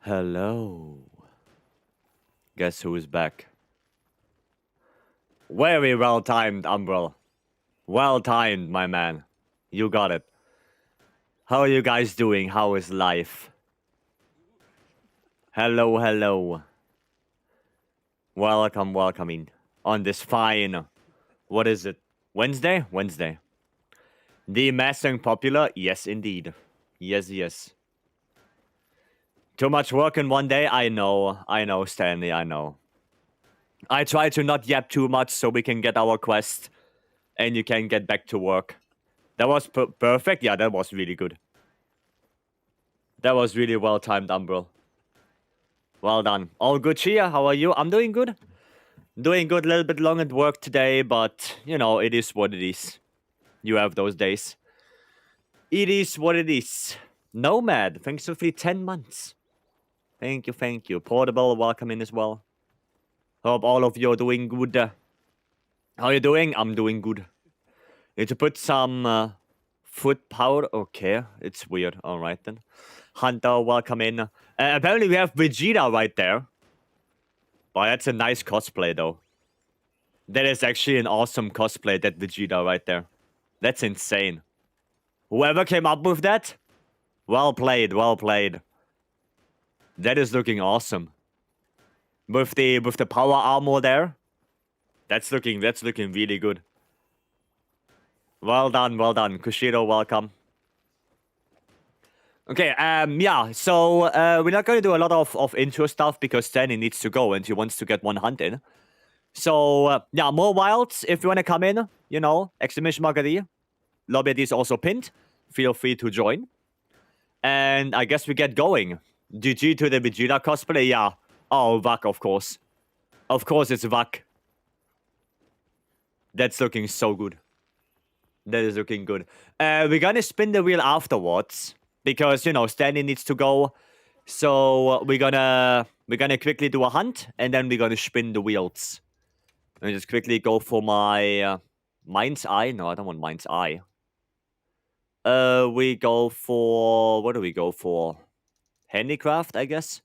Hello. Guess who is back? Very well timed, Umbral. Well timed, my man. You got it. How are you guys doing? How is life? Hello, hello. Welcome in. On this fine... What is it? Wednesday? Wednesday. The mastering popular? Yes, indeed. Yes. Too much work in one day? I know, Stanley, I know. I try to not yap too much so we can get our quest and you can get back to work. That was perfect? Yeah, that was really good. That was really well timed, Umbral. Well done. All good, Chia? How are you? I'm doing good. Doing good, a little bit long at work today, but, you know, it is what it is. You have those days. It is what it is. Nomad, thanks for the 10 months. Thank you. Portable, welcome in as well. Hope all of you are doing good. How are you doing? I'm doing good. Need to put some foot powder. Okay, it's weird. All right then. Hunter, welcome in. Apparently we have Vegeta right there. Wow, that's a nice cosplay though. That is actually an awesome cosplay, that Vegeta right there. That's insane. Whoever came up with that, well played. That is looking awesome. With the power armor there, that's looking really good. Well done. Kushiro, welcome. Okay, yeah, so we're not going to do a lot of intro stuff because Stanley needs to go and he wants to get one hunt in. So, yeah, more wilds, if you want to come in, you know, exclamation mark ID. Lobby ID is also pinned. Feel free to join. And I guess we get going. GG to the Vegeta cosplay, yeah. Oh, Vak, of course. Of course it's Vak. That's looking so good. That is looking good. We're gonna spin the wheel afterwards. Because, you know, Stanley needs to go. So we're gonna quickly do a hunt. And then we're gonna spin the wheels. Let me just quickly go for my Mind's Eye. No, I don't want Mind's Eye. We go for... What do we go for? Handicraft, I guess?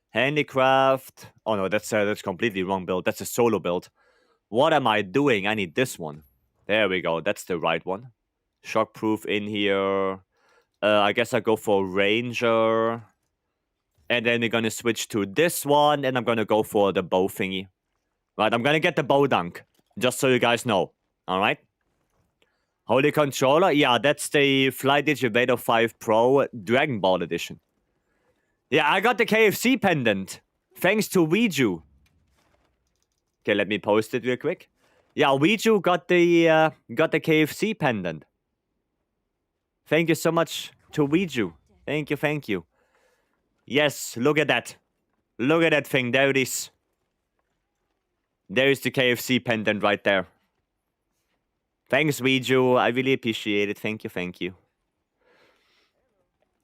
Handicraft... Oh no, that's completely wrong build. That's a solo build. What am I doing? I need this one. There we go. That's the right one. Shockproof in here. I guess I go for Ranger. And then we're gonna switch to this one. And I'm gonna go for the bow thingy. Right, I'm gonna get the bow dunk. Just so you guys know. Alright? Holy Controller? Yeah, that's the FlyDigi Vader 5 Pro Dragon Ball Edition. Yeah, I got the KFC pendant. Thanks to Weiju. Okay, let me post it real quick. Yeah, Weiju got the KFC pendant. Thank you so much to Weiju. Thank you. Yes, look at that. Look at that thing. There it is. There is the KFC pendant right there. Thanks, Weiju. I really appreciate it. Thank you.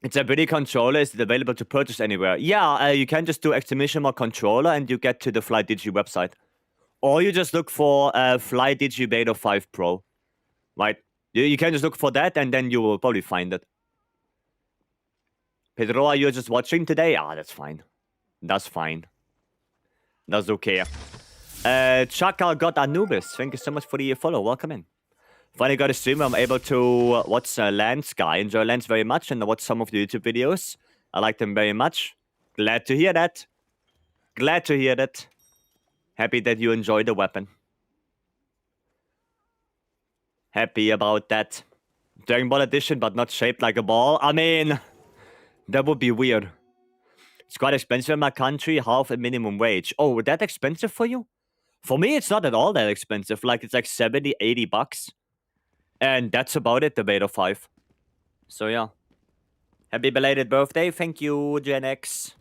It's a pretty controller. Is it available to purchase anywhere? Yeah, you can just do exclamation mark controller and you get to the FlyDigi website. Or you just look for FlyDigi Vader 5 Pro. Right? You can just look for that and then you will probably find it. Pedro, are you just watching today? Ah, that's fine. That's fine. That's okay. Chakal got Anubis. Thank you so much for the follow. Welcome in. Finally got a streamer. I'm able to watch Lance guy. Enjoy Lance very much and watch some of the YouTube videos. I like them very much. Glad to hear that. Happy that you enjoy the weapon. Happy about that. Dragon Ball Edition, but not shaped like a ball. I mean, that would be weird. It's quite expensive in my country. Half a minimum wage. Oh, that expensive for you? For me, it's not at all that expensive. Like, it's like 70, 80 bucks. And that's about it, the Vader 5. So, yeah. Happy belated birthday. Thank you, Gen X.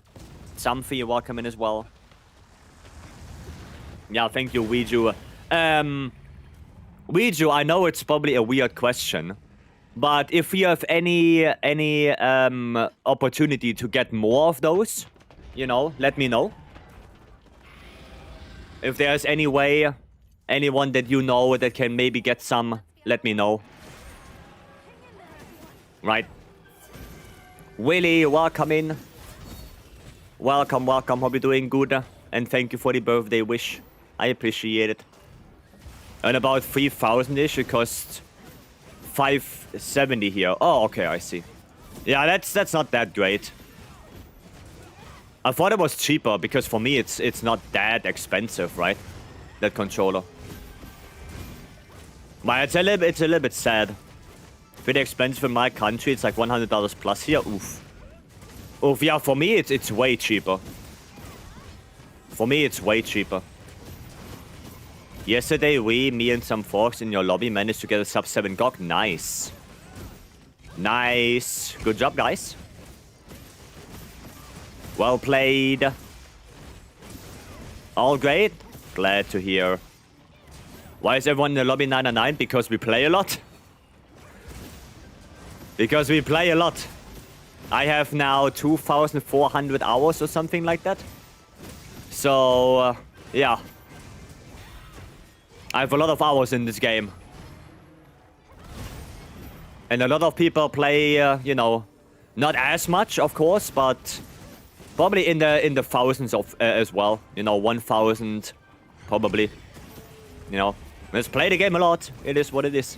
Somfy, welcome in as well. Yeah, thank you, Weiju. Weiju, I know it's probably a weird question. But if you have any opportunity to get more of those, you know, let me know. If there's any way, anyone that you know that can maybe get some, let me know. Right. Willy, welcome in. Welcome, welcome. Hope you're doing good. And thank you for the birthday wish. I appreciate it. And about 3,000-ish, it costs 570 here. Oh, okay, I see. Yeah, that's not that great. I thought it was cheaper because for me it's not that expensive, right? That controller. But it's a little bit sad. Pretty expensive in my country. It's like $100 plus here. Oof. Oof. Yeah, for me it's way cheaper. For me it's way cheaper. Yesterday me and some folks in your lobby managed to get a sub 7 GOG. Nice. Nice. Good job, guys. Well played. All great. Glad to hear. Why is everyone in the lobby 999? Because we play a lot. Because we play a lot. I have now 2,400 hours or something like that. So, yeah. I have a lot of hours in this game. And a lot of people play, you know, not as much, of course, but probably in the thousands of as well. You know, 1,000 probably. You know, let's play the game a lot. It is what it is.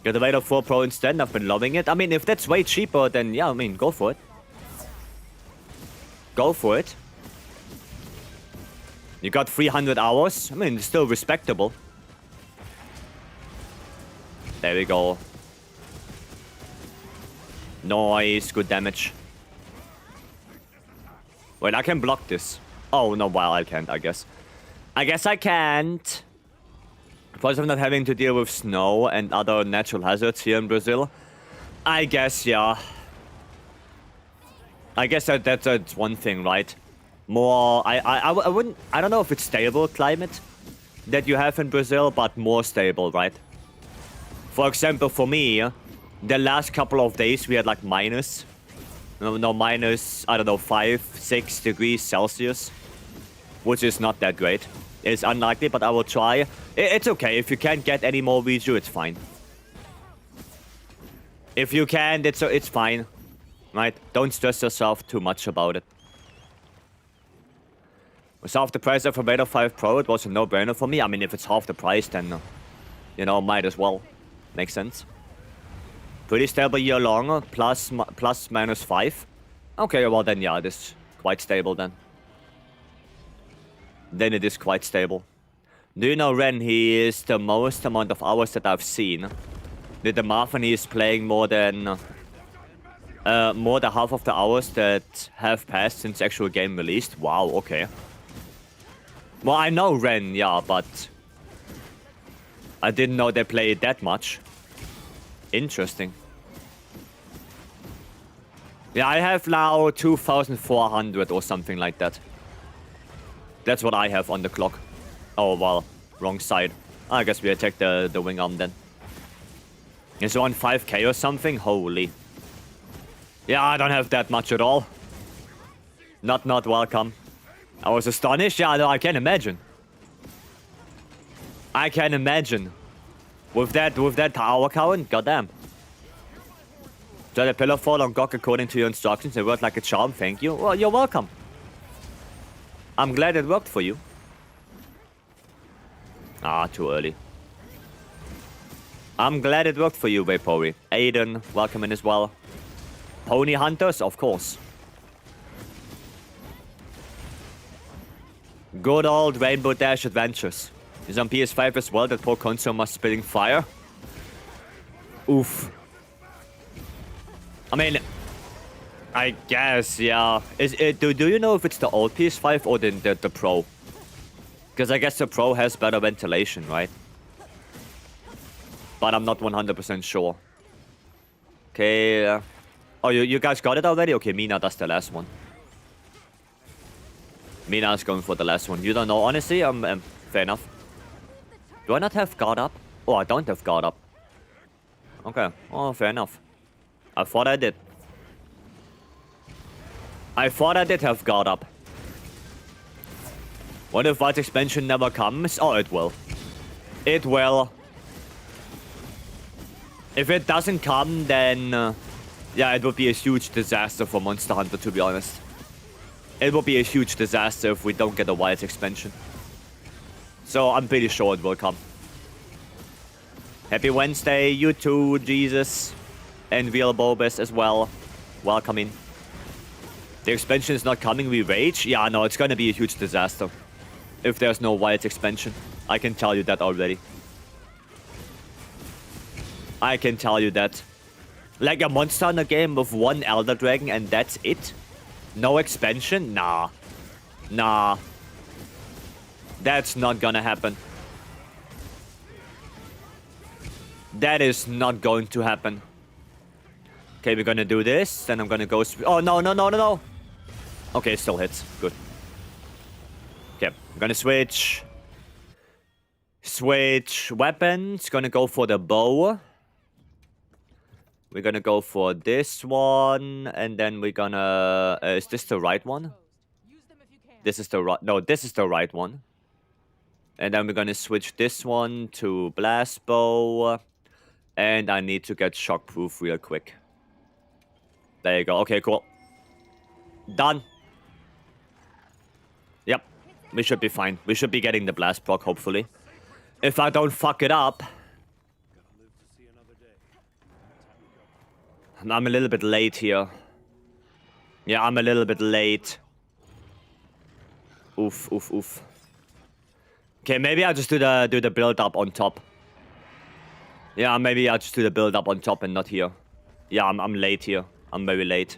Get the Vader 4 Pro instead. I've been loving it. I mean, if that's way cheaper, then yeah, I mean, go for it. Go for it. You got 300 hours. I mean, it's still respectable. There we go. Nice, good damage. Wait, I can block this. Oh, no, well, I can't, I guess. I guess I can't. Because of not having to deal with snow and other natural hazards here in Brazil. I guess, yeah. I guess that's one thing, right? More, I wouldn't, I don't know if it's stable climate that you have in Brazil, but more stable, right? For example, for me, the last couple of days we had like minus, minus, I don't know, 5, 6 degrees Celsius, which is not that great. It's unlikely, but I will try. It's okay. If you can't get any more Viju, it's fine. If you can, it's fine, right? Don't stress yourself too much about it. With half the price of a Vader 5 Pro, it was a no-brainer for me. I mean, if it's half the price, then, you know, might as well. Makes sense. Pretty stable year long, plus minus 5. Okay, well then, yeah, it is quite stable then. Then it is quite stable. Do you know Ren? He is the most amount of hours that I've seen. Did the math and he is playing more than half of the hours that have passed since actual game released. Wow, okay. Well, I know Ren, yeah, but I didn't know they played that much. Interesting. Yeah, I have now 2,400 or something like that. That's what I have on the clock. Oh, well, wrong side. I guess we attack the wing arm then. Is it on 5k or something? Holy. Yeah, I don't have that much at all. Not welcome. I was astonished. Yeah, no, I can imagine. I can imagine. With that tower count, goddamn. So the pillar fall on GOG according to your instructions. It worked like a charm, thank you. Well, you're welcome. I'm glad it worked for you. Ah, too early. I'm glad it worked for you, Vapori. Aiden, welcome in as well. Pony Hunters, of course. Good old Rainbow Dash Adventures. Is on PS5 as well, that poor console must spitting fire. Oof. I mean, I guess, yeah. Do you know if it's the old PS5 or the Pro? Because I guess the Pro has better ventilation, right? But I'm not 100% sure. Okay. Oh, you guys got it already? Okay, Mina does the last one. Mina is going for the last one. You don't know, honestly? Fair enough. Do I not have guard up? Oh, I don't have guard up. Okay. Oh, fair enough. I thought I did. I thought I did have guard up. What if Vycery expansion never comes? Oh, it will. It will. If it doesn't come, then... yeah, it would be a huge disaster for Monster Hunter, to be honest. It will be a huge disaster if we don't get a Wilds expansion. So I'm pretty sure it will come. Happy Wednesday, you too, Jesus. And Real Bulbous as well. Welcome in. The expansion is not coming, we rage? Yeah, no, it's gonna be a huge disaster. If there's no Wilds expansion. I can tell you that already. I can tell you that. Like a Monster Hunter game with one Elder Dragon and that's it? No expansion? Nah. Nah. That's not gonna happen. That is not going to happen. Okay, we're gonna do this. Then I'm gonna go... Oh, no, no, no, no, no. Okay, it still hits. Good. Okay, I'm gonna switch. Switch weapons. Gonna go for the bow. We're gonna go for this one. And then we're gonna... is this the right one? This is the right... No, this is the right one. And then we're gonna switch this one to blast bow. And I need to get shockproof real quick. There you go. Okay, cool. Done. Yep. We should be fine. We should be getting the blast proc, hopefully. If I don't fuck it up. I'm a little bit late here. Yeah, I'm a little bit late. Oof, oof, oof. Okay, maybe I'll just do the build up on top. Yeah, maybe I'll just do the build up on top and not here. Yeah, I'm late here. I'm very late.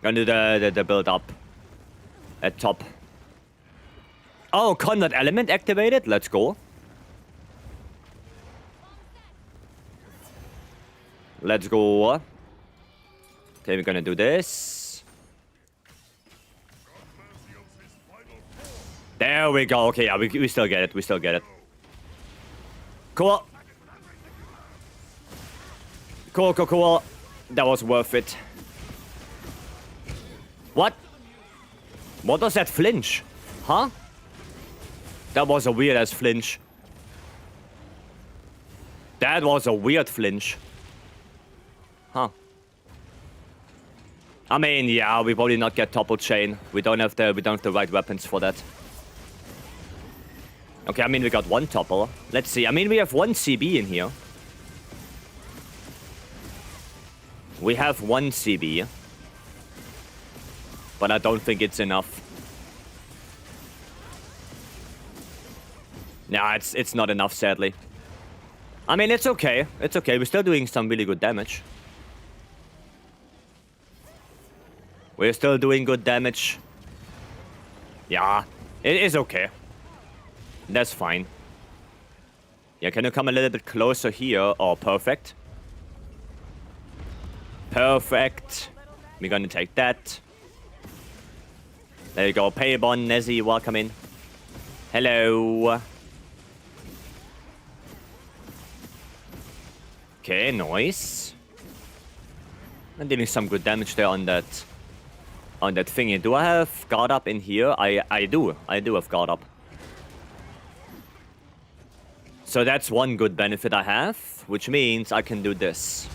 Gonna do the build up at top. Oh, Convert Element activated. Let's go. Let's go. Okay, we're gonna do this. There we go. Okay, yeah, we still get it. We still get it. Cool. Cool, cool, cool. That was worth it. What? What was that flinch? Huh? That was a weird-ass flinch. That was a weird flinch. Huh. I mean, yeah, we probably not get topple chain. We don't have the right weapons for that. Okay, I mean, we got one topple. Let's see. I mean, we have one CB in here. We have one CB. But I don't think it's enough. Nah, it's not enough, sadly. I mean, it's okay. It's okay. We're still doing some really good damage. We're still doing good damage. Yeah, it is okay. That's fine. Yeah, can you come a little bit closer here? Oh, perfect. Perfect. We're gonna take that. There you go. Paybon, Nezzy, welcome in. Hello. Okay, nice. I'm dealing some good damage there on that thingy. Do I have guard up in here? I do. I do have guard up. So that's one good benefit I have, which means I can do this.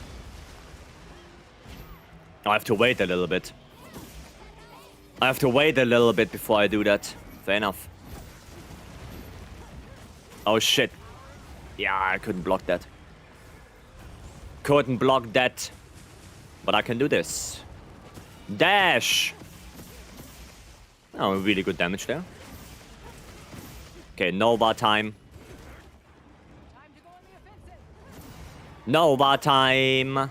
I have to wait a little bit. I have to wait a little bit before I do that. Fair enough. Oh shit. Yeah, I couldn't block that. Couldn't block that. But I can do this. Dash! Oh, really good damage there. Okay, Nova time. Nova time!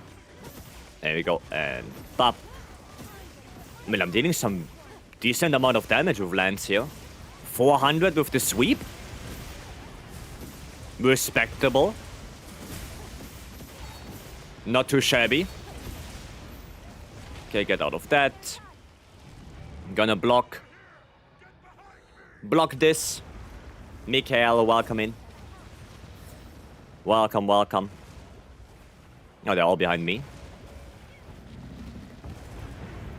There we go, and bop. I mean, I'm dealing some decent amount of damage with Lance here. 400 with the sweep. Respectable. Not too shabby. Okay, get out of that. Gonna block. Block this. Mikael, welcome in. Welcome, welcome. Oh, they're all behind me.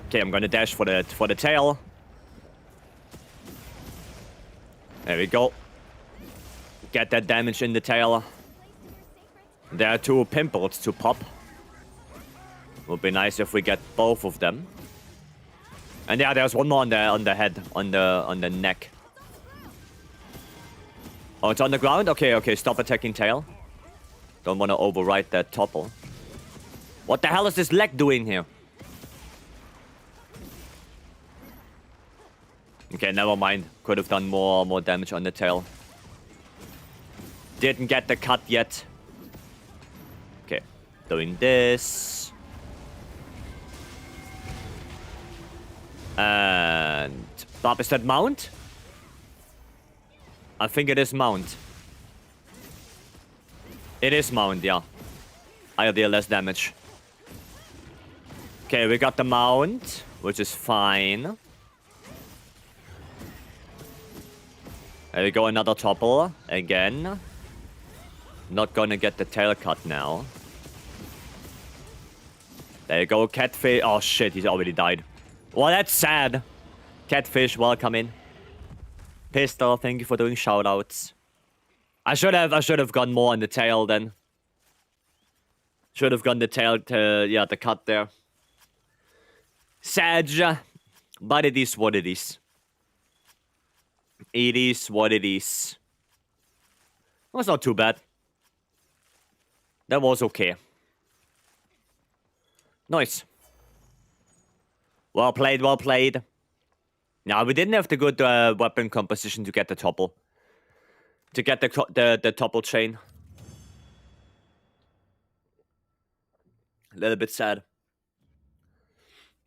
Okay, I'm gonna dash for the tail. There we go. Get that damage in the tail. There are two pimples to pop. Would be nice if we get both of them. And yeah, there's one more on the head, on the neck. Oh, it's on the ground? Okay, okay, stop attacking tail. Don't want to override that topple. What the hell is this leg doing here? Okay, never mind. Could have done more damage on the tail. Didn't get the cut yet. Okay, doing this. And... Bob, is that mount? I think it is mount. It is mount, yeah. I deal less damage. Okay, we got the mount, which is fine. There we go, another topple again. Not gonna get the tail cut now. There you go, catfish. Oh shit, he's already died. Well, that's sad. Catfish, welcome in. Pistol, thank you for doing shoutouts. I should have gone more on the tail then. Should have gone the tail to, yeah, the cut there. Sad, but it is what it is. It is what it is. That's not too bad. That was okay. Nice. Well played, well played. Now, we didn't have the good weapon composition to get the topple. To get the topple chain. A little bit sad.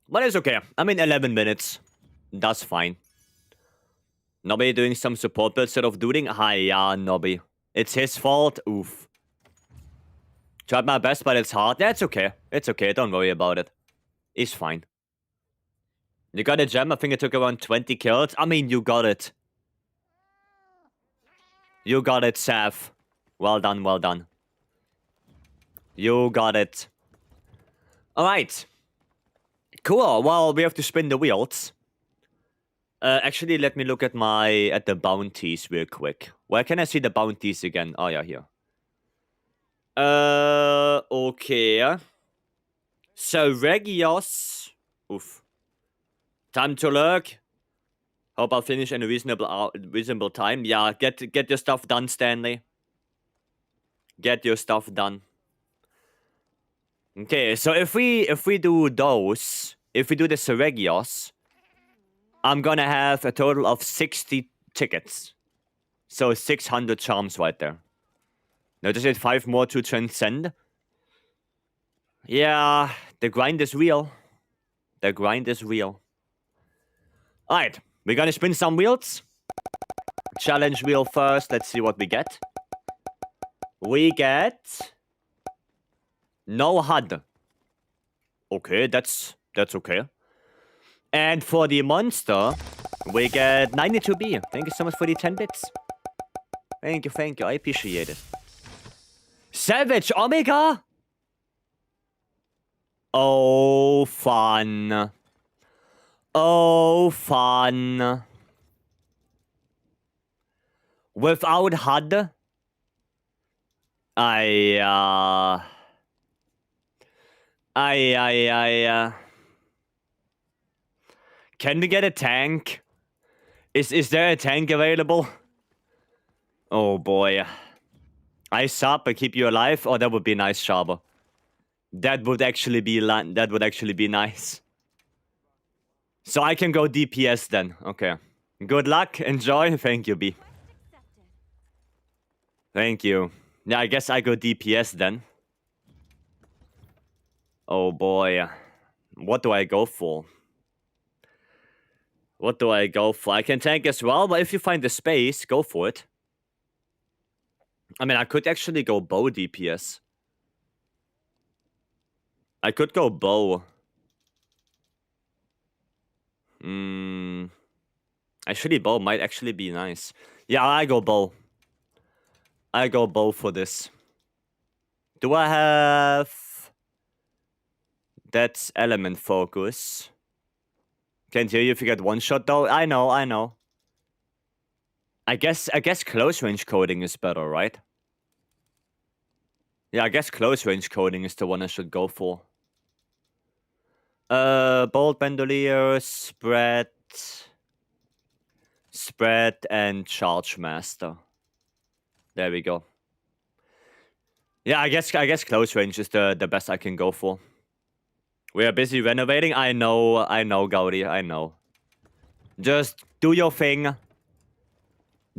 But it's okay. I mean, 11 minutes. That's fine. Nobby doing some support build instead of doing? Hi, yeah, Nobby. It's his fault. Oof. Tried my best, but it's hard. Yeah, it's okay. It's okay. Don't worry about it. It's fine. You got a gem? I think it took around 20 kills. I mean, you got it. You got it, Saf. Well done, well done. You got it. Alright. Cool. Well, we have to spin the wheels. Actually, let me look at the bounties real quick. Where can I see the bounties again? Oh, yeah, here. Okay. So, Regios. Oof. Time to lurk. Hope I'll finish in a reasonable time. Yeah, get your stuff done, Stanley. Get your stuff done. Okay, so if we do those, if we do the Seregios, I'm gonna have a total of 60 tickets. So 600 charms right there. Now just need 5 more to transcend. Yeah, the grind is real. The grind is real. Alright, we're gonna spin some wheels. Challenge wheel first. Let's see what we get. We get no HUD. Okay, that's okay. And for the monster, we get 92B. Thank you so much for the 10 bits. Thank you. I appreciate it. Savage Omega. Oh, fun. Oh, fun. Without HUD? Can we get a tank? Is there a tank available? Oh boy. I sub and keep you alive? Oh, that would be nice, Sharper. That would actually be nice. So I can go DPS then. Okay. Good luck. Enjoy. Thank you, B. Thank you. Yeah, I guess I go DPS then. Oh boy. What do I go for? What do I go for? I can tank as well, but if you find the space, go for it. I mean, I could actually go bow DPS. I could go bow. Actually, bow might actually be nice. Yeah, I go bow. I go bow for this. Do I have... That's element focus. Can't hear you if you get one shot though. I know. I guess close range coding is better, right? Yeah, I guess close range coding is the one I should go for. Bolt Bandolier, Spread, and Charge Master. There we go. Yeah, I guess close range is the best I can go for. We are busy renovating. I know, Gaudi, I know. Just do your thing.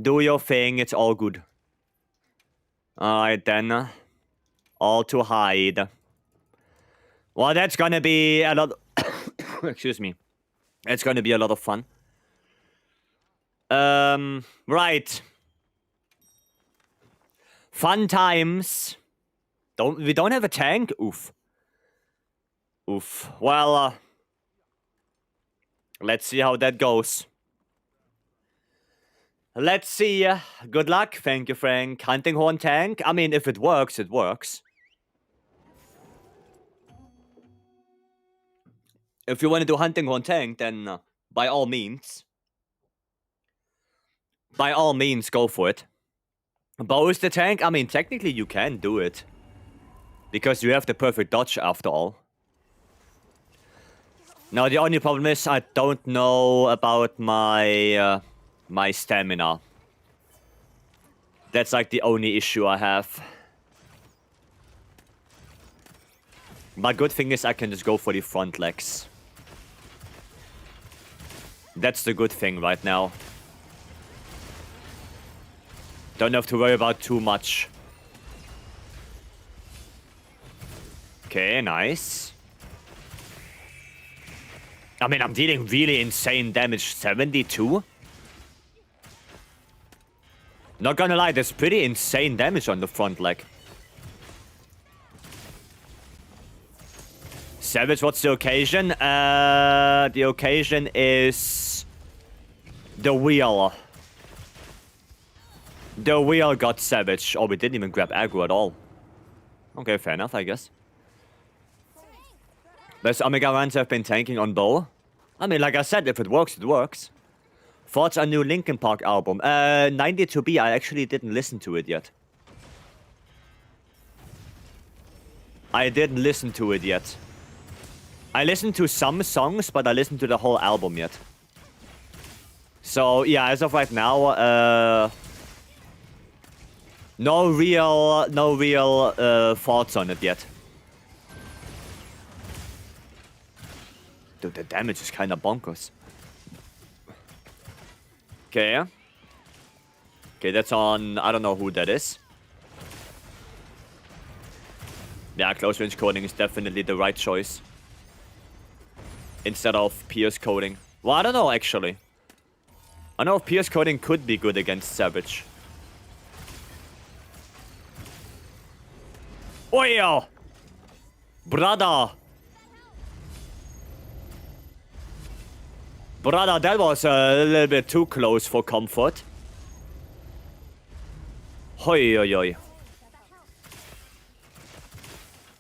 Do your thing. It's all good. Alright then. All to hide. Well, that's gonna be a lot. Excuse me. It's gonna be a lot of fun. Right. Fun times. We don't have a tank? Oof. Oof. Well, let's see how that goes. Let's see. Good luck. Thank you, Frank. Hunting Horn tank. I mean, if it works, it works. If you want to do Hunting Horn tank, then by all means. By all means, go for it. Bow is the tank? I mean, technically you can do it. Because you have the perfect dodge after all. Now, the only problem is I don't know about my my stamina. That's like the only issue I have. My good thing is I can just go for the front legs. That's the good thing right now. Don't have to worry about too much. Okay, nice. I mean, I'm dealing really insane damage. 72? Not gonna lie, there's pretty insane damage on the front leg. Savage, what's the occasion? The occasion is... the wheel. The wheel got savage. Oh, we didn't even grab aggro at all. Okay, fair enough, I guess. Best Omega runs have been tanking on bow. I mean, like I said, if it works, it works. Thoughts on new Linkin Park album? 92B, I actually didn't listen to it yet. I didn't listen to it yet. I listened to some songs, but I listened to the whole album yet. So, yeah, as of right now, no real thoughts on it yet. Dude, the damage is kind of bonkers. Okay. Okay, that's on... I don't know who that is. Yeah, close range coding is definitely the right choice. Instead of pierce coding. Well, I don't know, actually. I know if pierce coding could be good against Savage. Oh, yeah! Brother! Brother, that was a little bit too close for comfort. Hoi, hoi, hoi.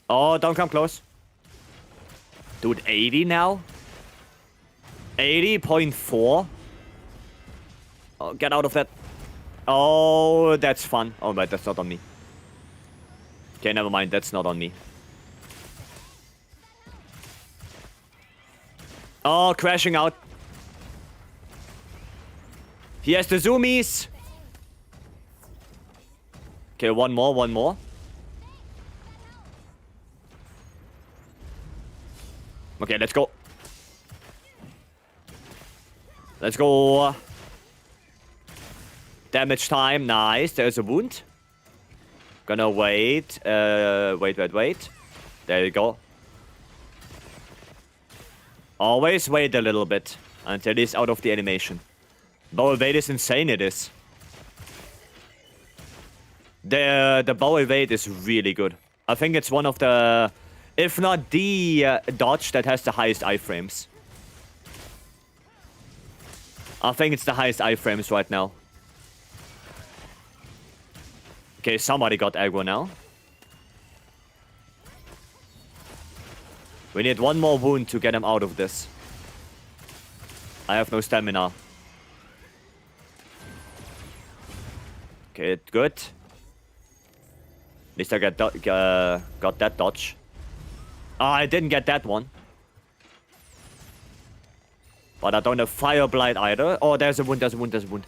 Oh, don't come close. Dude, 80 now? 80.4? Oh, get out of that. Oh, that's fun. Oh, wait, that's not on me. Okay, never mind. That's not on me. Oh, crashing out. He has the zoomies. Okay, one more. Okay, let's go. Let's go. Damage time. Nice. There's a wound. Gonna wait. Wait. There you go. Always wait a little bit until he's out of the animation. Bow evade is insane, it is. The bow evade is really good. I think it's one of the, if not the dodge that has the highest iframes. I think it's the highest iframes right now. Okay, somebody got aggro now. We need one more wound to get him out of this. I have no stamina. Okay, good. At least I got that dodge. Oh, I didn't get that one. But I don't have Fire Blight either. Oh, there's a wound, there's a wound, there's a wound.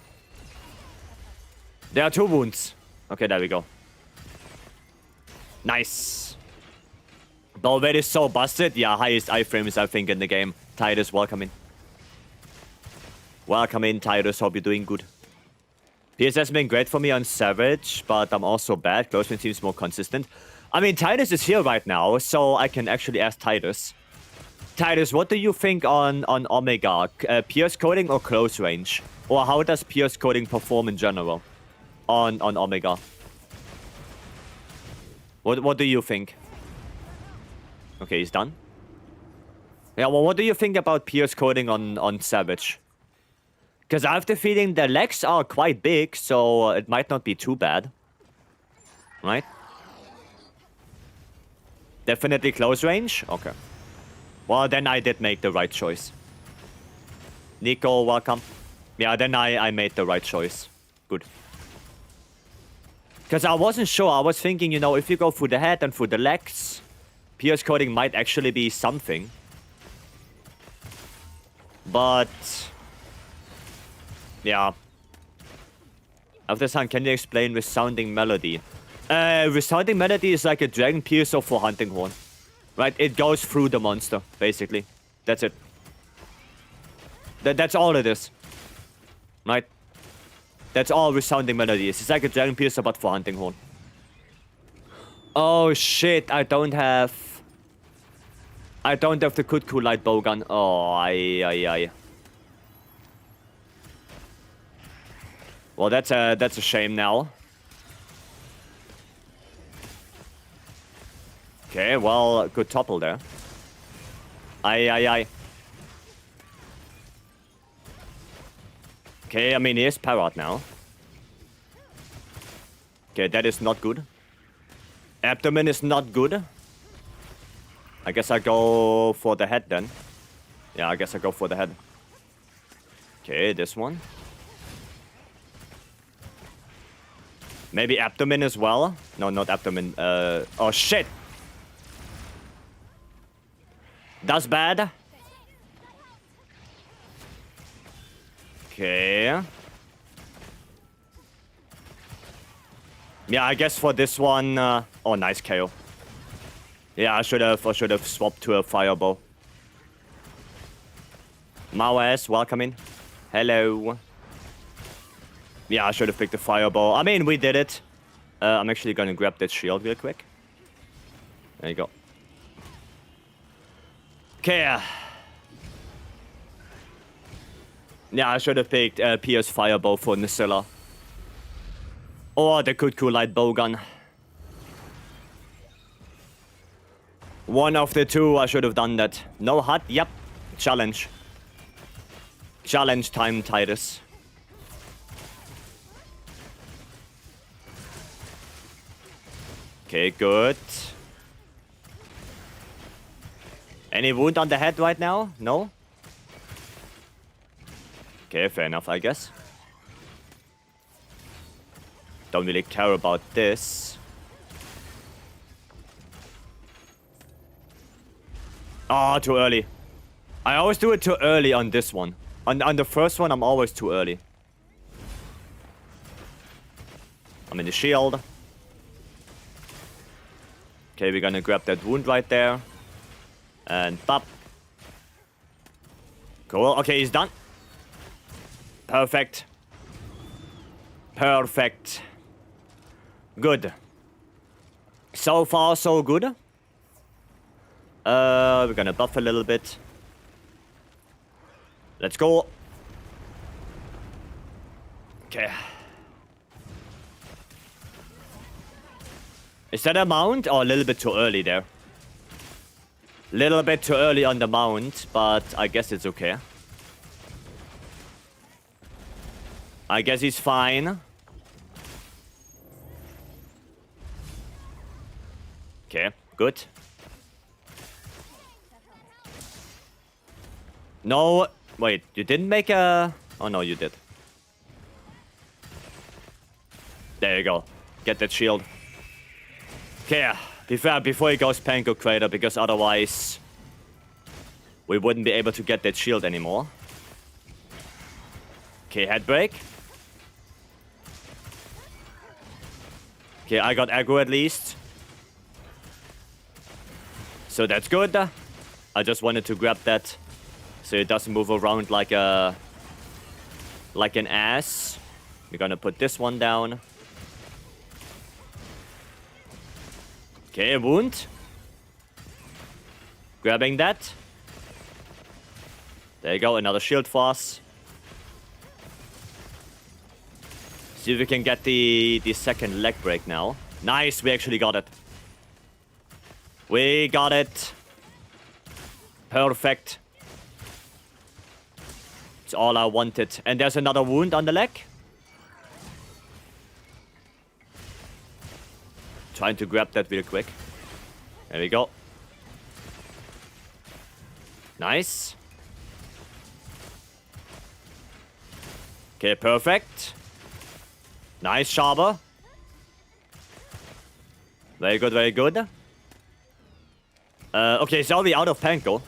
There are 2 wounds. Okay, there we go. Nice. The already so busted. Yeah, highest iframes, I think, in the game. Titus, welcome in. Welcome in, Titus. Hope you're doing good. PS has been great for me on Savage, but I'm also bad. Closeman seems more consistent. I mean, Titus is here right now, so I can actually ask Titus. Titus, what do you think on Omega? Pierce coding or close range? Or how does pierce coding perform in general on Omega? What do you think? Okay, he's done. Yeah, well, what do you think about pierce coding on Savage? Because I have the feeling the legs are quite big, so it might not be too bad. Right? Definitely close range? Okay. Well, then I did make the right choice. Nico, welcome. Yeah, then I made the right choice. Good. Because I wasn't sure. I was thinking, you know, if you go through the head and through the legs, pierce coding might actually be something. But... yeah. After sun, can you explain resounding melody? Resounding melody is like a dragon piercer for hunting horn. Right? It goes through the monster, basically. That's it. That's all it is. Right? That's all resounding melody is. It's like a dragon piercer, but for hunting horn. Oh shit, I don't have the Kutku light bowgun. Oh, aye. Well, that's a shame now. Okay, well, good topple there. Aye. Okay, I mean, he is parrot now. Okay, that is not good. Abdomen is not good. I guess I go for the head then. Yeah, I guess I go for the head. Okay, this one. Maybe abdomen as well. No, not abdomen. Oh, shit. That's bad. Okay. Yeah, I guess for this one... oh, nice KO. Yeah, I should have swapped to a fireball. Mao-S, welcome in. Hello. Yeah, I should have picked the fireball. I mean, we did it. I'm actually gonna grab that shield real quick. There you go. Okay. Yeah, I should have picked PS Fireball for Nacilla. Or the Kutku Light Bowgun. One of the two, I should have done that. No hut? Yep. Challenge. Challenge time, Titus. Okay, good. Any wound on the head right now? No? Okay, fair enough, I guess. Don't really care about this. Ah, too early. I always do it too early on this one. On the first one, I'm always too early. I'm in the shield. Okay, we're gonna grab that wound right there. And pop. Cool. Okay, he's done. Perfect. Perfect. Good. So far, so good. We're gonna buff a little bit. Let's go. Okay. Is that a mount or a little bit too early there? Little bit too early on the mount, but I guess it's okay. I guess he's fine. Okay, good. No, wait, you didn't make a... Oh no, you did. There you go. Get that shield. Okay, before he goes Panko Crater, because otherwise we wouldn't be able to get that shield anymore. Okay, head break. Okay, I got aggro at least. So that's good. I just wanted to grab that so it doesn't move around like an ass. We're gonna put this one down. Okay, a wound. Grabbing that. There you go, another shield for us. See if we can get the second leg break now. Nice, we actually got it. We got it. Perfect. It's all I wanted. And there's another wound on the leg. Trying to grab that real quick. There we go. Nice. Okay, perfect. Nice, Sharper. Very good, very good. Okay, so we out of Panko.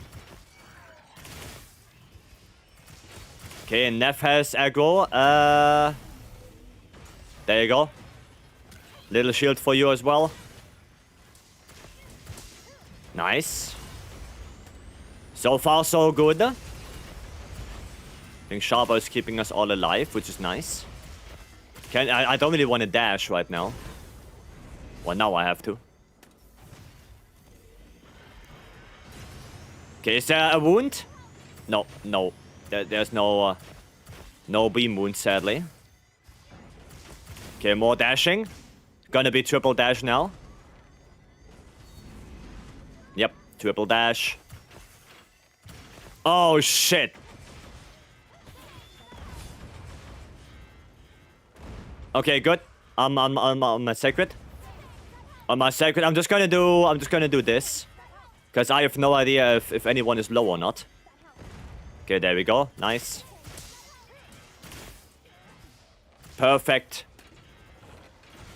Okay, and Neff has aggro. There you go. Little shield for you as well. Nice. So far, so good. I think Sharper is keeping us all alive, which is nice. I don't really want to dash right now. Well, now I have to. Okay, is there a wound? No, no. There's no beam wound, sadly. Okay, more dashing. Gonna be triple dash now. Yep, triple dash. Oh, shit. Okay, good. On my sacred. On my sacred, I'm just gonna do this. Because I have no idea if anyone is low or not. Okay, there we go. Nice. Perfect.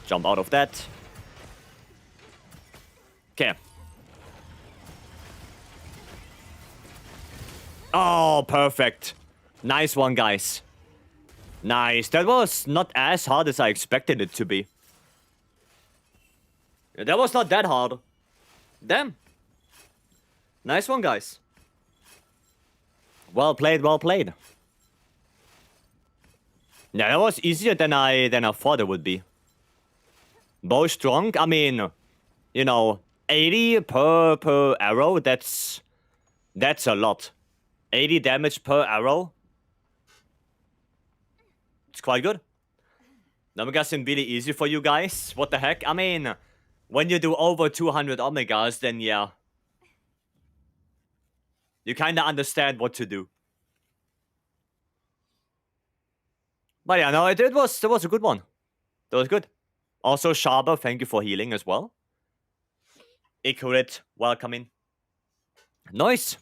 Jump out of that. Okay. Oh, perfect. Nice one, guys. Nice. That was not as hard as I expected it to be. That was not that hard. Damn. Nice one, guys. Well played, well played. Yeah, that was easier than I thought it would be. Bow strong, I mean, you know, 80 per arrow, that's a lot. 80 damage per arrow. It's quite good. Omegas seem really easy for you guys. What the heck? I mean, when you do over 200 Omegas, then yeah. You kinda understand what to do. But yeah, no, it was a good one. That was good. Also, Sharper, thank you for healing as well. Ikurit, welcome in. Nice.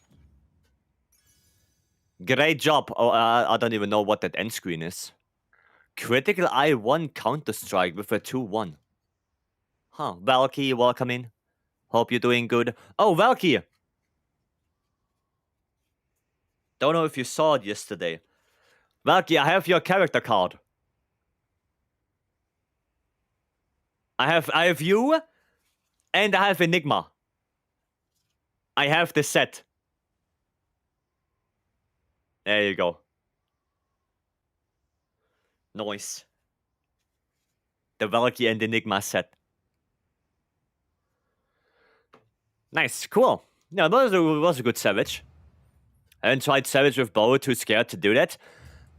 Great job. Oh, I don't even know what that end screen is. Critical I1 Counter-Strike with a 2-1. Huh. Valky, welcome in. Hope you're doing good. Oh, Valky! Don't know if you saw it yesterday. Valky, I have your character card. I have you, and I have Enigma. I have the set. There you go. Nice. The Valky and Enigma set. Nice, cool. Yeah, that was a good Savage. I haven't tried Savage with Bow, too scared to do that.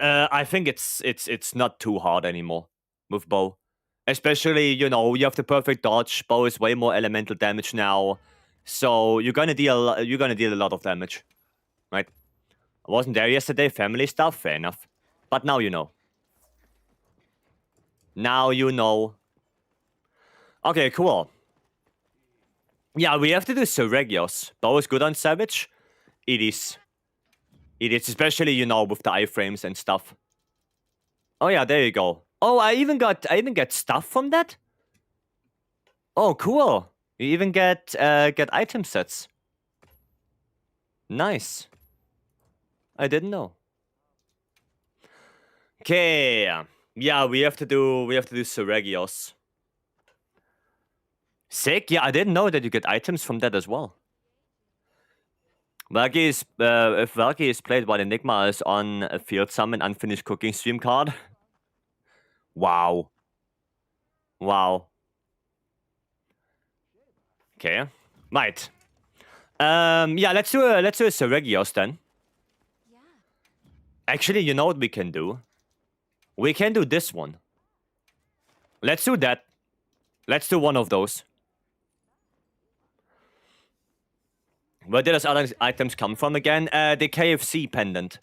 I think it's not too hard anymore with Bow. Especially, you know, you have the perfect dodge. Bow is way more elemental damage now. So you're gonna deal a lot of damage. Right? I wasn't there yesterday, family stuff, fair enough. But now you know. Now you know. Okay, cool. Yeah, we have to do Seregios. Bow is good on Savage. It is. It is, especially, you know, with the iframes and stuff. Oh yeah, there you go. Oh, I even get stuff from that? Oh, cool. You even get item sets. Nice. I didn't know. Okay. Yeah, we have to do Seregios. Sick. Yeah, I didn't know that you get items from that as well. Valky is if Valky is played while Enigma is on a field summon unfinished cooking stream card. Wow. Wow. Okay. Right. Yeah, let's do a Seregios then. Yeah. Actually, you know what we can do? We can do this one. Let's do that. Let's do one of those. Where did those other items come from again? The KFC pendant.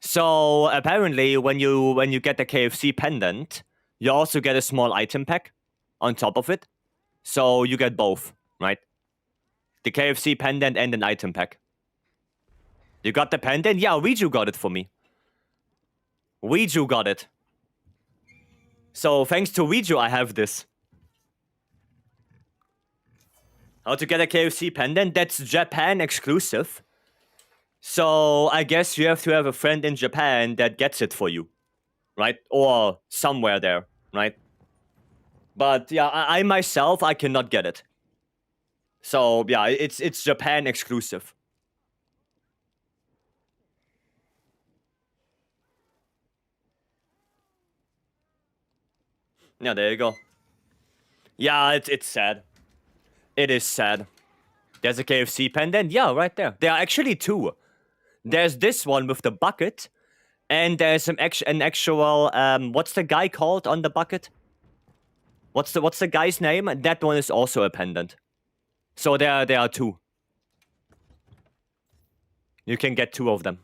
So apparently, when you get the KFC pendant, you also get a small item pack on top of it. So you get both, right? The KFC pendant and an item pack. You got the pendant? Yeah, Riju got it for me. Riju got it. So thanks to Riju, I have this. How to get a KFC pendant? That's Japan exclusive. So I guess you have to have a friend in Japan that gets it for you, right? Or somewhere there, right? But yeah, I myself, I cannot get it. So yeah, it's Japan exclusive. Yeah, there you go. Yeah, it's sad. It is sad. There's a KFC pendant. Yeah, right there. There are actually two. There's this one with the bucket, and there's an actual what's the guy called on the bucket? What's the guy's name? That one is also a pendant. So there are two. You can get two of them.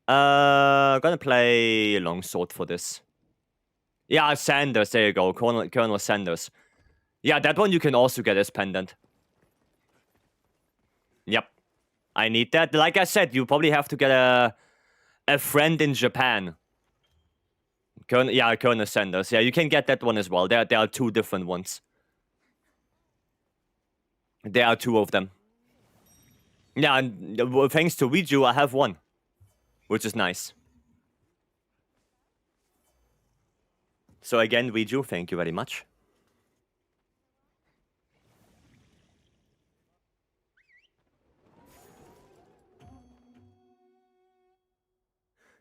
Gonna play longsword for this. Yeah, Sanders. There you go, Colonel Sanders. Yeah, that one you can also get as pendant. Yep, I need that. Like I said, you probably have to get a friend in Japan. Colonel Sanders. Yeah, you can get that one as well. There are two different ones. There are two of them. Yeah, and thanks to Riju, I have one, which is nice. So again, Riju, thank you very much.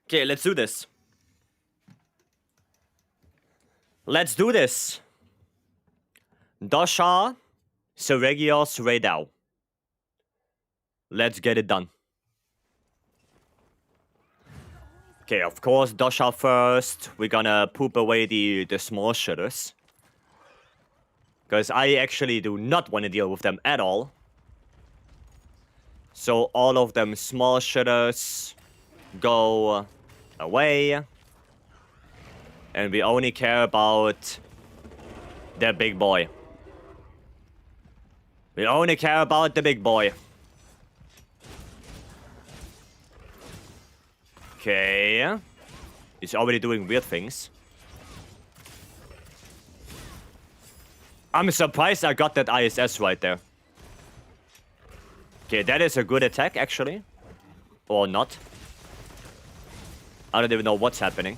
Okay, let's do this. Let's do this. Dasha, Seregios, Raidao. Let's get it done. Okay, of course, Dasha first. We're gonna poop away the small shitters. Because I actually do not want to deal with them at all. So all of them small shitters go away. And we only care about the big boy. We only care about the big boy. Okay. He's already doing weird things. I'm surprised I got that ISS right there. Okay, that is a good attack, actually. Or not. I don't even know what's happening.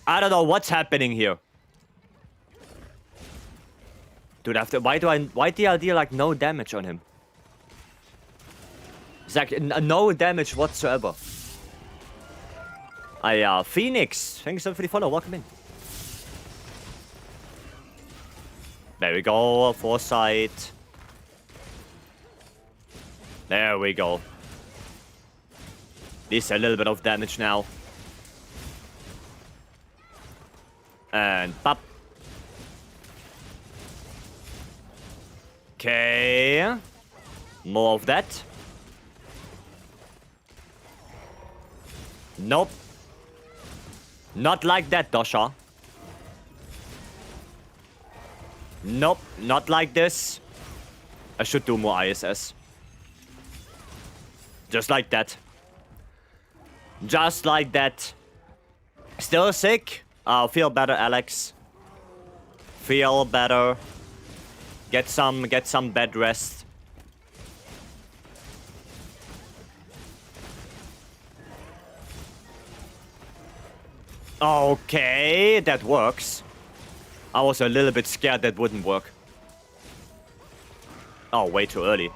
I don't know what's happening here. Dude, why did I deal like no damage on him? It's like no damage whatsoever. Phoenix, thanks for the follow, welcome in. There we go, foresight. There we go. At least a little bit of damage now. And pop. Okay. More of that. Nope. Not like that, Dasha. Nope, not like this. I should do more ISS. Just like that. Just like that. Still sick? Feel better, Alex. Feel better. Get some bed rest. Okay, that works. I was a little bit scared that wouldn't work. Oh, way too early.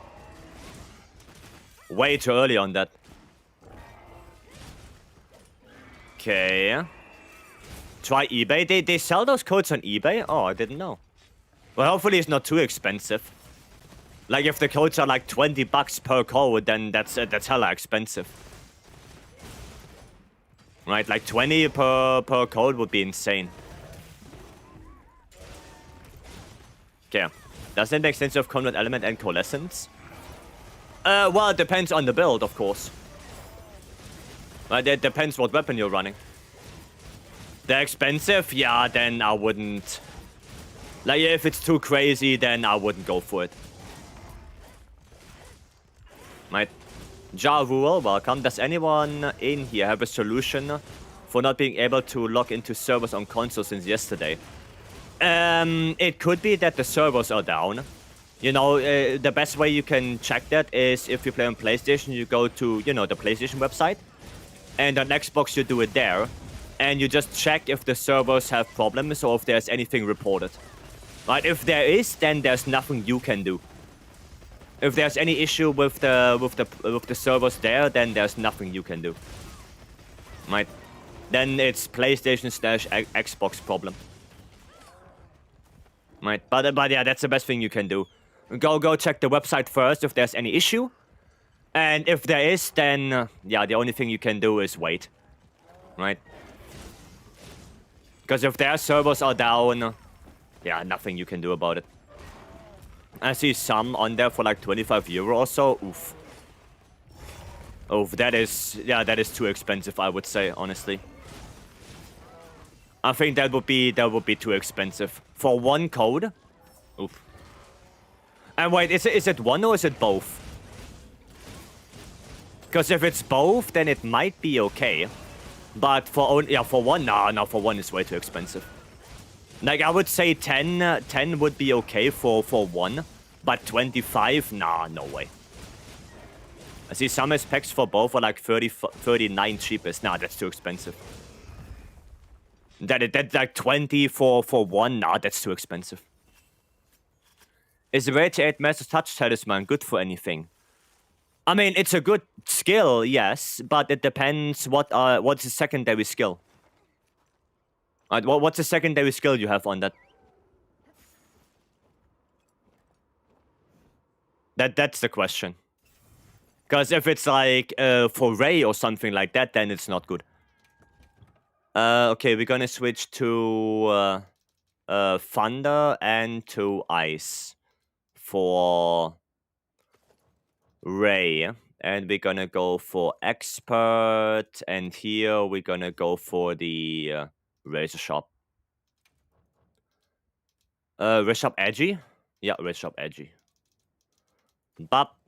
Way too early on that. Okay. Try eBay. They sell those codes on eBay? Oh, I didn't know. Well, hopefully it's not too expensive. Like, if the codes are like $20 per code, then that's hella expensive. Right, like 20 per code would be insane. Okay. Does it make sense of combat element and coalescence? Well, it depends on the build, of course. Right, it depends what weapon you're running. They're expensive, yeah, then I wouldn't. Like, if it's too crazy, then I wouldn't go for it. Right. Ja Rule, welcome. Does anyone in here have a solution for not being able to log into servers on console since yesterday? It could be that the servers are down. You know, the best way you can check that is if you play on PlayStation, you go to, you know, the PlayStation website. And on Xbox, you do it there. And you just check if the servers have problems or if there's anything reported. Right? If there is, then there's nothing you can do. If there's any issue with the servers there, then there's nothing you can do. Right? Then it's PlayStation/Xbox problem. Right? But yeah, that's the best thing you can do. Go check the website first if there's any issue. And if there is, then yeah, the only thing you can do is wait. Right? Because if their servers are down, yeah, nothing you can do about it. I see some on there for like 25 euro or so. Oof. Oof, that is too expensive, I would say, honestly. I think that would be too expensive. For one code? Oof. And wait, is it one or is it both? Because if it's both, then it might be okay. But for one, no, for one is way too expensive. Like, I would say 10 would be okay for one, but 25, nah, no way. I see some specs for both are like 39 cheapest. Nah, that's too expensive. That like 20 for one, nah, that's too expensive. Is the Rage 8 Master Touch Talisman good for anything? I mean, it's a good skill, yes, but it depends what's the secondary skill. What's the secondary skill you have on that? That's the question. Because if it's like for Ray or something like that, then it's not good. Okay, we're gonna switch to Thunder and to Ice for Ray. And we're gonna go for Expert, and here we're gonna go for the Razor Sharp. Razor Sharp Edgy? Yeah, Razor Sharp Edgy. Bop.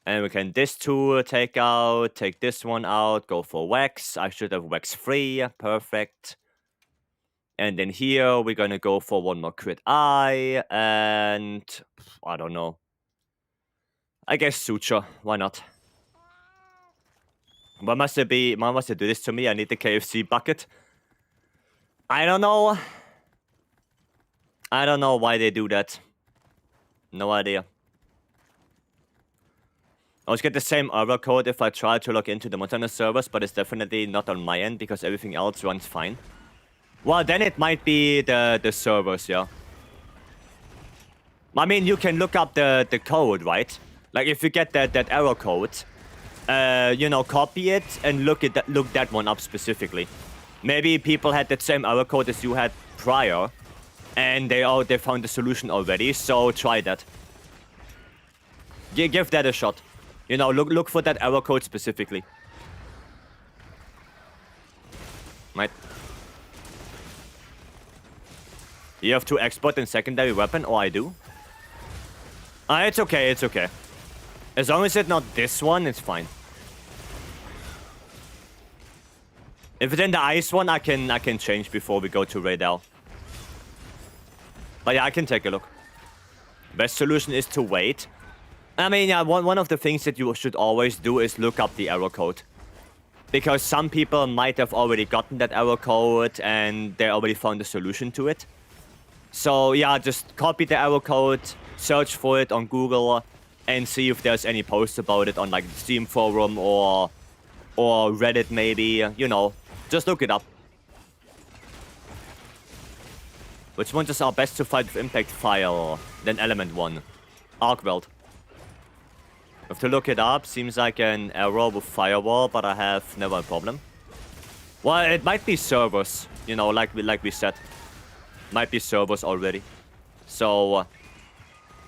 And we can this two take this one out, go for Wax. I should have Wax free, perfect. And then here we're gonna go for one more Crit Eye, and I don't know. I guess Suture, why not? Why must it do this to me? I need the KFC bucket. I don't know. I don't know why they do that. No idea. I always get the same error code if I try to log into the Montana servers, but it's definitely not on my end because everything else runs fine. Well, then it might be the servers, yeah. I mean, you can look up the code, right? Like, if you get that error code, you know, copy it and look that one up specifically. Maybe people had that same error code as you had prior, and they found the solution already. So try that. Give that a shot. You know, look for that error code specifically. Right. You have to export in secondary weapon, or I do. It's okay, it's okay. As long as it's not this one, it's fine. If it's in the ice one, I can change before we go to Raidal. But yeah, I can take a look. Best solution is to wait. I mean, yeah, one of the things that you should always do is look up the error code. Because some people might have already gotten that error code and they already found a solution to it. So yeah, just copy the error code, search for it on Google, and see if there's any posts about it on like the Steam forum or Reddit maybe, you know. Just look it up. Which ones is our best to fight with impact file than element 1? ArcWeld. Have to look it up. Seems like an error with firewall, but I have never a problem. Well, it might be servers, you know, like we said. Might be servers already. So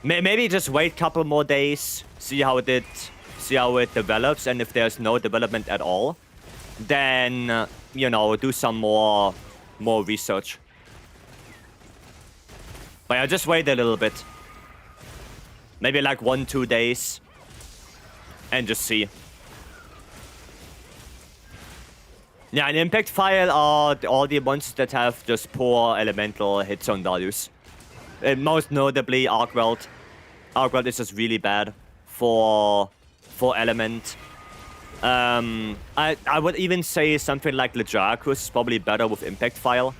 maybe just wait a couple more days, see how it develops, and if there's no development at all, then you know, do some more research. But yeah, just wait a little bit. Maybe like 1-2 days. And just see. Yeah, an impact file are all the monsters that have just poor elemental hit zone values. Most notably ArcWeld. ArcWeld is just really bad for element. I would even say something like Lejarkus is probably better with impact file.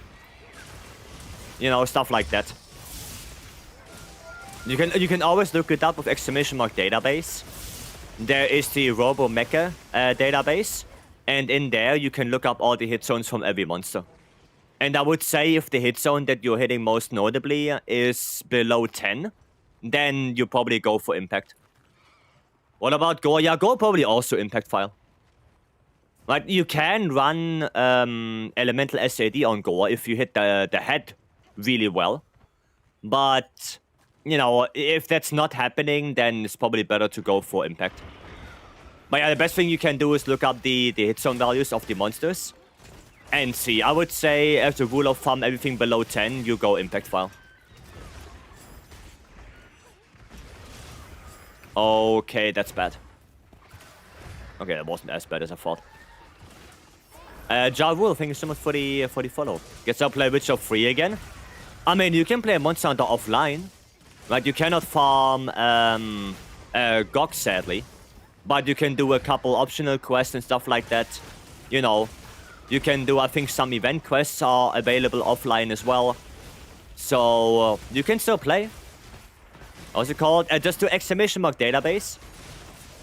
You know, stuff like that. You can always look it up with exclamation mark database. There is the RoboMecha database, and in there you can look up all the hit zones from every monster. And I would say if the hit zone that you're hitting most notably is below 10, then you probably go for impact. What about Gore? Yeah, Gore probably also impact file. Like, you can run elemental SAD on Gore if you hit the head really well. But, you know, if that's not happening, then it's probably better to go for impact. But yeah, the best thing you can do is look up the hit zone values of the monsters. And see, I would say, as a rule of thumb, everything below 10, you go impact file. Okay, that's bad. Okay, that wasn't as bad as I thought. Ja Rule, thank you so much for the follow. Guess I'll play Witcher 3 again. I mean, you can play Monster Hunter offline. Right, you cannot farm GOG, sadly. But you can do a couple optional quests and stuff like that. You know, you can do, I think some event quests are available offline as well. So, you can still play. What's it called? Just do exclamation mark database.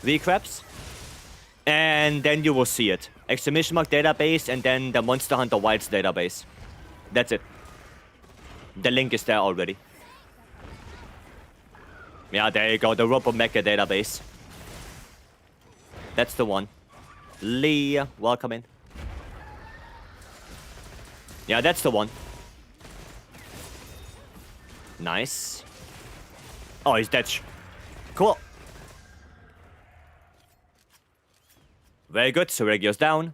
Recraps. And then you will see it. Exclamation mark database and then the Monster Hunter Wilds database. That's it. The link is there already. Yeah, there you go. The RoboMecha database. That's the one. Lee, welcome in. Yeah, that's the one. Nice. Oh, he's dead. Cool. Very good. So Regio's down.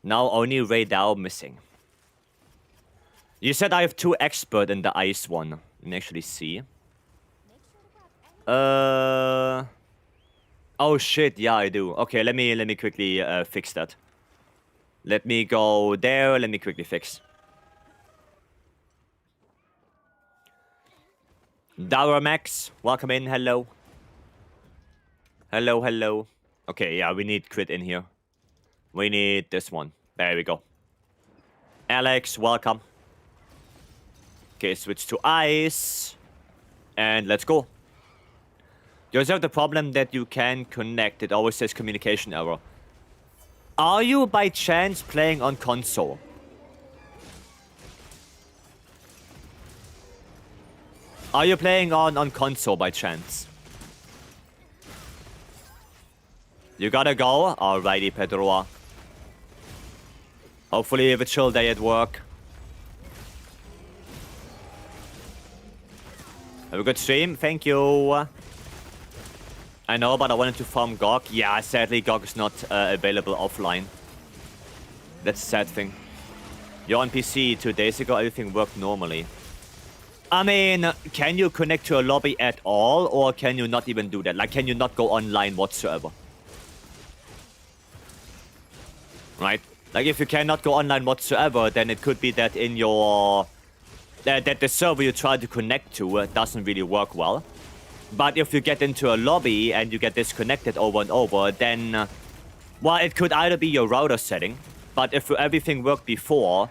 Now only Raydao missing. You said I have 2 expert in the ice one. Let me actually see. Oh shit, yeah I do. Okay, let me quickly fix that. Let me go there, let me quickly fix. Daramax, welcome in, hello. Hello, hello. Okay, yeah, we need crit in here. We need this one. There we go. Alex, welcome. Okay, switch to ice. And let's go. You also have the problem that you can connect. It always says communication error. Are you by chance playing on console? Are you playing on console by chance? You gotta go? Alrighty, Pedroa. Hopefully you have a chill day at work. Have a good stream, thank you. I know, but I wanted to farm GOG. Yeah, sadly GOG is not available offline. That's a sad thing. You're on PC 2 days ago, everything worked normally. I mean, can you connect to a lobby at all, or can you not even do that? Like, can you not go online whatsoever? Right? Like, if you cannot go online whatsoever, then it could be that in your... that the server you try to connect to doesn't really work well. But if you get into a lobby and you get disconnected over and over, then Well, it could either be your router setting, but if everything worked before,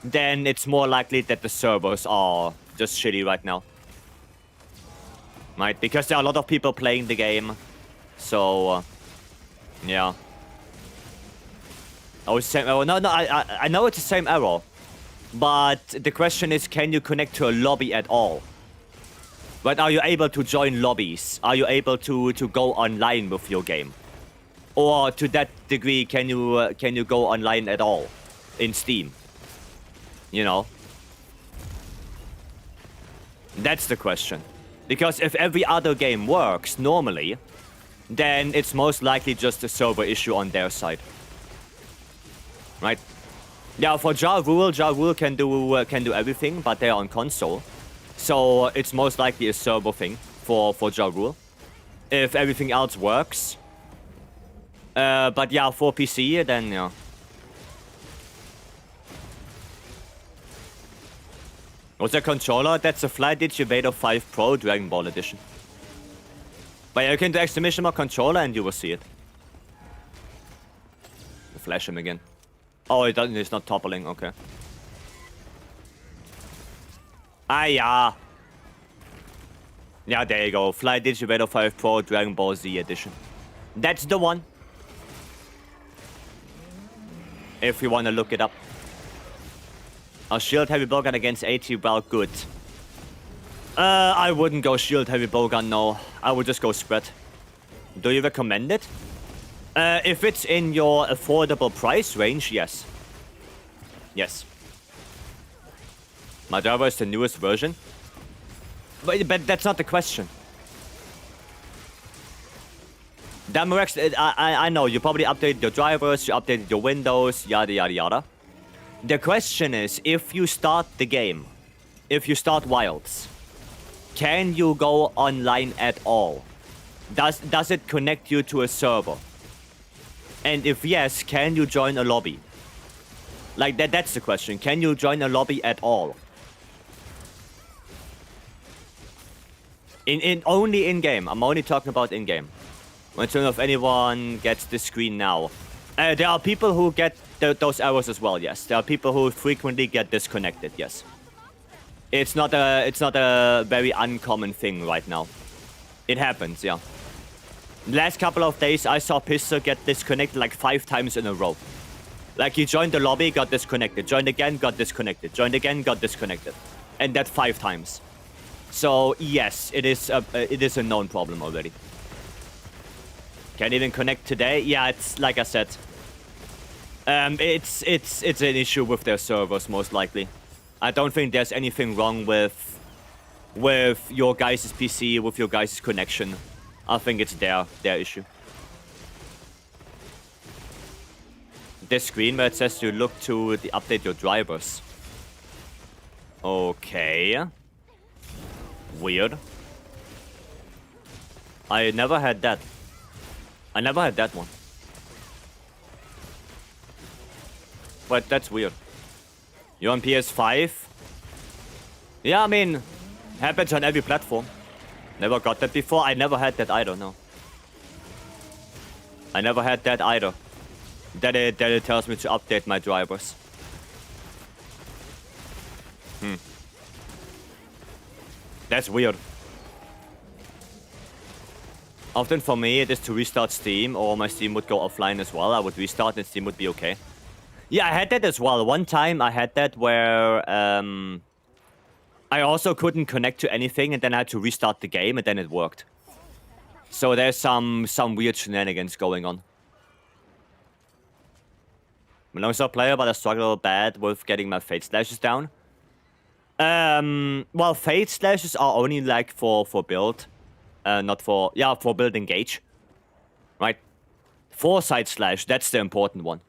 then it's more likely that the servers are just shitty right now. Right? Because there are a lot of people playing the game. So, yeah. Oh, same error. No, I know it's the same error. But the question is, can you connect to a lobby at all? But are you able to join lobbies? Are you able to go online with your game? Or to that degree, can you go online at all in Steam? You know? That's the question. Because if every other game works normally, then it's most likely just a server issue on their side. Right? Yeah, for Ja Rule can do everything, but they're on console. So it's most likely a server thing for Ja Rule. If everything else works. But yeah, for PC, then yeah. What's a controller? That's a Flydigi Vader 5 Pro Dragon Ball Edition. But yeah, you can do exclamation mark controller and you will see it. Flash him again. Oh, it doesn't. It's not toppling. Okay. Ah, yeah. Yeah, there you go. Flydigi Vader 5 Pro Dragon Ball Z Edition. That's the one. If you want to look it up. A shield heavy bowgun against AT, well, good. I wouldn't go shield heavy bowgun, no. I would just go spread. Do you recommend it? If it's in your affordable price range, yes. Yes. My driver is the newest version. But that's not the question. Damurex, I know, you probably updated your drivers, you updated your windows, yada yada yada. The question is, if you start the game, if you start Wilds, can you go online at all? Does it connect you to a server? And if yes, can you join a lobby? Like, that's the question. Can you join a lobby at all? Only in-game. I'm only talking about in-game. I don't know if anyone gets this screen now. There are people who get those errors as well, yes. There are people who frequently get disconnected, yes. It's not a very uncommon thing right now. It happens, yeah. Last couple of days, I saw Pistol get disconnected like 5 times in a row. Like, he joined the lobby, got disconnected. Joined again, got disconnected. Joined again, got disconnected. And that 5 times. So, yes, it is a known problem already. Can't even connect today? Yeah, it's like I said. It's an issue with their servers, most likely. I don't think there's anything wrong with your guys' PC, with your guys' connection. I think it's their issue. This screen where it says you look to update your drivers. Okay. Weird. I never had that. I never had that one. But that's weird. You're on PS5? Yeah, I mean, happens on every platform. Never got that before. I never had that either, no. I never had that either. That it tells me to update my drivers. That's weird. Often for me, it is to restart Steam, or my Steam would go offline as well. I would restart and Steam would be okay. Yeah, I had that as well. One time I had that where I also couldn't connect to anything, and then I had to restart the game, and then it worked. So there's some weird shenanigans going on. I'm a long-stop player, but I struggle bad with getting my Fate Slashes down. Well, Fate Slashes are only like for build. Not for... Yeah, for build engage. Right? Foresight Slash, that's the important one.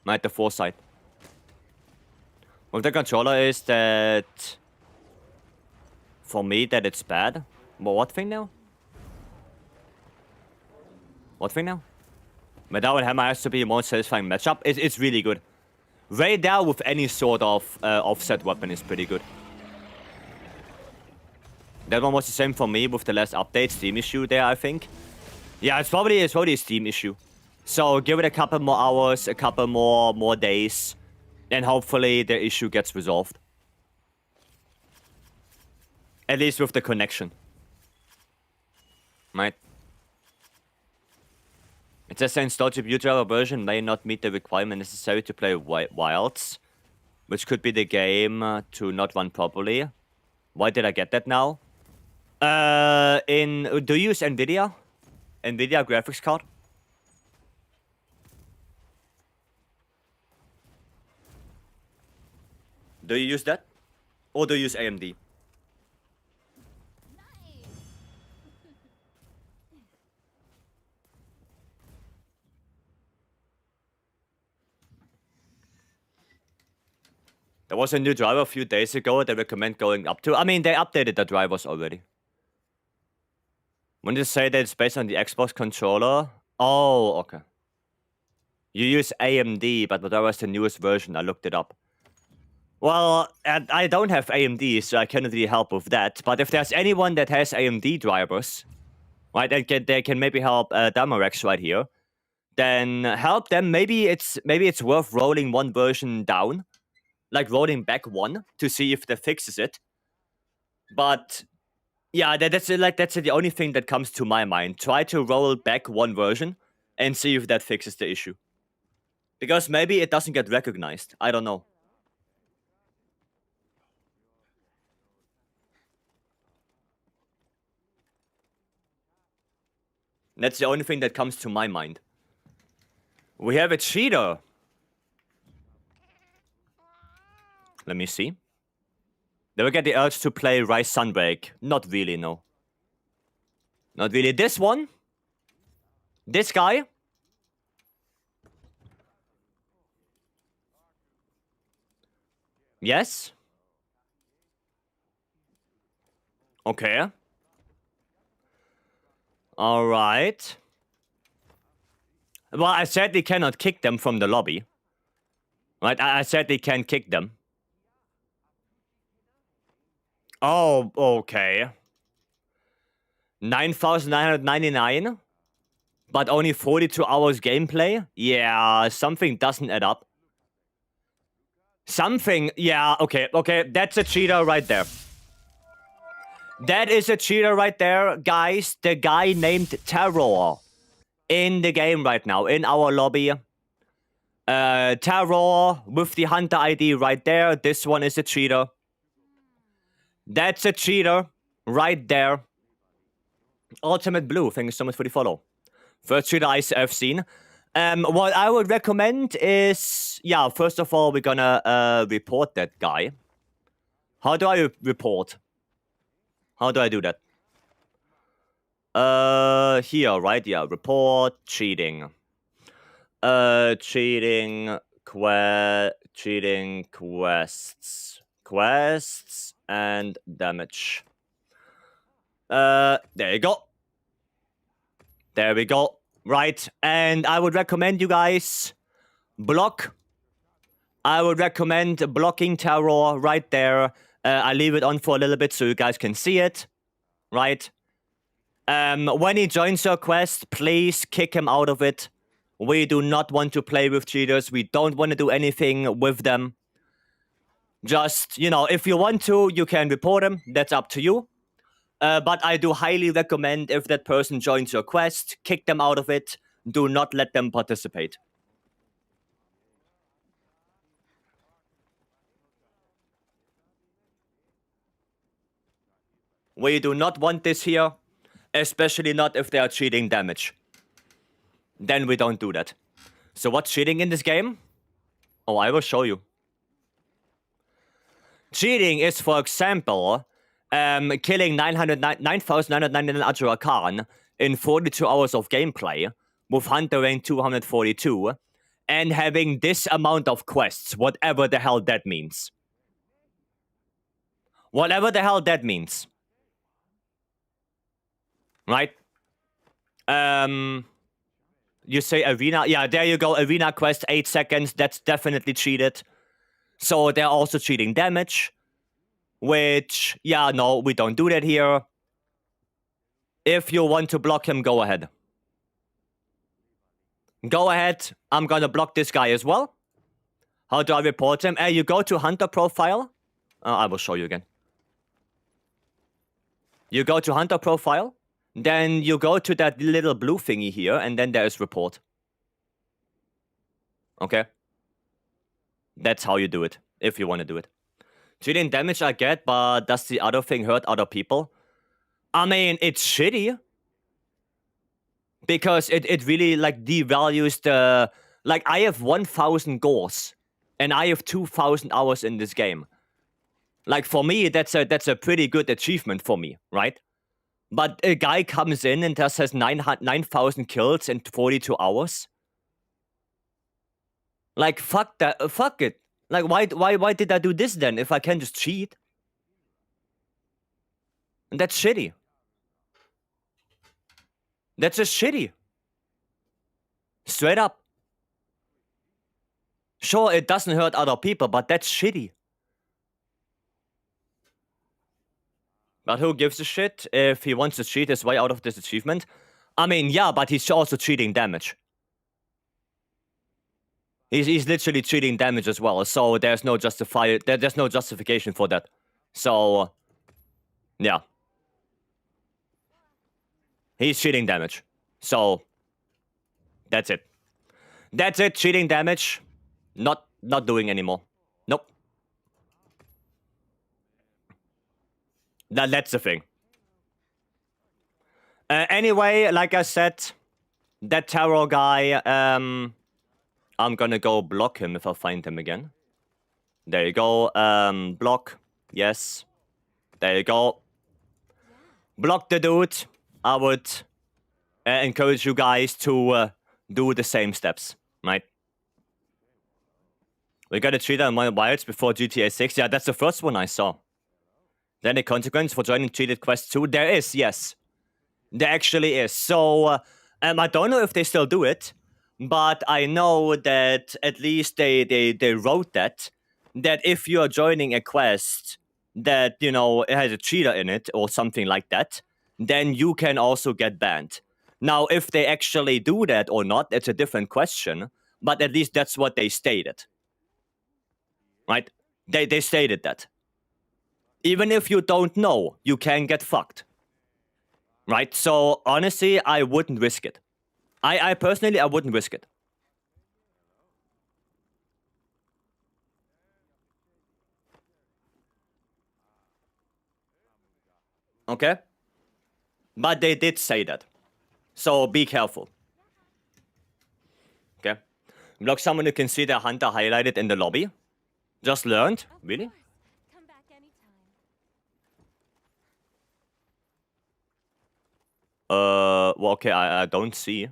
Right, the Foresight. With the controller is that... For me, that it's bad. But what thing now? What thing now? Medal and Hammer has to be a more satisfying matchup. It's really good. Radar with any sort of offset weapon is pretty good. That one was the same for me with the last update. Steam issue there, I think. Yeah, it's probably a Steam issue. So give it a couple more hours, a couple more days, and hopefully the issue gets resolved. At least with the connection. Right? It says the installed GPU driver version may not meet the requirement necessary to play Wilds, which could be the game to not run properly. Why did I get that now? Do you use NVIDIA? NVIDIA graphics card? Do you use that? Or do you use AMD? There was a new driver a few days ago they recommend going up to. I mean, they updated the drivers already. When you say that it's based on the Xbox controller? Oh, okay. You use AMD, but that was the newest version. I looked it up. Well, I don't have AMD, so I cannot really help with that. But if there's anyone that has AMD drivers, right, they can maybe help Damarex right here, then help them. Maybe it's worth rolling one version down, like rolling back one to see if that fixes it. But yeah, that's the only thing that comes to my mind. Try to roll back one version and see if that fixes the issue. Because maybe it doesn't get recognized. I don't know. That's the only thing that comes to my mind. We have a cheater. Let me see. They will get the urge to play Rise Sunbreak. Not really, no. Not really. This one? This guy? Yes? Okay. Alright. Well, I said they cannot kick them from the lobby. Right? I said they can't kick them. Oh, okay. 9,999? But only 42 hours gameplay? Yeah, something doesn't add up. Something, yeah, okay, that's a cheater right there. That is a cheater right there, guys. The guy named Terror in the game right now, in our lobby. Terror with the Hunter ID right there. This one is a cheater. That's a cheater right there. Ultimate Blue, thank you so much for the follow. First cheater I've seen. What I would recommend is, yeah, first of all, we're gonna report that guy. How do I report? How do I do that? Here, right? Yeah, report cheating. Cheating quests and damage. There you go. There we go. Right, and I would recommend you guys block. I would recommend blocking Terror right there. I leave it on for a little bit so you guys can see it. Right? When he joins your quest, please kick him out of it. We do not want to play with cheaters. We don't want to do anything with them. Just, you know, if you want to, you can report him. That's up to you. But I do highly recommend if that person joins your quest, kick them out of it. Do not let them participate. We do not want this here, especially not if they are cheating damage. Then we don't do that. So what's cheating in this game? Oh, I will show you. Cheating is, for example, killing 9,999 Ajura Khan in 42 hours of gameplay with Hunter rank 242 and having this amount of quests, whatever the hell that means. Whatever the hell that means. Right? You say arena. Yeah, there you go. Arena quest, 8 seconds. That's definitely cheated. So they're also cheating damage. Which, yeah, no, we don't do that here. If you want to block him, go ahead. Go ahead. I'm gonna block this guy as well. How do I report him? You go to Hunter profile. I will show you again. You go to Hunter profile. Then you go to that little blue thingy here, and then there is report. Okay? That's how you do it, if you want to do it. Cheating damage I get, but does the other thing hurt other people? I mean, it's shitty. Because it really, like, devalues the... Like, I have 1,000 gores. And I have 2,000 hours in this game. Like, for me, that's a pretty good achievement for me, right? But a guy comes in and just has 9,000 kills in 42 hours. Like, fuck that. Fuck it. Like, why did I do this then if I can just cheat? And that's shitty. That's just shitty. Straight up. Sure, it doesn't hurt other people, but that's shitty. But who gives a shit if he wants to cheat his way out of this achievement? I mean, yeah, but he's also cheating damage. He's literally cheating damage as well, so there's no justification for that. So, yeah. He's cheating damage. So, that's it. That's it, cheating damage. Not doing anymore. Nope. That's the thing. Anyway, like I said, that terror guy, I'm gonna go block him if I find him again. There you go. Block. Yes. There you go. Block the dude. I would encourage you guys to do the same steps, right? We got a cheater in MHWilds before GTA 6. Yeah, that's the first one I saw. Then a consequence for joining cheated quest 2. There is, yes. There actually is. So, I don't know if they still do it, but I know that at least they wrote that if you're joining a quest that, you know, it has a cheater in it or something like that, then you can also get banned. Now, if they actually do that or not, it's a different question, but at least that's what they stated. Right? They stated that. Even if you don't know, you can get fucked. Right? So, honestly, I wouldn't risk it. I personally, I wouldn't risk it. Okay? But they did say that. So, be careful. Okay? Block someone who can see their hunter highlighted in the lobby. Just learned? Really? Come back anytime. Well, okay, I don't see.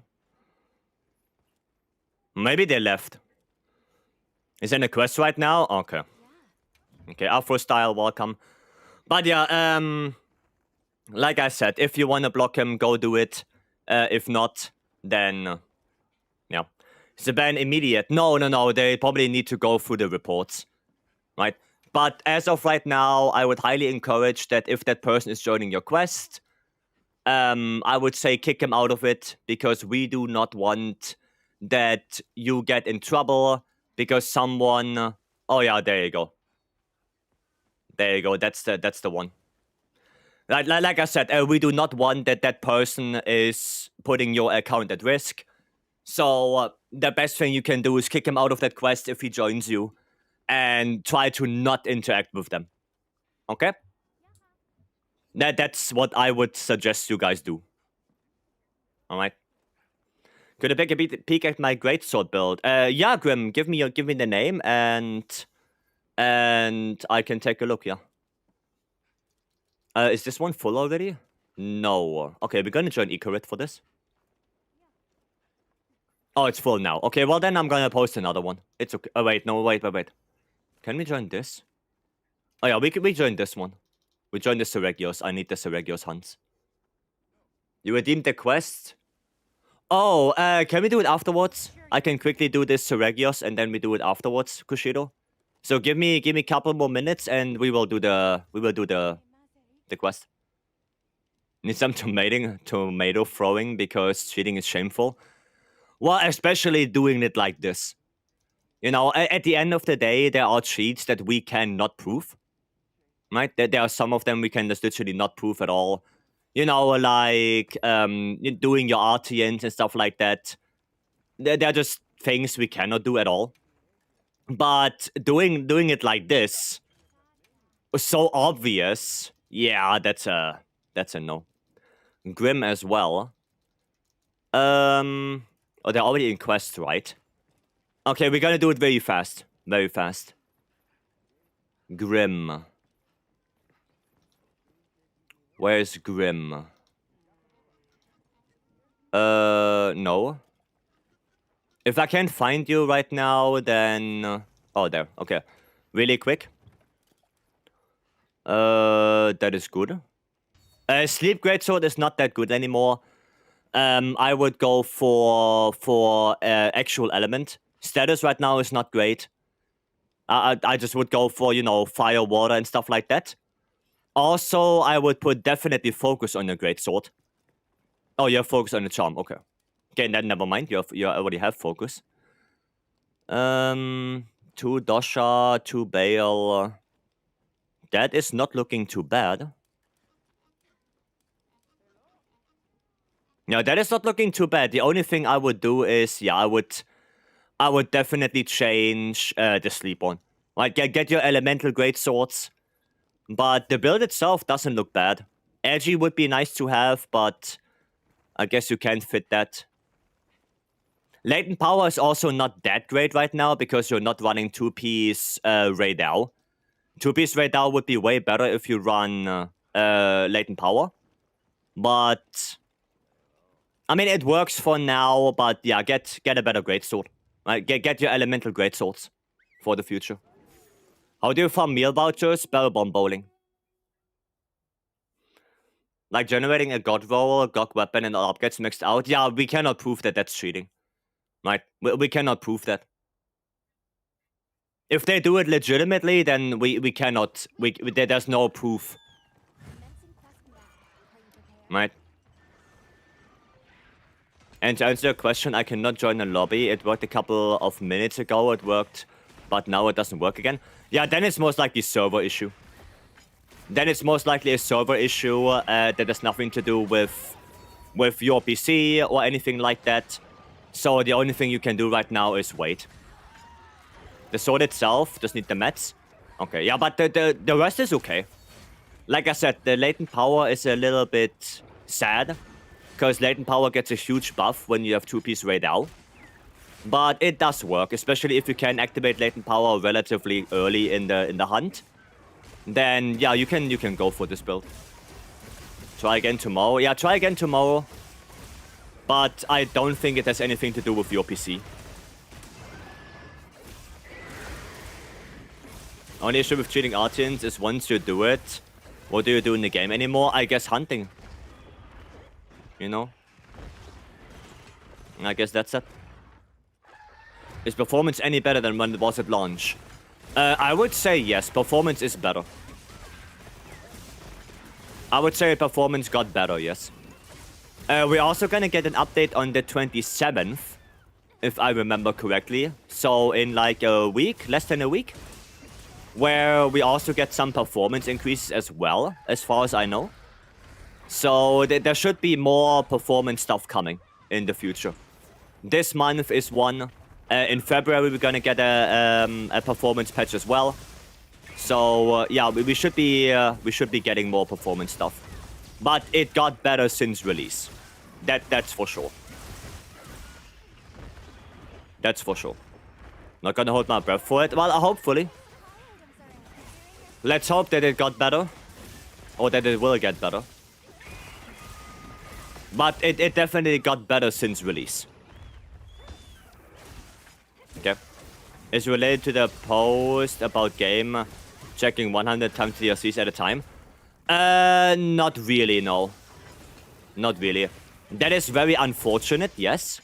Maybe they left. Is there a quest right now? Okay. Yeah. Okay, Afro style, welcome. But yeah, like I said, if you want to block him, go do it. If not, then, yeah. Is the ban immediate? No, they probably need to go through the reports, right? But as of right now, I would highly encourage that if that person is joining your quest, I would say kick him out of it, because we do not want that you get in trouble because someone... Oh yeah, there you go. There you go, that's the one. Like I said, we do not want that person is putting your account at risk. So the best thing you can do is kick him out of that quest if he joins you, and try to not interact with them. Okay? That's what I would suggest you guys do. Alright? Could I take a peek at my greatsword build? Yeah, Grim, give me the name, and I can take a look, yeah. Is this one full already? No. Okay, we're gonna join Icarit for this. Oh, it's full now. Okay, well then I'm gonna post another one. It's okay. Oh, wait, no, wait. Can we join this? Oh yeah, we join this one. We join the Seregios. I need the Seregios hunts. You redeemed the quest? Oh, can we do it afterwards? I can quickly do this Seregios and then we do it afterwards, Kushido. So give me a couple more minutes and we will do the quest. Need some tomato throwing because cheating is shameful. Well, especially doing it like this. You know, at the end of the day, there are cheats that we cannot prove. Right? There are some of them we can just literally not prove at all. You know, like doing your RTNs and stuff like that. They're just things we cannot do at all. But doing it like this was so obvious. Yeah, that's a no. Grim as well. Oh, they're already in quest, right? Okay, we're gonna do it very fast. Very fast. Grim. Where's Grim? No. If I can't find you right now, then... Oh, there. Okay. Really quick. That is good. Sleep Greatsword is not that good anymore. I would go for actual element. Status right now is not great. I just would go for, you know, fire, water, and stuff like that. Also, I would put definitely focus on your Greatsword. Oh, you have focus on the charm. Okay. Okay, then never mind. You already have focus. 2 Dosha, 2 Bale. That is not looking too bad. No, that is not looking too bad. The only thing I would do is, yeah, I would definitely change the sleep on. Like, get your elemental great swords. But the build itself doesn't look bad. Edgy would be nice to have, but I guess you can't fit that. Latent power is also not that great right now because you're not running 2-piece Raidal. 2-piece Raidal would be way better if you run latent power. But I mean, it works for now, but yeah, get a better greatsword. Right? Get your elemental greatswords for the future. How do you farm meal vouchers? Spell bomb bowling. Like generating a god roll, god weapon, and all objects mixed out. Yeah, we cannot prove that that's cheating. Right? We cannot prove that. If they do it legitimately, then we cannot. There's no proof. Right? And to answer your question, I cannot join a lobby. It worked a couple of minutes ago. It worked, but now it doesn't work again. Yeah, then it's most likely a server issue. Then it's most likely a server issue that has nothing to do with your PC or anything like that. So the only thing you can do right now is wait. The sword itself just need the mats. Okay, yeah, but the rest is okay. Like I said, the latent power is a little bit sad. Because latent power gets a huge buff when you have 2-piece Raidal. But it does work, especially if you can activate latent power relatively early in the hunt. Then yeah, you can go for this build. Try again tomorrow. Yeah, try again tomorrow. But I don't think it has anything to do with your PC. Only issue with cheating Artians is once you do it, what do you do in the game anymore? I guess hunting. You know? I guess that's it. Is performance any better than when it was at launch? I would say yes, performance is better. I would say performance got better, yes. We're also gonna get an update on the 27th, if I remember correctly. So in like a week, less than a week, where we also get some performance increases as well, as far as I know. So there should be more performance stuff coming in the future. This month is one. In February we're gonna get a performance patch as well. So yeah, we should be getting more performance stuff. But it got better since release. That's for sure. That's for sure. Not gonna hold my breath for it. Well, hopefully. Let's hope that it got better. Or that it will get better. But it definitely got better since release. Okay. It's related to the post about game checking 100 times DLCs at a time. Not really, no. Not really. That is very unfortunate, yes.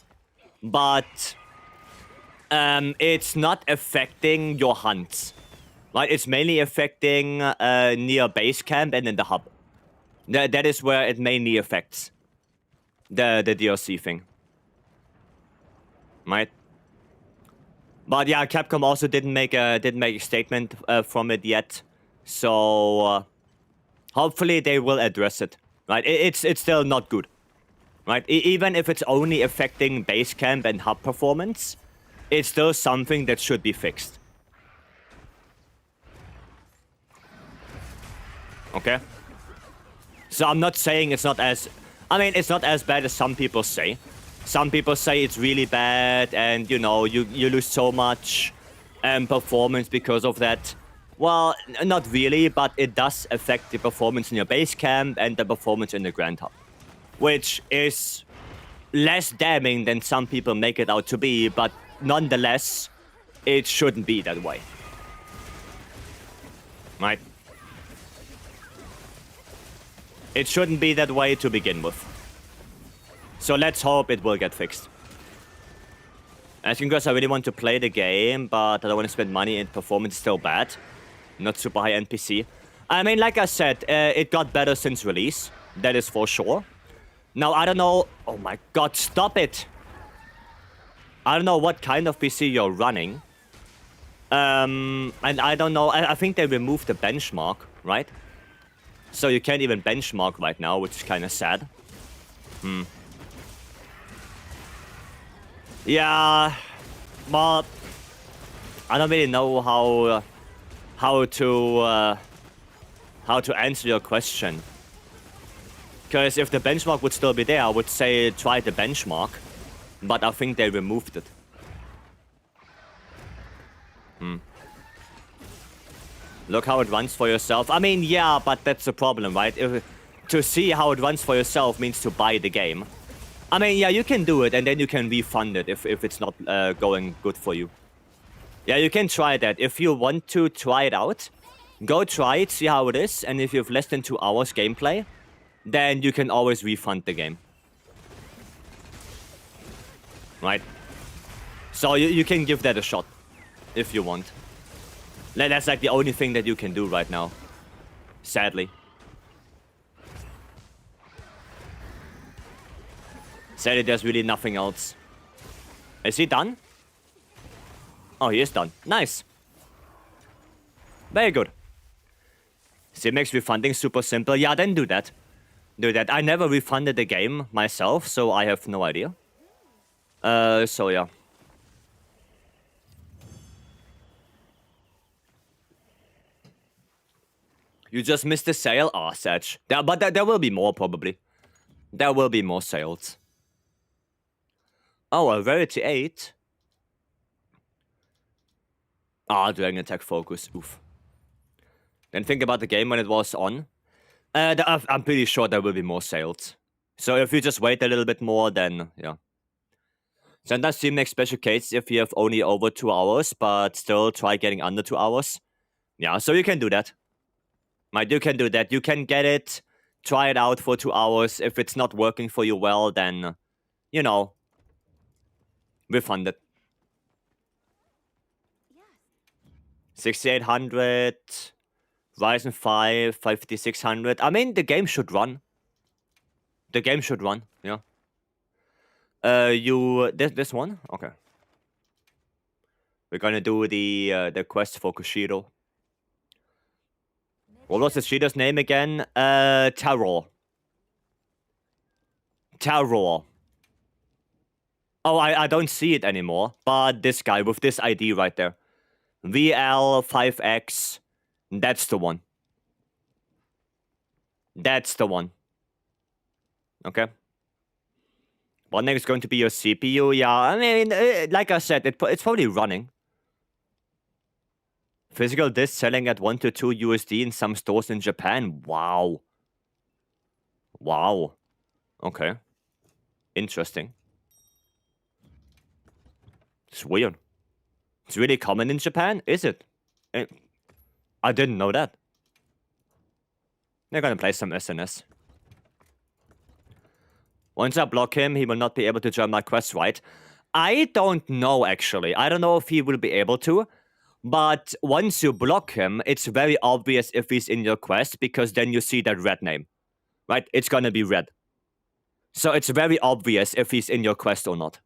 But it's not affecting your hunts. Right? It's mainly affecting near base camp and in the hub. That is where it mainly affects the DLC thing. right? But yeah, Capcom also didn't make a statement from it yet, so hopefully they will address it. Right? It's still not good, right? Even if it's only affecting base camp and hub performance, it's still something that should be fixed. Okay. So I'm not saying it's not as... I mean, it's not as bad as some people say. Some people say it's really bad and, you know, you lose so much performance because of that. Well, not really, but it does affect the performance in your base camp and the performance in the Grand Hub. Which is less damning than some people make it out to be, but nonetheless, it shouldn't be that way. Right? It shouldn't be that way to begin with. So let's hope it will get fixed. Asking because I really want to play the game, but I don't want to spend money and performance is still bad. Not super high NPC. I mean, like I said, it got better since release. That is for sure. Now, I don't know... Oh my god, stop it! I don't know what kind of PC you're running. And I don't know... I think they removed the benchmark, right? So you can't even benchmark right now, which is kind of sad. Yeah, well, I don't really know how to answer your question. Because if the benchmark would still be there, I would say try the benchmark, but I think they removed it. Look how it runs for yourself. I mean, yeah, but that's the problem, right? To see how it runs for yourself means to buy the game. I mean, yeah, you can do it, and then you can refund it if it's not going good for you. Yeah, you can try that. If you want to try it out, go try it, see how it is, and if you have less than 2 hours gameplay, then you can always refund the game. Right? So you can give that a shot, if you want. That's like the only thing that you can do right now. Sadly. Sadly, there's really nothing else. Is he done? Oh, he is done. Nice. Very good. See, it makes refunding super simple. Yeah, then do that. Do that. I never refunded the game myself, so I have no idea. So yeah. You just missed the sale? Ah, Satch. But there will be more, probably. There will be more sales. Oh, a Rarity 8? Ah, Dragon Attack Focus. Oof. Then think about the game when it was on. I'm pretty sure there will be more sales. So if you just wait a little bit more, then, yeah. Sometimes Steam makes special cases if you have only over 2 hours, but still try getting under 2 hours. Yeah, so you can do that. Right, you can do that. You can get it, try it out for 2 hours. If it's not working for you well, then, you know, refund it. 6800, Ryzen 5, 5600. I mean, the game should run. The game should run, yeah. This one? Okay. We're gonna do the quest for Kushiro. What was the cheater's name again? Terror. Terror. Oh, I don't see it anymore. But this guy with this ID right there. VL5X. That's the one. That's the one. Okay. What next is going to be your CPU? Yeah, I mean, like I said, it's probably running. Physical disc selling at 1 to 2 USD in some stores in Japan. Wow. Wow. Okay. Interesting. It's weird. It's really common in Japan, is it? I didn't know that. They're gonna play some SNS. Once I block him, he will not be able to join my quest, right? I don't know, actually. I don't know if he will be able to. But once you block him, it's very obvious if he's in your quest, because then you see that red name. Right? It's gonna be red. So it's very obvious if he's in your quest or not.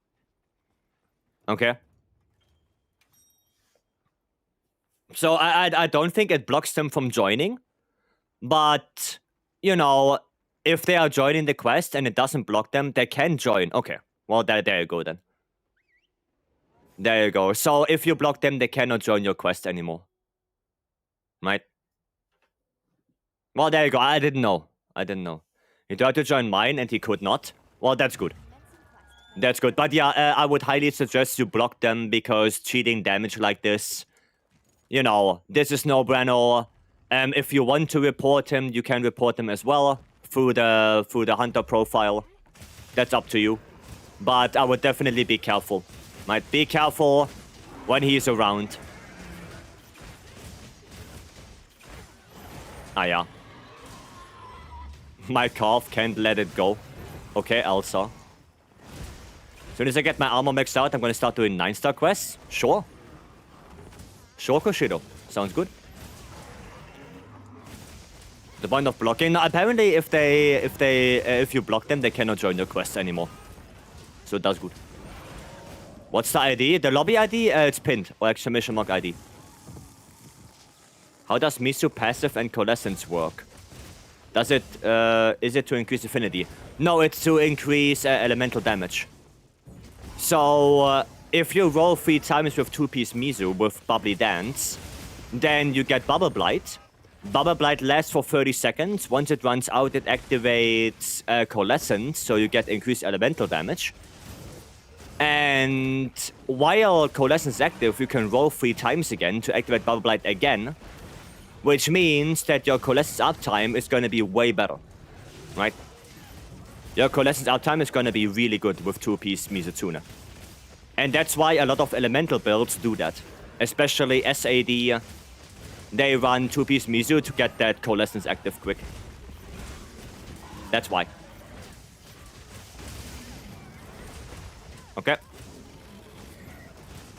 Okay. So I don't think it blocks them from joining, but you know, if they are joining the quest and it doesn't block them, they can join. Okay. Well, there you go then. There you go. So if you block them, they cannot join your quest anymore. Right? Well, there you go. I didn't know. He tried to join mine and he could not. Well, that's good. That's good. But yeah, I would highly suggest you block them because cheating damage like this, you know, this is no-brainer. If you want to report him, you can report him as well through the hunter profile. That's up to you. But I would definitely be careful. Right? Be careful when he's around. Ah, yeah. My calf can't let it go. Okay, Elsa. As soon as I get my armor maxed out, I'm gonna start doing 9-star quests. Sure. Sure, Koshido. Sounds good. The point of blocking. Now, apparently, if you block them, they cannot join your quest anymore. So that's good. What's the ID? The lobby ID? It's pinned or exclamation mark ID. How does Misu passive and coalescence work? Does it? Is it to increase affinity? No, it's to increase elemental damage. So if you roll 3 times with 2-piece Misu with Bubbly Dance, then you get Bubble Blight. Bubble Blight lasts for 30 seconds. Once it runs out, it activates Coalescence, so you get increased elemental damage. And while Coalescence is active, you can roll 3 times again to activate Bubble Blight again, which means that your Coalescence uptime is going to be way better, right? Your Coalescence uptime is going to be really good with 2-piece Mizutsune. And that's why a lot of elemental builds do that. Especially SAD, they run 2-piece Mizu to get that Coalescence active quick. That's why. Okay.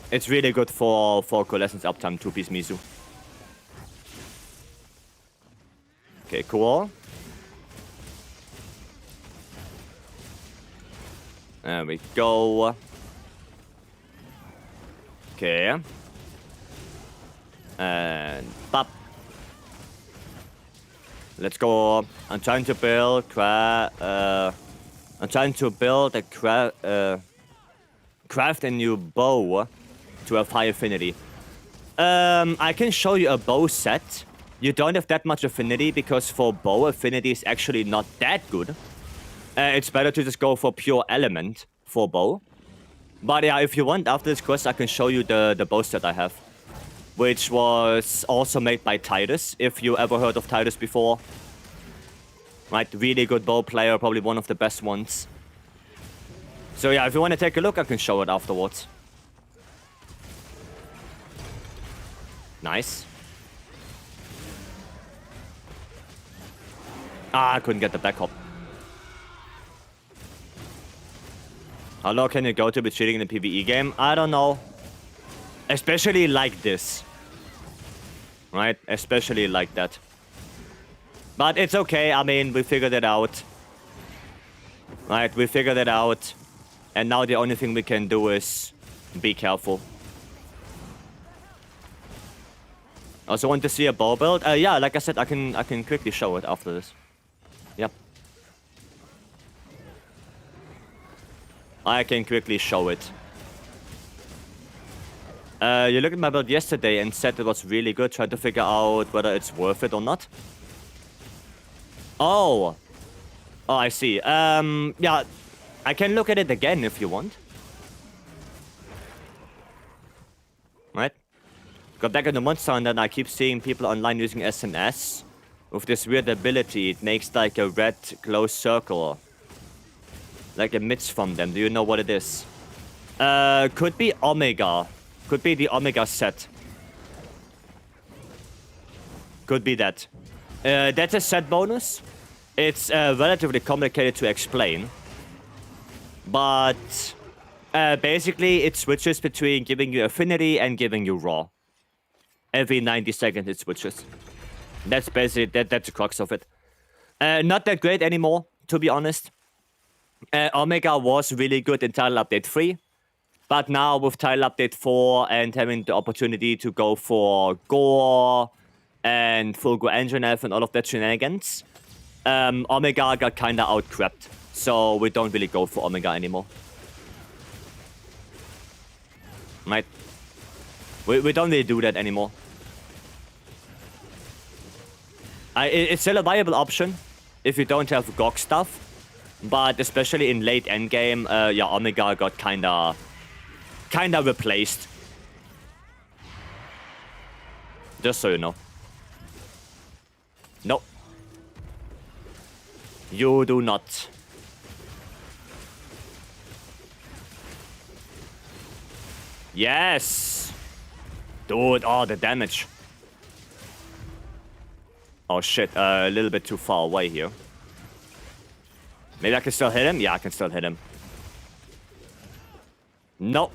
It's really good for Coalescence uptime, 2-piece Mizu. Okay, cool. There we go. Okay. And pop. Let's go. I'm trying to build a craft a new bow to have high affinity. I can show you a bow set. You don't have that much affinity because for bow, affinity is actually not that good. It's better to just go for pure element for bow. But yeah, if you want, after this quest, I can show you the bow set I have. Which was also made by Titus, if you ever heard of Titus before. Right, really good bow player, probably one of the best ones. So yeah, if you want to take a look, I can show it afterwards. Nice. Ah, I couldn't get the back hop. How low can you go to be cheating in a PvE game? I don't know. Especially like this. Right? Especially like that. But it's okay. I mean, we figured it out. Right? We figured it out. And now the only thing we can do is be careful. Also want to see a bow build? Yeah, like I said, I can quickly show it after this. Yep. I can quickly show it. You looked at my build yesterday and said it was really good. Trying to figure out whether it's worth it or not. Oh. Oh, I see. Yeah. I can look at it again if you want. Right? Got back into Monster Hunter and I keep seeing people online using SNS. With this weird ability, it makes like a red close circle. Like emits from them. Do you know what it is? Could be Omega. Could be the Omega set. Could be that. That's a set bonus. It's relatively complicated to explain. But basically it switches between giving you affinity and giving you raw. Every 90 seconds it switches. That's basically, that's the crux of it. Not that great anymore, to be honest. Omega was really good in Title Update 3. But now with Tile Update 4 and having the opportunity to go for Gore and full Gore Engine F and all of that shenanigans, Omega got kinda out-crept. So we don't really go for Omega anymore. Right? We don't really do that anymore. It's still a viable option if you don't have GOG stuff. But especially in late endgame, yeah, Omega got kinda replaced. Just so you know. No. You do not. Yes! Dude, oh, the damage. Oh shit, a little bit too far away here. Maybe I can still hit him? Yeah, I can still hit him. No.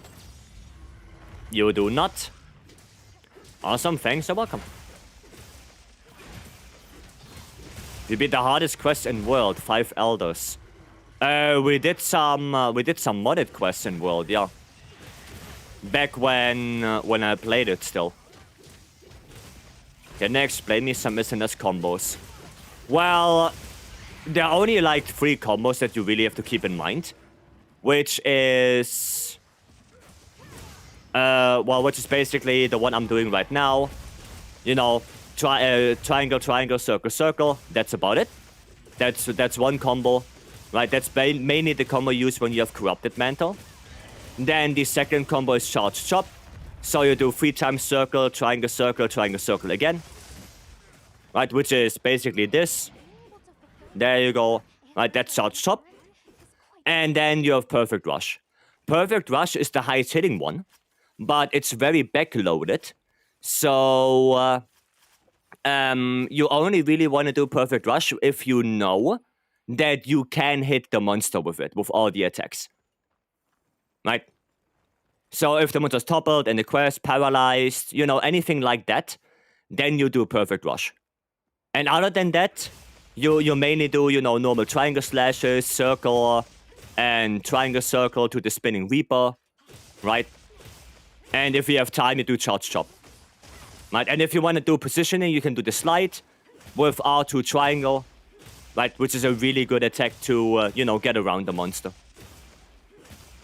You do not. Awesome, thanks, you're welcome. We beat the hardest quest in world, 5 elders. We did some modded quests in world, yeah. Back when I played it still. Can you explain me some SNS combos? Well, there are only like 3 combos that you really have to keep in mind. Which is... which is basically the one I'm doing right now. You know, triangle, triangle, circle, circle. That's about it. That's one combo. Right, that's mainly the combo used when you have Corrupted Mantle. Then the second combo is Charge Chop. So you do 3 times circle, triangle, circle again. Right, which is basically this. There you go. Right, that's Charge Chop. And then you have Perfect Rush. Perfect Rush is the highest hitting one. But it's very backloaded. So... you only really want to do Perfect Rush if you know that you can hit the monster with it, with all the attacks. Right? So if the monster's toppled and the quest paralyzed, you know, anything like that, then you do Perfect Rush. And other than that, you mainly do, you know, normal triangle slashes, circle, and triangle circle to the spinning Reaper, right? And if you have time, you do Charge Chop. Right, and if you want to do positioning, you can do the slide with R2 triangle, right, which is a really good attack to, you know, get around the monster.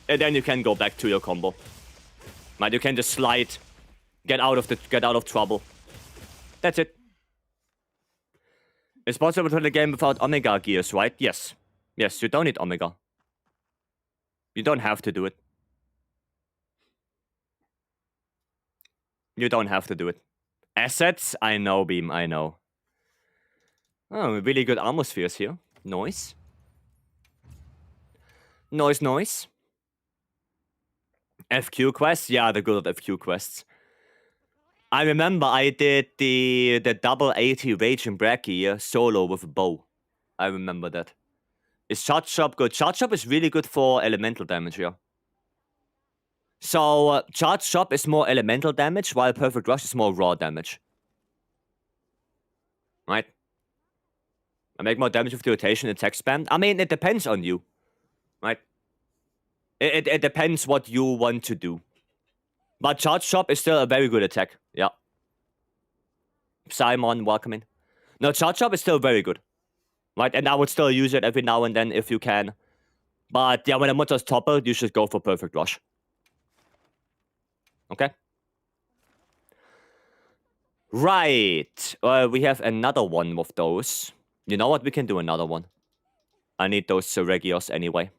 And then you can go back to your combo. Right, you can just slide, get out of trouble. That's it. It's possible to play the game without Omega gears, right? Yes. Yes, you don't need Omega. You don't have to do it. You don't have to do it. Assets? I know, Beam, I know. Oh, really good atmospheres here. Noise. Noise. FQ quests? Yeah, the good FQ quests. I remember I did the double 80 Rage and Bracky solo with a bow. I remember that. Is Charge Chop good? Charge Chop is really good for elemental damage, yeah. So, Charge Chop is more elemental damage, while Perfect Rush is more raw damage. Right? I make more damage with the rotation attack spam. I mean, it depends on you. Right? It depends what you want to do. But Charge Chop is still a very good attack. Yeah. Simon, welcome in. No, Charge Chop is still very good. Right? And I would still use it every now and then if you can. But yeah, when the monster's toppled, you should go for Perfect Rush. Okay? Right. We have another one of those. You know what? We can do another one. I need those Regios anyway.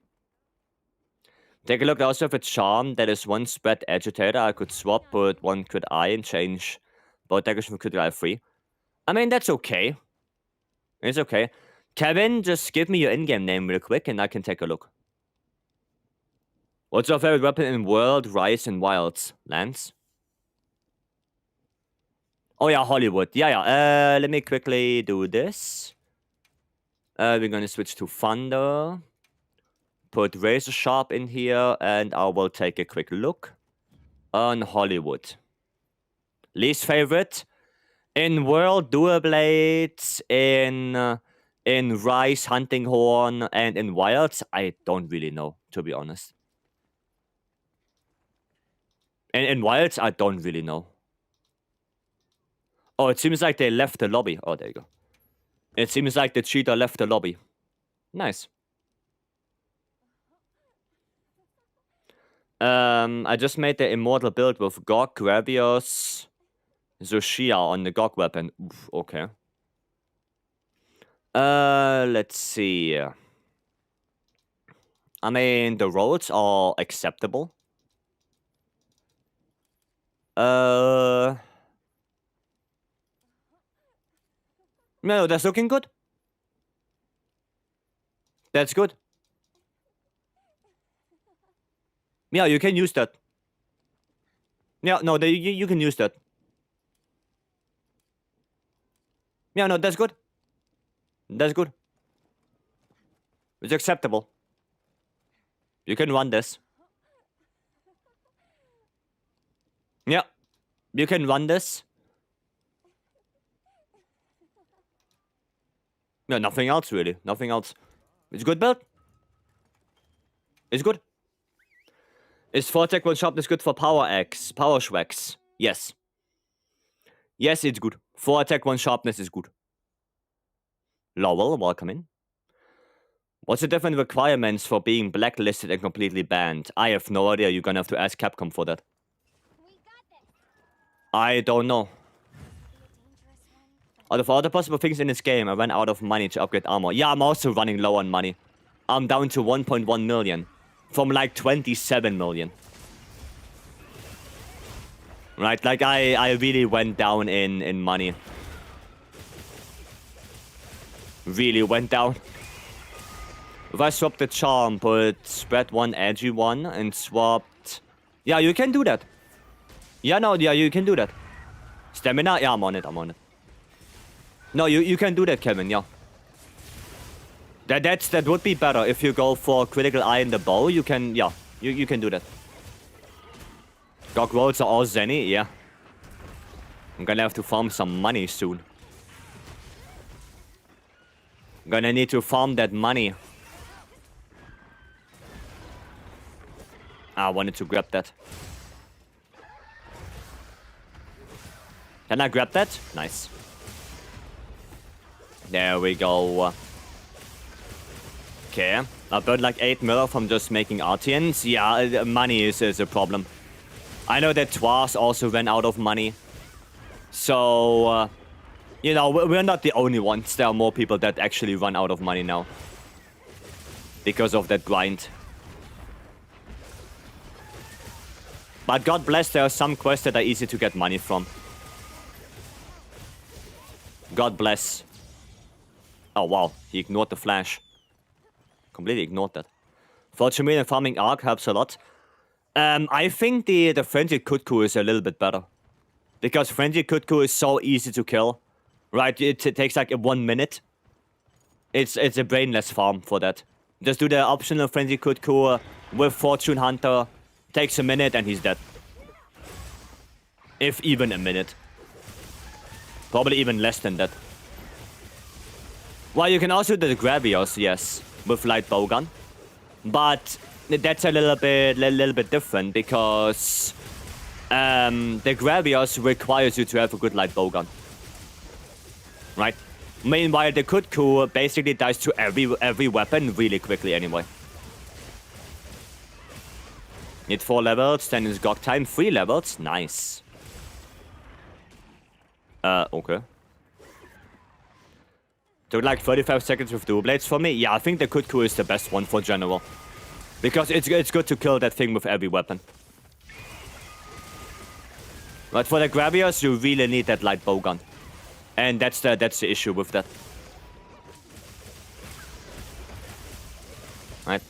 Take a look. I also have a charm that is 1 spread agitator. I could swap, put 1 crit eye and change both daggers from crit eye 3. I mean, that's okay. It's okay. Kevin, just give me your in-game name real quick and I can take a look. What's your favorite weapon in World, Rise, and Wilds? Lance? Oh yeah, Hollywood. Yeah. Let me quickly do this. We're gonna switch to Thunder. Put Razor Sharp in here, and I will take a quick look on Hollywood. Least favorite? In World, Dual Blades, in Rise, Hunting Horn, and in Wilds, I don't really know, to be honest. And in Wilds, I don't really know. Oh, it seems like they left the lobby. Oh, there you go. It seems like the cheater left the lobby. Nice. I just made the immortal build with Gog, Gravios, Zoshia on the Gog weapon. Oof, okay. Let's see. I mean, the rolls are acceptable. No, that's looking good. That's good. Yeah, you can use that. Yeah, no, you can use that. Yeah, no, that's good. That's good. It's acceptable. You can run this. Yeah, you can run this. Yeah, nothing else really. Nothing else. It's good build. It's good. Is 4-tech 1 sharpness good for Power Schwex? Yes. Yes, it's good. 4-tech 1 sharpness is good. Lowell, welcome in. What's the different requirements for being blacklisted and completely banned? I have no idea. You're gonna have to ask Capcom for that. I don't know. Out of all the possible things in this game, I ran out of money to upgrade armor. Yeah, I'm also running low on money. I'm down to 1.1 million. From like 27 million. Right, like I really went down in money. Really went down. If I swapped the charm, put spread one, edgy one, and swapped... Yeah, you can do that. Yeah, no, yeah, you can do that. Stamina? Yeah, I'm on it. No, you can do that, Kevin, yeah. That would be better. If you go for critical eye in the bow, you can, yeah, you can do that. Gog rolls are all Zenny, yeah. I'm gonna have to farm some money soon. I'm gonna need to farm that money. I wanted to grab that. Can I grab that? Nice. There we go. Okay. I burned like 8 mil from just making RTNs. Yeah, money is a problem. I know that Twas also ran out of money. So, you know, we're not the only ones. There are more people that actually run out of money now. Because of that grind. But God bless, there are some quests that are easy to get money from. God bless. Oh wow, he ignored the flash. Completely ignored that. Fortunately, the farming arc helps a lot. I think the Frenzied Kutku is a little bit better. Because Frenzied Kutku is so easy to kill. Right, it takes like 1 minute. It's a brainless farm for that. Just do the optional Frenzied Kutku with Fortune Hunter. Takes a minute and he's dead. If even a minute. Probably even less than that. Well, you can also do the Gravios, yes, with light bowgun. But that's a little bit different because the Gravios requires you to have a good light bowgun. Right? Meanwhile, the Kutku basically dies to every weapon really quickly anyway. Need 4 levels, then it's Gog time, 3 levels, nice. Okay. Took like 35 seconds with dual blades for me. Yeah, I think the Kutku is the best one for general. Because it's good to kill that thing with every weapon. But for the Gravios, you really need that light bowgun. And that's the issue with that. Right.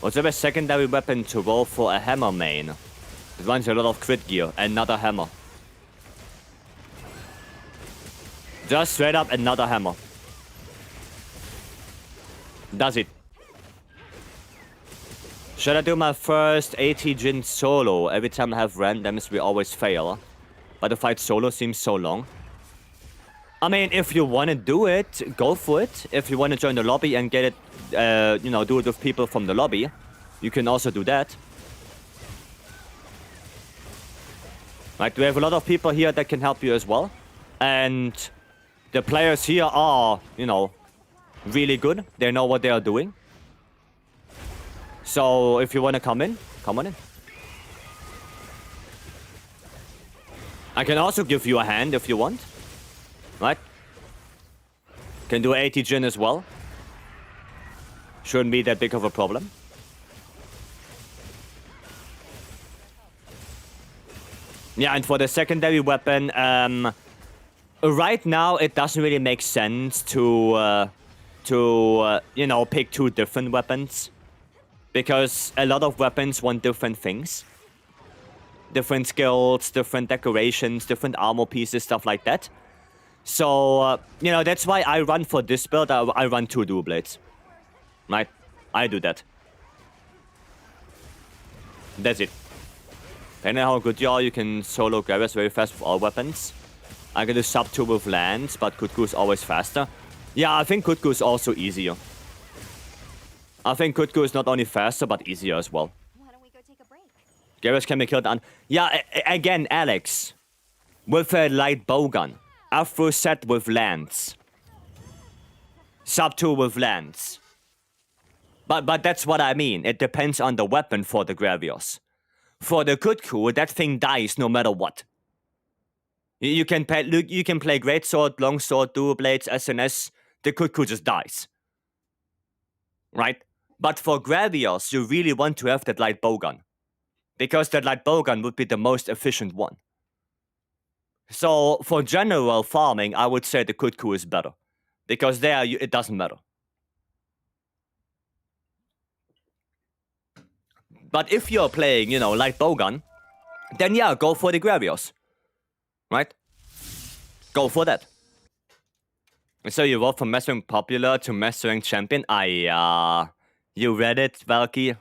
What's the best secondary weapon to roll for a hammer main? It runs a lot of crit gear. Another hammer. Just straight up another hammer. Does it. Should I do my first AT Jin solo? Every time I have randoms, we always fail. But the fight solo seems so long. I mean, if you want to do it, go for it. If you want to join the lobby and get it, you know, do it with people from the lobby, you can also do that. Right? We have a lot of people here that can help you as well. And the players here are, you know, really good. They know what they are doing. So if you want to come in, come on in. I can also give you a hand if you want. Right? Can do 80 Jin as well. Shouldn't be that big of a problem. Yeah, and for the secondary weapon, right now it doesn't really make sense to you know, pick two different weapons. Because a lot of weapons want different things. Different skills, different decorations, different armor pieces, stuff like that. So, you know, that's why I run for this build, I run 2 dual blades. Right? I do that. That's it. Depending on how good you are, you can solo Gravis very fast with all weapons. I can do sub 2 with lands, but Kutku is always faster. Yeah, I think Kutku is also easier. I think Kutku is not only faster, but easier as well. Why don't we go take a break? Garrus can be killed on... Yeah, again, Alex. With a light bowgun. Afro set with lands. Sub 2 with lands. But that's what I mean. It depends on the weapon for the Gravios. For the Kutku, that thing dies no matter what. You can play Greatsword, Longsword, Dual Blades, SNS. The Kutku just dies. Right? But for Gravios, you really want to have that light bowgun. Because that light bowgun would be the most efficient one. So, for general farming, I would say the Kutku is better. Because there, it doesn't matter. But if you're playing, you know, light bowgun, then yeah, go for the Gravios. Right? Go for that. So you went from mastering popular to mastering champion? You read it, Valky?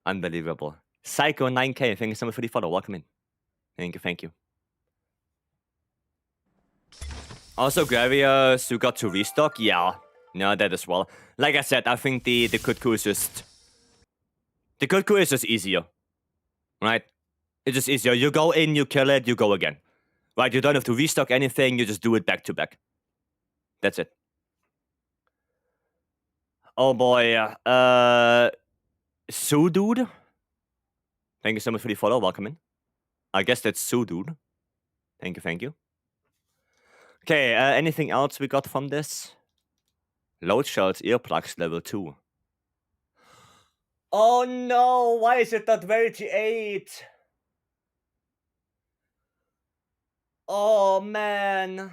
Unbelievable. Psycho 9K, thank you so much for the follow. Welcome in. Thank you, thank you. Also, Gravios, you got to restock? Yeah. No, that as well. Like I said, I think the Kutku is just... The Kutku is just easier. Right? It's just easier. You go in, you kill it, you go again. Right? You don't have to restock anything, you just do it back to back. That's it. Oh boy, Sudude? Thank you so much for the follow, welcome in. I guess that's Sudude. Thank you, thank you. Okay, anything else we got from this? Load shells, earplugs, level 2. Oh no, why is it not Rarity 8? Oh man.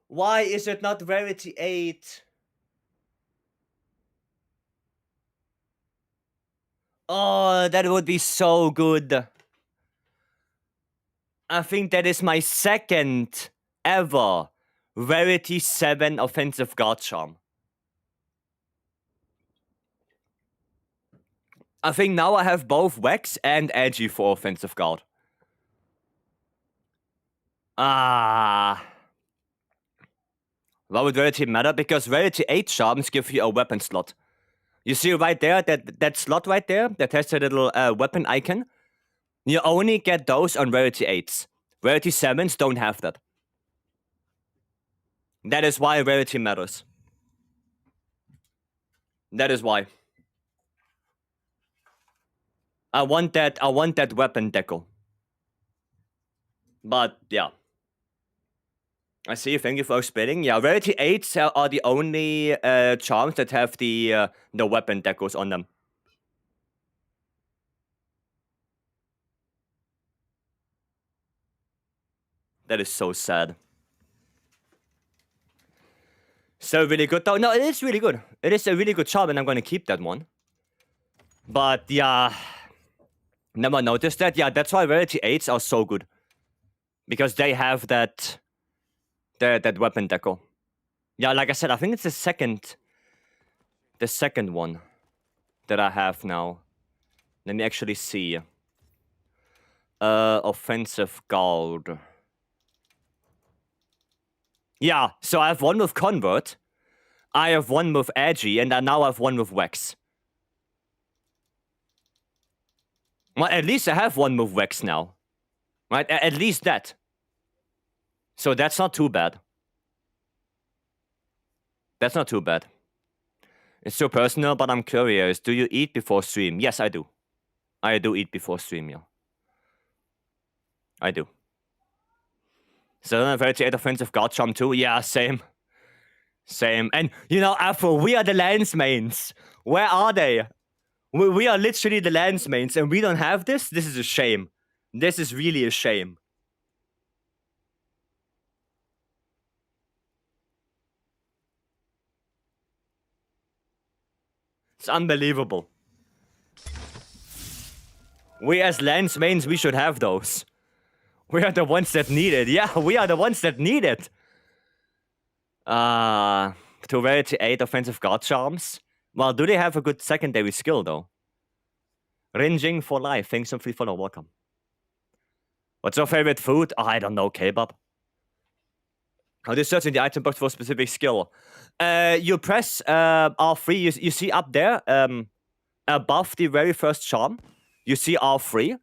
Why is it not Rarity 8? Oh, that would be so good. I think that is my second ever Rarity 7 offensive guard charm. I think now I have both Wax and Edgy for offensive guard. Why would Rarity matter? Because Rarity 8 charms give you a weapon slot. You see right there, that slot right there, that has a little weapon icon? You only get those on Rarity 8s. Rarity 7s don't have that. That is why Rarity matters. That is why. I want that weapon deco. But, yeah. I see, thank you for explaining. Yeah, Rarity 8s are the only charms that have the weapon decos on them. That is so sad. So really good though. No, it is really good. It is a really good charm and I'm going to keep that one. But yeah, never noticed that. Yeah, that's why Rarity 8s are so good. Because they have that weapon deco. Yeah, like I said, I think it's the second one that I have now. Let me actually see. Offensive guard. Yeah, so I have one with Convert. I have one with Edgy, and I now have one with Wax. Well, at least I have one move Vex now. Right? At least that. So that's not too bad. That's not too bad. It's too personal, but I'm curious. Do you eat before stream? Yes, I do. I do eat before stream, yeah. I do. So then 38 offensive guard charm too? Yeah, same. Same. And, you know, Afro, we are the lance mains. Where are they? We are literally the lance mains, and we don't have this? This is a shame. This is really a shame. It's unbelievable. We as lance mains, we should have those. We are the ones that need it. Yeah, we are the ones that need it. 288 offensive guard charms. Well, do they have a good secondary skill, though? Ringing for life. Thanks so free follow. Welcome. What's your favorite food? Oh, I don't know. Kebab. How do you search in the item box for a specific skill? You press R3. You see up there, above the very first charm, you see R3.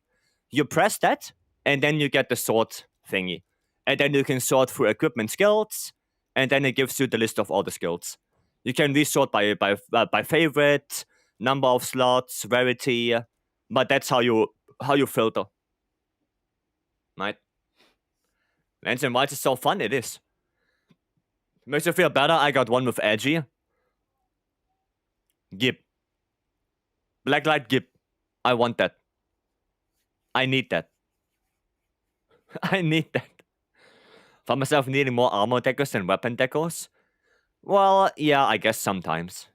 You press that, and then you get the sort thingy. And then you can sort through equipment skills, and then it gives you the list of all the skills. You can resort by favorite, number of slots, rarity, but that's how you filter. Right? Lance and Wilds is so fun, it is. Makes you feel better. I got one with Edgy. Gib. Blacklight Gib. I want that. I need that. I need that. Found myself needing more armor decors than weapon decors? Well, yeah, I guess sometimes.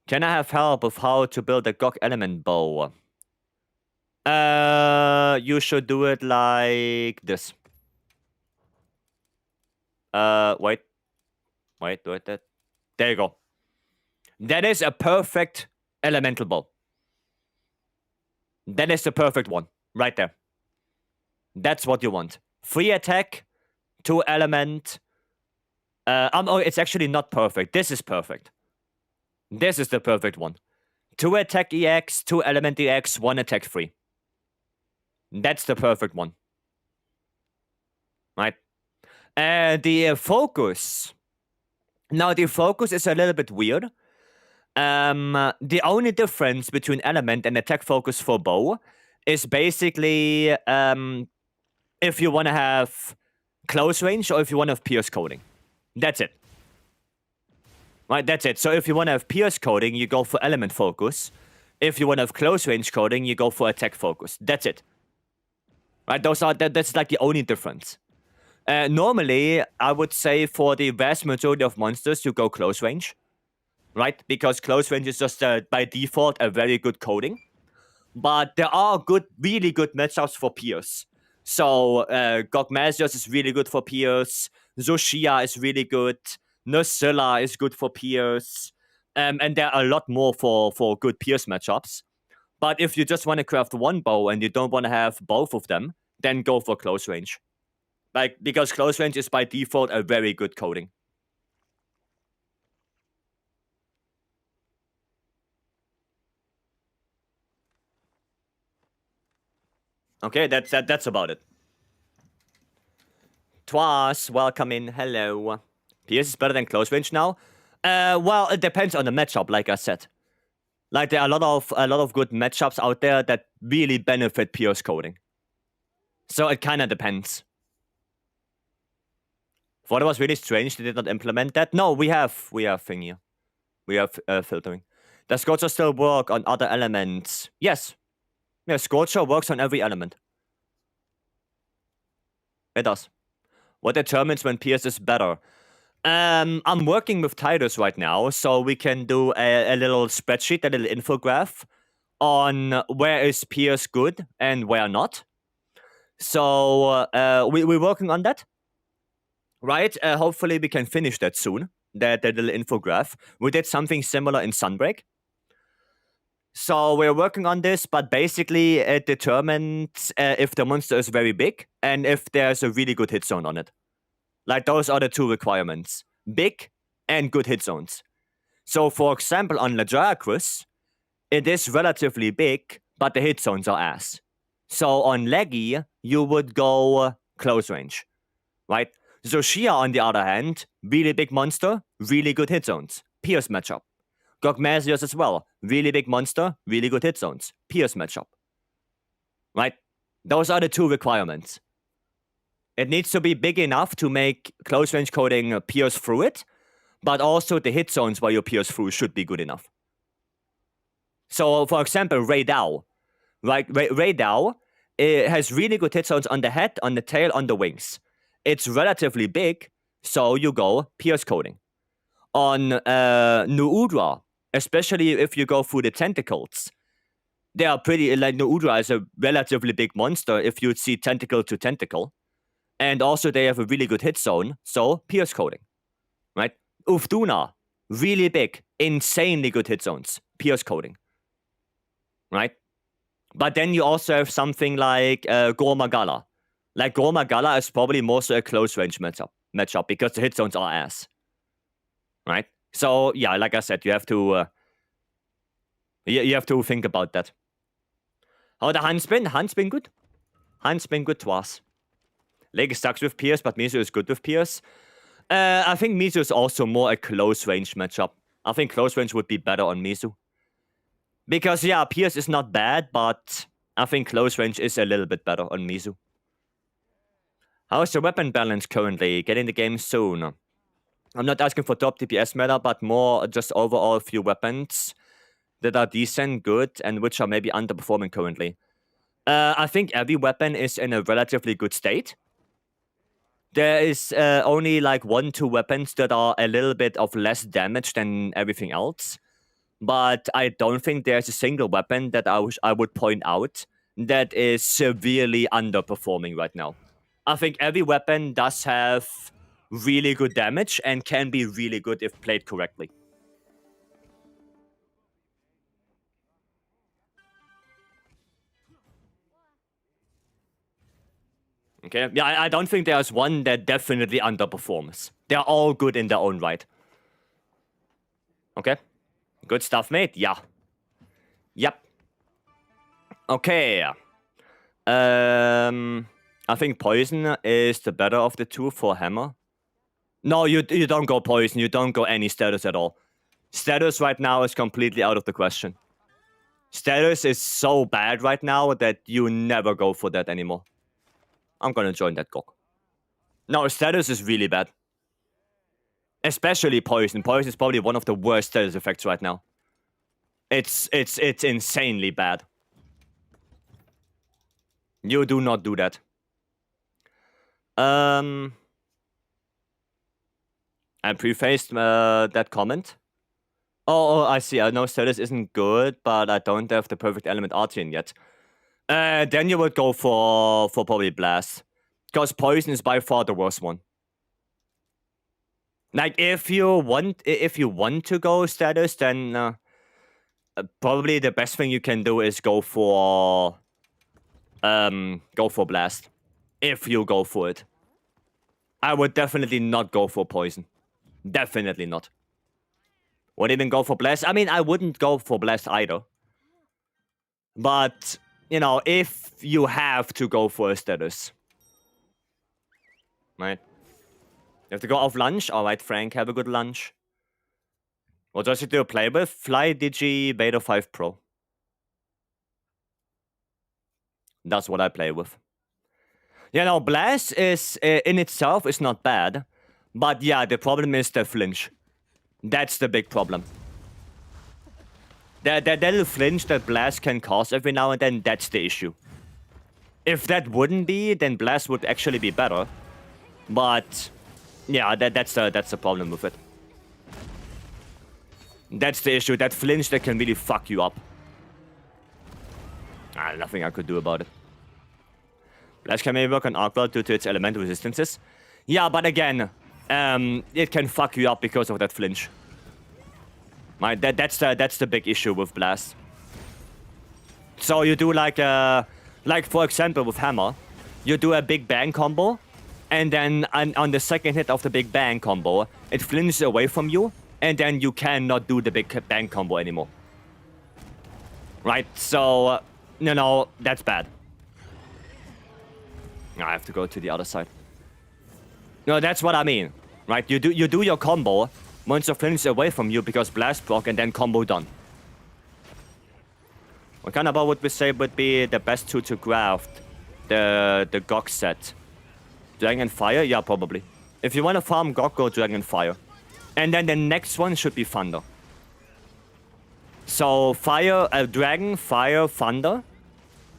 Can I have help with how to build a GOG element bow? You should do it like this. Wait. There you go. That is a perfect elemental bow. That is the perfect one. Right there. That's what you want. 3 attack, 2 element. Oh, it's actually not perfect. This is perfect. This is the perfect one. 2 attack EX, 2 element EX, 1 attack 3. That's the perfect one. Right? The focus. Now, the focus is a little bit weird. The only difference between element and attack focus for bow is basically if you want to have close range or if you want to have pierce coding. That's it. Right, that's it. So if you want to have pierce coding, you go for element focus. If you want to have close range coding, you go for attack focus. That's it. Right, that's like the only difference. Normally, I would say for the vast majority of monsters, you go close range. Right, because close range is just by default a very good coding. But there are really good matchups for pierce. So Gogmasios is really good for pierce. Zoshia is really good. Nursilla is good for pierce. And there are a lot more for good pierce matchups. But if you just want to craft one bow and you don't want to have both of them, then go for close range. Like, because close range is by default a very good coding. Okay, that's about it. Twas, welcome in, hello. Pierce is better than close range now? Well, it depends on the matchup, like I said. Like, there are a lot of good matchups out there that really benefit pierce coding. So it kind of depends. Thought it was really strange they did not implement that. No, we have thingy. We have filtering. Does Scorcher still work on other elements? Yes. Yeah, Scorcher works on every element. It does. What determines when Pierce is better? I'm working with Titus right now, so we can do a little spreadsheet, a little infograph on where is Pierce good and where not. So we're working on that. Right? Hopefully we can finish that soon, that little infograph. We did something similar in Sunbreak. So we're working on this, but basically it determines if the monster is very big and if there's a really good hit zone on it. Like, those are the 2 requirements. Big and good hit zones. So, for example, on Ladracrus, it is relatively big, but the hit zones are ass. So on Leggy, you would go close range, right? So Shia, on the other hand, really big monster, really good hit zones. Pierce matchup. Gogmasius as well. Really big monster, really good hit zones. Pierce matchup. Right? Those are the two requirements. It needs to be big enough to make close range coding pierce through it, but also the hit zones where you pierce through should be good enough. So, for example, Ray Dow. Right? Ray Dow, it has really good hit zones on the head, on the tail, on the wings. It's relatively big, so you go pierce coding. On Nuudra, especially if you go through the tentacles, they are pretty, like Nuudra is a relatively big monster if you see tentacle to tentacle. And also they have a really good hit zone, so pierce coding, right? Ufduna, really big, insanely good hit zones, pierce coding, right? But then you also have something like Gormagala. Like Gormagala is probably more so a close range matchup because the hit zones are ass, right? So yeah, like I said, you have to think about that. Oh, the Hansbin? Hansbin good? Hansbin good twice. Leg sucks with Pierce, but Mizu is good with Pierce. I think Mizu is also more a close range matchup. I think close range would be better on Mizu. Because, yeah, Pierce is not bad, but I think close range is a little bit better on Mizu. How's the weapon balance currently? Getting the game soon. I'm not asking for top DPS meta, but more just overall a few weapons that are decent, good, and which are maybe underperforming currently. I think every weapon is in a relatively good state. There is only like 1-2 weapons that are a little bit of less damage than everything else. But I don't think there's a single weapon that I would point out that is severely underperforming right now. I think every weapon does have really good damage and can be really good if played correctly. Okay, yeah, I don't think there's one that definitely underperforms. They're all good in their own right. Okay. Good stuff, mate. Yeah. Yep. Okay. I think Poison is the better of the two for Hammer. No, you don't go Poison. You don't go any status at all. Status right now is completely out of the question. Status is so bad right now that you never go for that anymore. I'm gonna join that Gok. No, status is really bad. Especially Poison. Poison is probably one of the worst status effects right now. It's insanely bad. You do not do that. I prefaced that comment. Oh, I see. I know status isn't good, but I don't have the perfect element Artian yet. Then you would go for probably Blast. Because Poison is by far the worst one. Like, if you want to go status, then probably the best thing you can do is go for Blast. If you go for it. I would definitely not go for Poison. Definitely not. Would even go for Blast? I mean, I wouldn't go for Blast either. But, you know, if you have to go for a status. Right? You have to go off lunch? Alright, Frank, have a good lunch. What does it do? Play with? Fly Digi Beta 5 Pro. That's what I play with. You know, Blast is, in itself, is not bad. But yeah, the problem is the flinch. That's the big problem. That little flinch that Blast can cause every now and then, that's the issue. If that wouldn't be, then Blast would actually be better. But yeah, that's the problem with it. That's the issue. That flinch that can really fuck you up. Nothing I could do about it. Blast can maybe work on Arcwell due to its elemental resistances. Yeah, but again, it can fuck you up because of that flinch. Right, that's the big issue with Blast. So you do like for example with Hammer, you do a big bang combo, and then on the second hit of the big bang combo, it flinches away from you, and then you cannot do the big bang combo anymore. Right, so, you know, that's bad. I have to go to the other side. No, that's what I mean. Right, you do your combo once your friend is away from you because blast proc and then combo done. What kind of bow would we say would be the best tool to craft the Gok set? Dragon Fire? Yeah, probably. If you want to farm Gok, go Dragon Fire. And then the next one should be Thunder. So Fire, Dragon, Fire, Thunder,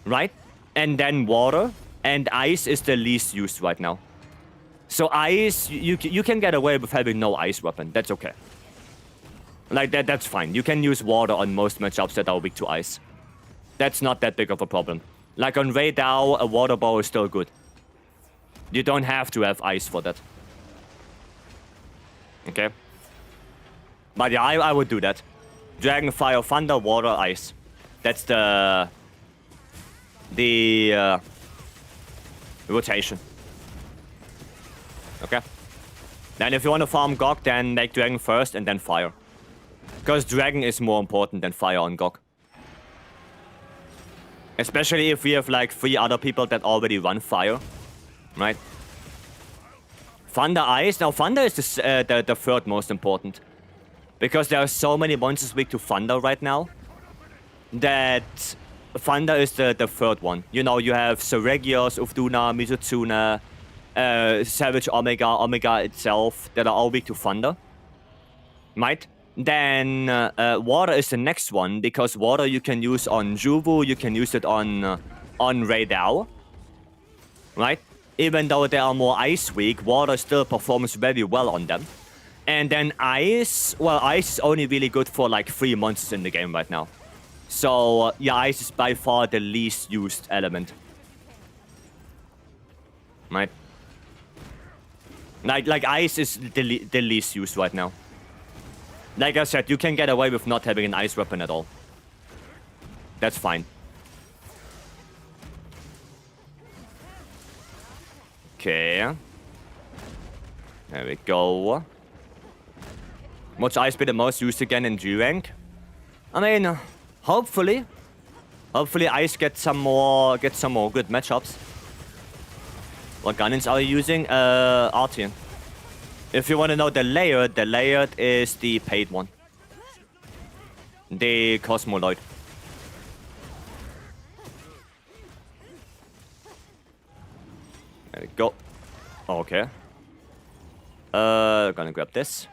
right? And then Water, and Ice is the least used right now. So Ice, you can get away with having no Ice weapon. That's okay. Like, that's fine. You can use Water on most matchups that are weak to Ice. That's not that big of a problem. Like on Rei Dao, a Water Bow is still good. You don't have to have Ice for that. Okay? But yeah, I would do that. Dragon, Fire, Thunder, Water, Ice. That's the rotation. Okay? Then if you want to farm Gok, then make Dragon first and then Fire. Because Dragon is more important than Fire on Gok. Especially if we have like 3 other people that already run Fire. Right? Thunder, Ice. Now Thunder is the third most important. Because there are so many monsters weak to Thunder right now, that Thunder is the third one. You know, you have Seregios, Ufduna, Mizutsuna, Savage Omega, Omega itself, that are all weak to Thunder. Right? Then Water is the next one, because Water you can use on Juvu, you can use it on Rei Dao. Right? Even though they are more Ice weak, Water still performs very well on them. And then Ice, well, Ice is only really good for like 3 monsters in the game right now. So, yeah, Ice is by far the least used element. Right? Like Ice is the least used right now. Like I said, you can get away with not having an Ice weapon at all. That's fine. Okay. There we go. What's Ice be the most used again in G rank? I mean, hopefully Ice gets some more good matchups. What gunnins are you using? Artian. If you want to know the layered is the paid one. The Cosmoloid. There we go. Okay. Gonna grab this.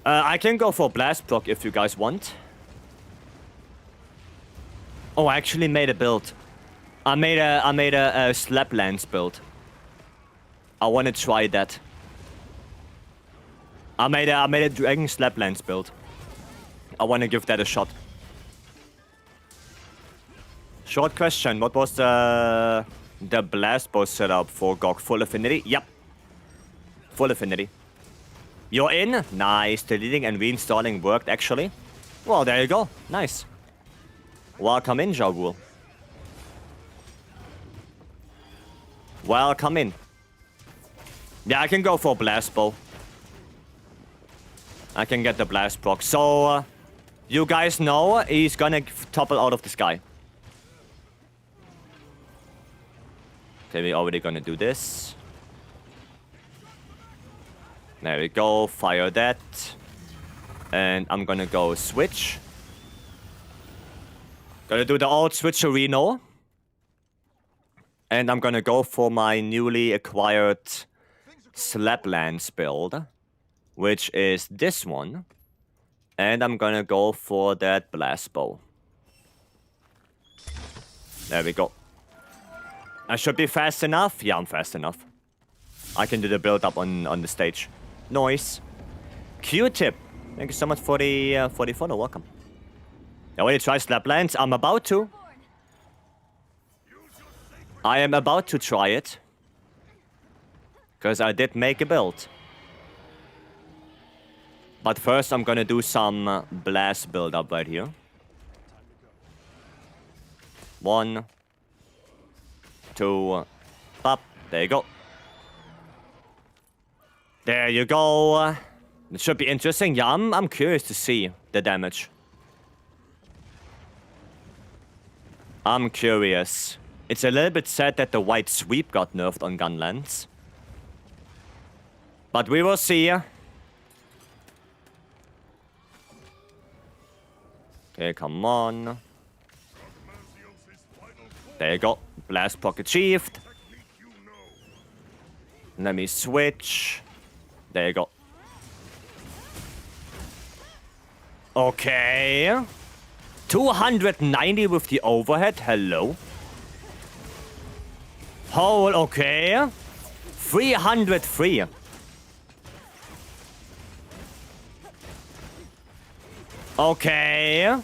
I can go for Blast Proc if you guys want. Oh, I actually made a build. I made a Slap Lance build. I want to try that. I made a Dragon Slap Lance build. I want to give that a shot. Short question: what was the Blast Bow setup for Gok? Full affinity? Yep. Full affinity. You're in? Nice. Deleting and reinstalling worked, actually. Well, there you go. Nice. Welcome in, Jagul. Welcome in. Yeah, I can go for Blast Bow. I can get the Blast proc. So, you guys know he's gonna topple out of the sky. Okay, we're already gonna do this. There we go, fire that. And I'm gonna go switch. Gonna do the alt switcherino. And I'm gonna go for my newly acquired Slaplands build, which is this one. And I'm gonna go for that blast bow. There we go. I should be fast enough. Yeah, I'm fast enough. I can do the build up on the stage. Noise. Q-tip. Thank you so much for the follow. Welcome. I already tried Slaplands. I'm about to. I am about to try it. Because I did make a build. But first I'm gonna do some blast build up right here. 1, 2, pop. There you go. There you go. It should be interesting. Yeah, I'm curious to see the damage. I'm curious. It's a little bit sad that the white sweep got nerfed on Gunlands. But we will see. Okay, come on. There you go. Blast Pocket achieved. Let me switch. There you go. Okay. 290 with the overhead. Hello. Hole, okay. 303. Okay.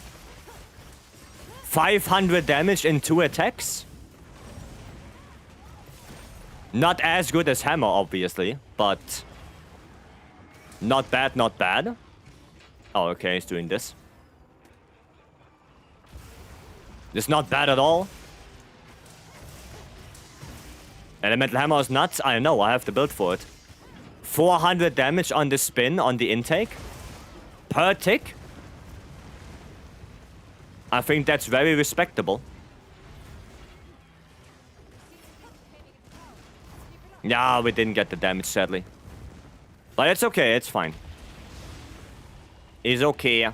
500 damage in 2 attacks. Not as good as Hammer, obviously, but not bad, not bad. Oh, okay, he's doing this. It's not bad at all. Elemental Hammer is nuts. I know, I have the build for it. 400 damage on the spin, on the intake. Per tick. I think that's very respectable. Yeah, we didn't get the damage, sadly. But it's okay, it's fine. It's okay.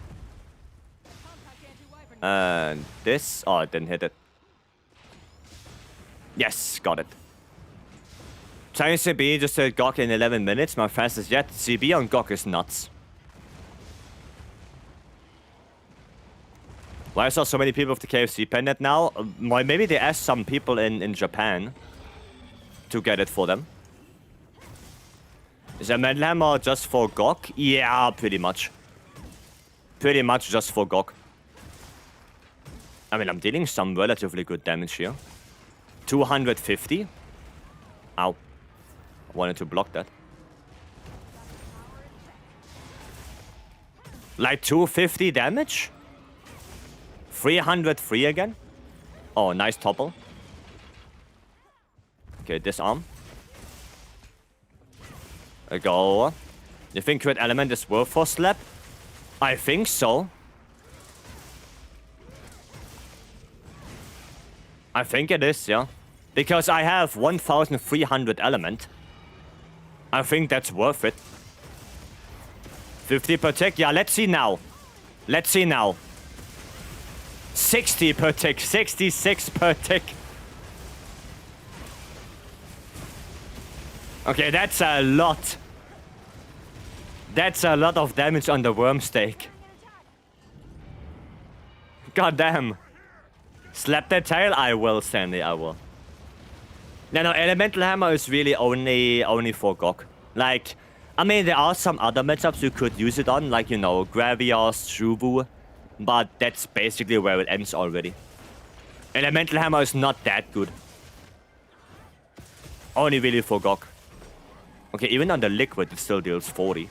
And this... Oh, I didn't hit it. Yes, got it. Chinese CB just said Gok in 11 minutes. My fastest yet. CB on Gok is nuts. Why I saw so many people with the KFC pendant now? Well, maybe they asked some people in Japan to get it for them. Is a Metal Hammer just for Gok? Yeah, pretty much. Pretty much just for Gok. I mean, I'm dealing some relatively good damage here. 250. Ow. I wanted to block that. Like 250 damage? 303 again? Oh, nice topple. Okay, disarm. There we go. You think crit element is worth for slap? I think so. I think it is, yeah. Because I have 1300 element. I think that's worth it. 50 per tick? Yeah, let's see now. Let's see now. 60 per tick. 66 per tick. Okay, that's a lot. That's a lot of damage on the worm stake. God damn. Slap that tail? I will, Sandy, I will. No, Elemental Hammer is really only for Gok. Like, I mean, there are some other matchups you could use it on, like, you know, Gravios, Shuvu, but that's basically where it ends already. Elemental Hammer is not that good. Only really for Gok. Okay, even on the Liquid, it still deals 40.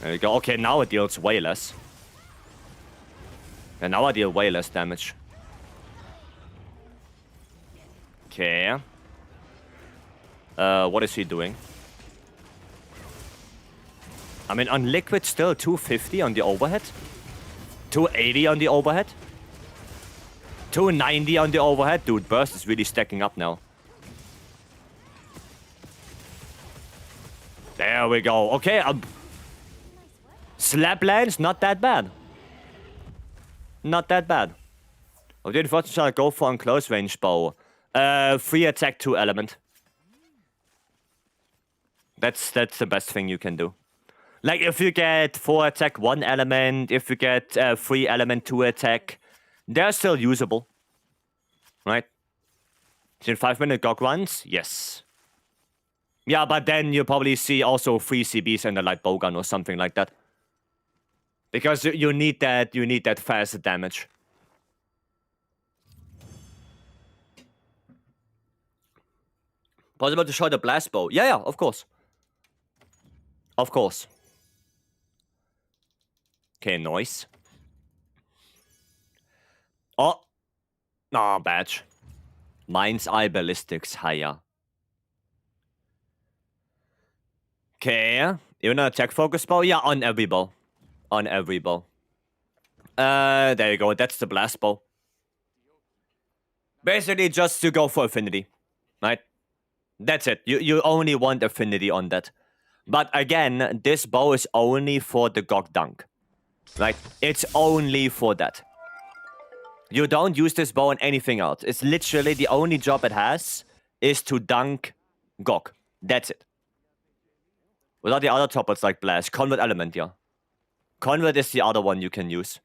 There you go. Okay, now it deals way less. And now I deal way less damage. Okay. What is he doing? I mean, on Liquid, still 250 on the overhead. 280 on the overhead. 290 on the overhead. Dude, Burst is really stacking up now. There we go. Okay, slap lands, not that bad. Not that bad. Oh, dude, what shall I go for on close range bow? 3 attack, 2 element. That's the best thing you can do. Like, if you get 4 attack, 1 element, if you get 3 element, 2 attack, they're still usable. Right? In 5-minute Gok runs? Yes. Yeah, but then you probably see also 3 CBs and a light bowgun or something like that. Because you need that fast damage. Possible to show the blast bow? Yeah, of course. Of course. Okay, noise. Oh. Ah, badge. Mind's Eye Ballistics higher. Okay. Even an attack focus bow? Yeah, on every bow. On every bow. There you go. That's the blast bow. Basically, just to go for affinity, right? That's it. You only want affinity on that. But again, this bow is only for the Gog Dunk, right? It's only for that. You don't use this bow on anything else. It's literally the only job it has is to dunk Gog. That's it. Without the other toppers like Blast. Convert Element, yeah. Convert is the other one you can use.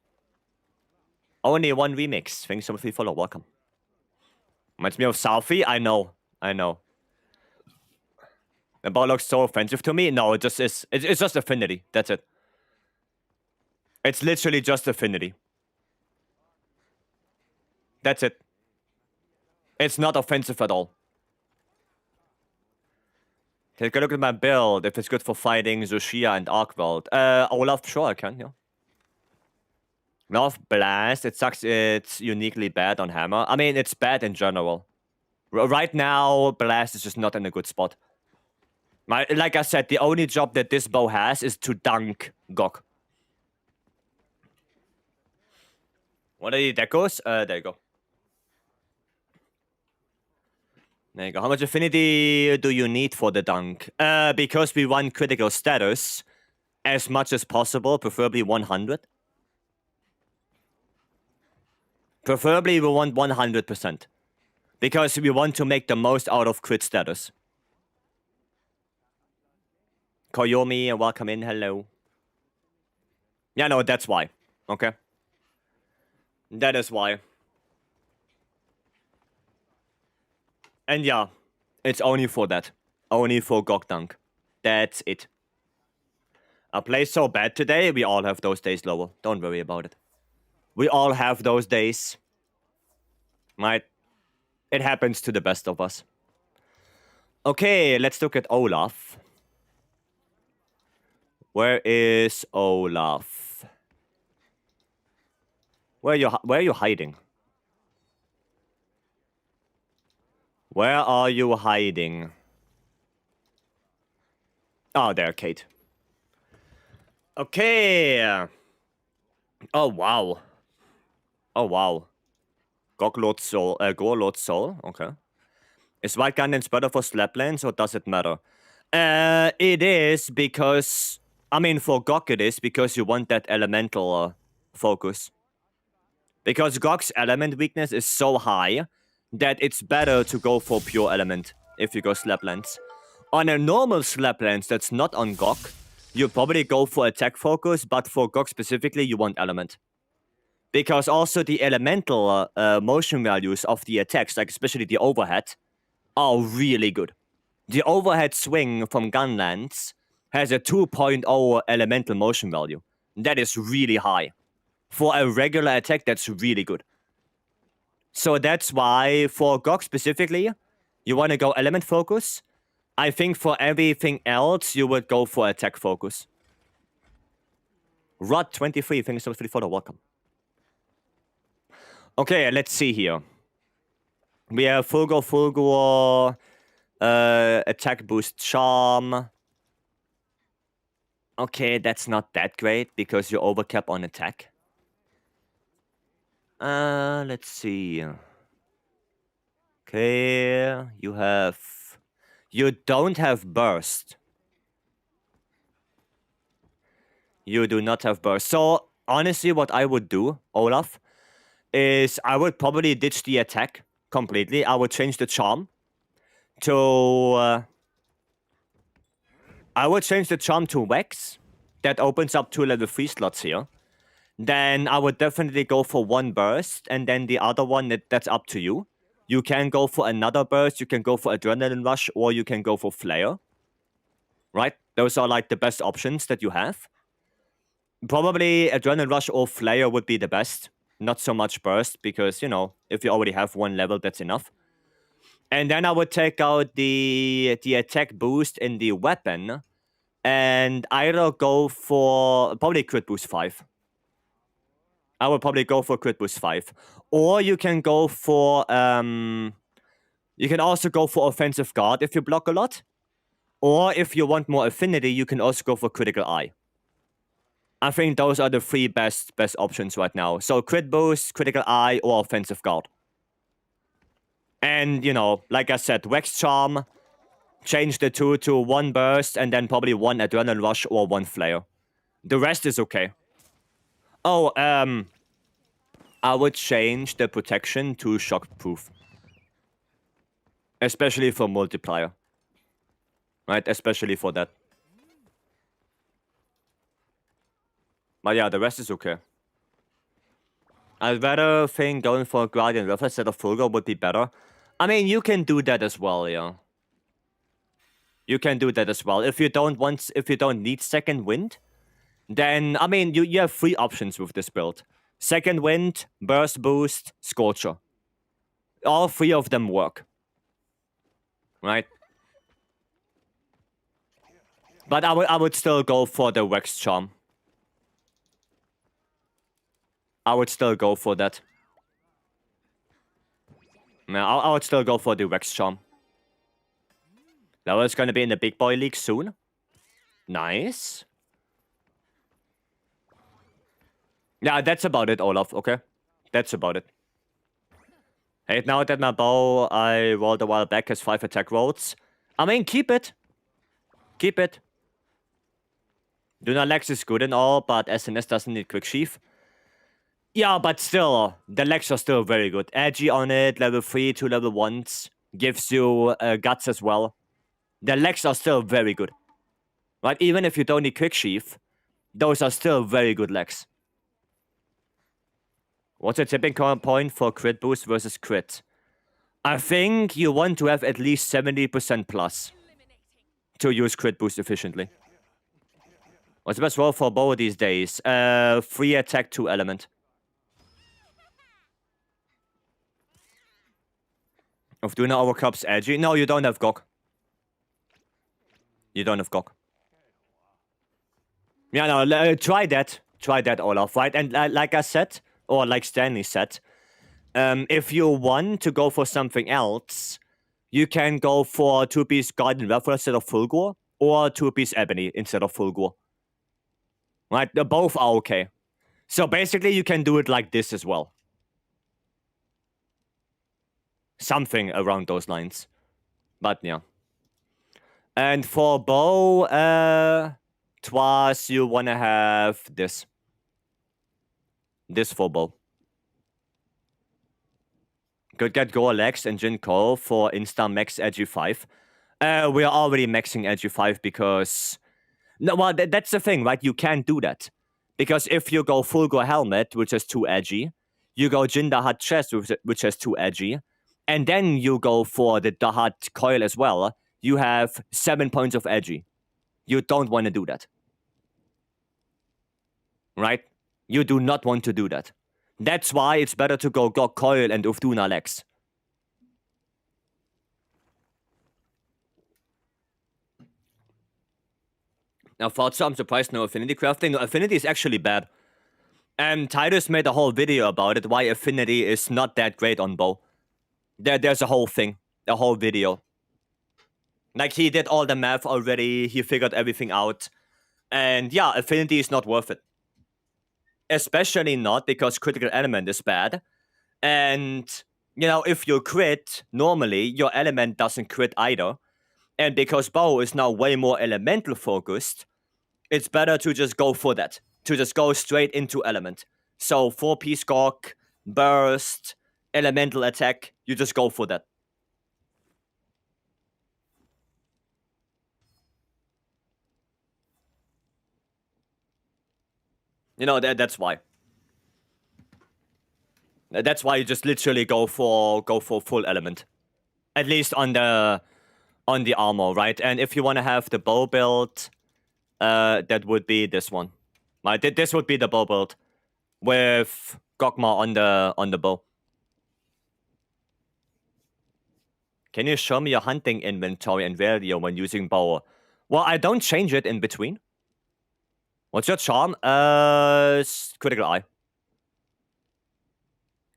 Only one remix. Thanks so much for the follow. Welcome. Reminds me of Southie? I know. The bow looks so offensive to me. No, it just is. It's just affinity. That's it. It's literally just affinity. That's it. It's not offensive at all. Take a look at my build. If it's good for fighting Zushia and Arkwald. Olaf, sure I can, yeah. Love Blast. It sucks it's uniquely bad on Hammer. I mean, it's bad in general. Right now, Blast is just not in a good spot. Like I said, the only job that this bow has is to dunk Gog. What are the decos? There you go. There you go. How much affinity do you need for the dunk? Because we want critical status as much as possible, preferably 100. Preferably we want 100%. Because we want to make the most out of crit status. Koyomi, welcome in, hello. Yeah, no, that's why. Okay. That is why. And yeah, it's only for that. Only for Gog Dunk. That's it. I play so bad today, we all have those days, Lowell. Don't worry about it. We all have those days. Right? It happens to the best of us. Okay, let's look at Olaf. Where is Olaf? Where are you hiding? Where are you hiding? Oh, there, Kate. Okay. Oh, wow. Oh, wow. Gorlord Soul. Okay. Is White Guardians better for Slaplands or does it matter? It is because... I mean, for Gog it is because you want that elemental focus. Because Gog's element weakness is so high that it's better to go for pure element if you go Slaplands. On a normal Slaplands that's not on Gog, you probably go for attack focus, but for Gog specifically, you want element. Because also the elemental motion values of the attacks, like especially the overhead, are really good. The overhead swing from Gunlands has a 2.0 elemental motion value. That is really high. For a regular attack, that's really good. So that's why for Gog specifically, you want to go element focus. I think for everything else, you would go for attack focus. Rod23, thanks so much for the follow, welcome. Okay, let's see here. We have Fulgur, attack boost charm. Okay, that's not that great because you overcap on attack. Let's see. Okay, you don't have burst. You do not have burst. So, honestly, what I would do, Olaf, is I would probably ditch the attack completely. I would change the charm to... I would change the charm to Wax. That opens up 2 level 3 slots here. Then I would definitely go for 1 burst, and then the other one, that's up to you. You can go for another burst, you can go for Adrenaline Rush, or you can go for Flare. Right? Those are like the best options that you have. Probably Adrenaline Rush or Flare would be the best. Not so much burst, because, you know, if you already have 1 level, that's enough. And then I would take out the attack boost in the weapon, and either go for probably crit boost 5. I would probably go for crit boost 5. Or you can go for, you can also go for offensive guard if you block a lot. Or if you want more affinity, you can also go for critical eye. I think those are the three best options right now. So crit boost, critical eye, or offensive guard. And, you know, like I said, Wax Charm, change the two to one burst, and then probably one adrenaline rush or one flare. The rest is okay. Oh, I would change the protection to shockproof. Especially for multiplier. Right, especially for that. But yeah, the rest is okay. I'd rather think going for a Guardian Rift instead of Fulgur would be better. I mean, you can do that as well, yeah. You can do that as well. If you don't need second wind, then I mean you have three options with this build. Second wind, burst boost, scorcher. All three of them work. Right? But I would still go for the Wax Charm. I would still go for that. Yeah, I would still go for the Wax Charm. That was gonna be in the big boy league soon. Nice. Yeah, that's about it, Olaf, okay? That's about it. Hey, now that my bow I rolled a while back has 5 attack rolls. I mean, keep it. Keep it. Duna Lex is good and all, but SNS doesn't need quick sheath. Yeah, but still, the legs are still very good. Edgy on it, level 3 to level 1s. Gives you guts as well. The legs are still very good. Right, even if you don't need quick sheath, those are still very good legs. What's a tipping point for crit boost versus crit? I think you want to have at least 70% plus to use crit boost efficiently. What's the best roll for bow these days? 3 attack, 2 element. Of Duna overcups edgy? No, you don't have Gok. You don't have Gok. Yeah, no, try that. Try that, Olaf, right? And like I said, or like Stanley said, if you want to go for something else, you can go for 2-piece Guardian Raffle instead of Fulgur, or 2-piece Ebony instead of Fulgur. Right? Both are okay. So basically, you can do it like this as well. Something around those lines. But yeah. And for bow, twice you want to have this. This for bow. Could get Goa Lex and Jin Ko for insta max Edgy 5. We are already maxing Edgy 5 because... No, well, that's the thing, right? You can't do that. Because if you go full Go Helmet, which is too edgy, you go Jin Dahat Chest, which is too edgy, and then you go for the Dahat Coil as well, you have 7 points of edgy. You don't want to do that. Right? You do not want to do that. That's why it's better to go Gok Coil and Ufduna Lex. Now, thoughts, I'm surprised no affinity crafting. No, affinity is actually bad. And Titus made a whole video about it, why affinity is not that great on bow. There's a whole thing, a whole video. Like, he did all the math already, he figured everything out. And yeah, affinity is not worth it. Especially not because critical element is bad. And, you know, if you crit, normally, your element doesn't crit either. And because bow is now way more elemental focused, it's better to just go for that. To just go straight into element. So 4-piece Gok, burst, elemental attack, you just go for that. You know, that's why. That's why you just literally go for full element. At least on the armor, right? And if you want to have the bow build, that would be this one. Right? This would be the bow build with Gokma on the bow. Can you show me your hunting inventory and value when using bow? Well, I don't change it in between. What's your charm? Critical Eye.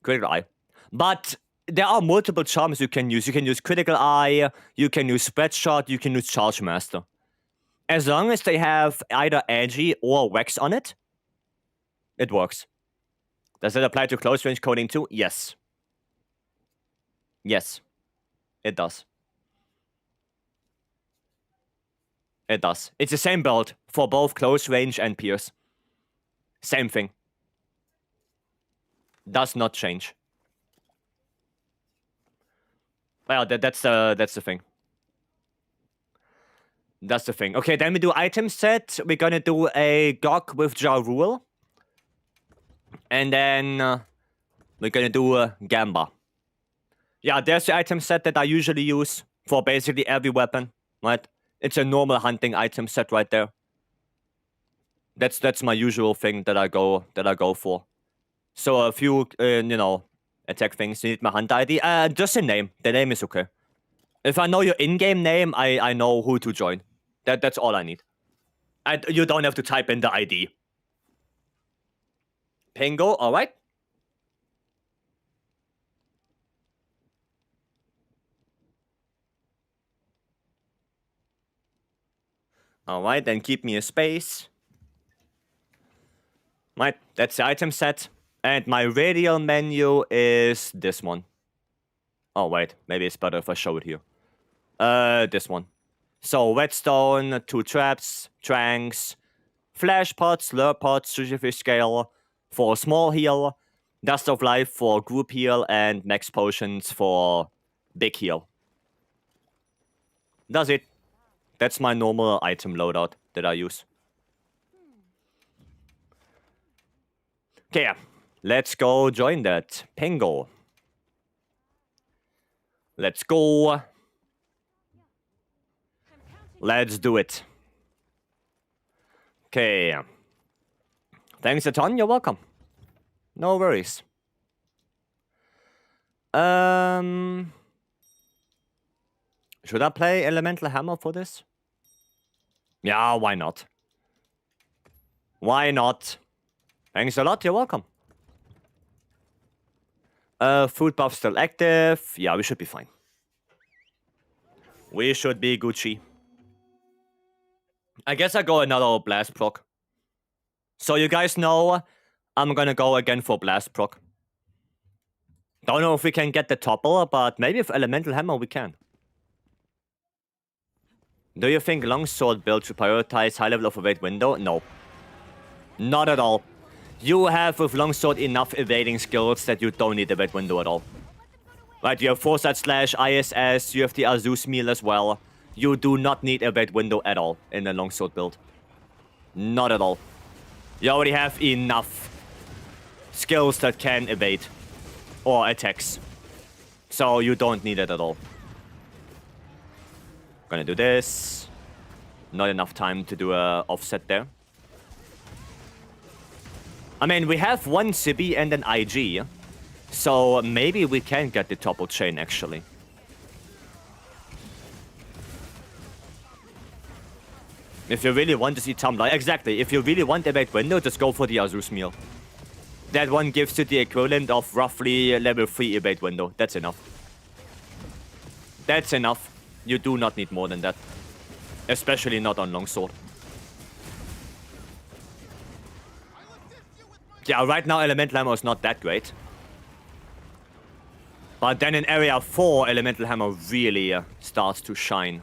Critical Eye. But there are multiple charms you can use. You can use Critical Eye, you can use Spread Shot, you can use Charge Master. As long as they have either Edgy or Wax on it, It works. Does it apply to close range coding too? Yes. Yes. It does. It does. It's the same build for both close range and pierce. Same thing. Does not change. Well, that's the thing. That's the thing. Okay, then we do item set. We're gonna do a Gog with Ja Rule. And then we're gonna do Gamba. Yeah, there's the item set that I usually use for basically every weapon, right? It's a normal hunting item set right there. That's my usual thing that I go for. So a few, attack things. You need my hunt ID. Just the name. The name is okay. If I know your in-game name, I know who to join. That's all I need. You don't have to type in the ID. Pingo, all right. All right, then keep me a space. Right, that's the item set. And my radial menu is this one. Oh, wait, maybe it's better if I show it here. This one. So, Redstone, 2 traps, tranks, flash pots, lure pots, sushi fish scale for small heal, dust of life for group heal, and max potions for big heal. That's it. That's my normal item loadout that I use. Okay, yeah. Let's go join that. Pingo. Let's go. Let's do it. Okay. Thanks a ton, you're welcome. No worries. Should I play Elemental Hammer for this? Yeah, why not? Why not? Thanks a lot, you're welcome. Food buff still active. Yeah, we should be fine. We should be Gucci. I guess I go another blast proc. So you guys know, I'm gonna go again for blast proc. Don't know if we can get the topple, but maybe with Elemental Hammer we can. Do you think longsword build should prioritize high level of evade window? No. Not at all. You have with longsword enough evading skills that you don't need evade window at all. Right, you have foresight slash, ISS, you have the Azus meal as well. You do not need evade window at all in a longsword build. Not at all. You already have enough skills that can evade or attacks. So you don't need it at all. Gonna do this. Not enough time to do a offset there. I mean, we have one Sibi and an IG. So maybe we can get the topple chain actually. If you really want to see Tumblr, exactly. If you really want evade window, just go for the Azus meal. That one gives you the equivalent of roughly level 3 evade window. That's enough. That's enough. You do not need more than that. Especially not on longsword. Yeah, right now Elemental Hammer is not that great. But then in Area 4, Elemental Hammer really starts to shine.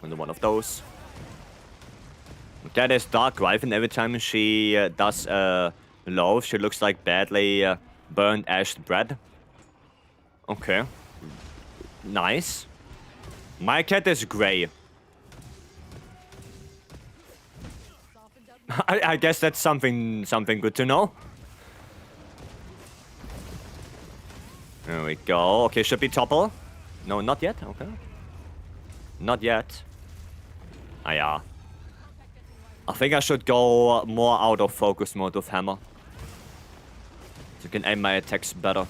Another one of those. That is Dark Riven. Every time she does a loaf, she looks like badly burned ashed bread. Okay. Nice. My cat is gray. I guess that's something good to know. There we go. Okay, should be topple. No, not yet. Okay. Not yet. Ah, yeah. I think I should go more out of focus mode with hammer. So I can aim my attacks better.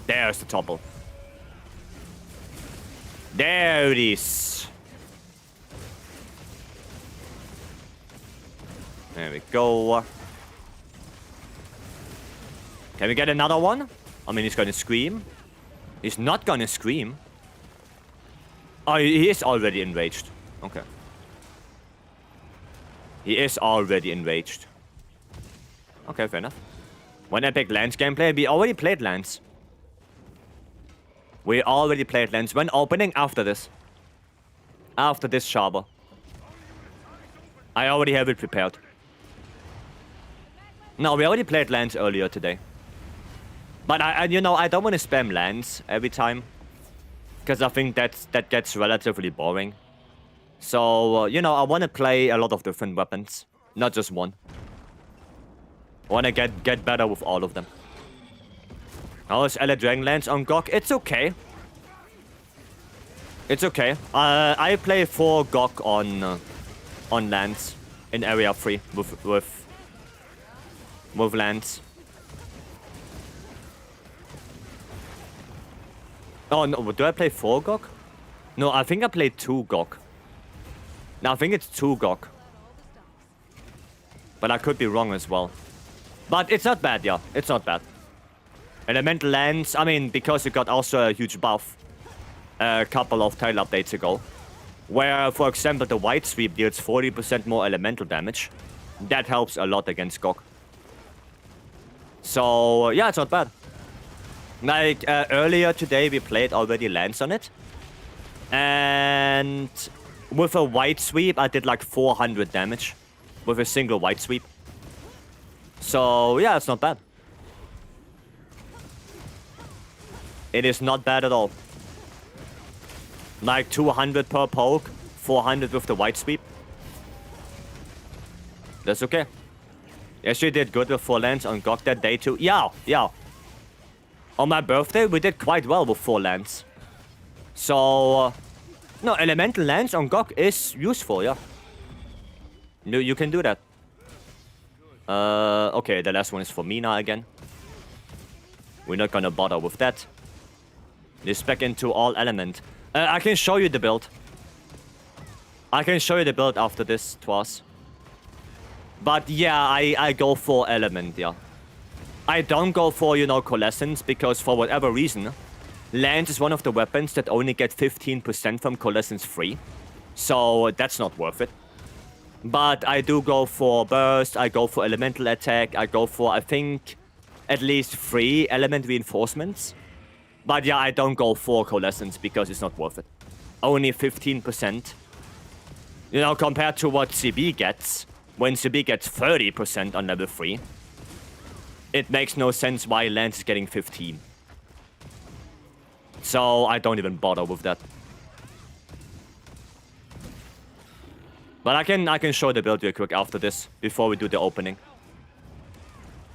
There's the topple. There it is. There we go. Can we get another one? I mean, he's gonna scream. He's not gonna scream. Oh, he is already enraged. Okay. He is already enraged. Okay, fair enough. One epic Lance gameplay. We already played Lance. We already played Lance. When opening after this. After this Sharper. I already have it prepared. No, we already played Lance earlier today. But I don't want to spam Lance every time. Because I think that gets relatively boring. So, I want to play a lot of different weapons. Not just one. I want to get better with all of them. How is Dragon Lance on GOG? It's okay. It's okay. I play 4 GOG on Lance in Area 3 with Lance. Oh no, do I play 4 GOG? No, I think I played 2 GOG. No, I think it's 2 GOG. But I could be wrong as well. But it's not bad, yeah. It's not bad. Elemental Lance, I mean, because it got also a huge buff a couple of title updates ago. Where, for example, the White Sweep deals 40% more elemental damage. That helps a lot against GOG. So, yeah, it's not bad. Like, earlier today we played already Lance on it. And with a White Sweep, I did like 400 damage. With a single White Sweep. So, yeah, it's not bad. It is not bad at all. Like 200 per poke, 400 with the White Sweep. That's okay. Yeah, she did good with 4 Lance on GOG that day too. Yeah, yeah. On my birthday, we did quite well with 4 Lance. So, no, Elemental Lance on GOG is useful, yeah. You can do that. Okay, the last one is for Mina again. We're not gonna bother with that. Let's back into all element. I can show you the build. I can show you the build after this, Twas. But yeah, I go for element, yeah. I don't go for, coalescence, because for whatever reason, Lance is one of the weapons that only get 15% from coalescence free. So that's not worth it. But I do go for burst, I go for elemental attack, I go for, I think, at least 3 element reinforcements. But yeah, I don't go for coalescence because it's not worth it. Only 15%. Compared to what CB gets, when CB gets 30% on level 3, it makes no sense why Lance is getting 15. So I don't even bother with that. But I can show the build real quick after this, before we do the opening.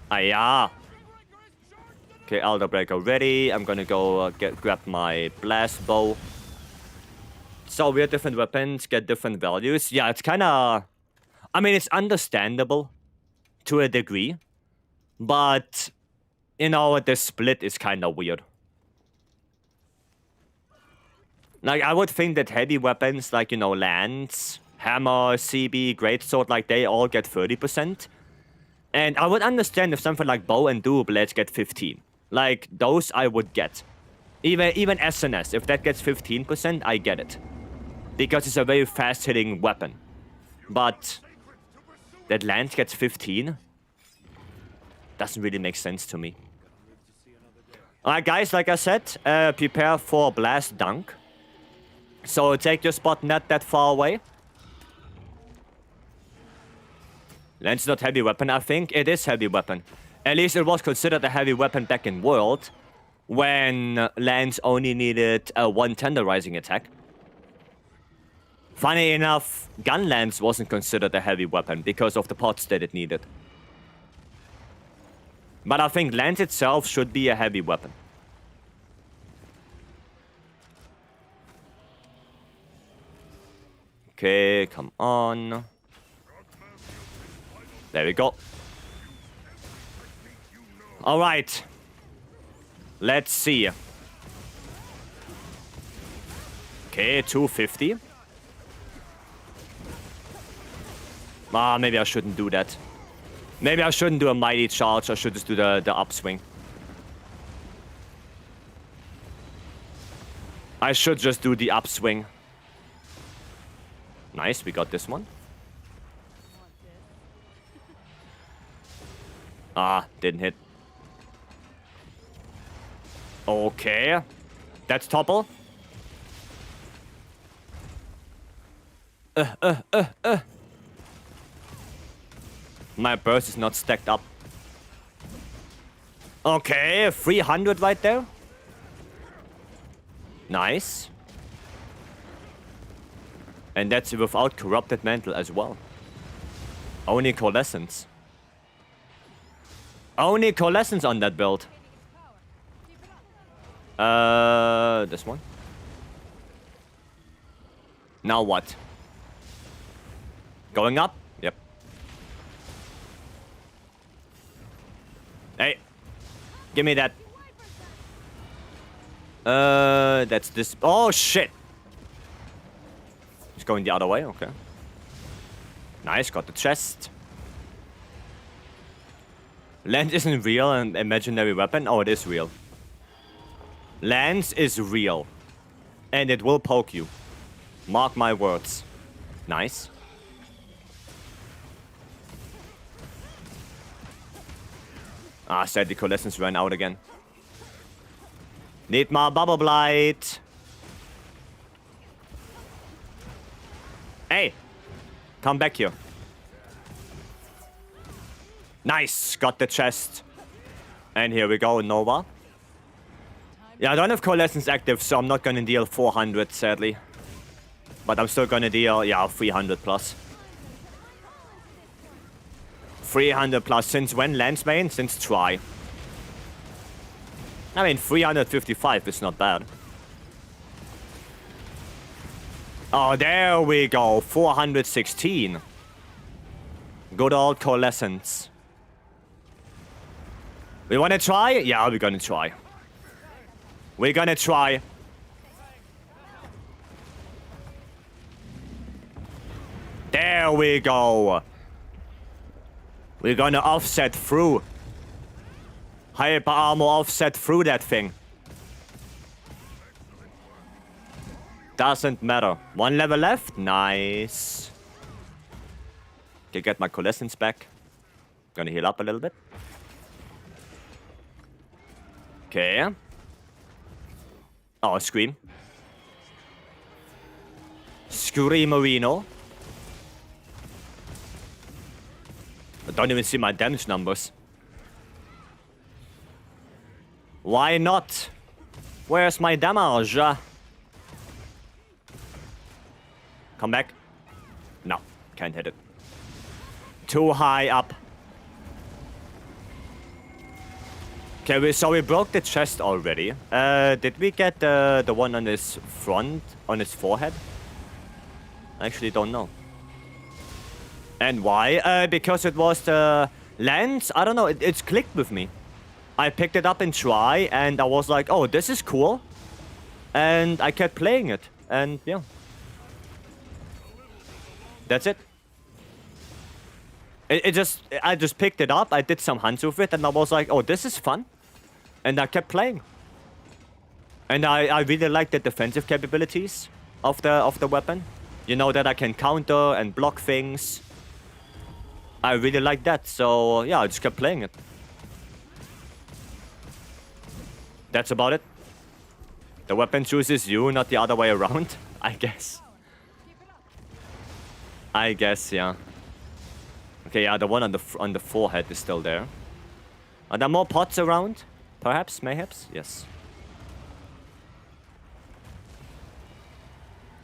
Ah, yeah. Okay, Elder Breaker ready. I'm gonna go grab my blast bow. So we have different weapons, get different values. Yeah, it's kinda... I mean, it's understandable to a degree. But, the split is kinda weird. Like, I would think that heavy weapons, like, lance, hammer, CB, greatsword, like, they all get 30%. And I would understand if something like bow and dual blades get 15. Like, those I would get. Even SNS, if that gets 15%, I get it. Because it's a very fast-hitting weapon. But that lance gets 15? Doesn't really make sense to me. Alright, guys, like I said, prepare for Blast Dunk. So take your spot not that far away. Lance is not heavy weapon, I think. It is heavy weapon. At least it was considered a heavy weapon back in World, when Lance only needed a 1 tenderizing attack. Funny enough, Gun Lance wasn't considered a heavy weapon because of the pots that it needed. But I think Lance itself should be a heavy weapon. Okay, come on. There we go. Alright. Let's see. Okay, 250. Ah, maybe I shouldn't do that. Maybe I shouldn't do a mighty charge. I should just do the upswing. I should just do the upswing. Nice, we got this one. Ah, didn't hit. Okay. That's topple. My burst is not stacked up. Okay, 300 right there. Nice. And that's without corrupted mantle as well. Only coalescence. Only coalescence on that build. This one. Now what? Going up? Yep. Hey. Give me that. That's this. Oh, shit. It's going the other way. Okay. Nice. Got the chest. Lance isn't real, an imaginary weapon. Oh, it is real. Lance is real. And it will poke you. Mark my words. Nice. Ah, sadly, coalescence ran out again. Need my bubble blight. Hey! Come back here. Nice! Got the chest. And here we go, Nova. Yeah, I don't have coalescence active, so I'm not gonna deal 400, sadly. But I'm still gonna deal, yeah, 300 plus. 300 plus. Since when, Lance main? Since try. I mean, 355 is not bad. Oh, there we go. 416. Good old coalescence. We wanna try? Yeah, we're gonna try. We're gonna try. There we go. We're gonna offset through. Hyper armor offset through that thing. Doesn't matter. One level left. Nice. Can get my coalescence back. Gonna heal up a little bit. Okay. Oh, scream. Screamerino. I don't even see my damage numbers. Why not? Where's my damage? Come back. No, can't hit it. Too high up. Okay, so we broke the chest already. Did we get the one on his front, on his forehead? I actually don't know. And why? Because it was the lens. I don't know. It's clicked with me. I picked it up in try, and I was like, "Oh, this is cool," and I kept playing it, and yeah, that's it. I just picked it up. I did some hunts with it, and I was like, "Oh, this is fun," and I kept playing. And I really like the defensive capabilities of the weapon. You know that I can counter and block things. I really like that, so yeah, I just kept playing it. That's about it. The weapon chooses you, not the other way around, I guess. I guess, yeah. Okay, yeah, the one on the forehead is still there. Are there more pots around? Perhaps, mayhaps? Yes.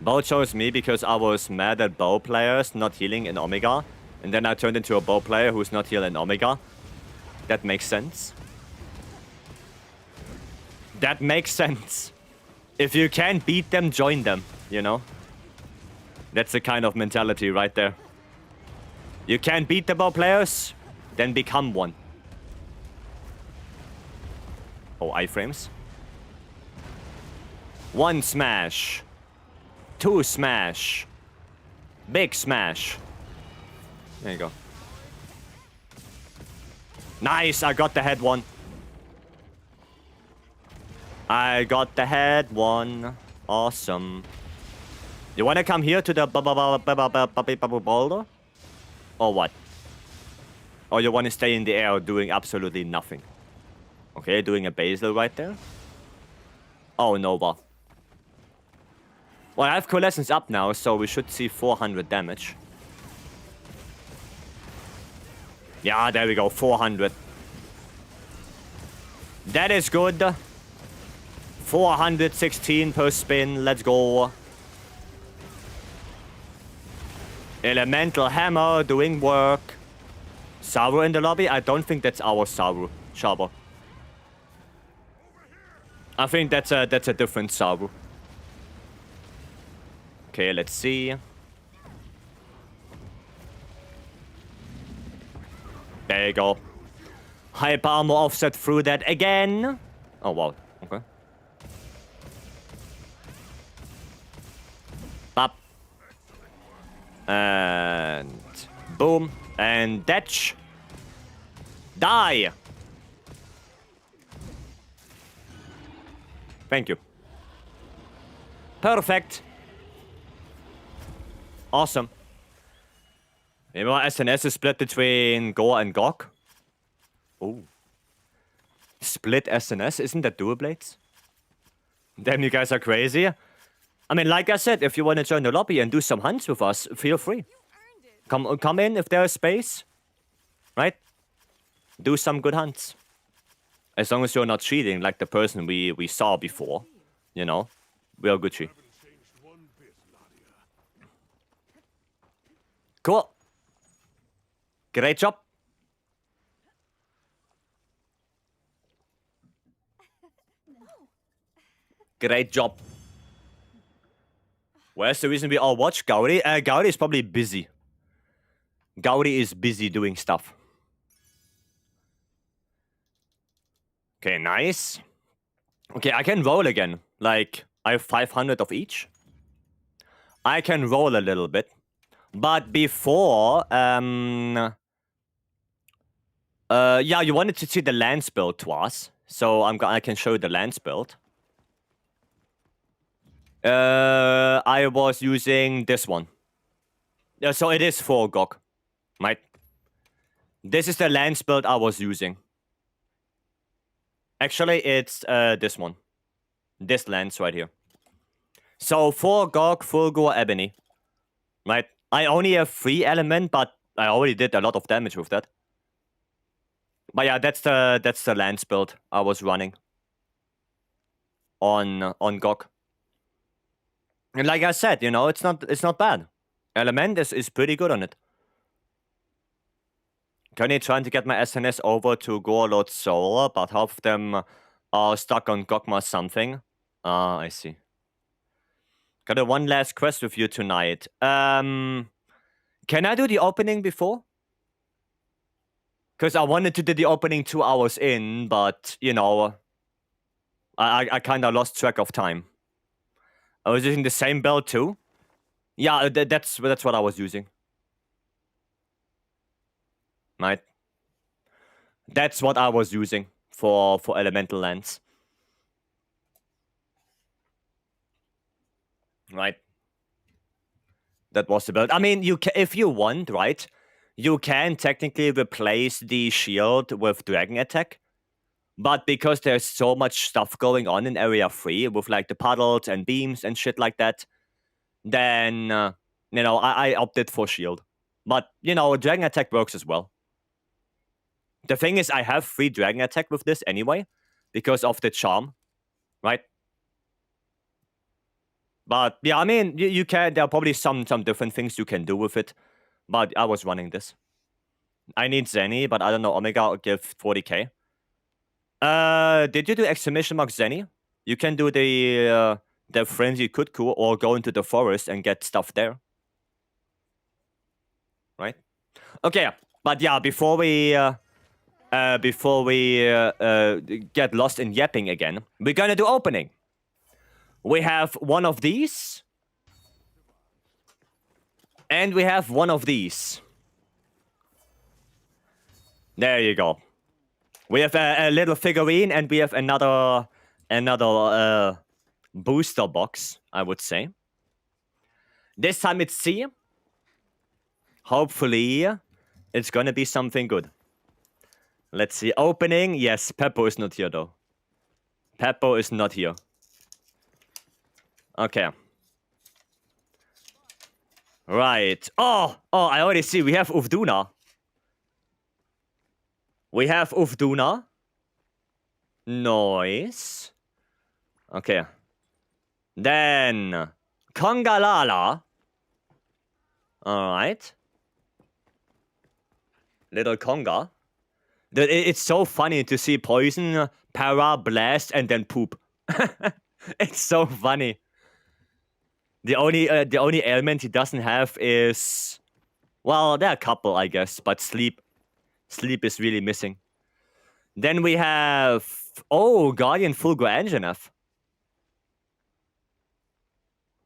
Bow chose me because I was mad at bow players not healing in Omega. And then I turned into a bow player who's not healing in Omega. That makes sense. That makes sense. If you can't beat them, join them, you know? That's the kind of mentality right there. You can't beat the bow players, then become one. Oh, iframes. 1 smash. 2 smash. Big smash. There you go. Nice, I got the head one. I got the head one. Awesome. You wanna come here to the boulder? Or what? Or you want to stay in the air doing absolutely nothing? Okay, doing a basil right there. Oh, Nova. Well, I have Coalescence up now, so we should see 400 damage. Yeah, there we go, 400. That is good. 416 per spin, let's go. Elemental Hammer doing work. Saru in the lobby? I don't think that's our Saru, Sharper. I think that's a different Saru. Okay, let's see. There you go. Hyper armor offset through that again. Oh, wow. Okay. Up. And boom. And datch. Die. Thank you. Perfect. Awesome. Maybe my SNS is split between Gore and Gok. Oh. Split SNS? Isn't that dual blades? Damn, you guys are crazy. I mean, like I said, if you want to join the lobby and do some hunts with us, feel free. Come in if there's space. Right? Do some good hunts. As long as you're not cheating like the person we saw before. You know? We are Gucci. Cool. Great job. Great job. Where's the reason we all watch Gauri? Gauri is probably busy. Gauri is busy doing stuff. Okay, nice. Okay, I can roll again. Like, I have 500 of each. I can roll a little bit. But before, yeah, you wanted to see the lance build to us. So I can show you the lance build. I was using this one. Yeah, so it is for Gok, right? This is the lance build I was using. Actually, it's this one. This lance right here. So for Gok, Fulgur, Ebony, right? I only have 3 element, but I already did a lot of damage with that. But yeah, that's the lance build I was running on Gok. And like I said, you know, it's not bad. Element is pretty good on it. Currently trying to get my SNS over to Gorlord Soul, but half of them are stuck on Gokma something. Ah, I see. Got a one last quest with you tonight. Can I do the opening before? Because I wanted to do the opening 2 hours in, but, you know, I kind of lost track of time. I was using the same belt too. Yeah, that's what I was using. Right? That's what I was using for elemental lance. Right? That was the build. I mean, you can, if you want, right? You can technically replace the shield with dragon attack. But because there's so much stuff going on in Area 3 with like the puddles and beams and shit like that, then, you know, I opted for shield. But, you know, dragon attack works as well. The thing is, I have 3 dragon attack with this anyway, because of the charm, right? But yeah, I mean, you can. There are probably some different things you can do with it. But I was running this. I need Zenny, but I don't know. Omega will give 40k. Did you do exclamation mark Zenny? You can do the frenzy Kutku or go into the forest and get stuff there. Right? Okay, but yeah, before we get lost in yapping again, we're gonna do opening. We have one of these. And we have one of these. There you go. We have a little figurine and we have another booster box, I would say. This time it's C. Hopefully, it's gonna be something good. Let's see. Opening. Yes, Peppo is not here, though. Peppo is not here. Okay. Right. Oh, I already see. We have Uvduna. We have Uvduna. Nice. Okay. Then Kongalala. Alright. Little Konga. It's so funny to see poison, para, blast, and then poop. It's so funny. The only ailment he doesn't have is, well, there are a couple, I guess, but sleep. Sleep is really missing. Then we have, Guardian Fulgur Anjanath.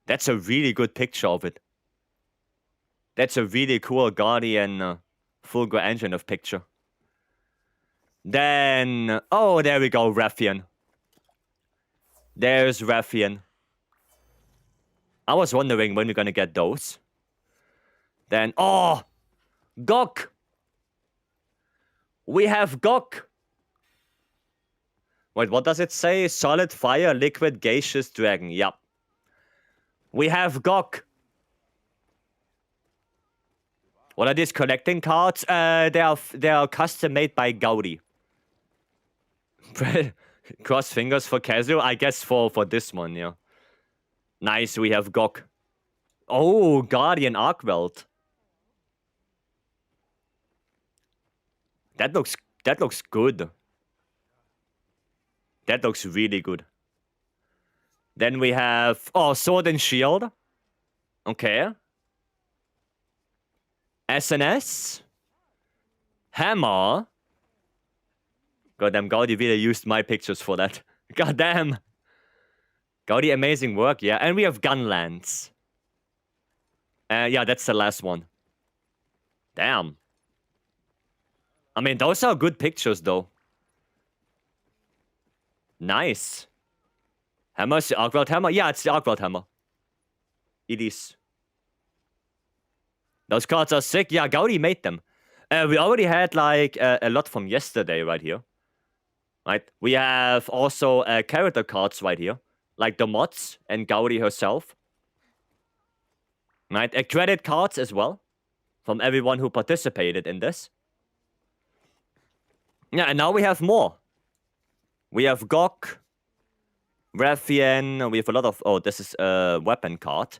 That's a really good picture of it. That's a really cool Guardian Fulgur Anjanath picture. Then, there we go, Rathian. There's Rathian. I was wondering when we're gonna get those. Then, Gok! We have Gok! Wait, what does it say? Solid fire, liquid, gaseous dragon. Yep. We have Gok. What are these collecting cards? They are custom made by Gaudi. Cross fingers for casual. I guess for this one, yeah. Nice, we have Gok. Oh, Guardian Arkwelt. That looks good. That looks really good. Then we have Sword and Shield. Okay. SNS. Hammer. Goddamn, Gaudi really used my pictures for that. Goddamn. Gaudi, amazing work, yeah. And we have Gunlands. Yeah, that's the last one. Damn. I mean, those are good pictures, though. Nice. Hammer's the Arkwelt Hammer? Yeah, it's the Arkwelt Hammer. It is. Those cards are sick. Yeah, Gaudi made them. We already had, like, a lot from yesterday right here. Right? We have also character cards right here. Like the mods and Gaudi herself. Right? Credit cards as well. From everyone who participated in this. Yeah, and now we have more. We have Gok. Rathian. We have a lot of... Oh, this is a weapon card.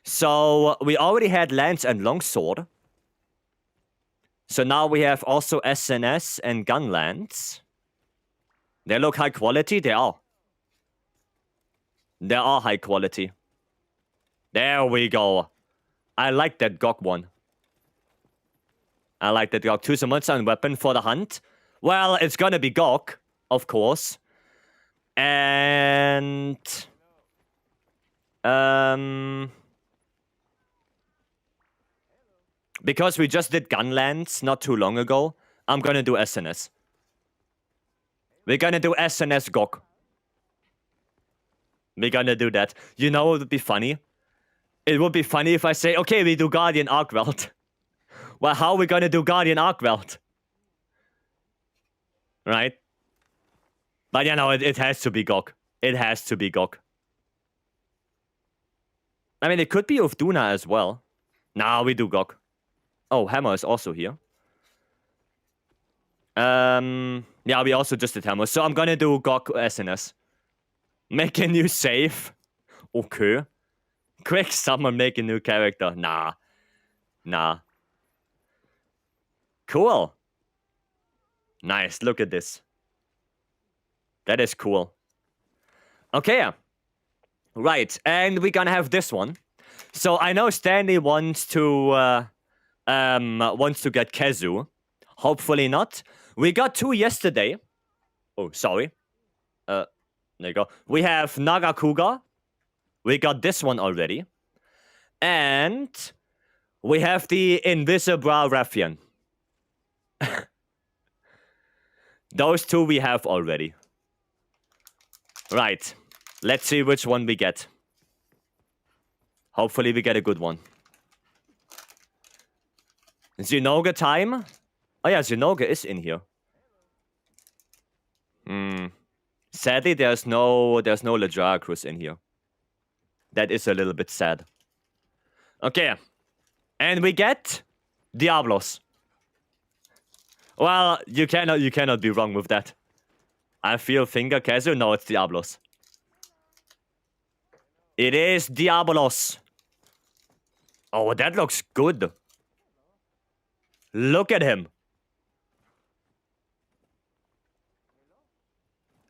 So, we already had Lance and Longsword. So now we have also SNS and Gunlands. They look high quality. They are. They are high quality. There we go. I like that Gok one. I like that Gok. Choose a monster and weapon for the hunt. Well, it's gonna be Gok, of course. And... because we just did Gunlands not too long ago, I'm gonna do SNS. We're gonna do SNS Gok. We're gonna do that. You know what would be funny? It would be funny if I say, okay, we do Guardian Arkwelt. Well, how are we gonna do Guardian Arkwelt? Right? But you know, it has to be Gok. It has to be Gok. I mean, it could be Uvduna as well. Nah, we do Gok. Oh, Hammer is also here. Yeah, we also just did Hammer. So I'm gonna do Gok SNS. Make a new save. Okay. Quick summon, make a new character. Nah. Nah. Cool. Nice, look at this. That is cool. Okay. Right, and we're gonna have this one. So I know Stanley wants to get Kezu. Hopefully not. We got 2 yesterday. Oh, sorry. There you go. We have Nagakuga. We got this one already. And we have the Invisible Rathian. Those 2 we have already. Right. Let's see which one we get. Hopefully we get a good one. Zynoga time? Oh yeah, Zynoga is in here. Sadly, there's no Ledracruz in here. That is a little bit sad. Okay. And we get Diablos. Well, you cannot be wrong with that. I feel finger casual. No, it's Diablos. It is Diablos. Oh, that looks good. Look at him.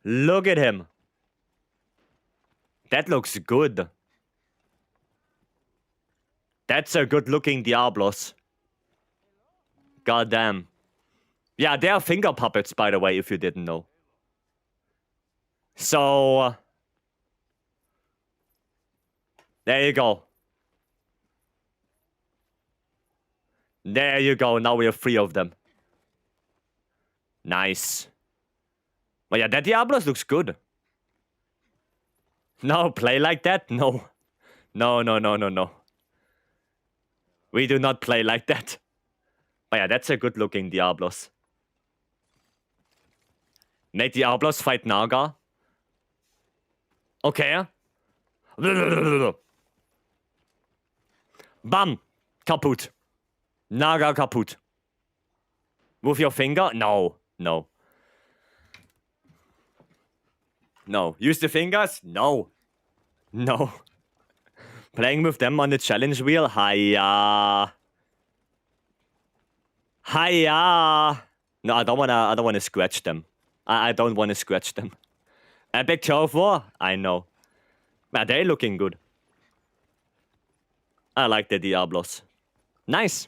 Look at him. That looks good. That's a good-looking Diablos. God damn. Yeah, they are finger puppets, by the way, if you didn't know. So... there you go. There you go. Now we have 3 of them. Nice. But yeah, that Diablos looks good. No, play like that? No. No, no, no, no, no. We do not play like that. But yeah, that's a good-looking Diablos. Make Diablos fight Naga. Okay. Bam! Kaputt. Naga kaputt. With your finger? No. No. No. Use the fingers? No. No. Playing with them on the challenge wheel? Hiya. Hiya. No, I don't wanna scratch them. I don't wanna scratch them. Epic 12-4? I know. But they're looking good. I like the Diablos. Nice.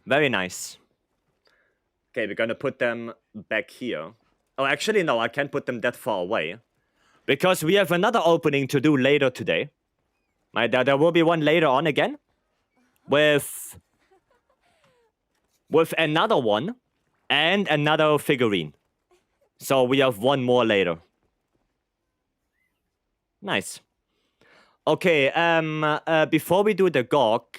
Very nice. Okay, we're gonna put them back here. Oh, actually, no, I can't put them that far away. Because we have another opening to do later today. Right, there will be one later on again. With another one. And another figurine. So we have one more later. Nice. Okay, before we do the GOG,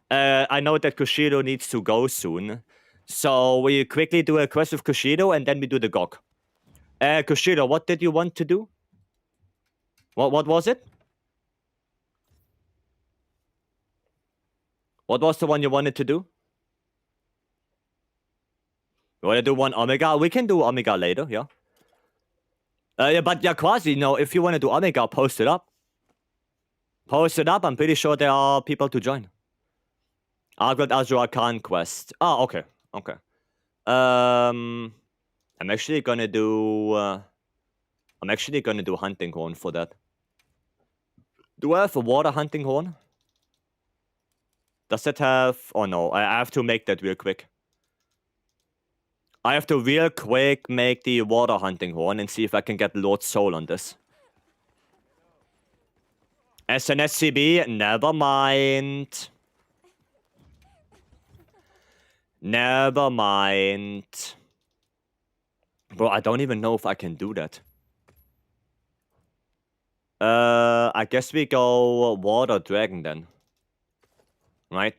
I know that Kushido needs to go soon. So we quickly do a quest with Kushido and then we do the GOG. Kushido, what did you want to do? What was it? What was the one you wanted to do? You want to do one Omega? We can do Omega later, yeah. Yeah, but yeah, Quasi, if you want to do Omega, post it up. Post it up, I'm pretty sure there are people to join. Argot Azura Khan quest. Oh, okay. Okay. I'm actually gonna do... hunting horn for that. Do I have a water hunting horn? Does it have... oh no, I have to make that real quick. I have to real quick make the water hunting horn and see if I can get Lord Soul on this. SNSCB, never mind. Never mind. Bro, I don't even know if I can do that. I guess we go Water Dragon then. Right?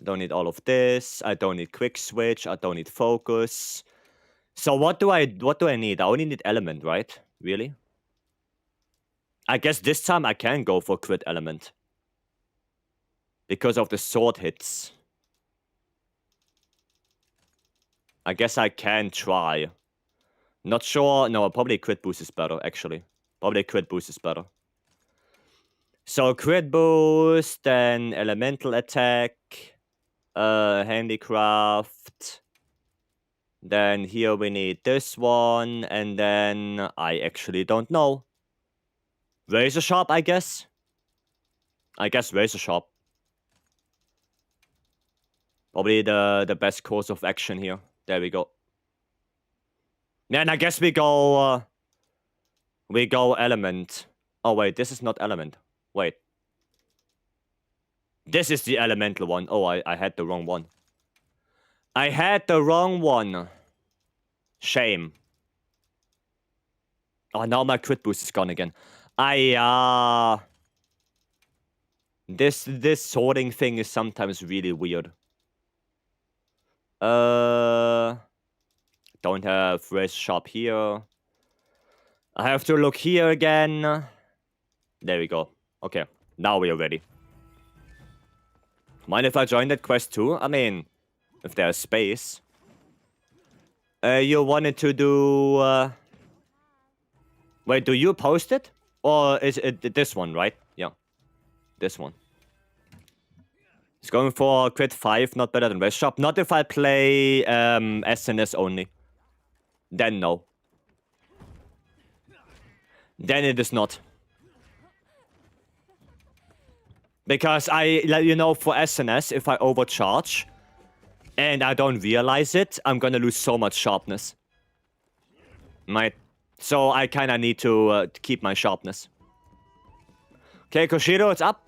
I don't need all of this. I don't need Quick Switch. I don't need Focus. So what do I need? I only need Element, right? Really? I guess this time I can go for Crit Element. Because of the sword hits. I guess I can try. Not sure. No, probably Crit Boost is better, actually. Probably Crit Boost is better. So Crit Boost, then Elemental Attack. Handicraft. Then here we need this one. And then I actually don't know. Razor Sharp, I guess. I guess Razor Sharp. Probably the best course of action here. There we go. And I guess we go Element. Oh wait, this is not Element. Wait. This is the Elemental one. Oh, I had the wrong one. I had the wrong one. Shame. Oh, now my crit boost is gone again. This sorting thing is sometimes really weird. Don't have wrist sharp here. I have to look here again. There we go. Okay, now we are ready. Mind if I join that quest too? I mean, if there's space. You wanted to do... Wait, do you post it? Or is it this one, right? Yeah. This one. It's going for crit 5, not better than West Shop. Not if I play SNS only. Then no. Then it is not. Because you know, for SNS, if I overcharge and I don't realize it, I'm gonna lose so much sharpness. Right? So I kinda need to keep my sharpness. Okay, Koshiro, it's up.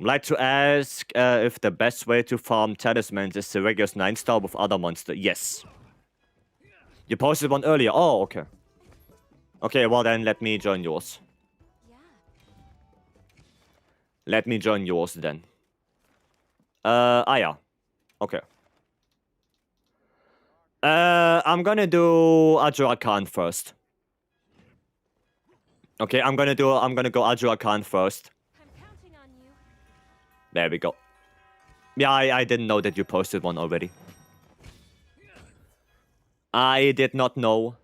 I'd like to ask if the best way to farm talismans is the regular 9-star with other monsters. Yes. You posted one earlier. Oh, okay. Okay, well then let me join yours. Yeah. Let me join yours then. Yeah. Okay. I'm gonna do Ajura Khan first. Okay, I'm gonna go Ajura Khan first. I'm counting on you. There we go. Yeah, I didn't know that you posted one already. I did not know.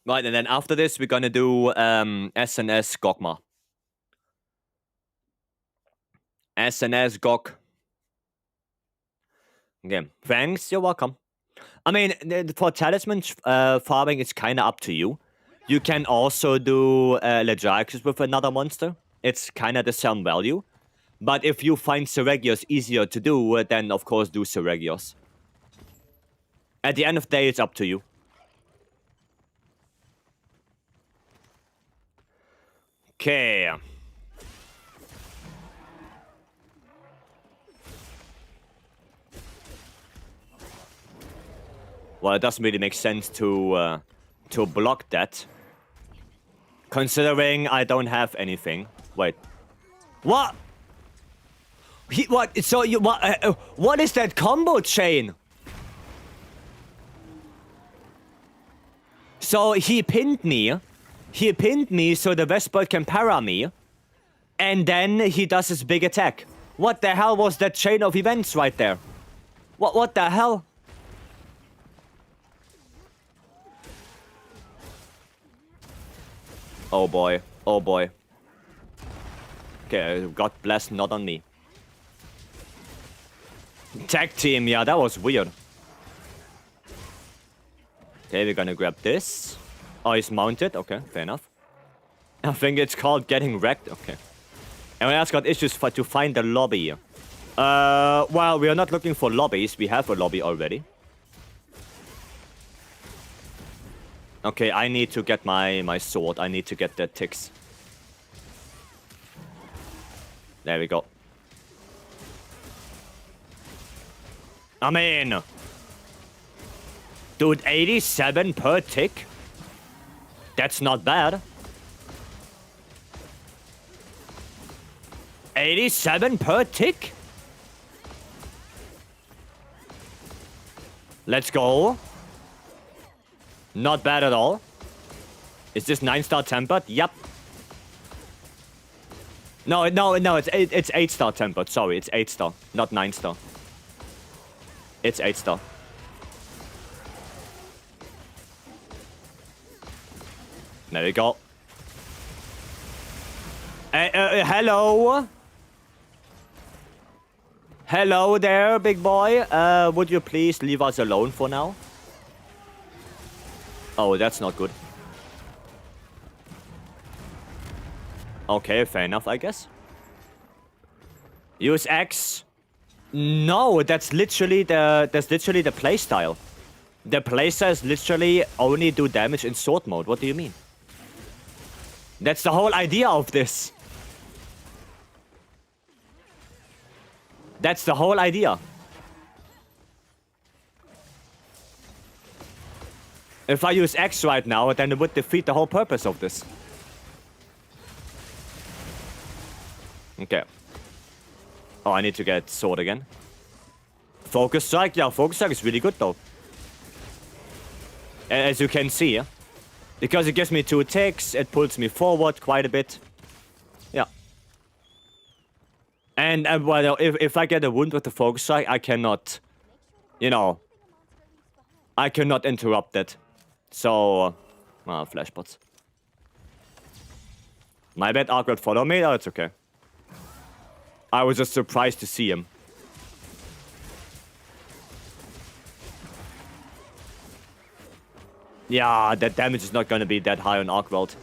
Right, and then after this, we're gonna do SNS Gokma. SNS Gok. Okay, thanks, you're welcome. I mean, for talisman farming, it's kind of up to you. You can also do Legiaxis with another monster. It's kind of the same value. But if you find Seregios easier to do, then of course do Seregios. At the end of the day, it's up to you. Okay. Well, it doesn't really make sense to block that. Considering I don't have anything. Wait. What? What? So you what is that combo chain? So he pinned me. He pinned me so the Westbird can para me. And then he does his big attack. What the hell was that chain of events right there? What the hell? Oh boy. Oh boy. Okay, God bless, not on me. Tag team, yeah, that was weird. Okay, we're gonna grab this. Oh, he's mounted. Okay, fair enough. I think it's called getting wrecked. Okay. Anyone else got issues to find the lobby? Well, we are not looking for lobbies. We have a lobby already. Okay, I need to get my sword. I need to get the ticks. There we go. I mean... Dude, 87 per tick? That's not bad. 87 per tick? Let's go. Not bad at all. Is this 9-star tempered? Yep. No, it's 8-star tempered. Sorry, it's 8-star, not 9-star. It's 8-star. There we go. Hello? Hello there, big boy. Would you please leave us alone for now? Oh, that's not good. Okay, fair enough, I guess. Use X. No, that's literally the playstyle. The playstyle is literally only do damage in sword mode. What do you mean? That's the whole idea of this. That's the whole idea. If I use X right now, then it would defeat the whole purpose of this. Okay. Oh, I need to get sword again. Focus strike? Yeah, focus strike is really good though. As you can see, because it gives me 2 ticks, it pulls me forward quite a bit. Yeah. And well, if I get a wound with the focus strike, I cannot, you know, I cannot interrupt it. So, flashbots. My bad, Arkwell follow me? Oh, it's okay. I was just surprised to see him. Yeah, that damage is not gonna be that high on Arkwell.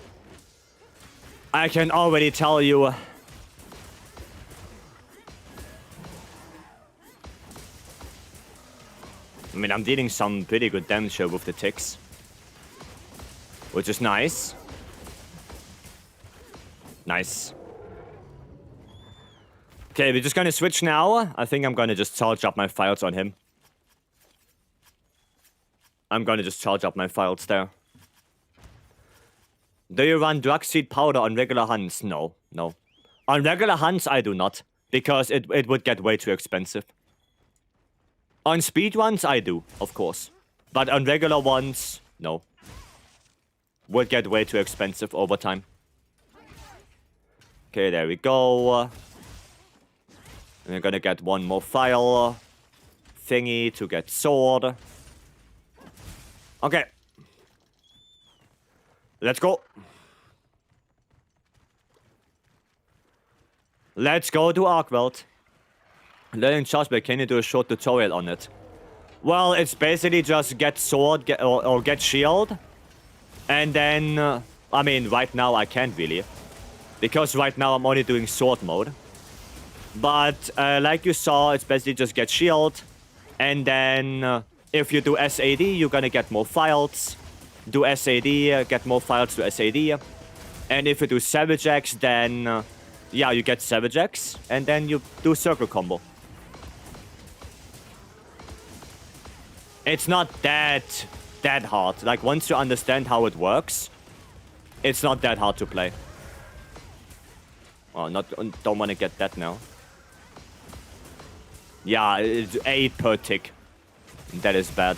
I can already tell you. I mean, I'm dealing some pretty good damage here with the ticks. Which is nice. Nice. Okay, we're just gonna switch now. I think I'm gonna just charge up my files on him. I'm gonna just charge up my files there. Do you run drug seed powder on regular hunts? No, no. On regular hunts, I do not. Because it would get way too expensive. On speedruns, I do, of course. But on regular ones, no. Would get way too expensive over time. Okay, there we go. We're gonna get one more file thingy to get sword. Okay. Let's go. Let's go to Arkwell. Learning charge, but can you do a short tutorial on it? Well, it's basically just get sword or get shield. And then, I mean, right now I can't really. Because right now I'm only doing sword mode. But like you saw, it's basically just get shield. And then if you do SAD, you're gonna get more files. Do SAD, get more files to SAD. And if you do Savage X, then yeah, you get Savage X. And then you do circle combo. It's not that hard. Like, once you understand how it works, it's not that hard to play. Oh, don't want to get that now. Yeah, it's 8 per tick. That is bad.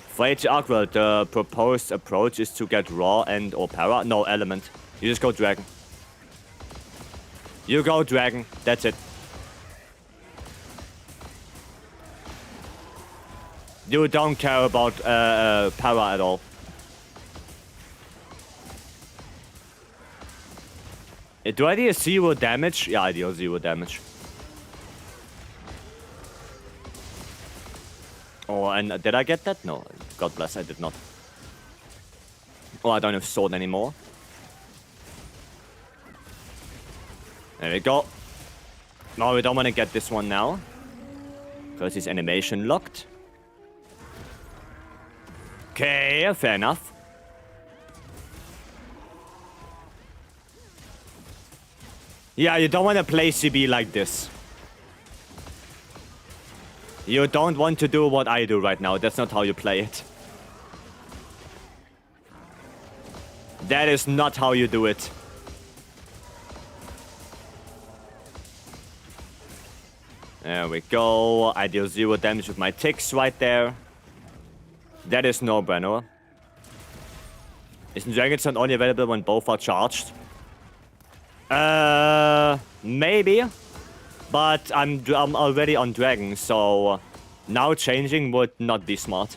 For H Arkwell, the proposed approach is to get raw and or para. No, element. You just go dragon. You go dragon. That's it. You don't care about para at all. Do I deal 0 damage? Yeah, I deal 0 damage. Oh, and did I get that? No, God bless, I did not. Oh, I don't have sword anymore. There we go. No, we don't want to get this one now. Because his animation locked. Okay, fair enough. Yeah, you don't want to play CB like this. You don't want to do what I do right now. That's not how you play it. That is not how you do it. There we go. I deal 0 damage with my ticks right there. That is no-brainer. Isn't Dragon Sound only available when both are charged? Maybe. But I'm already on Dragon, so now changing would not be smart.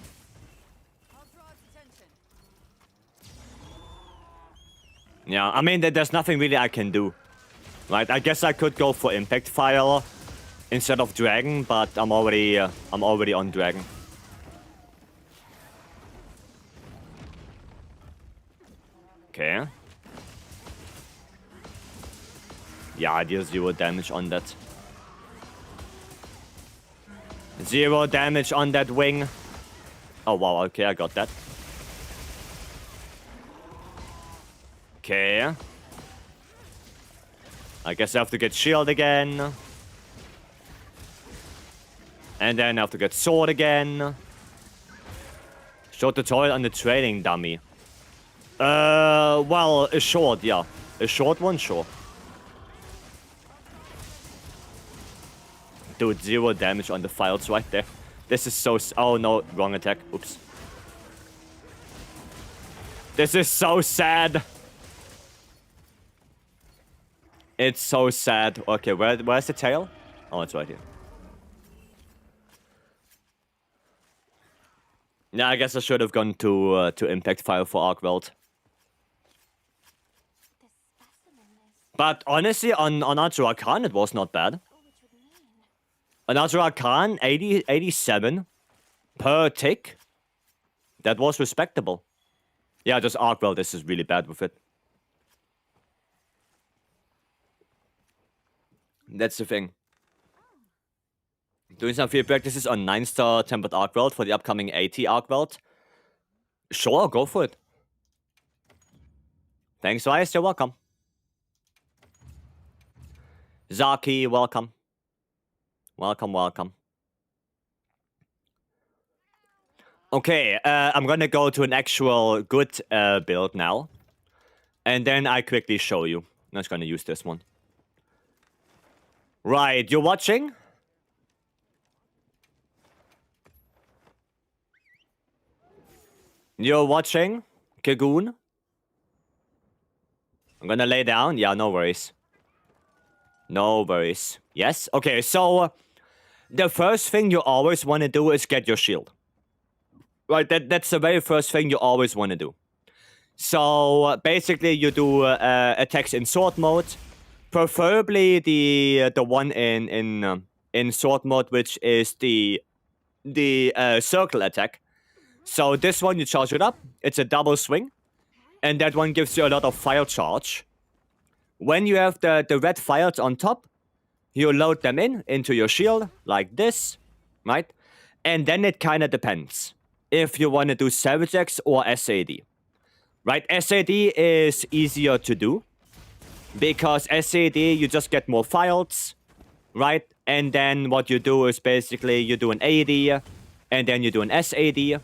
Yeah, I mean, there's nothing really I can do. Right, I guess I could go for Impact Fire instead of Dragon, but I'm already on Dragon. Okay. Yeah, I deal 0 damage on that. 0 damage on that wing. Oh, wow. Okay, I got that. Okay. I guess I have to get shield again. And then I have to get sword again. Short tutorial on the training dummy. Well, a short, yeah. A short one, sure. Dude, 0 damage on the files right there. This is so... Oh, no. Wrong attack. Oops. This is so sad. It's so sad. Okay, where's the tail? Oh, it's right here. Yeah, I guess I should have gone to Impact File for Arcweld. But honestly, on Archer Arcan, it was not bad. On Archer Arcan, 87 per tick. That was respectable. Yeah, just Arcweld, this is really bad with it. That's the thing. Doing some field practices on 9-star Tempered Arcweld for the upcoming 80 Arcweld. Sure, go for it. Thanks, Vyce, you're welcome. Zaki, welcome. Welcome, welcome. Okay, I'm gonna go to an actual good build now. And then I quickly show you. I'm just gonna use this one. Right, you're watching? You're watching? Kagoon? I'm gonna lay down. Yeah, no worries. No worries. Yes? Okay, so... the first thing you always want to do is get your shield. Right, that's the very first thing you always want to do. So, basically, you do attacks in sword mode. Preferably the one in sword mode, which is the circle attack. So this one, you charge it up. It's a double swing. And that one gives you a lot of fire charge. When you have the red fires on top, you load them into your shield, like this, right? And then it kind of depends if you want to do Savage X or SAD. Right, SAD is easier to do. Because SAD, you just get more files, right? And then what you do is basically you do an AD, and then you do an SAD.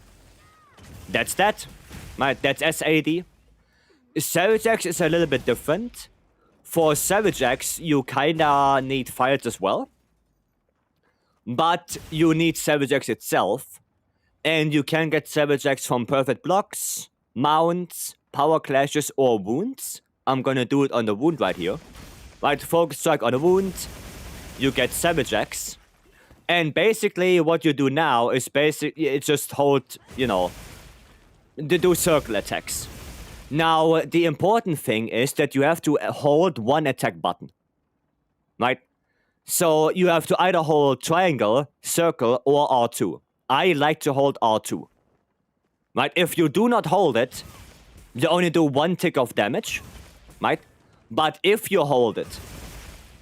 That's that, right? That's SAD. Savage X is a little bit different. For Savage X, you kinda need files as well. But you need Savage X itself. And you can get Savage X from perfect blocks, mounts, power clashes, or wounds. I'm gonna do it on the wound right here. Right, focus strike on the wound. You get Savage X. And basically what you do now is it's just hold, you know, to do circle attacks. Now, the important thing is that you have to hold one attack button. Right? So you have to either hold triangle, circle, or R2. I like to hold R2. Right? If you do not hold it, you only do 1 tick of damage. Right? But if you hold it,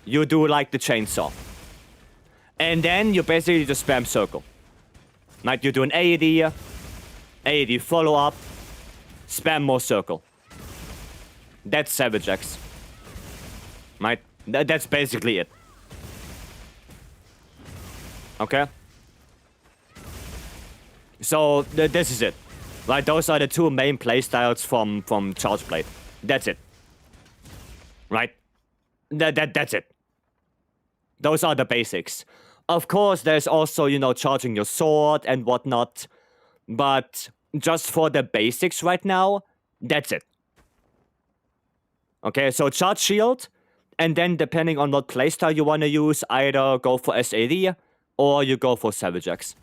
you do like the chainsaw. And then you basically just spam circle. Right? You do an AD follow up, spam more circle. That's Savage X. Right? That's basically it. Okay? So, this is it. Right? Those are the 2 main playstyles from Charge Blade. That's it. Right? That's it. Those are the basics. Of course, there's also, you know, charging your sword and whatnot. But just for the basics right now, that's it. Okay, so charge shield. And then depending on what playstyle you want to use, either go for SAD or you go for Savage X.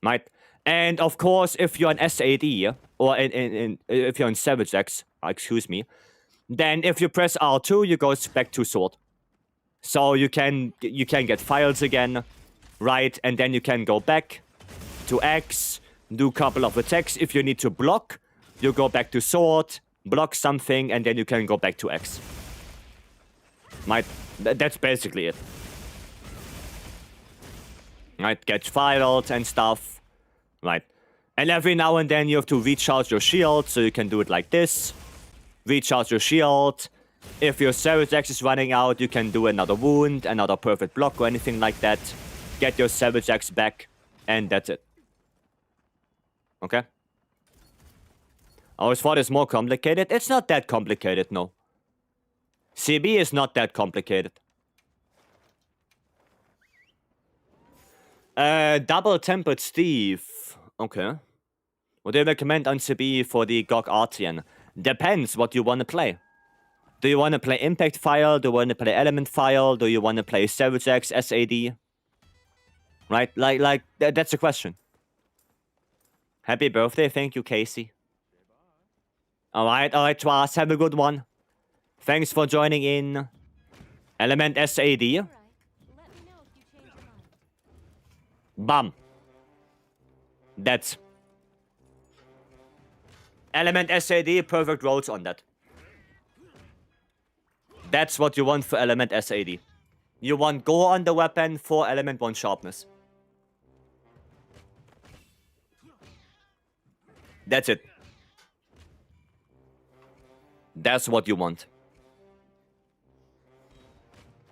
Right? And of course, if you're an SAD or if you're in Savage X, excuse me, then if you press R2, you go back to sword. So you can get files again, right? And then you can go back to X, do a couple of attacks. If you need to block, you go back to sword, block something, and then you can go back to X. Right? That's basically it. Right? Get files and stuff. Right? And every now and then you have to recharge your shield, so you can do it like this. Recharge your shield. If your Savage X is running out, you can do another wound, another perfect block, or anything like that. Get your Savage X back, and that's it. Okay? I always thought it's more complicated. It's not that complicated, no. CB is not that complicated. Double Tempered Steve. Okay. What do you recommend on CB for the GOG Artian? Depends what you want to play. Do you want to play Impact File? Do you want to play Element File? Do you want to play Savage X, SAD? Right? That's the question. Happy birthday. Thank you, Casey. Alright, Twas. Have a good one. Thanks for joining in. Element SAD. All right. Let me know if you change your mind. Bam. That's Element SAD, perfect rolls on that. That's what you want for Element SAD. You want Go on the weapon for Element 1 sharpness. That's it. That's what you want.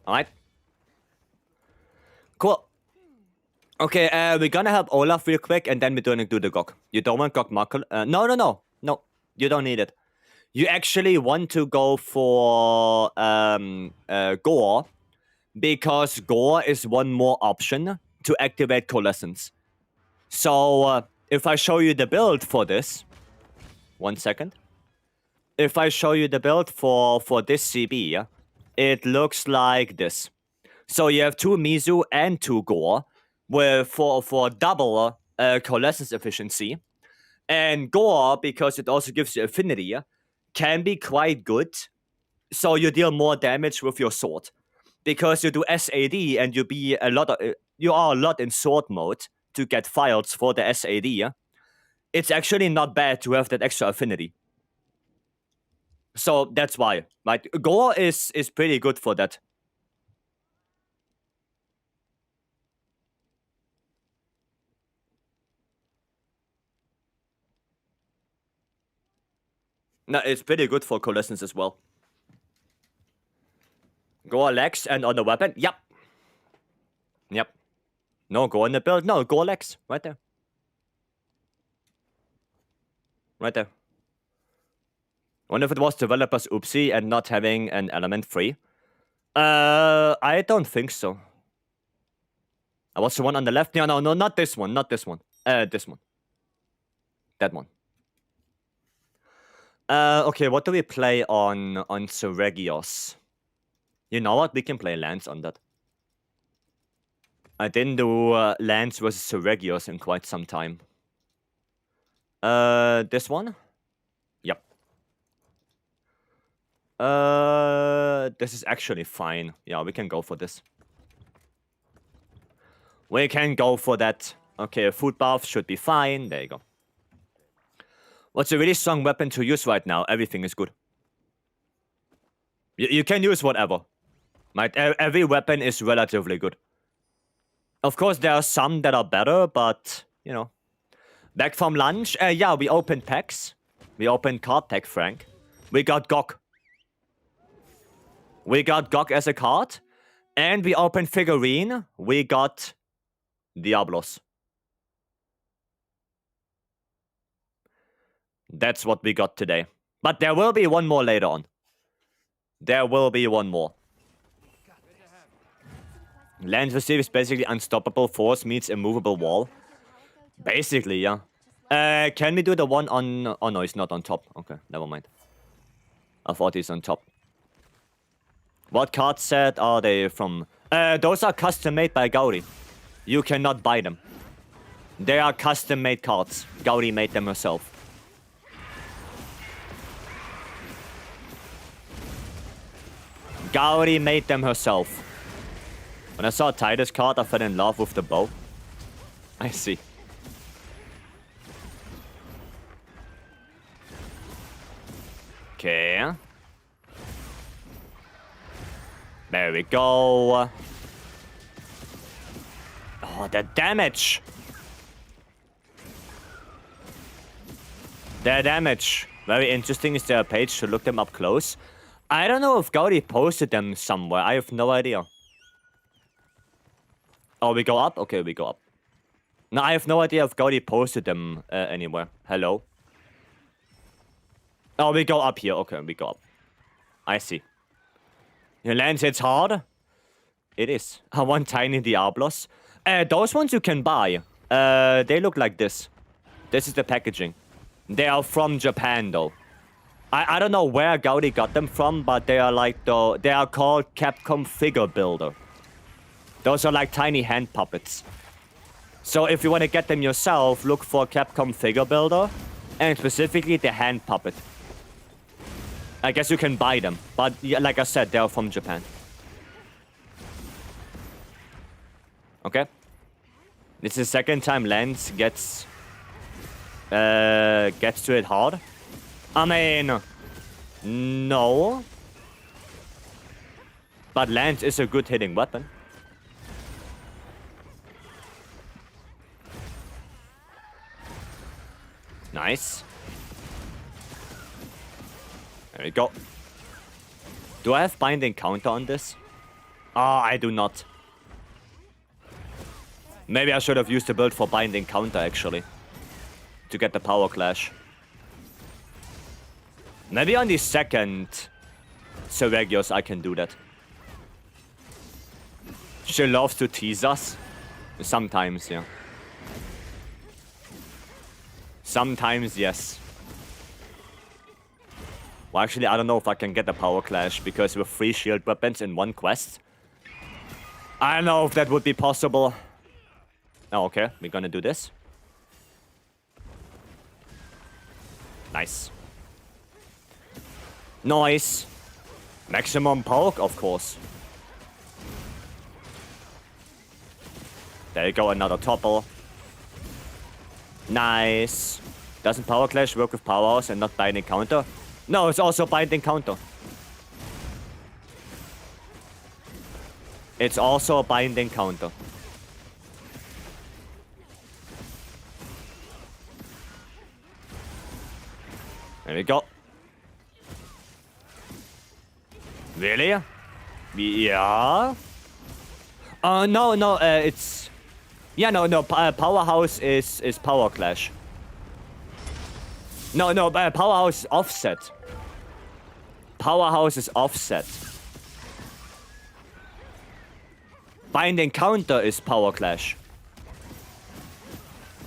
Alright. Cool. Okay, we're gonna help Olaf real quick, and then we're gonna do the GOG. You don't want GOG Muckle? No, you don't need it. You actually want to go for Gore, because Gore is one more option to activate Coalescence. So, if I show you the build for this, 1 second. If I show you the build for this CB, it looks like this. So you have 2 Mizu and 2 Gore, with for double Coalescence efficiency. And Gore, because it also gives you affinity, can be quite good. So you deal more damage with your sword. Because you do SAD and you are a lot in sword mode to get files for the SAD. It's actually not bad to have that extra affinity. So that's why. Right? Gore is pretty good for that. No, it's pretty good for Coalescence as well. Gore legs and on the weapon? Yep. Yep. No, go on the build. No, Gore legs. Right there. Right there. Wonder if it was developers oopsie and not having an element free. I don't think so. What's the one on the left? No, not this one. Not this one. This one. That one. Okay, what do we play on Seregios? You know what? We can play Lance on that. I didn't do Lance versus Seregios in quite some time. This one? Yep. This is actually fine. Yeah, we can go for this. We can go for that. Okay, a food bath should be fine. There you go. What's a really strong weapon to use right now? Everything is good. You can use whatever. Right? Every weapon is relatively good. Of course, there are some that are better, but, you know. Back from lunch? Yeah, we opened packs. We opened card pack, Frank. We got GOG. We got GOG as a card. And we opened figurine. We got Diablos. That's what we got today. But there will be one more later on. There will be one more. Lance Receive is basically unstoppable force meets immovable wall. Basically, yeah. Can we do the one on... Oh, no, it's not on top. Okay, never mind. I thought it's on top. What card set are they from? Those are custom made by Gauri. You cannot buy them. They are custom made cards. Gauri made them herself. Gauri made them herself. When I saw Titus card, I fell in love with the bow. I see. Okay. There we go. Oh, the damage. The damage. Very interesting. Is there a page to look them up close? I don't know if Gaudi posted them somewhere. I have no idea. Oh, we go up? Okay, we go up. No, I have no idea if Gaudi posted them anywhere. Hello? Oh, we go up here. Okay, we go up. I see. Your lance hits hard? It is. I want tiny Diablos. Those ones you can buy. They look like this. This is the packaging. They are from Japan, though. I don't know where Gaudi got them from, but they are like they are called Capcom Figure Builder. Those are like tiny hand puppets. So if you want to get them yourself, look for Capcom Figure Builder, and specifically the hand puppet. I guess you can buy them, but yeah, like I said, they are from Japan. Okay. This is the second time Lance gets to it hard. I mean, no. But Lance is a good hitting weapon. Nice. There we go. Do I have binding counter on this? Ah, I do not. Maybe I should have used the build for binding counter, actually. To get the power clash. Maybe on the second Seregios I can do that. She loves to tease us. Sometimes, yeah. Sometimes, yes. Well, actually, I don't know if I can get the power clash, because with 3 shield weapons in one quest, I don't know if that would be possible. Oh, okay. We're gonna do this. Nice. Nice. Maximum poke, of course. There you go, another topple. Nice. Doesn't power clash work with powerhouse and not binding counter? No, it's also binding counter. It's also a binding counter. There we go. Really? Yeah. No, it's... Yeah, no, Powerhouse is Power Clash. No, Powerhouse is offset. Powerhouse is offset. Binding Counter is Power Clash.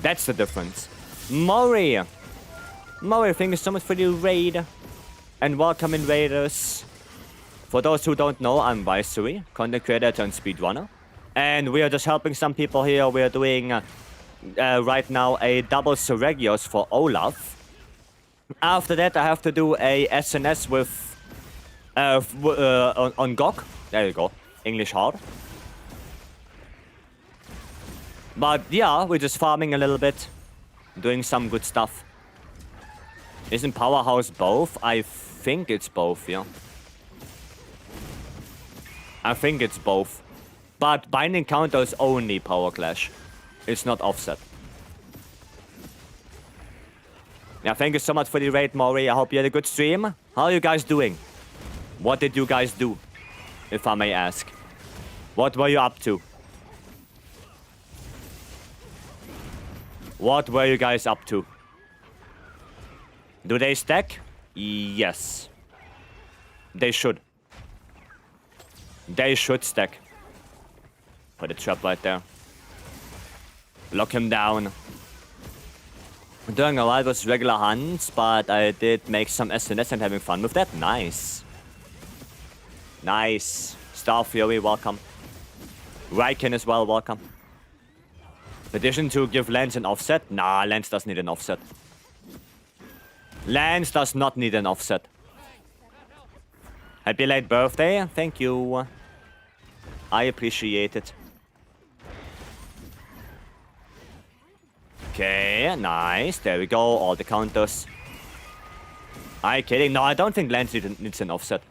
That's the difference. Mori, thank you so much for the raid. And welcome invaders. For those who don't know, I'm Vycery, content creator turned speedrunner. And we are just helping some people here. We are doing right now a double Seregios for Olaf. After that, I have to do a SNS with on Gok. There you go, English hard. But yeah, we're just farming a little bit, doing some good stuff. Isn't Powerhouse both? I think it's both, yeah. I think it's both. But binding counter is only power clash. It's not offset. Yeah, thank you so much for the raid, Maury. I hope you had a good stream. How are you guys doing? What did you guys do, if I may ask? What were you up to? What were you guys up to? Do they stack? Yes. They should. They should stack. Put a trap right there. Lock him down. I'm doing alright with regular hunts, but I did make some SNS and having fun with that. Nice. Nice. Star Fury, welcome. Ryken as well, welcome. Addition to give Lance an offset? Nah, Lance doesn't need an offset. Lance does not need an offset. Happy late birthday. Thank you. I appreciate it. Okay, nice. There we go. All the counters. Are you kidding? No, I don't think Lance needs an offset.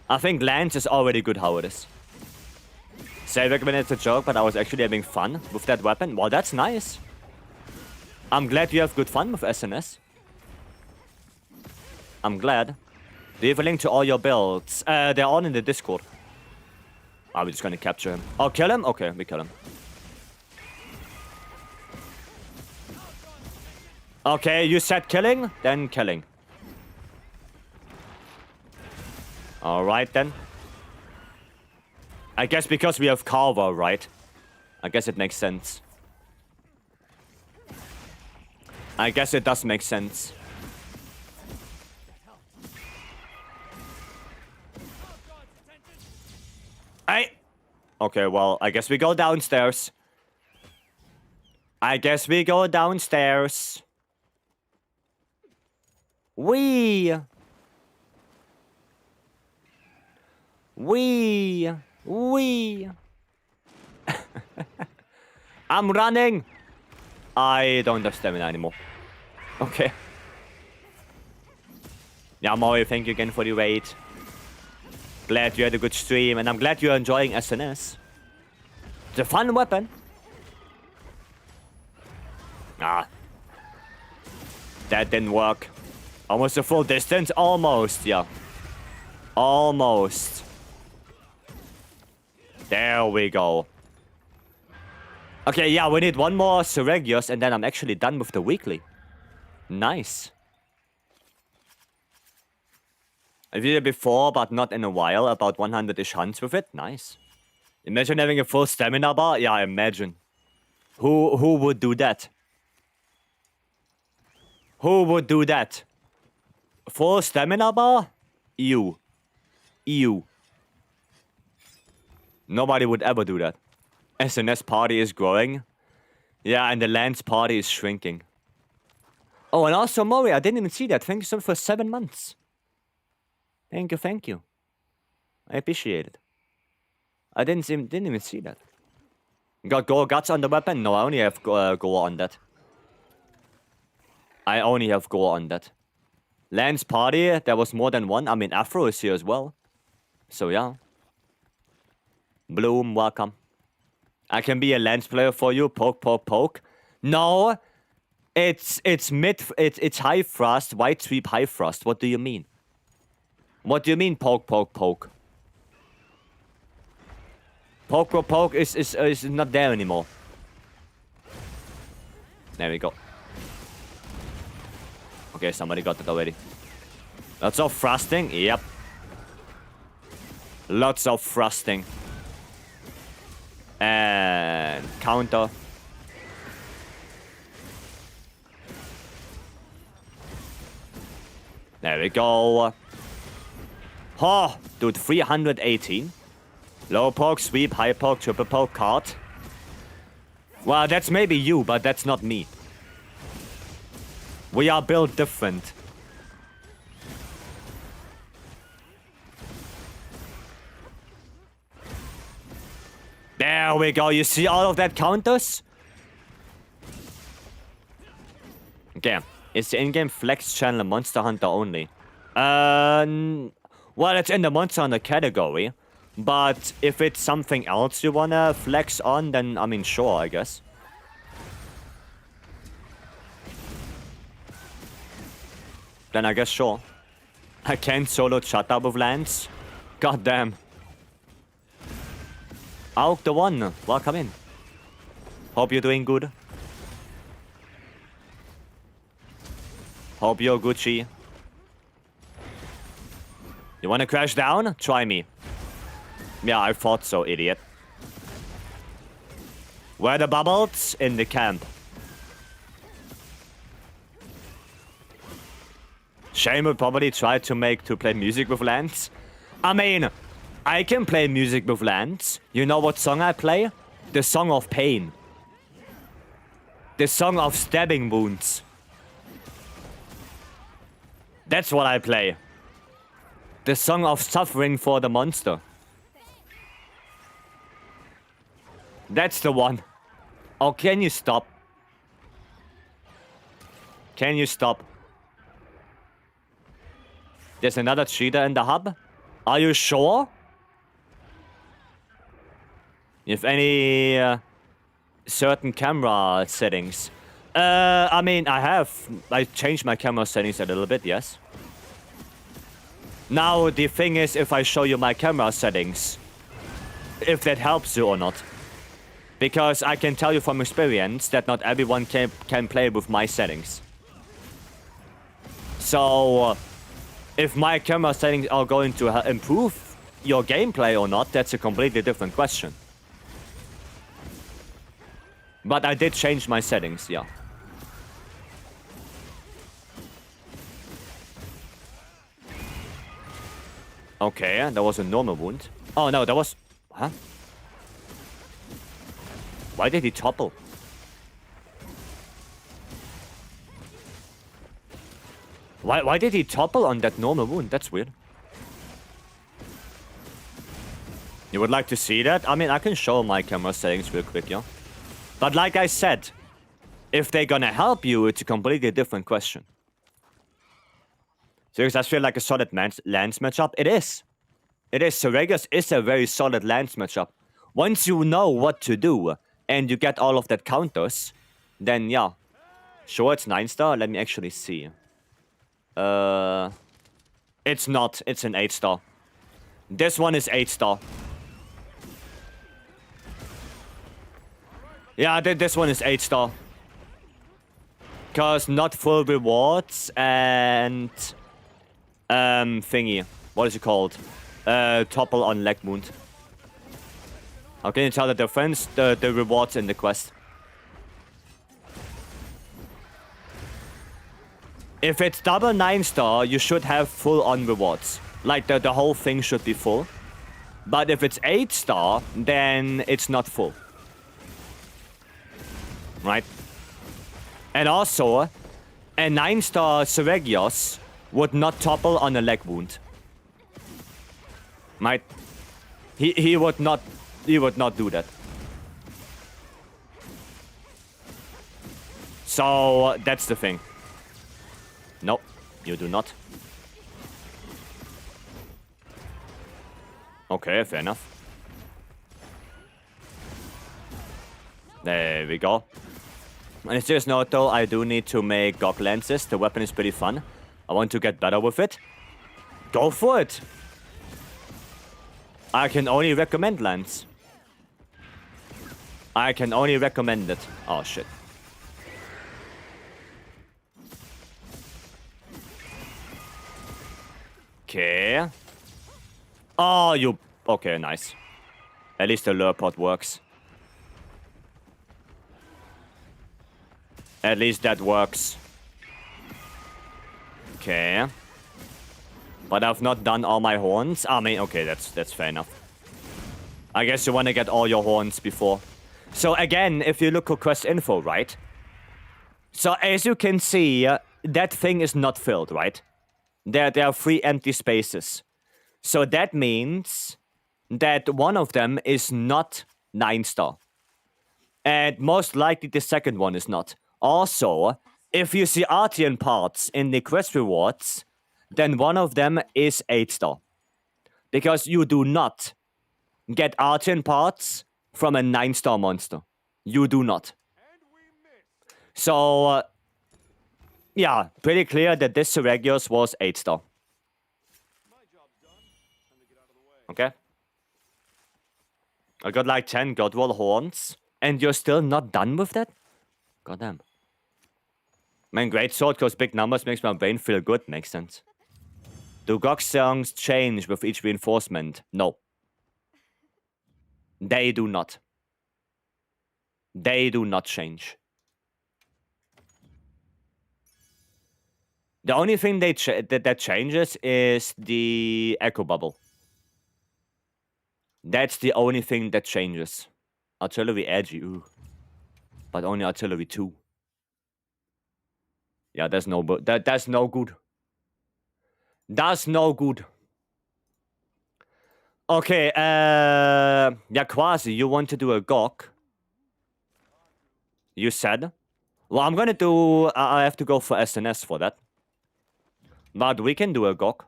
I think Lance is already good how it is. Say recommend it's a joke, but I was actually having fun with that weapon. Well, that's nice. I'm glad you have good fun with SNS. I'm glad. Do you have a link to all your builds? They're all in the Discord. Are we just gonna capture him? Oh, kill him? Okay, we kill him. Okay, you said killing? Then killing. Alright then. I guess because we have Carver, right? I guess it makes sense. I guess it does make sense. Hey! Okay, well, I guess we go downstairs. I guess we go downstairs. We. I'm running. I don't have stamina anymore. Okay. Yeah, Mario, thank you again for the raid. Glad you had a good stream, and I'm glad you're enjoying SNS. It's a fun weapon. Ah. That didn't work. Almost a full distance? Almost, yeah. Almost. There we go. Okay, yeah, we need one more Seregios, and then I'm actually done with the weekly. Nice. I did it before, but not in a while. About 100-ish hunts with it. Nice. Imagine having a full stamina bar. Yeah, imagine. Who would do that? Who would do that? Full stamina bar? You. Nobody would ever do that. SNS party is growing. Yeah, and the Lance party is shrinking. Oh, and also, Mori, I didn't even see that. Thank you so much for 7 months. Thank you. I appreciate it. I didn't even see that. Got Gore Guts on the weapon? No, I only have Gore on that. I only have Gore on that. Lance party, there was more than one. I mean, Afro is here as well. So, yeah. Bloom, welcome. I can be a Lance player for you. Poke. No, it's high thrust, white sweep, high thrust. What do you mean? What do you mean poke? Poke is not there anymore. There we go. Okay, somebody got it already. Lots of thrusting. Yep. Lots of thrusting. And counter. There we go. Oh, dude, 318. Low poke, sweep, high poke, triple poke, card. Well, that's maybe you, but that's not me. We are built different. There we go. You see all of that counters? Okay. It's the in-game flex channel Monster Hunter only. Well, it's in the Monster Hunter category. But if it's something else you wanna flex on, then, I mean, sure, I guess. Then I guess sure. I can't solo shut up with Lance. God damn. Auk the one, welcome in. Hope you're doing good. Hope you're Gucci. You wanna crash down? Try me. Yeah, I thought so, idiot. Where are the bubbles? In the camp. Shane would probably try to play music with Lance. I mean, I can play music with Lance. You know what song I play? The Song of Pain. The Song of Stabbing Wounds. That's what I play. The Song of Suffering for the Monster. That's the one. Oh, can you stop? Can you stop? There's another cheater in the hub? Are you sure? If any certain camera settings. I mean, I changed my camera settings a little bit, yes. Now, the thing is, if I show you my camera settings, if that helps you or not. Because I can tell you from experience that not everyone can play with my settings. So, if my camera settings are going to improve your gameplay or not, that's a completely different question. But I did change my settings, yeah. Okay, that was a normal wound. Oh no, that was... Huh? Why did he topple? Why did he topple on that normal wound? That's weird. You would like to see that? I mean, I can show my camera settings real quick, yeah? But like I said, if they're gonna help you, it's a completely different question. So does that feel like a solid lance matchup? It is. It is. Seregios is a very solid lance matchup. Once you know what to do, and you get all of that counters, then yeah. Sure, it's 9-star. Let me actually see. It's not. It's an 8-star. This one is 8-star. Yeah, this one is 8-star. Cause not full rewards and thingy. What is it called? Topple on leg wound. How can you tell the difference? The rewards in the quest. If it's double 9-star, you should have full on rewards. Like the whole thing should be full. But if it's 8-star, then it's not full. Right? And also, a 9-star Seregios would not topple on a leg wound. Right? He would not do that. So that's the thing. No, you do not. Okay, fair enough. There we go. On a serious note though, I do need to make gog lenses. The weapon is pretty fun. I want to get better with it. Go for it! I can only recommend lens. I can only recommend it. Oh shit. Okay. Oh, you... Okay, nice. At least the lure pod works. At least that works. Okay. But I've not done all my horns. I mean, okay, that's fair enough. I guess you want to get all your horns before. So again, if you look at quest info, right? So as you can see, that thing is not filled, right? There are 3 empty spaces. So that means that one of them is not 9-star. And most likely the second one is not. Also, if you see Artian parts in the quest rewards, then one of them is 8-star. Because you do not get Artian parts from a 9-star monster. You do not. So, yeah, pretty clear that this Seregios was 8-star. Okay. I got like 10 Godroll horns, and you're still not done with that? Goddamn. Man, great sword, cause big numbers makes my brain feel good. Makes sense. Do Gog songs change with each reinforcement? No. They do not. They do not change. The only thing that changes is the echo bubble. That's the only thing that changes. Artillery edgy, ooh. But only artillery 2. Yeah, that's no good. That's no good. That's no good. Okay, yeah, Quasi, you want to do a Gok? You said? Well, I'm gonna do... I have to go for SNS for that. But we can do a Gok.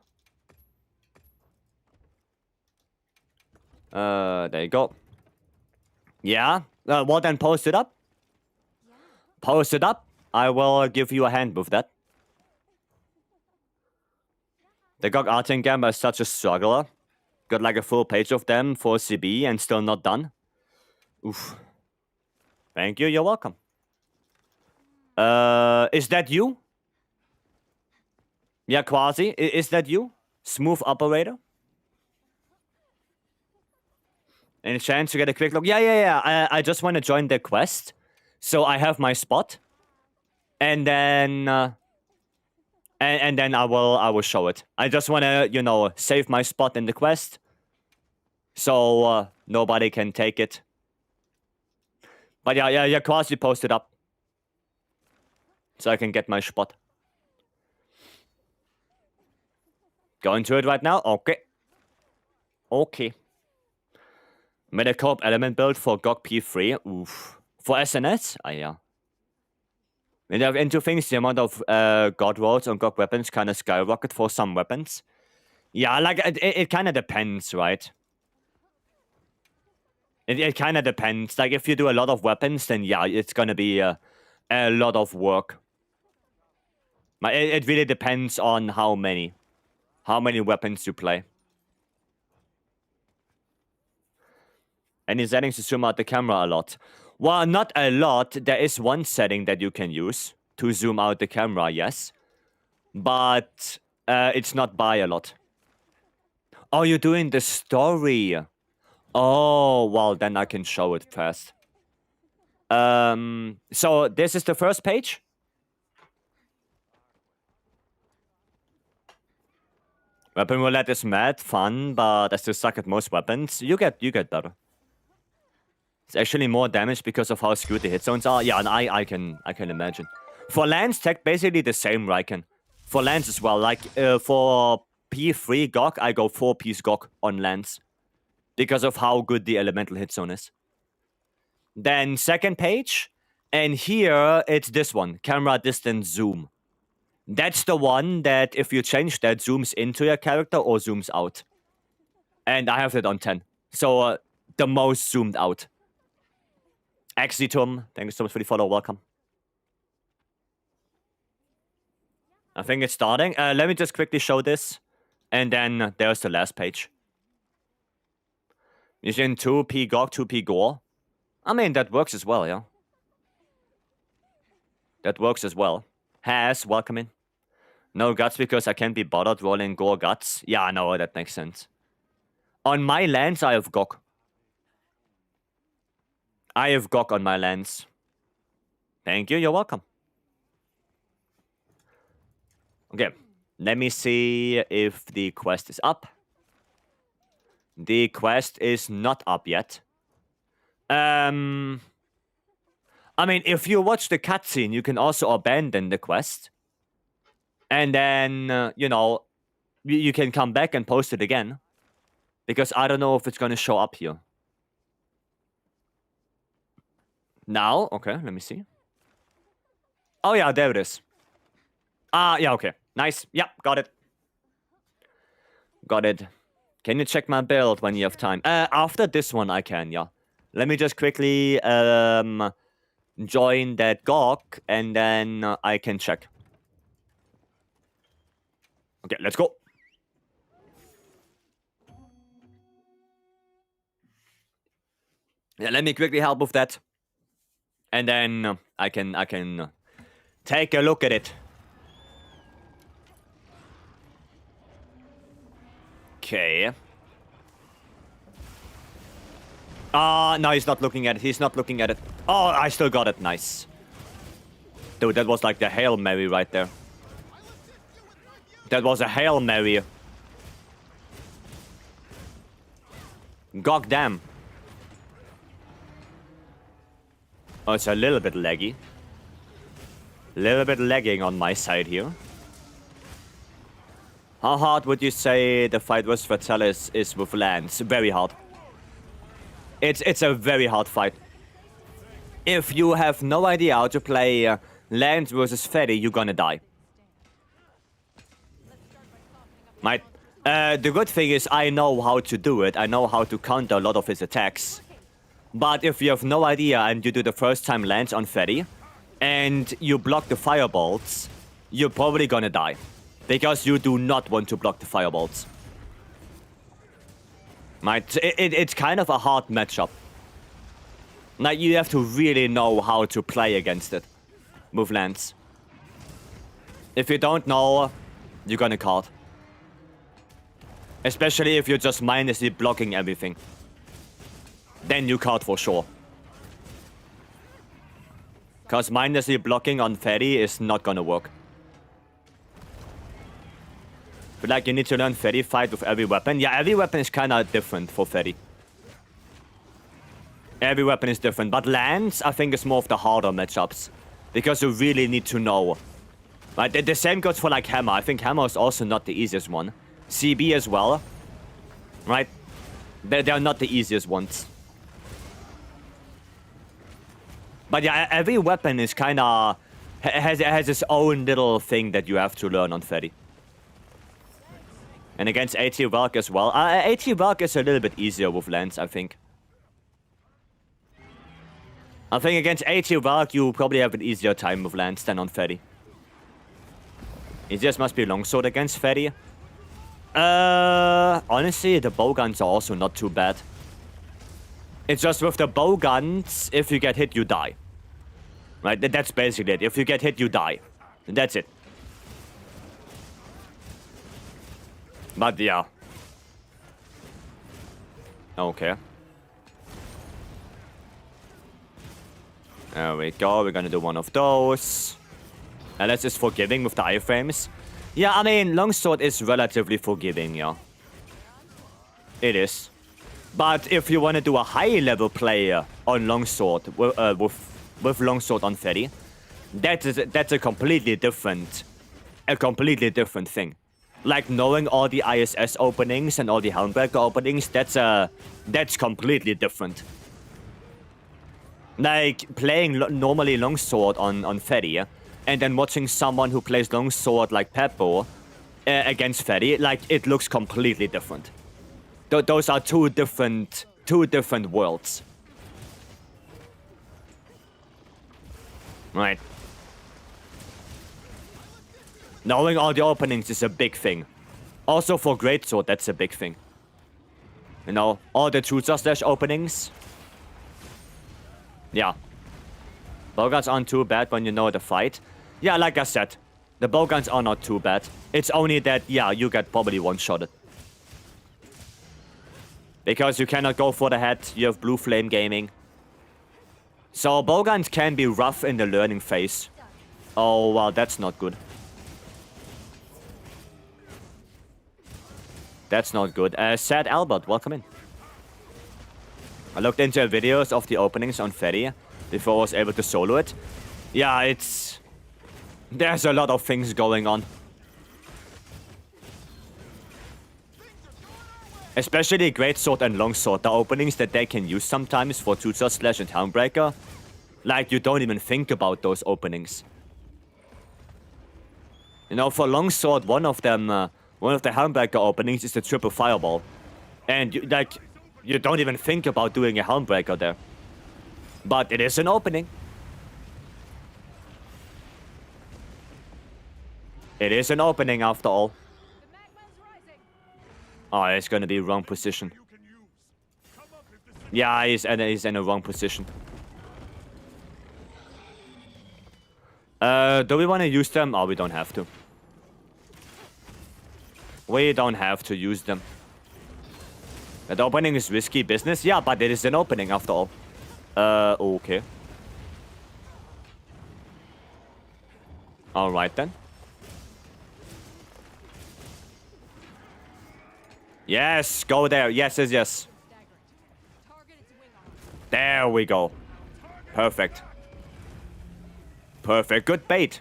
There you go. Yeah? Well, then post it up. Yeah. Post it up. I will give you a hand with that. The Gog Arting Gamma is such a struggler. Got like a full page of them for CB and still not done. Oof. Thank you, you're welcome. Is that you? Yeah, Quasi, is that you? Smooth operator? Any chance to get a quick look? Yeah. I just want to join the quest. So I have my spot, and then and then I will show it. I just wanna, you know, save my spot in the quest, so nobody can take it. But yeah, quasi post it up, so I can get my spot. Going to it right now. Okay. Okay. Metacorp element build for GOG P3. Oof. For SNS? Ah, yeah. When you have into things, the amount of God rolls on GOG weapons kind of skyrocket for some weapons. Yeah, like, it kind of depends, right? It kind of depends. Like, if you do a lot of weapons, then yeah, it's gonna be a lot of work. But it really depends on how many weapons you play. Any settings to zoom out the camera a lot? Well, not a lot. There is one setting that you can use to zoom out the camera, yes. But it's not by a lot. Oh, you're doing the story. Oh, well, then I can show it first. So this is the first page. Weapon roulette is mad, fun, but I still suck at most weapons. You get better. It's actually more damage because of how skewed the hit zones are. Yeah, and I can imagine. For Lance, tech basically the same, Riken. For Lance as well. Like, for P3 GOG, I go 4-piece GOG on Lance. Because of how good the elemental hit zone is. Then second page. And here, it's this one. Camera distance zoom. That's the one that, if you change that, zooms into your character or zooms out. And I have it on 10. So, the most zoomed out. Exitum, thank you so much for the follow, welcome. I think it's starting. Let me just quickly show this. And then there's the last page. Using 2p GOG, 2p gore. I mean, that works as well, yeah. That works as well. Has, welcome in. No guts because I can't be bothered rolling gore guts. Yeah, no, that makes sense. On my lens, I have GOG. I have GOG on my lens. Thank you, you're welcome. Okay, let me see if the quest is up. The quest is not up yet. I mean, if you watch the cutscene, you can also abandon the quest. And then, you know, you can come back and post it again. Because I don't know if it's going to show up here. Now, okay, let me see. Oh yeah, there it is. Ah, yeah, okay. Nice. Yeah, got it. Got it. Can you check my build when you have time? After this one, I can, yeah. Let me just quickly join that GOG, and then I can check. Okay, let's go. Yeah, let me quickly help with that. And then I can take a look at it. Okay. No, he's not looking at it. He's not looking at it. Oh, I still got it. Nice. Dude, that was like the Hail Mary right there. That was a Hail Mary. God damn. Oh, it's a little bit laggy. Little bit lagging on my side here. How hard would you say the fight with Vitalis is with Lance? Very hard. It's a very hard fight. If you have no idea how to play Lance versus Freddy, you're gonna die. Right? The good thing is I know how to do it. I know how to counter a lot of his attacks. But if you have no idea and you do the first time Lance on Freddy, and you block the firebolts, you're probably gonna die. Because you do not want to block the firebolts. Right? It's kind of a hard matchup. Like, you have to really know how to play against it. With Lance. If you don't know, you're gonna card. Especially if you're just mindlessly blocking everything. Then you card for sure. Because mindlessly blocking on Fetty is not gonna work. But like, you need to learn Fetty fight with every weapon. Yeah, every weapon is kind of different for Fetty. Every weapon is different. But Lance, I think, is more of the harder matchups. Because you really need to know. Right, the same goes for like Hammer. I think Hammer is also not the easiest one. CB as well. Right? They're not the easiest ones. But yeah, every weapon is kind of... has its own little thing that you have to learn on Fetty. And against AT Valk as well. AT Valk is a little bit easier with Lance, I think. I think against AT Valk, you probably have an easier time with Lance than on Fetty. It just must be Longsword against Fetty. Honestly, the bowguns are also not too bad. It's just with the bowguns, if you get hit, you die. Right? That's basically it. If you get hit, you die. That's it. But yeah. Okay. There we go. We're gonna do one of those. Unless it's forgiving with the iframes. Yeah, I mean, Longsword is relatively forgiving, yeah. It is. But if you want to do a high-level player on Longsword, with Longsword on Fetty, that's a completely different thing. Like, knowing all the ISS openings and all the Helmbreaker openings, that's completely different. Like, playing normally Longsword on Fetty, and then watching someone who plays Longsword like Peppo against Fetty, like, it looks completely different. Those are two different worlds. Right. Knowing all the openings is a big thing. Also for Greatsword, that's a big thing. You know, all the Trucer / openings. Yeah. Bowguns aren't too bad when you know the fight. Yeah, like I said, the bowguns are not too bad. It's only that, yeah, you get probably one-shotted. Because you cannot go for the head, you have Blue Flame Gaming. So bowguns can be rough in the learning phase. Oh, well, that's not good. That's not good. Sad Albert, welcome in. I looked into videos of the openings on Fetty before I was able to solo it. Yeah, there's a lot of things going on. Especially Greatsword and Longsword, the openings that they can use sometimes for Trucer / and Helmbreaker. Like, you don't even think about those openings. You know, for Longsword, one of the Helmbreaker openings is the triple fireball. And, you don't even think about doing a Helmbreaker there. But it is an opening. It is an opening after all. Oh, it's gonna be wrong position. Yeah, he's in a wrong position. Do we want to use them? Oh, we don't have to. We don't have to use them. That opening is risky business? Yeah, but it is an opening after all. Okay. Alright then. Yes, go there. Yes, yes, yes. There we go. Perfect. Perfect. Good bait.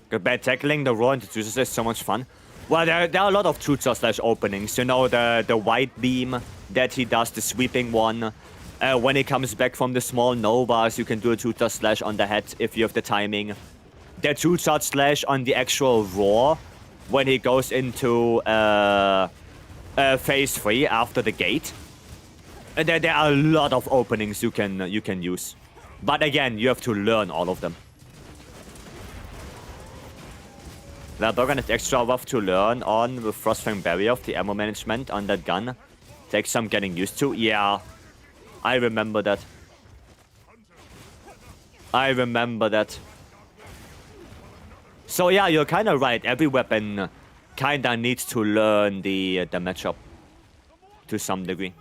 Good bait. Tackling the raw introducers is so much fun. Well, there are a lot of Trucer / openings. You know, the white beam that he does, the sweeping one. When he comes back from the small Novas, you can do a Trucer / on the head if you have the timing. The Trucer / on the actual raw, when he goes into phase 3 after the gate. There are a lot of openings you can use. But again, you have to learn all of them. The Bowgun is extra rough to learn on with Frostfang Barrier of the ammo management on that gun. Takes some getting used to. Yeah, I remember that. I remember that. So yeah, you're kind of right. Every weapon kind of needs to learn the matchup to some degree.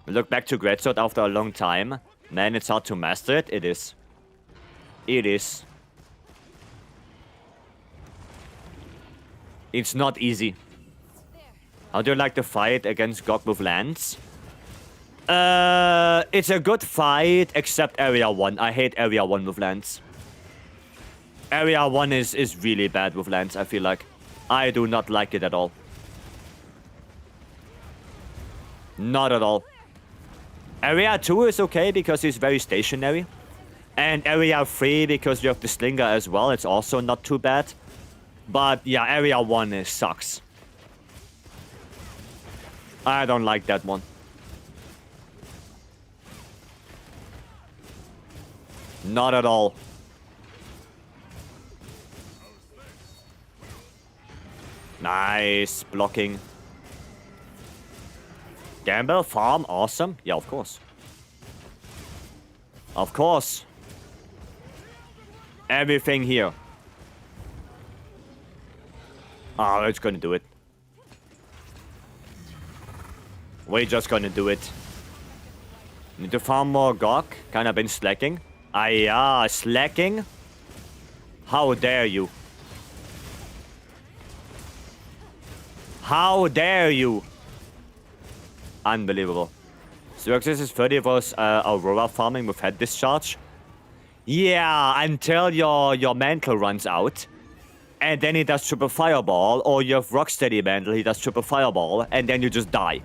Look back to Greatsword after a long time. Man, it's hard to master it. It is. It is. It's not easy. How do you like the fight against GOG with Lance? It's a good fight, except Area 1. I hate Area 1 with Lance. Area 1 is really bad with Lance, I feel like. I do not like it at all. Not at all. Area 2 is okay because he's very stationary. And Area 3 because you have the Slinger as well. It's also not too bad. But yeah, Area 1 sucks. I don't like that one. Not at all. Nice blocking. Gamble, farm, awesome. Yeah, of course. Of course. Everything here. Oh, it's gonna do it. We're just gonna do it. Need to farm more GOG. Kinda been slacking. Ah, yeah, slacking? How dare you? How dare you? Unbelievable. Xerxes is 30 was Aurora farming with head discharge. Yeah, until your mantle runs out. And then he does triple fireball. Or you have Rocksteady mantle, he does triple fireball. And then you just die.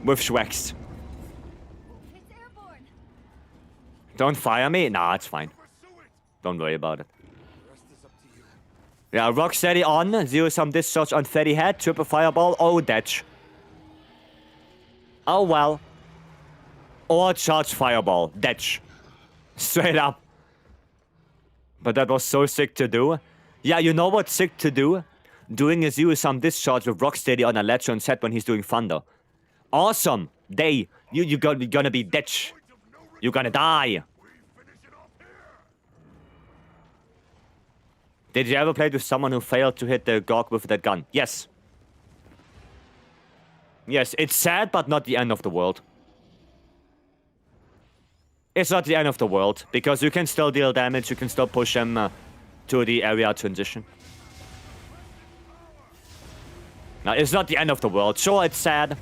With Schwex. It's airborne. Don't fire me? Nah, it's fine. Don't worry about it. Yeah, Rocksteady on. Zero-sum discharge on 30 head. Triple fireball. Oh, datch. Oh, well. Or charge fireball. Datch. Straight up. But that was so sick to do. Yeah, you know what's sick to do? Doing a zero-sum discharge with Rocksteady on a ledge on set when he's doing Thunder. Awesome. You're gonna be ditch. You're gonna die. Did you ever play with someone who failed to hit the GOG with that gun? Yes. Yes, it's sad, but not the end of the world. It's not the end of the world, because you can still deal damage, you can still push him to the area transition. Now, it's not the end of the world. Sure, it's sad.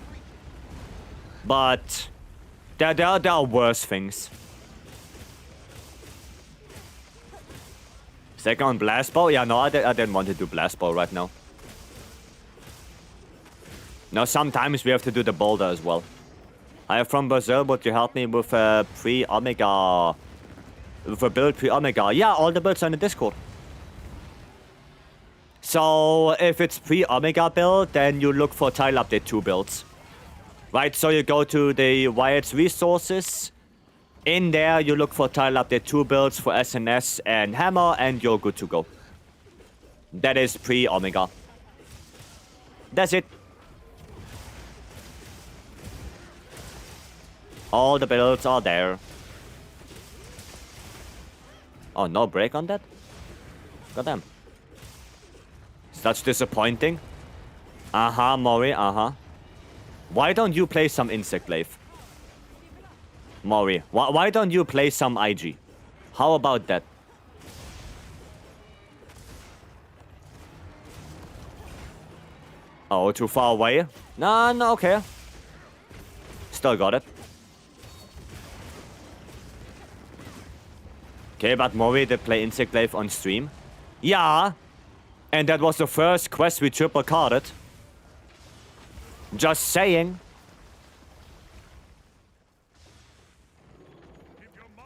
But there are worse things. Second blast ball? Yeah, no, I didn't want to do blast ball right now. Now, sometimes we have to do the boulder as well. I am from Brazil, would you help me with a pre-Omega... With a build pre-Omega? Yeah, all the builds are in the Discord. So, if it's pre-Omega build, then you look for Tile Update 2 builds. Right, so you go to the Wyatt's resources. In there, you look for Tile Update 2 builds for SNS and Hammer, and you're good to go. That is pre-Omega. That's it. All the builds are there. Oh, no break on that? Goddamn. Such disappointing. Uh-huh, Mori, uh-huh. Why don't you play some Insect Glaive? Mori, why don't you play some IG? How about that? Oh, too far away? No, okay. Still got it. Okay, but Mori did play Insect Glaive on stream. Yeah. And that was the first quest we triple carded. Just saying.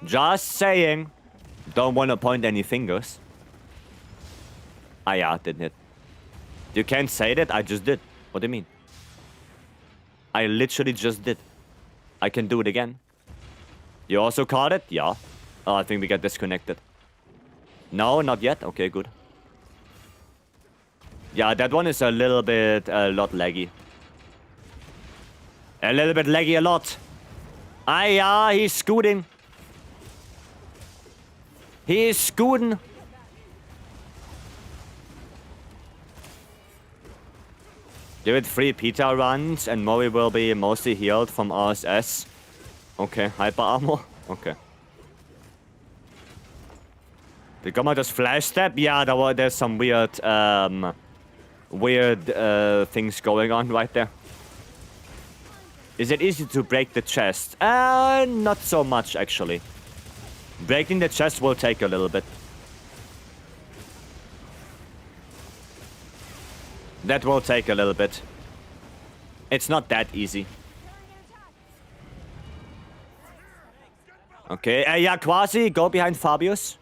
Just saying. Don't want to point any fingers. Ah, yeah, didn't it? You can't say that, I just did. What do you mean? I literally just did. I can do it again. You also caught it? Yeah. Oh, I think we got disconnected. No, not yet? Okay, good. Yeah, that one is a little bit, a lot laggy. A little bit laggy a lot. Ah, yeah, he's scooting. He is scooting. Give it 3 Pita runs, and Mori will be mostly healed from RSS. Okay, hyper armor. Okay. Did Gamma just flash step? Yeah, there's some weird things going on right there. Is it easy to break the chest? Not so much, actually. Breaking the chest will take a little bit. That will take a little bit. It's not that easy. Okay, yeah, Quasi, go behind Fabius.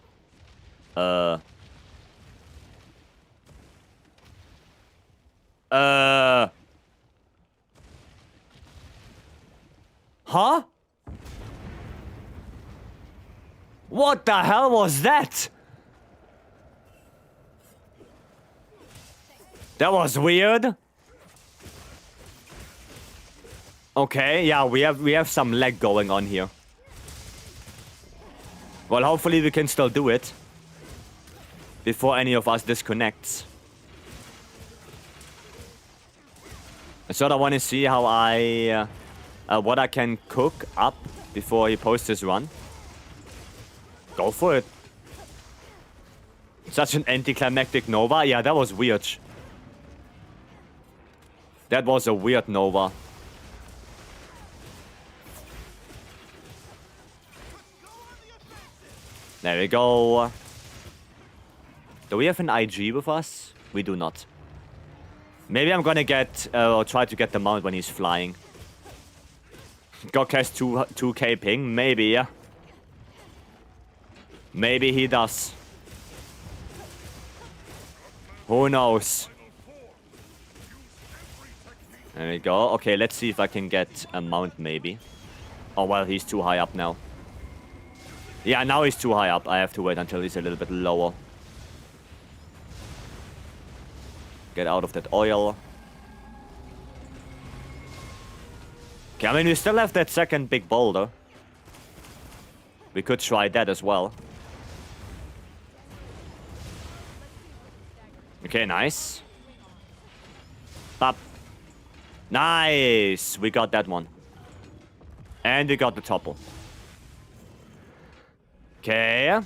Huh? What the hell was that? That was weird. Okay, yeah, we have some lag going on here. Well, hopefully we can still do it before any of us disconnects. I sort of want to see how what I can cook up before he posts his run. Go for it. Such an anticlimactic Nova. Yeah, that was weird. That was a weird Nova. There we go. Do we have an IG with us? We do not. Maybe I'm gonna get, or try to get the mount when he's flying. Gok has 2k ping? Maybe, yeah. Maybe he does. Who knows? There we go. Okay, let's see if I can get a mount, maybe. Oh, well, he's too high up now. Yeah, now he's too high up. I have to wait until he's a little bit lower. Get out of that oil. Okay, I mean, we still have that second big boulder. We could try that as well. Okay, nice. Pop. Nice! We got that one. And we got the topple. Okay.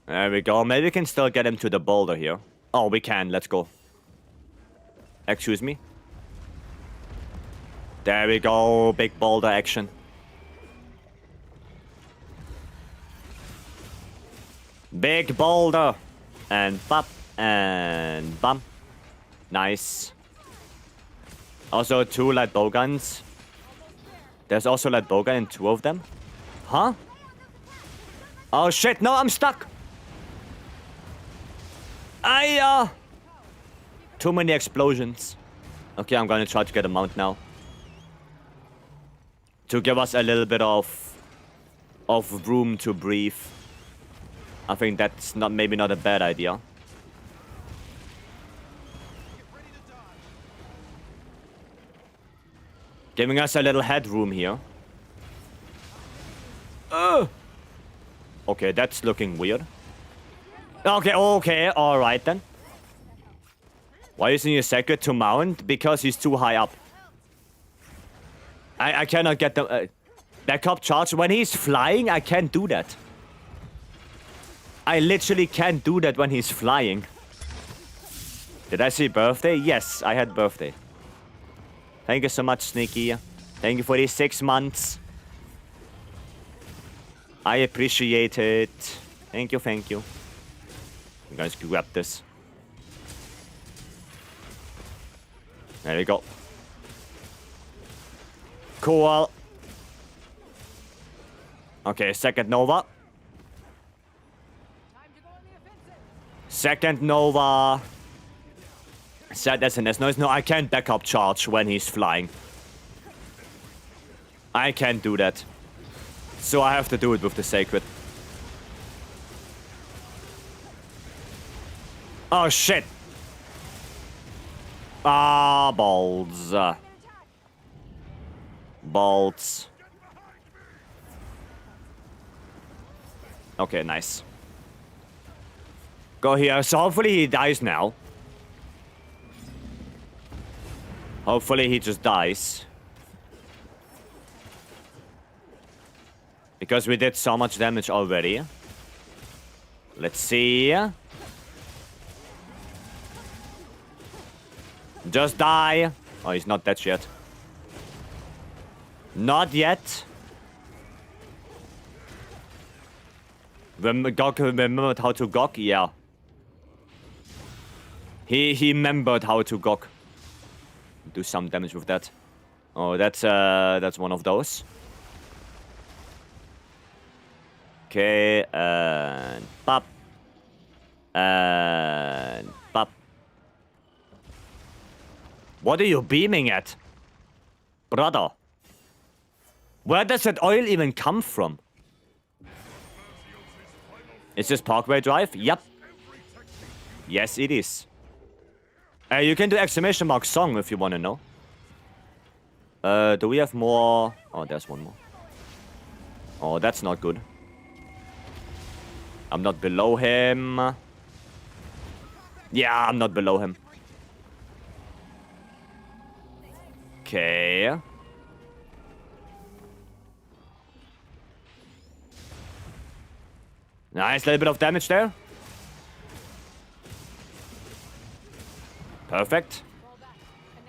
There we go. Maybe we can still get him to the boulder here. Oh, we can. Let's go. Excuse me. There we go. Big boulder action. Big boulder. And pop. And bump. Nice. Also 2 light bowguns. There's also light bowgun in 2 of them. Huh? Oh shit, no, I'm stuck. Too many explosions. Okay, I'm gonna try to get a mount now. To give us a little bit of room to breathe. I think that's maybe not a bad idea. Giving us a little headroom here. Okay, that's looking weird. Okay, alright then. Why isn't he sacred to mount? Because he's too high up. I cannot get the backup charge. When he's flying, I can't do that. I literally can't do that when he's flying. Did I see birthday? Yes, I had birthday. Thank you so much, Sneaky. Thank you for these 6 months. I appreciate it. Thank you, thank you. You guys grab this. There we go. Cool. Okay, second Nova. Second Nova. Set SNS noise. No, I can't backup charge when he's flying. I can't do that. So I have to do it with the sacred. Oh shit. Ah, balls. Bolts. Okay, nice. Go here. So hopefully he dies now. Hopefully he just dies. Because we did so much damage already. Let's see. Just die. Oh, he's not dead yet. Not yet. Gok remembered how to Gok? Yeah. He remembered how to Gok. Do some damage with that. Oh, that's one of those. Okay, and pop. And pop. What are you beaming at? Brother. Where does that oil even come from? Is this Parkway Drive? Yep. Yes, it is. You can do exclamation mark song if you want to know. Do we have more? Oh, there's one more. Oh, that's not good. I'm not below him. Yeah, I'm not below him. Okay. Nice little bit of damage there. Perfect.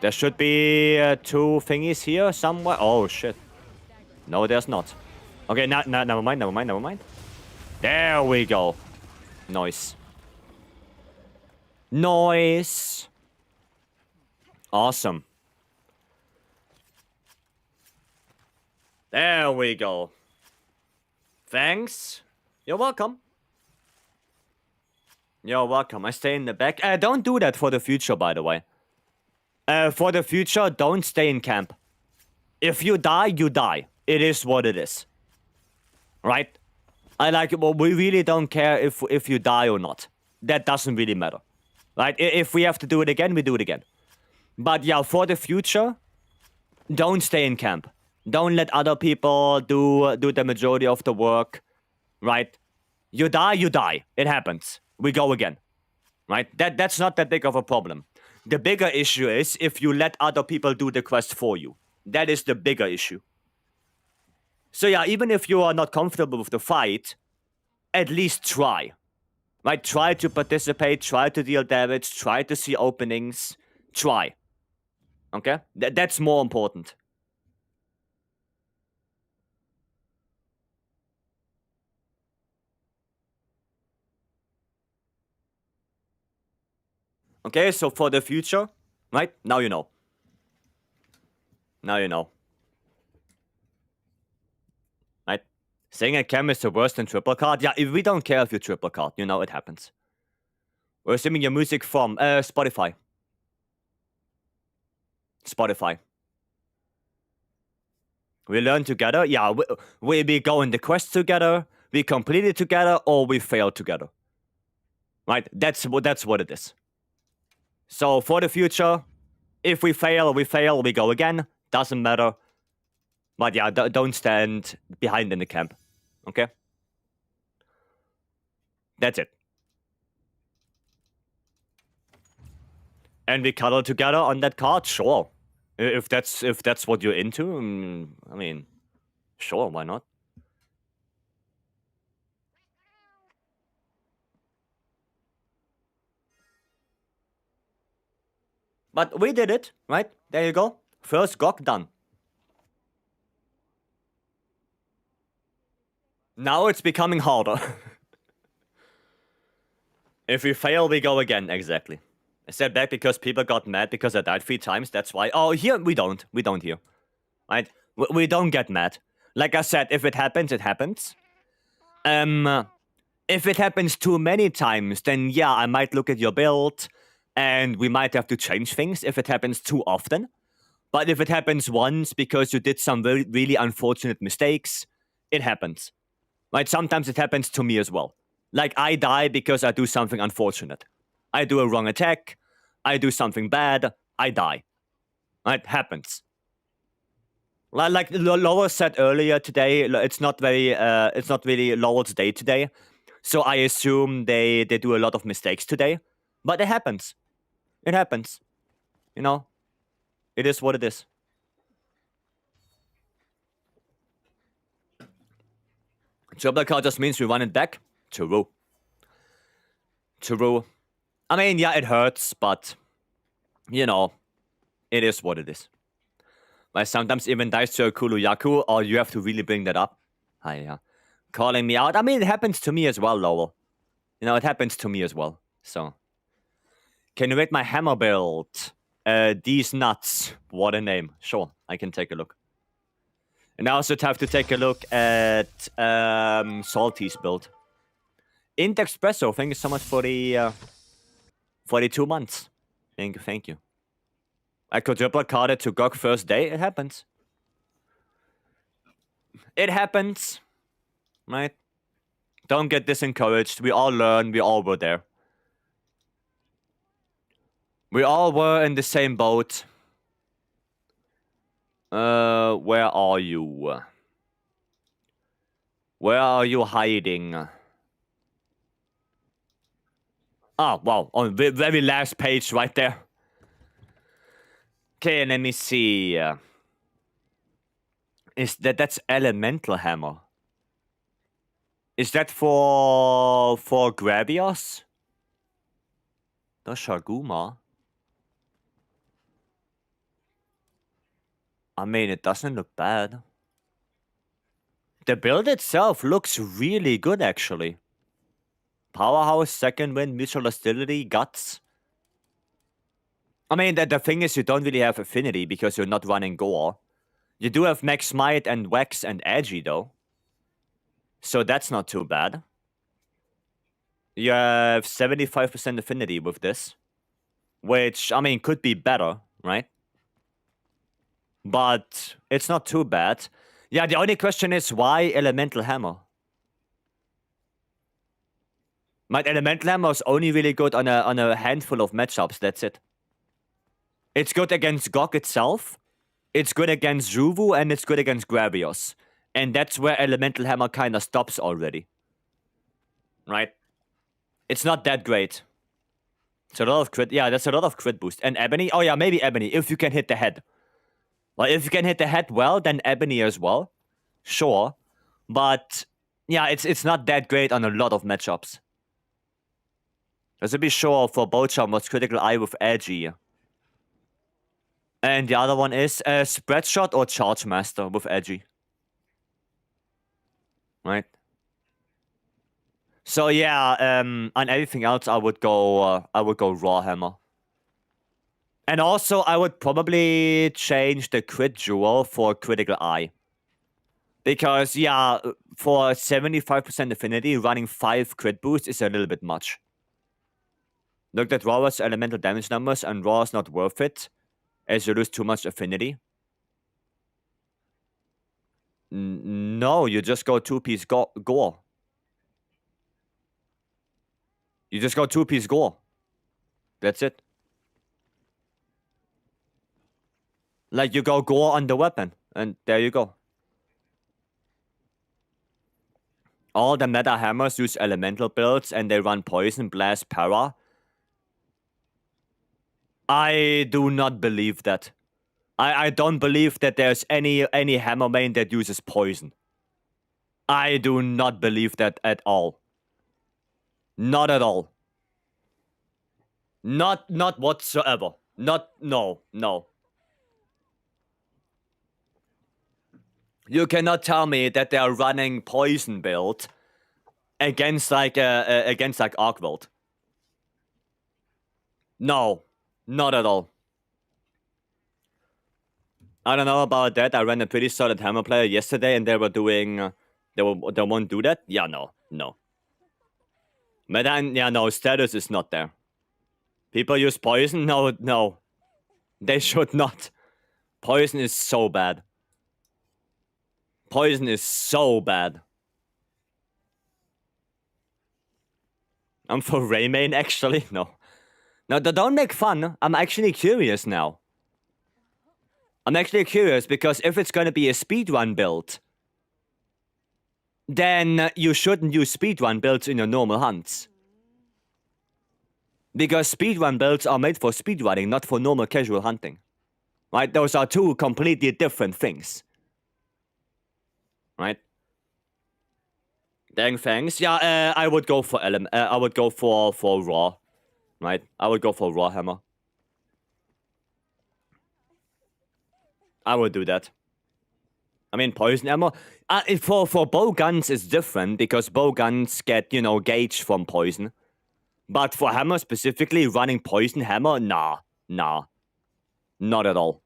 There should be 2 thingies here somewhere. Oh, shit. No, there's not. Okay, never mind. There we go. Nice. Nice. Awesome. There we go. Thanks. You're welcome. You're welcome. I stay in the back. Don't do that for the future, by the way. For the future, don't stay in camp. If you die, you die. It is what it is. Right? Well, we really don't care if you die or not. That doesn't really matter. Right? If we have to do it again, we do it again. But yeah, for the future, don't stay in camp. Don't let other people do the majority of the work. Right? You die, you die. It happens. We go again. Right? That's not that big of a problem. The bigger issue is if you let other people do the quest for you. That is the bigger issue. So yeah, even if you are not comfortable with the fight, at least try. Right? Try to participate, try to deal damage, try to see openings. Try. Okay? That's more important. Okay, so for the future, right? Now you know. Now you know. Right? Saying a cam is the worst than triple card? Yeah, we don't care if you triple card. You know, it happens. We're assuming your music from Spotify. Spotify. We learn together. Yeah, we go in the quest together, we complete it together, or we fail together. Right? That's what it is. So for the future, if we fail, we go again. Doesn't matter. But yeah, don't stand behind in the camp. Okay? That's it. And we cuddle together on that card? Sure. If that's what you're into, I mean, sure, why not? But we did it, right? There you go. First Gok done. Now it's becoming harder. If we fail, we go again, exactly. I said back because people got mad because I died 3 times, that's why. Oh, here, we don't. We don't here. Right? We don't get mad. Like I said, if it happens, it happens. If it happens too many times, then yeah, I might look at your build, and we might have to change things if it happens too often. But if it happens once because you did some really unfortunate mistakes, it happens. Right? Sometimes it happens to me as well. Like, I die because I do something unfortunate. I do a wrong attack, I do something bad, I die. Right? Happens. Like Laura said earlier today, it's not really Laura's day today. So I assume they do a lot of mistakes today. But it happens. It happens. You know? It is what it is. Triple card just means we run it back. True. True. I mean, yeah, it hurts, but, you know, it is what it is. I sometimes even dies to a Kuluyaku, or you have to really bring that up. Hi, calling me out. I mean, it happens to me as well, Lowell. You know, it happens to me as well. So, can you rate my hammer build? These nuts. What a name. Sure, I can take a look. And I also have to take a look at Salty's build. Intexpresso, thank you so much for the 2 months. Thank you. I quadruple carded to Gog first day. It happens. It happens. Right? Don't get disencouraged. We all learn. We all were there. We all were in the same boat. Where are you? Where are you hiding? Oh, wow. On the very last page right there. Okay, let me see. That's Elemental Hammer? Is that for Gravios? The Shaguma? I mean, it doesn't look bad. The build itself looks really good, actually. Powerhouse, second wind, mutual hostility, guts. I mean, the thing is, you don't really have affinity because you're not running gore. You do have max smite and wax and edgy, though. So that's not too bad. You have 75% affinity with this. Which, I mean, could be better, right? But it's not too bad. Yeah, the only question is, why Elemental Hammer? My Elemental Hammer is only really good on a handful of matchups, that's it. It's good against Gok itself, it's good against Juvu, and it's good against Gravios. And that's where Elemental Hammer kinda stops already. Right? It's not that great. It's a lot of crit, yeah, that's a lot of crit boost. And Ebony, oh yeah, maybe Ebony, if you can hit the head. Well, if you can hit the head well, then Ebony as well. Sure. But, yeah, it's not that great on a lot of matchups. Just to be sure, for Bochum was Critical Eye with Edgy. And the other one is Spread Shot or Charge Master with Edgy. Right? So yeah, on everything else I would go Raw Hammer. And also I would probably change the Crit Jewel for Critical Eye. Because yeah, for 75% affinity, running 5 crit boosts is a little bit much. Looked at Raw's elemental damage numbers, and Raw is not worth it, as you lose too much affinity. No, you just go 2-piece gore. You just go 2-piece gore. That's it. Like, you go gore on the weapon, and there you go. All the meta hammers use elemental builds, and they run poison, blast, para. I do not believe that. I don't believe that there's any hammer main that uses poison. I do not believe that at all. Not at all. Not whatsoever. No. You cannot tell me that they are running poison build against like Arcworld. No, not at all. I don't know about that. I ran a pretty solid hammer player yesterday, and they were doing. They won't do that. Yeah, no. Meta, yeah, no. Status is not there. People use poison. No. They should not. Poison is so bad. Poison is so bad. I'm for Raymain, actually. No, don't make fun. I'm actually curious now. I'm actually curious because if it's gonna be a speedrun build, then you shouldn't use speedrun builds in your normal hunts. Because speedrun builds are made for speedrunning, not for normal casual hunting. Right? Those are two completely different things. Right? Dang thanks. Yeah, I would go for I would go for raw. Right? I would go for raw hammer. I would do that. I mean, poison ammo. For bow guns is different because bow guns get, you know, gauge from poison. But for hammer specifically, running poison hammer, nah. Not at all.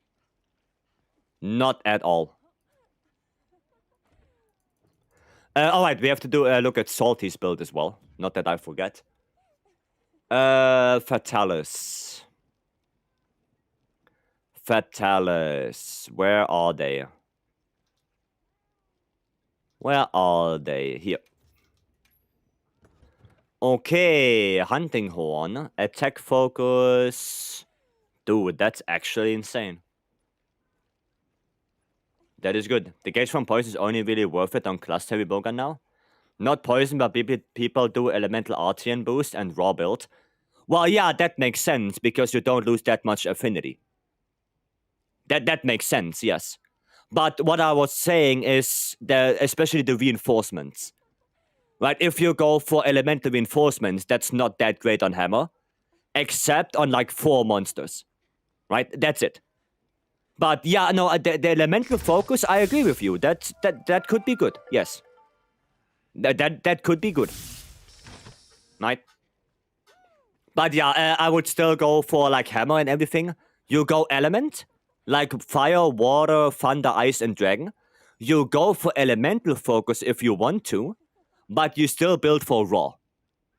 Not at all. Alright, we have to do look at Salty's build as well. Not that I forget. Fatalis. Fatalis. Where are they? Where are they? Here. Okay, hunting horn. Attack focus. Dude, that's actually insane. That is good. The gauge from poison is only really worth it on cluster heavy bowgun now. Not poison, but people do elemental RTN boost and raw build. Well, yeah, that makes sense because you don't lose that much affinity. That makes sense, yes. But what I was saying is especially the reinforcements. Right? If you go for elemental reinforcements, that's not that great on hammer. Except on like 4 monsters. Right? That's it. But yeah, no, the elemental focus, I agree with you. That could be good. Yes. That could be good. Right? But yeah, I would still go for like hammer and everything. You go element, like fire, water, thunder, ice, and dragon. You go for elemental focus if you want to, but you still build for raw.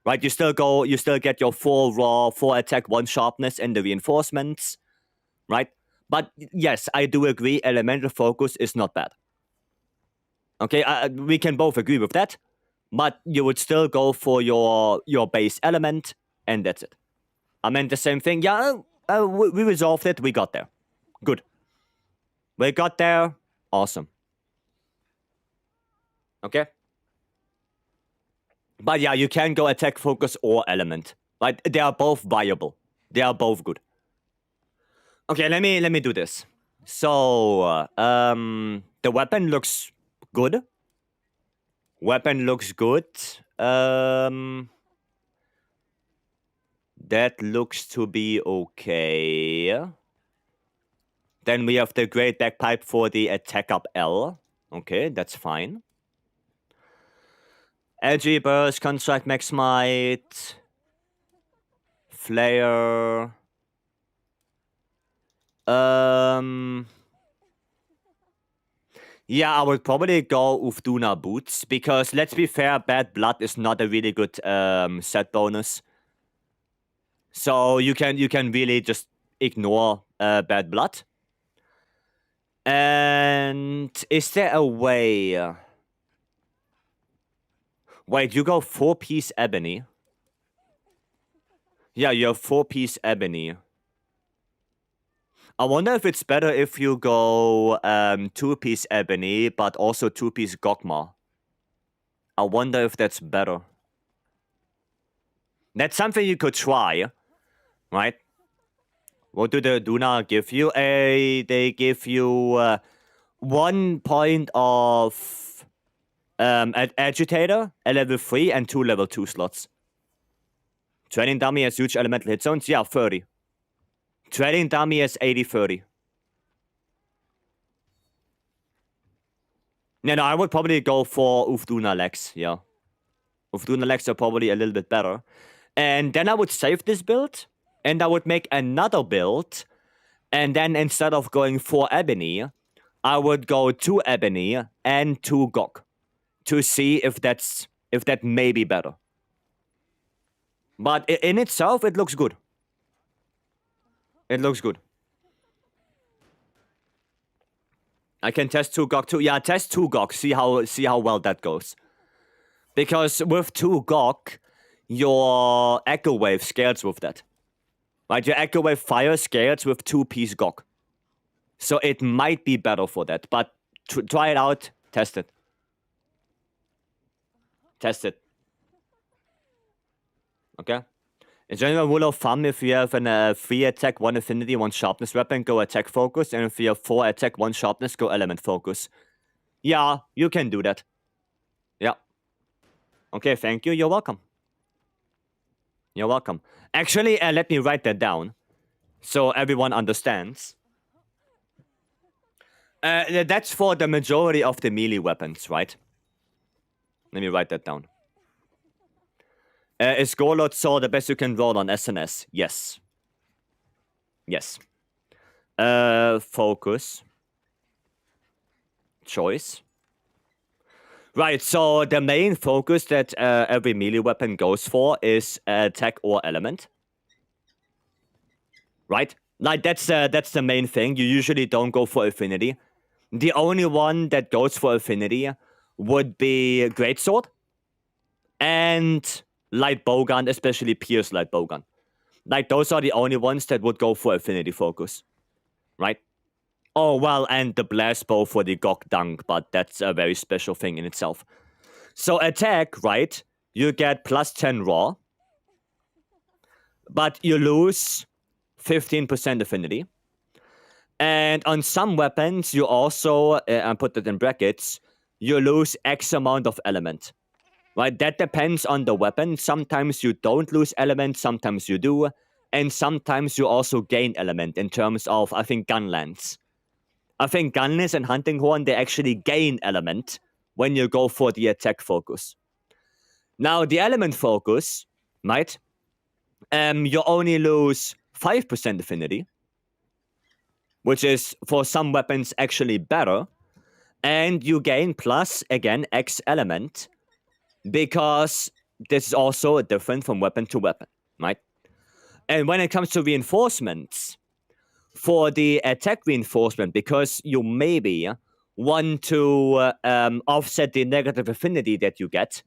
Right? You still get your 4 raw, 4 attack, 1 sharpness, and the reinforcements. Right? But yes, I do agree, elemental focus is not bad. Okay, we can both agree with that. But you would still go for your base element, and that's it. I meant the same thing. Yeah, we resolved it. We got there. Good. We got there. Awesome. Okay. But yeah, you can go attack, focus, or element. Right? They are both viable. They are both good. Okay, let me do this. So, the weapon looks good. Weapon looks good. That looks to be okay. Then we have the Great Bagpipe for the attack up L. Okay, that's fine. Edgy Burst, Construct Max Might. Flare. Yeah, I would probably go Ufduna Boots, because let's be fair, Bad Blood is not a really good set bonus. So you can really just ignore Bad Blood. And is there a way? Wait, you go 4-piece Ebony. Yeah, you have 4-piece Ebony. I wonder if it's better if you go 2-piece Ebony, but also 2-piece Gokma. I wonder if that's better. That's something you could try, right? What do the Duna give you? They give you 1 point of Agitator at level 3 and 2 level 2 slots. Training dummy has huge elemental hit zones? Yeah, 30. Trading dummy has 80-30. No, I would probably go for Ufduna Lex, yeah. Ufduna Lex are probably a little bit better. And then I would save this build, and I would make another build, and then instead of going 4 Ebony, I would go 2 Ebony and 2 Gok to see if that may be better. But in itself, it looks good. It looks good. I can test 2 Gok too. Yeah, test 2 Gok. See how well that goes. Because with 2 Gok, your Echo Wave scales with that. Right? Your Echo Wave Fire scales with 2-piece Gok. So it might be better for that. But try it out. Test it. Test it. Okay? In general rule of thumb, if you have a 3 attack, 1 affinity, 1 sharpness weapon, go attack focus, and if you have 4 attack, 1 sharpness, go element focus. Yeah, you can do that. Yeah. Okay, thank you. You're welcome. You're welcome. Actually, let me write that down so everyone understands. That's for the majority of the melee weapons, right? Let me write that down. Is Gorlord Sword the best you can roll on SNS? Yes. Yes. Focus. Choice. Right, so the main focus that every melee weapon goes for is attack or element. Right? Like, that's the main thing. You usually don't go for affinity. The only one that goes for affinity would be Greatsword and Light Bowgun, especially Pierce Light Bowgun. Like, those are the only ones that would go for affinity focus. Right? Oh, well, and the Blast Bow for the Gok Dunk, but that's a very special thing in itself. So attack, right? You get plus 10 raw, but you lose 15% affinity. And on some weapons, you also, I put that in brackets, you lose X amount of element. Right? That depends on the weapon. Sometimes you don't lose element, sometimes you do. And sometimes you also gain element in terms of, I think, Gunlance. I think Gunlance and Hunting Horn, they actually gain element when you go for the attack focus. Now, the element focus, right? You only lose 5% affinity, which is for some weapons actually better. And you gain plus, again, X element, because this is also different from weapon to weapon, right? And when it comes to reinforcements, for the attack reinforcement, because you maybe want to offset the negative affinity that you get,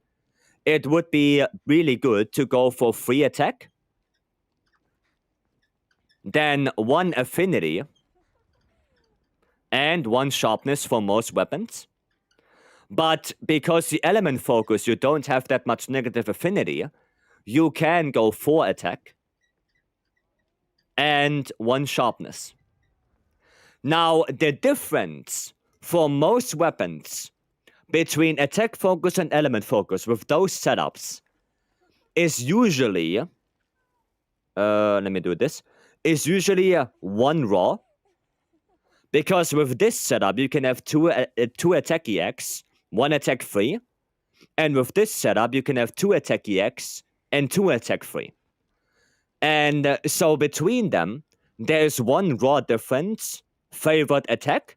it would be really good to go for 3 attack, then 1 affinity, and 1 sharpness for most weapons. But because the element focus, you don't have that much negative affinity, you can go 4 attack and 1 sharpness. Now, the difference for most weapons between attack focus and element focus with those setups is usually, let me do this, is usually 1 raw. Because with this setup, you can have 2 attack EX, 1 attack free. And with this setup, you can have 2 attack EX and 2 attack free. And so between them, there's 1 raw difference, favored attack,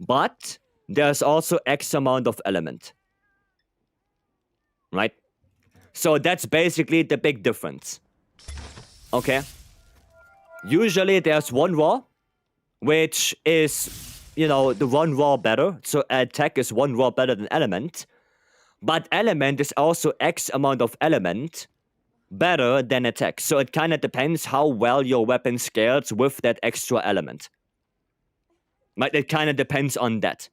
but there's also X amount of element. Right? So that's basically the big difference. Okay? Usually there's 1 raw, which is, you know, the 1 raw better. So attack is 1 raw better than element. But element is also X amount of element better than attack. So it kind of depends how well your weapon scales with that extra element. Right? It kind of depends on that.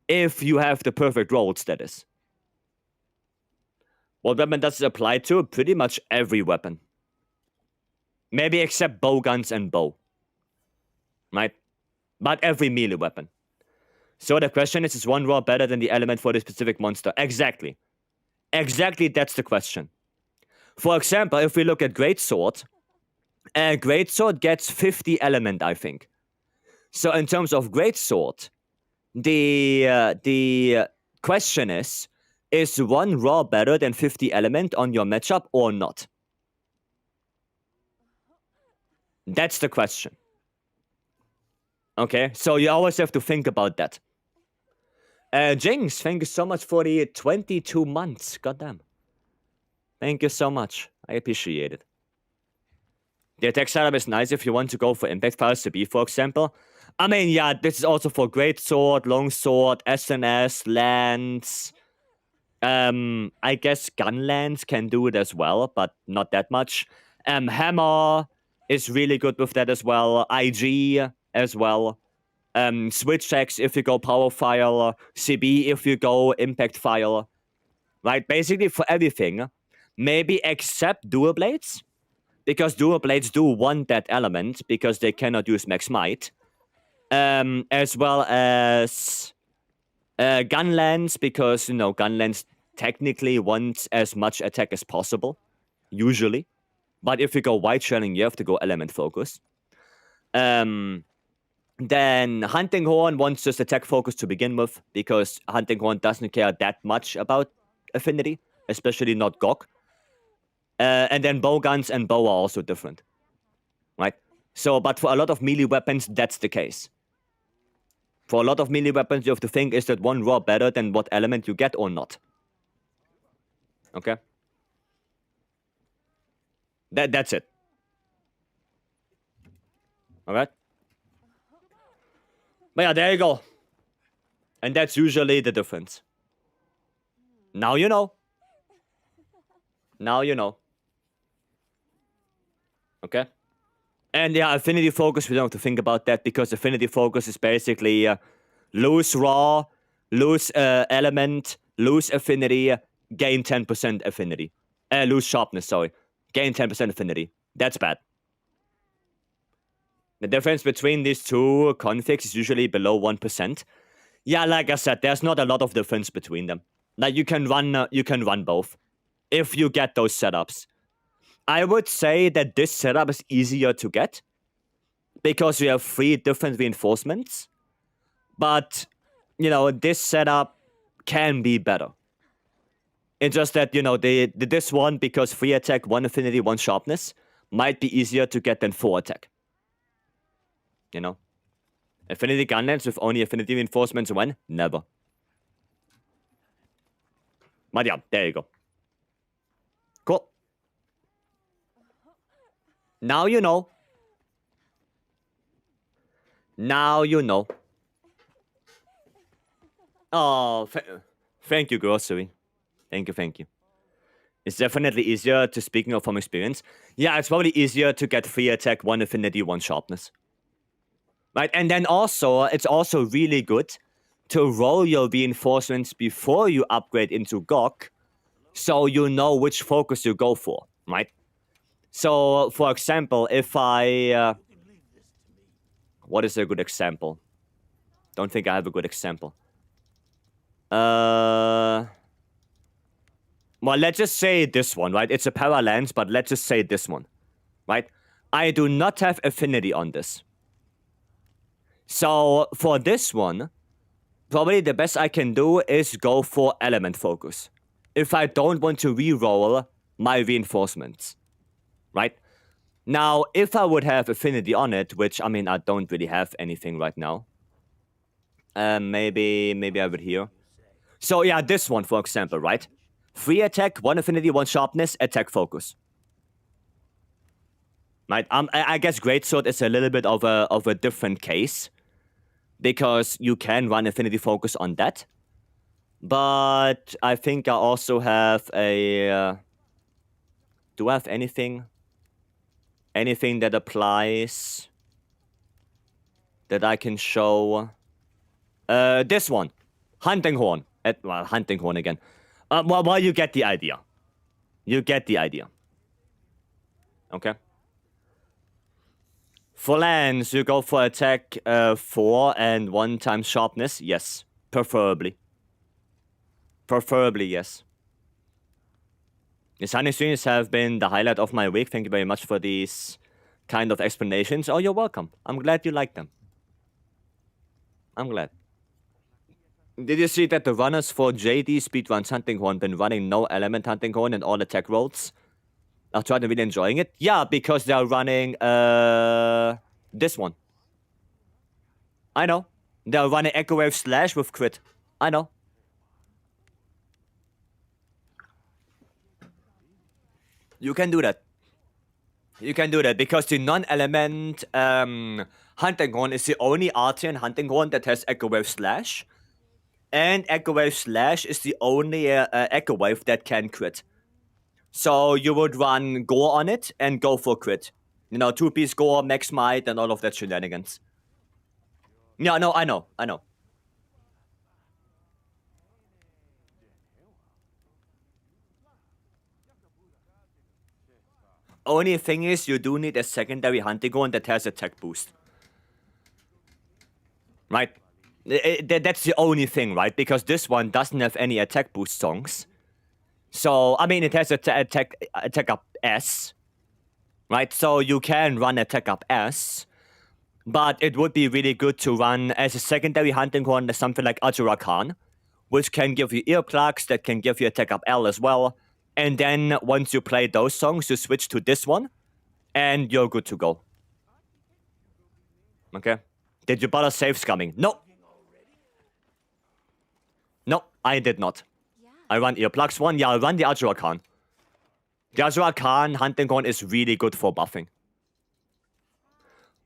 If you have the perfect rolls, that is. What weapon does it apply to? Pretty much every weapon. Maybe except bowguns and bow. Right? But every melee weapon. So the question is 1 raw better than the element for the specific monster? Exactly. Exactly, that's the question. For example, if we look at Greatsword, Greatsword gets 50 element, I think. So in terms of Greatsword, the question is 1 raw better than 50 element on your matchup or not? That's the question. Okay, so you always have to think about that. Jinx, thank you so much for the 22 months. Goddamn. Thank you so much. I appreciate it. The attack setup is nice if you want to go for impact files to be, for example. I mean, yeah, this is also for Greatsword, Longsword, SNS, Lance. I guess Gunlance can do it as well, but not that much. Hammer is really good with that as well. IG as well. Switch checks if you go power file. CB if you go impact file. Right? Basically for everything. Maybe except dual blades. because dual blades do want that element because they cannot use max might, as well as gunlands because gunlands technically want as much attack as possible, usually. But if you go white shelling, you have to go element focus. Then Hunting Horn wants just attack focus to begin with, because Hunting Horn doesn't care that much about affinity, especially not Gok. And then bow guns and bow are also different, right? So, but for a lot of melee weapons, that's the case. For a lot of melee weapons, you have to think, is that one raw better than what element you get or not? Okay? That's it. Alright? But yeah, there you go. And that's usually the difference. Now you know. Now you know. Okay? And yeah, affinity focus, we don't have to think about that, because affinity focus is basically lose raw, lose element, lose affinity, gain 10% affinity. Lose sharpness, sorry. Gain 10% affinity. That's bad. The difference between these two configs is usually below 1%. Yeah, like I said, there's not a lot of difference between them. Like you can run both if you get those setups. I would say that this setup is easier to get because you have 3 different reinforcements. But, this setup can be better. It's just that, this one, because 3 attack, 1 affinity, 1 sharpness, might be easier to get than 4 attack. Affinity gunlands with only affinity reinforcements when? Never. But yeah, there you go. Cool. Now you know. Now you know. Oh, thank you, Grocery. Thank you. It's definitely easier to, speaking of from experience, yeah, it's probably easier to get 3 attack, 1 affinity, 1 sharpness. Right, and then also, it's also really good to roll your reinforcements before you upgrade into Gok, so you know which focus you go for, right? So, for example, if I... what is a good example? Don't think I have a good example. Well, let's just say this one, right? It's a para lens, but let's just say this one, right? I do not have affinity on this. So, for this one, probably the best I can do is go for element focus. If I don't want to re-roll my reinforcements, right? Now, if I would have affinity on it, which, I mean, I don't really have anything right now. Maybe I would here. So yeah, this one, for example, right? 3 attack, 1 affinity, 1 sharpness, attack focus. Right? I guess Greatsword is a little bit of a different case, because you can run affinity focus on that. But I think I also have a... do I have anything? Anything that applies that I can show? This one. Hunting Horn. Well, Hunting Horn again. Well, you get the idea. You get the idea. Okay? For lands, you go for attack 4 and 1 times sharpness. Yes. Preferably. Preferably, yes. The Sunny streams have been the highlight of my week. Thank you very much for these kind of explanations. Oh, you're welcome. I'm glad you like them. I'm glad. Did you see that the runners for JD Speedruns Hunting Horn been running no element Hunting Horn in all attack rolls? I'll try to really enjoying it. Yeah, because they're running this one. I know. They're running Echo Wave Slash with crit. I know. You can do that. You can do that because the non-element Hunting Horn is the only Artian Hunting Horn that has Echo Wave Slash. And Echo Wave Slash is the only Echo Wave that can crit. So you would run Gore on it and go for crit. 2-piece Gore, max might, and all of that shenanigans. Yeah, no, I know. Only thing is, you do need a secondary hunting horn that has attack boost. Right? That's the only thing, right? Because this one doesn't have any attack boost songs. So, I mean, it has attack up S. Right? So you can run attack up S. But it would be really good to run as a secondary hunting horn something like HR999, which can give you earplugs, that can give you attack up L as well. And then once you play those songs, you switch to this one, and you're good to go. Okay? Did you bother save scumming? No. No, I did not. Yeah. I run earplugs one. Yeah, I run the HR999. The HR999 hunting horn is really good for buffing.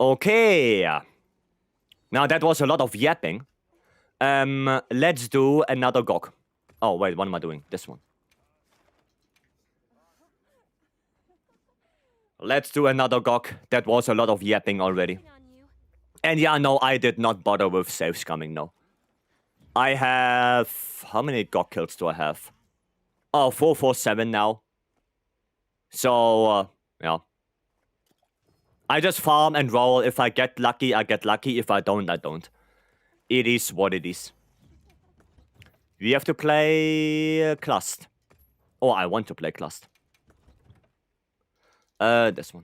Okay. Now that was a lot of yapping. Let's do another gog. Oh, wait, what am I doing? This one. Let's do another gog. That was a lot of yapping already. On you. And yeah, no, I did not bother with save scumming, no. I have... How many gog kills do I have? Oh, 447 now. So, yeah. I just farm and roll. If I get lucky, I get lucky. If I don't, I don't. It is what it is. We have to play Clust. Oh, I want to play Clust. This one.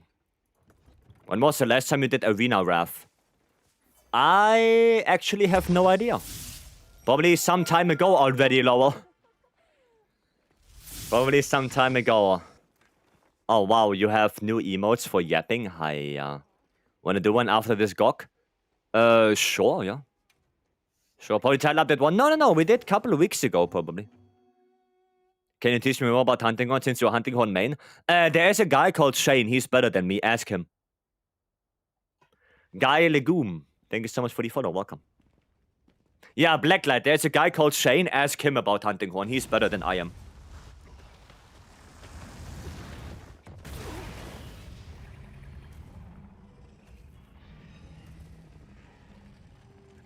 When was the last time you did Arena Wrath? I actually have no idea. Probably some time ago already, Lowell. Probably some time ago. Oh, wow, you have new emotes for yapping? Hi, wanna do one after this gog? Sure, yeah. Sure, probably title up that one. No, we did a couple of weeks ago, probably. Can you teach me more about hunting horn since you're hunting horn main? There is a guy called Shane. He's better than me. Ask him. Guy Legume. Thank you so much for the follow. Welcome. Yeah, Blacklight. There's a guy called Shane. Ask him about hunting horn. He's better than I am.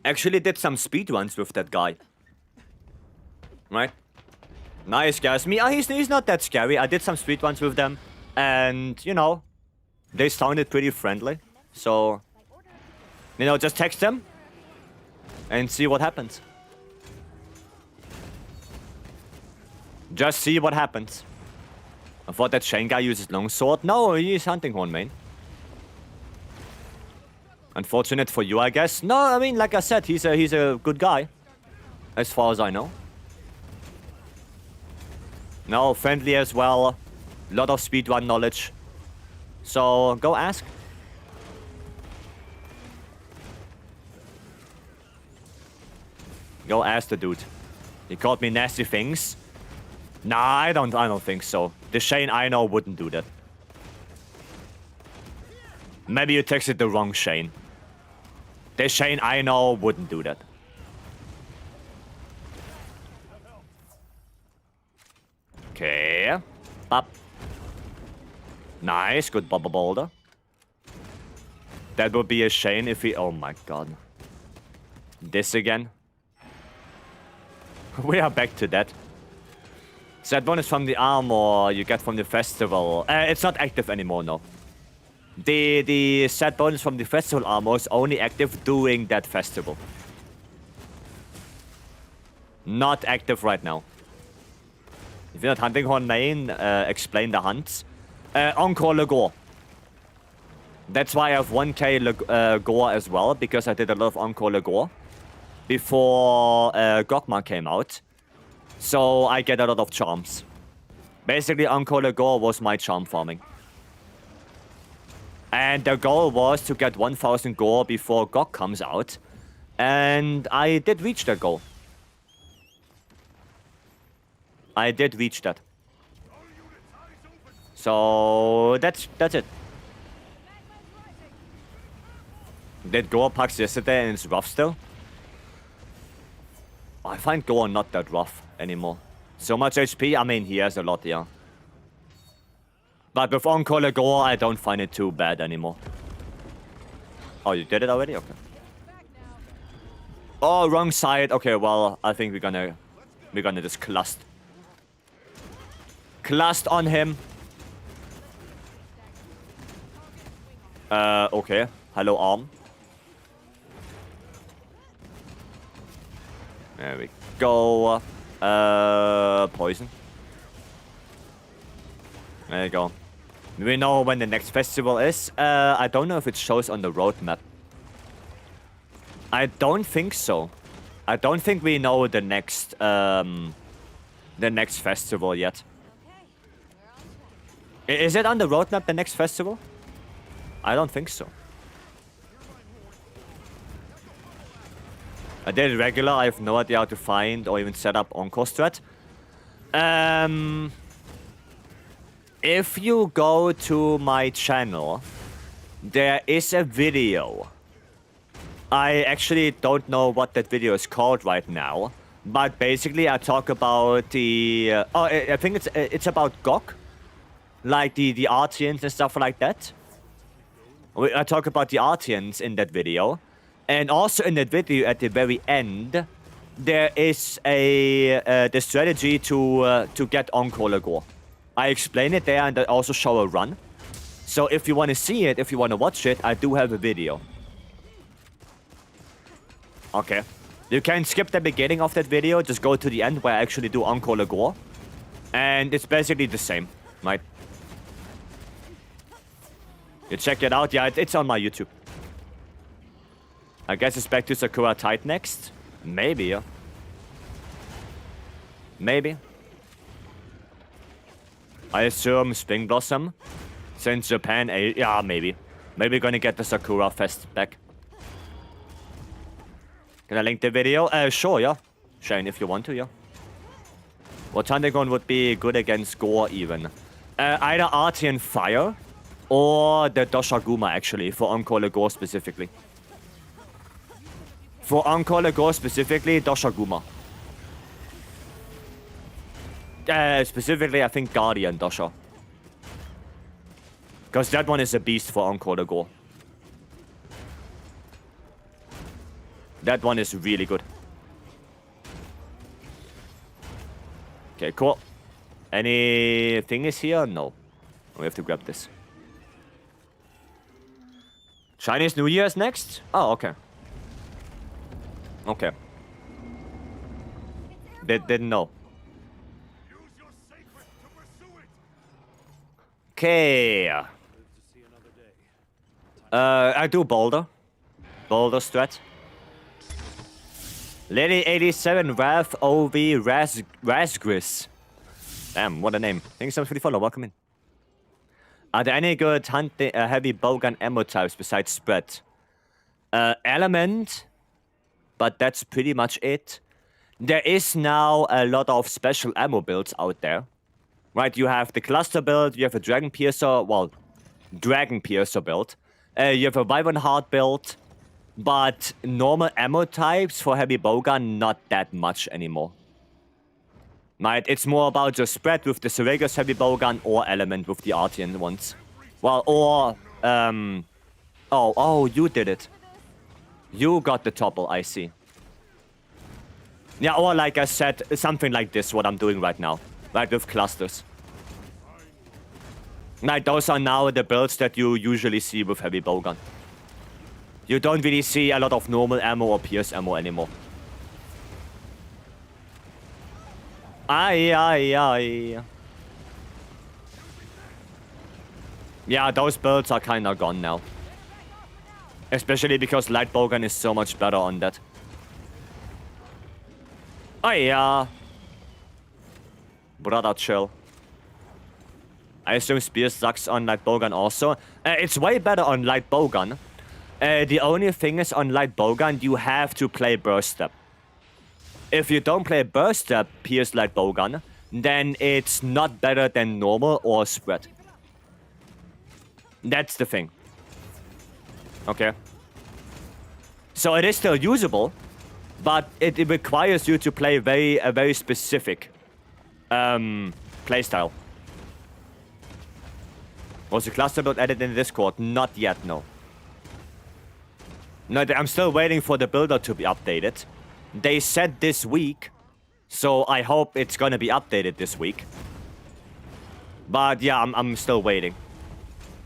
Actually did some speedruns with that guy. Right? Nice guys. He's not that scary. I did some speedruns with them. And, you know, they sounded pretty friendly. So, you know, just text them. And see what happens. Just see what happens. I thought that Shane guy uses longsword. No, he's hunting horn main. Unfortunate for you, I guess. No, I mean, like I said, he's a good guy. As far as I know. No, friendly as well. Lot of speedrun knowledge. So, go ask. Go ask the dude. He called me nasty things. Nah, I don't think so. The Shane I know wouldn't do that. Maybe you texted the wrong Shane. The Shane I know wouldn't do that. Okay. Up. Nice, good bubble boulder. That would be a Shane if he... Oh my god. This again. We are back to that. Set bonus from the armor you get from the festival. It's not active anymore, no. The set bonus from the festival armor is only active during that festival. Not active right now. If you're not hunting horn main, explain the hunts. Encore Le Gore. That's why I have 1k Gore as well, because I did a lot of Encore Le Gore before Gogma came out. So I get a lot of charms. Basically, Encore Le Gore was my charm farming. And the goal was to get 1000 Gore before GOG comes out. And I did reach that goal. I did reach that. So that's it. Did Gore packs yesterday and it's rough still? I find Gore not that rough anymore. So much HP, I mean he has a lot, yeah. But with Encore Le Gore, I don't find it too bad anymore. Oh, you did it already? Okay. Oh, wrong side. Okay, well, I think we're gonna just clust on him. Okay. Hello, arm. There we go. Poison. There you go. We know when the next festival is. I don't know if it shows on the roadmap. I don't think so. I don't think we know the next festival yet. Okay, we're on track. Is it on the roadmap, the next festival? I don't think so. I did regular. I have no idea how to find or even set up Encore strat. If you go to my channel, there is a video. I actually don't know what that video is called right now, but basically I talk about the. I think it's about GOG, like the Artians and stuff like that. I talk about the Artians in that video, and also in that video at the very end, there is the strategy to get Encore Lagor. I explain it there and I also show a run. So if you want to see it, if you want to watch it, I do have a video. Okay. You can skip the beginning of that video, just go to the end where I actually do Encore Lagor. And it's basically the same, right? You check it out, yeah, it's on my YouTube. I guess it's back to Sakura Tide next. Maybe, yeah. Maybe. I assume Spring Blossom. Since Japan, yeah, maybe. Maybe we're gonna get the Sakura Fest back. Can I link the video? Sure, yeah. Shane, if you want to, yeah. Well, Thundergon would be good against Gore even. Either Artian Fire or the Doshaguma, actually, for Encore Lagor specifically. For Encore Lagor specifically, Doshaguma. Specifically, I think Guardian Dosha. Because that one is a beast for Encore Lagor. That one is really good. Okay, cool. Anything is here? No. We have to grab this. Chinese New Year is next? Oh, okay. Okay. Didn't know. Okay. I do Boulder. Boulder strat. Lady 87 Wrath OV Razgris. Damn, what a name. Thank you so much for the follow. Welcome in. Are there any good heavy bowgun ammo types besides spread? Element, but that's pretty much it. There is now a lot of special ammo builds out there. Right, you have the cluster build, you have a Dragon Piercer, well, Dragon Piercer build. You have a Wyvern Heart build, but normal ammo types for heavy bowgun, not that much anymore. Right, it's more about just spread with the Seregus heavy bowgun or element with the Artian ones. Well, or, oh, you did it. You got the topple, I see. Yeah, or like I said, something like this, what I'm doing right now. Right, with clusters. Like, those are now the builds that you usually see with heavy bowgun. You don't really see a lot of normal ammo or pierce ammo anymore. Aye. Yeah, those builds are kinda gone now. Especially because light bowgun is so much better on that. Aye. Brother, chill. I assume Spear sucks on light bowgun also. It's way better on light bowgun. The only thing is on light bowgun, you have to play burst step. If you don't play burst step, pierce light bowgun, then it's not better than normal or spread. That's the thing. Okay. So it is still usable, but it requires you to play a very specific playstyle. Was the cluster build added in Discord? Not yet, no. No, I'm still waiting for the builder to be updated. They said this week, so I hope it's gonna be updated this week. But yeah, I'm still waiting.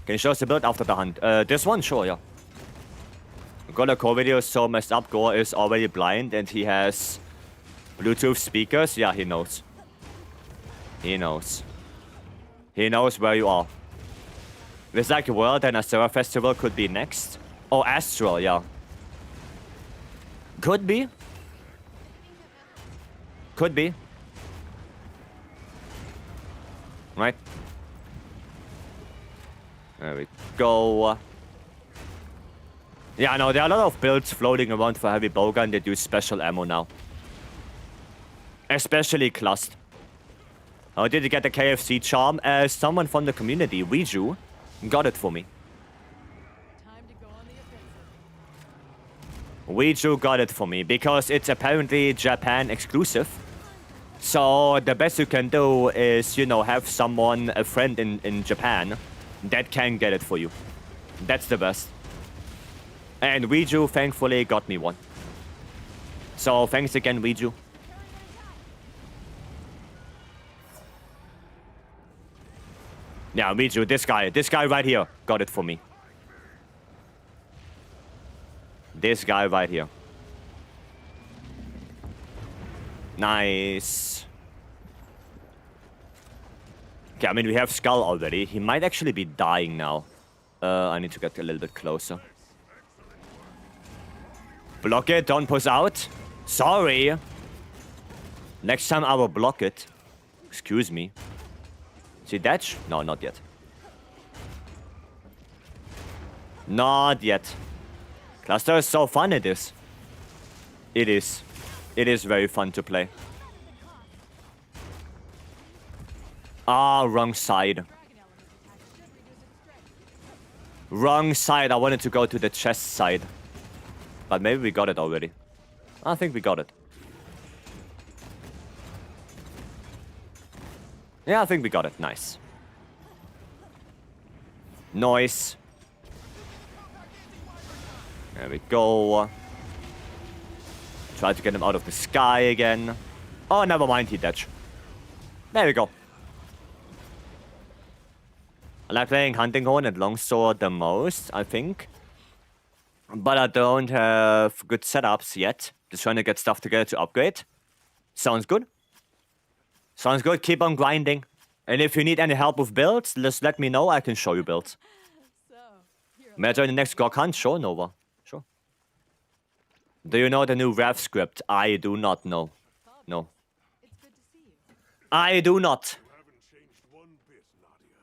Can you show us the build after the hunt? This one? Sure, yeah. Got a core video so messed up. Gore is already blind and he has Bluetooth speakers. Yeah, he knows. He knows. He knows where you are. It's like World and Asura Festival could be next. Oh, Astral, yeah. Could be. Could be. Right. There we go. Yeah, no, there are a lot of builds floating around for heavy bowgun that use special ammo now. Especially clust. How did you get the KFC charm? Someone from the community, Weiju, got it for me. Time to go on the offensive. Weiju got it for me because it's apparently Japan exclusive. So the best you can do is, you know, have someone, a friend in Japan that can get it for you. That's the best. And Weiju thankfully got me one. So thanks again, Weiju. Yeah, Weiju, this guy right here got it for me. This guy right here. Nice. Okay, I mean, we have Skull already. He might actually be dying now. I need to get a little bit closer. Block it, don't push out. Sorry. Next time I will block it. Excuse me. See that? No, not yet. Not yet. Cluster is so fun, it is. It is. It is very fun to play. Ah, wrong side. Wrong side. I wanted to go to the chest side. But maybe we got it already. I think we got it. Yeah, I think we got it. Nice. Nice. There we go. Try to get him out of the sky again. Oh, never mind, he ditched. There we go. I like playing Hunting Horn and Longsword the most, I think. But I don't have good setups yet. Just trying to get stuff together to upgrade. Sounds good. Sounds good. Keep on grinding. And if you need any help with builds, just let me know. I can show you builds. So, you're May I join the next GOG hunt? Sure, Nova. Sure. Do you know the new Rev script? I do not know. No. It's good to see you. I do not. You haven't changed one bit, Nadia.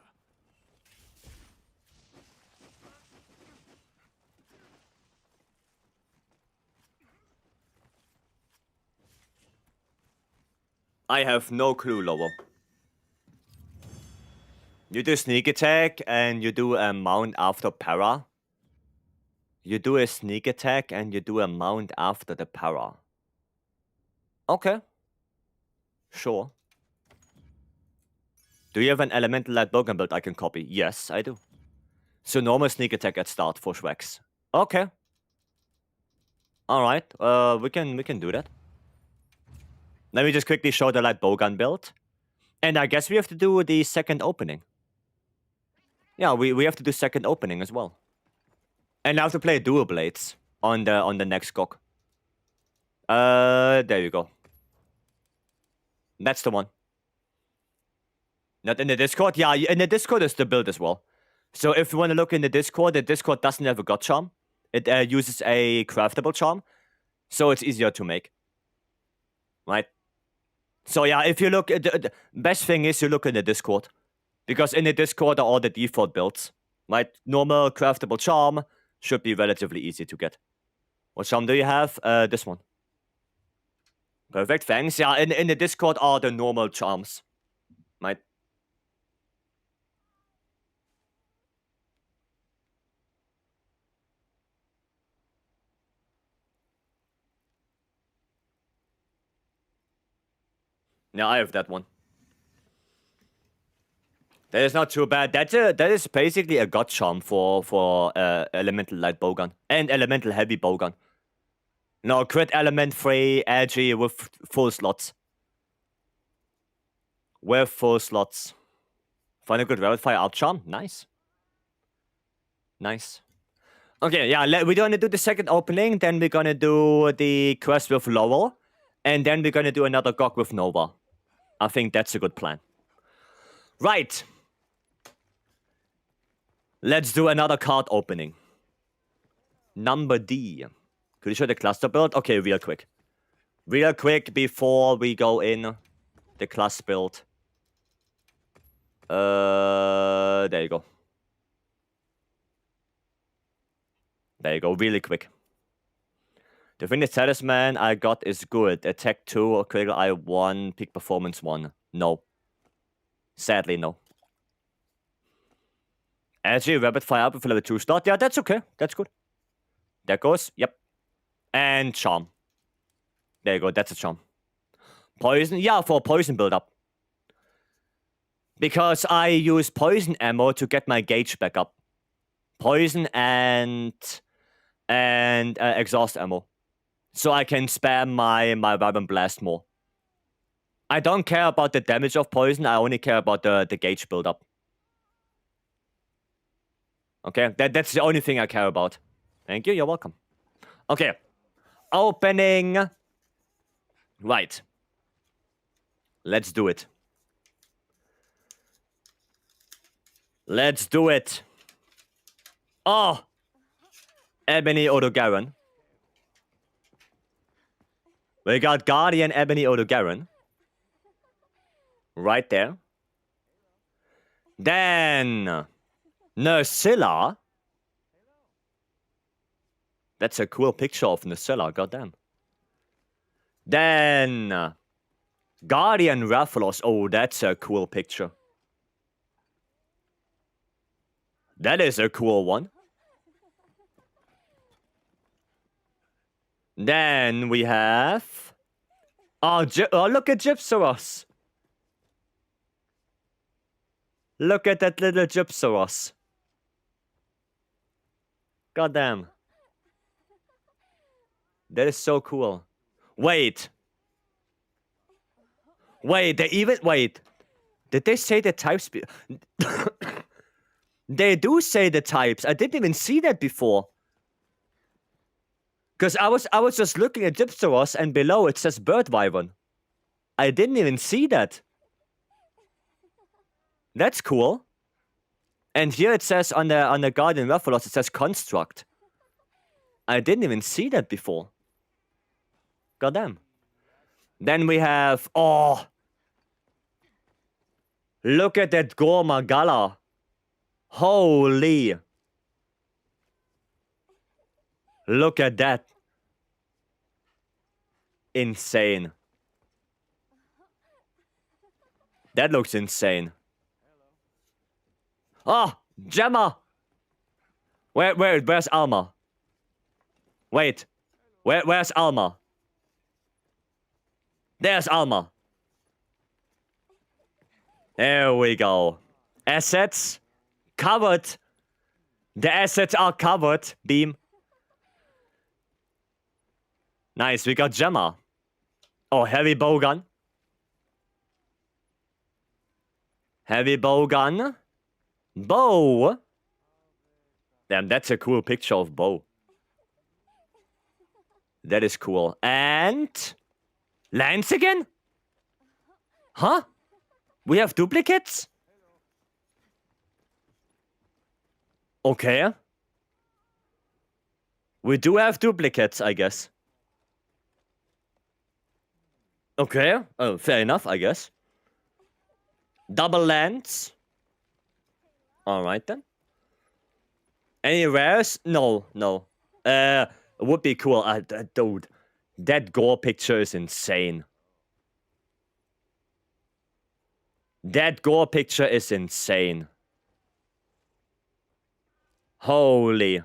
I have no clue, Lobo. You do sneak attack and you do a mount after para. You do a sneak attack and you do a mount after the para. Okay. Sure. Do you have an elemental light bowgun build I can copy? Yes, I do. So normal sneak attack at start for Shrex. Okay. Alright, we can do that. Let me just quickly show the light bowgun build. And I guess we have to do the second opening. Yeah, we have to do second opening as well. And I have to play dual blades on the next GOG. There you go. That's the one. Not in the Discord? Yeah, in the Discord is the build as well. So if you want to look in the Discord doesn't have a God charm. It uses a craftable charm. So it's easier to make. Right? So yeah, if you look, the best thing is you look in the Discord. Because in the Discord are all the default builds. Right? Normal craftable charm should be relatively easy to get. What charm do you have? This one. Perfect, thanks. Yeah, in the Discord are the normal charms. Right? Yeah, I have that one. That is not too bad. That is basically a god charm for elemental light bowgun and elemental heavy bowgun. No, crit element free, edgy with full slots. With full slots. Find a good rapid fire out charm. Nice. Nice. Okay, yeah, we're gonna do the second opening, then we're gonna do the quest with Lowell, and then we're gonna do another GOG with Nova. I think that's a good plan. Right. Let's do another card opening. Number D. Could you show the cluster build? Okay, real quick. Real quick before we go in the class build. There you go. There you go, really quick. The Fitness Talisman I got is good. Attack 2, critical eye 1, peak performance 1. No. Sadly, no. Actually, rapid fire up with level 2 start. Yeah, that's okay. That's good. There goes. Yep. And charm. There you go. That's a charm. Poison. Yeah, for poison build up. Because I use poison ammo to get my gauge back up. Poison and exhaust ammo. So I can spam my weapon blast more. I don't care about the damage of poison. I only care about the gauge build up. Okay, that's the only thing I care about. Thank you, you're welcome. Okay, opening. Right. Let's do it. Let's do it. Oh! Ebony Odogaron. We got Guardian Ebony Odogaron. Right there. Then... Nursilla. That's a cool picture of Nursilla, goddamn. Then... Guardian Rathalos. Oh, that's a cool picture. That is a cool one. Then we have... Oh, look at Gypsaros. Look at that little Gypsaros. Goddamn. That is so cool. Wait. Wait, they even... Wait. Did they say the types... They do say the types. I didn't even see that before. Because I was just looking at Gypsaros and below it says Bird Wyvern. I didn't even see that. That's cool. And here it says on the Guardian Rathalos, it says Construct. I didn't even see that before. Goddamn. Then we have... Oh! Look at that Gorma Gala. Holy. Look at that. Insane. That looks insane. Oh, Gemma. Where's Alma? Wait. Where's Alma? There's Alma. There we go. Assets covered. The assets are covered, Beam. Nice, we got Gemma. Oh, heavy bowgun. Heavy bowgun. Bow. Damn, that's a cool picture of Bow. That is cool. And... Lance again? Huh? We have duplicates? Okay. We do have duplicates, I guess. Okay. Oh, fair enough, I guess. Double Lance. Alright then. Any rares? No. It would be cool. Dude, that gore picture is insane. That gore picture is insane. Holy.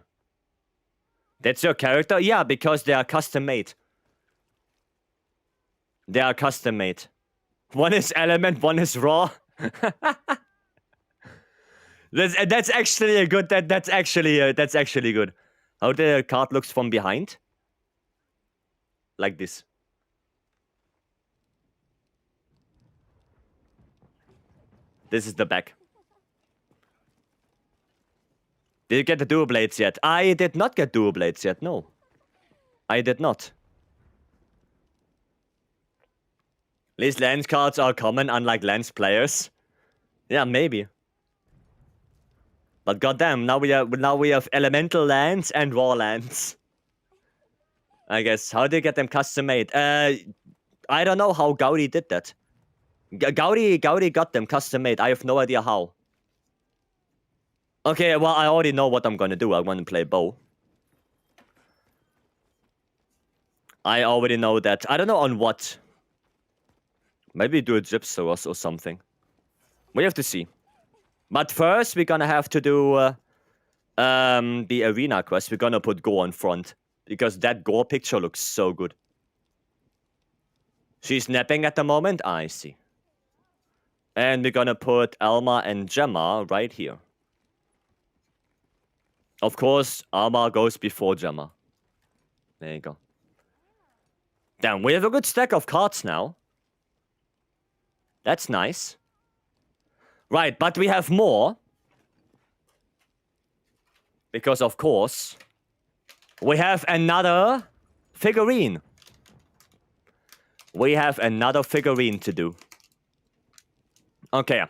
That's your character? Yeah, because they are custom made. They are custom made. One is element, one is raw. That's actually a good. That's actually good. How the card looks from behind? Like this. This is the back. Did you get the dual blades yet? I did not get dual blades yet, no. I did not. These lance cards are common, unlike lance players. Yeah, maybe. But goddamn, now we have elemental lands and raw lands. I guess. How did you get them custom made? I don't know how Gaudi did that. Gaudi got them custom made. I have no idea how. Okay, well, I already know what I'm gonna do. I want to play bow. I already know that. I don't know on what. Maybe do a Gypsaros or something. We have to see. But first, we're gonna have to do the arena quest. We're gonna put Gore in front. Because that Gore picture looks so good. She's napping at the moment? I see. And we're gonna put Alma and Gemma right here. Of course, Alma goes before Gemma. There you go. Damn, we have a good stack of cards now. That's nice. Right, but we have more. Because, of course, we have another figurine. We have another figurine to do. Okay.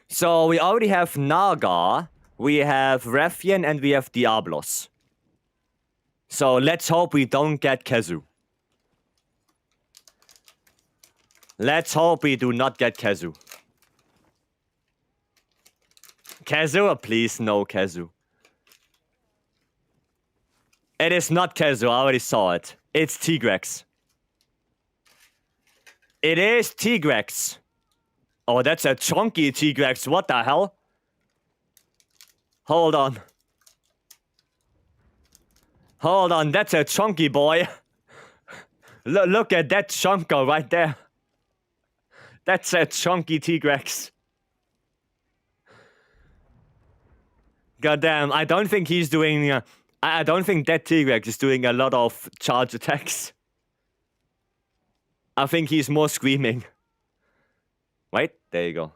So, we already have Naga, we have Refian, and we have Diablos. So, let's hope we don't get Kezu. Let's hope we do not get Kezu. Kezu? Please, no Kezu. It is not Kezu, I already saw it. It's Tigrex. It is Tigrex. Oh, that's a chunky Tigrex. What the hell? Hold on. Hold on, that's a chunky boy. Look at that chunker right there. That's a chunky Tigrex. Goddamn, I don't think he's doing... I don't think that Tigrex is doing a lot of charge attacks. I think he's more screaming. Right? There you go.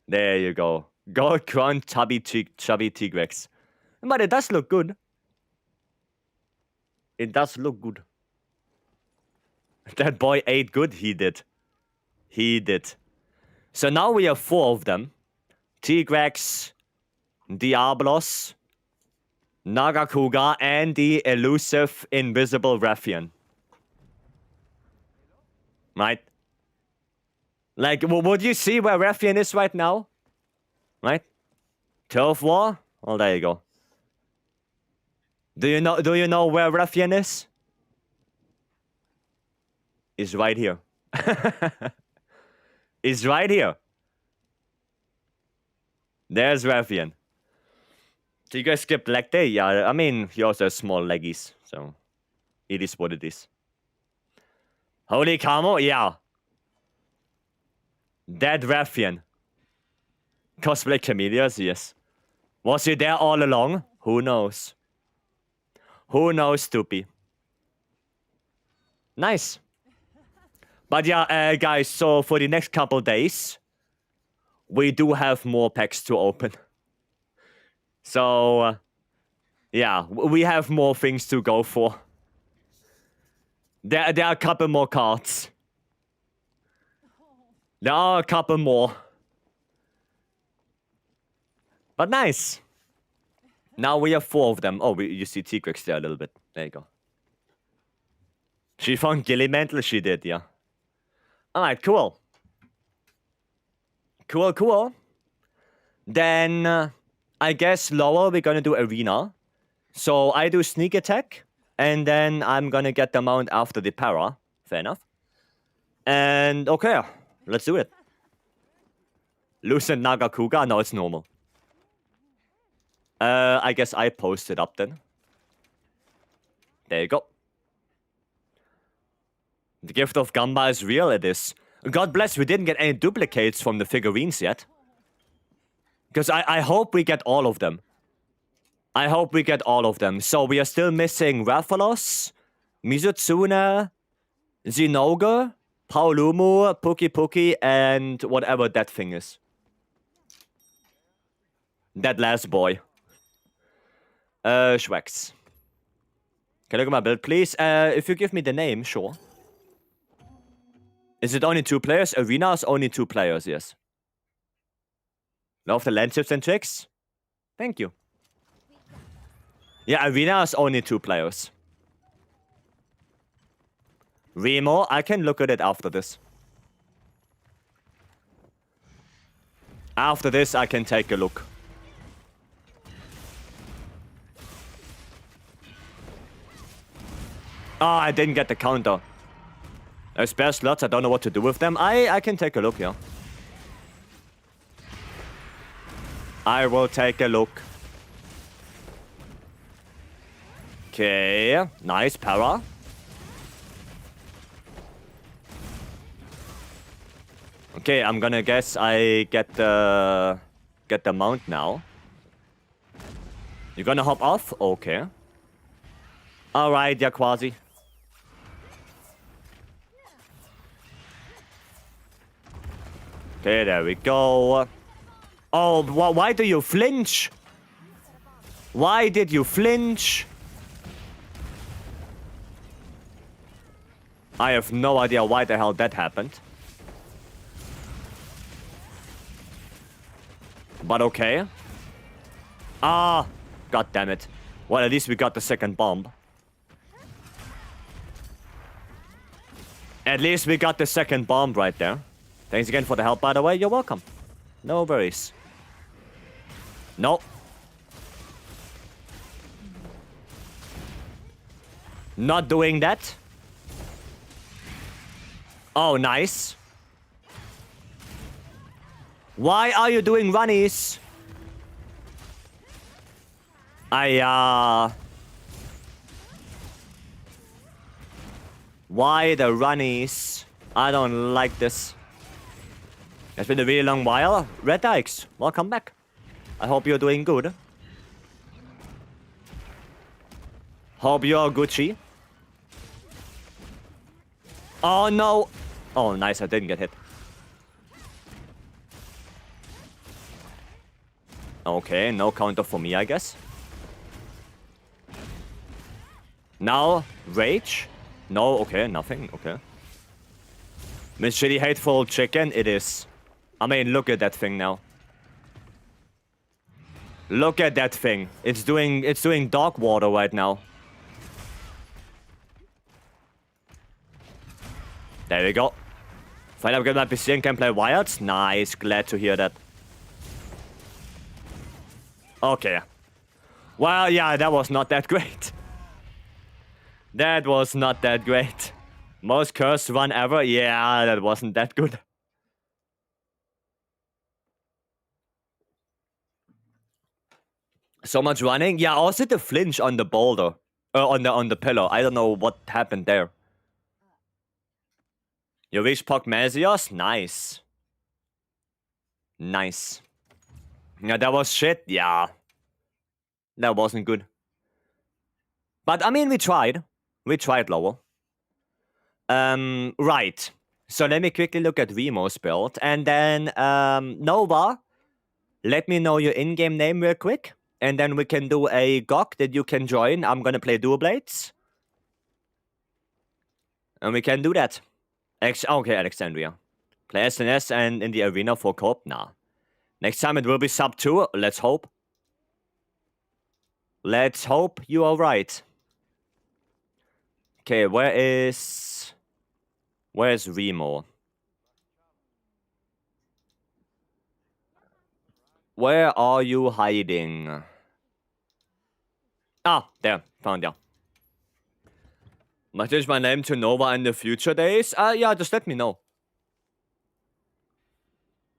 There you go. Gold crown chubby Tigrex. But it does look good. It does look good. That boy ate good. He did. He did. So now we have 4 of them. Tigrex, Diablos, Nagakuga, and the elusive invisible Refian. Right? Like, would you see where Refian is right now? Right? Turf War? Oh, there you go. Do you know where Refian is? Is right here. Is right here. There's Refian. So you guys skipped leg day? Yeah, I mean, he also has small leggies, so it is what it is. Holy Camo? Yeah. Dead Refian. Cosplay Camellias? Yes. Was he there all along? Who knows? Who knows, Stoopy? Nice. But yeah, guys, so for the next couple days, we do have more packs to open. So, yeah, we have more things to go for. There are a couple more cards. There are a couple more. But nice. Now we have 4 of them. Oh, you see Tigrex there a little bit. There you go. She found Gillimantle? She did, yeah. Alright, cool. Cool. Then, I guess lower we're gonna do Arena. So I do Sneak Attack. And then I'm gonna get the mount after the Para. Fair enough. And, okay. Let's do it. Lucent Nagakuga? No, it's normal. I guess I post it up then. There you go. The gift of Gamba is real, it is. God bless, we didn't get any duplicates from the figurines yet. Because I hope we get all of them. I hope we get all of them. So we are still missing Rathalos, Mizutsune, Zinogre, Paolumu, Puki, and whatever that thing is. That last boy. Schwex. Can I look at my build, please? If you give me the name, sure. Is it only 2 players? Arena is only 2 players, yes. Love the land tips and tricks. Thank you. Yeah, Arena is only 2 players. Remo, I can look at it after this. After this, I can take a look. Oh, I didn't get the counter. Spare slots, I don't know what to do with them. I can take a look here. I will take a look. Okay, nice para. Okay, I'm gonna guess I get the mount now. You're gonna hop off? Okay. Alright, Quasi. Okay, there we go. Oh, why do you flinch? Why did you flinch? I have no idea why the hell that happened. But okay. Ah, god damn it. Well, at least we got the second bomb. At least we got the second bomb right there. Thanks again for the help, by the way. You're welcome. No worries. No. Not doing that. Oh, nice. Why are you doing runnies? Why the runnies? I don't like this. It's been a really long while. Red Dykes, welcome back. I hope you're doing good. Hope you're Gucci. Oh no! Oh nice, I didn't get hit. Okay, no counter for me, I guess. Now, rage? No, okay, nothing, okay. Miss Shitty Hateful Chicken, it is. I mean, look at that thing now. Look at that thing. It's doing dog water right now. There we go. Finally, I'm getting my PC and can play Wilds. Nice, glad to hear that. Okay. Well, yeah, that was not that great. That was not that great. Most cursed run ever? Yeah, that wasn't that good. So much running? Yeah, also the flinch on the boulder. On the pillar. I don't know what happened there. You reached Pogmasios? Nice. Nice. Yeah, that was shit. Yeah. That wasn't good. But, I mean, we tried. We tried, Lowell. Right. So let me quickly look at Remo's build. And then, Nova, let me know your in-game name real quick. And then we can do a GOG that you can join. I'm gonna play Dual Blades. And we can do that. Okay, Alexandria. Play SNS and in the arena for co-op? Nah. Next time it will be sub 2. Let's hope. Let's hope you are right. Okay, where's Remo? Where are you hiding? Ah, there. Found you. Might change my name to Nova in the future days? Yeah, just let me know.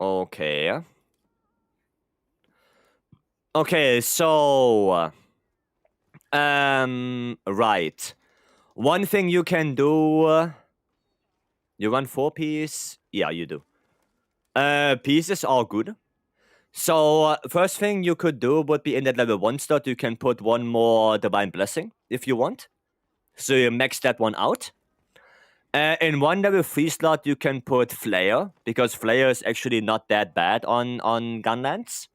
Okay. Okay, so... right. One thing you can do... You run 4-piece? Yeah, you do. Pieces are good. So, first thing you could do would be in that level 1 slot, you can put one more Divine Blessing, if you want. So you max that one out. In one level 3 slot, you can put Flare, because Flare is actually not that bad on Gunlands.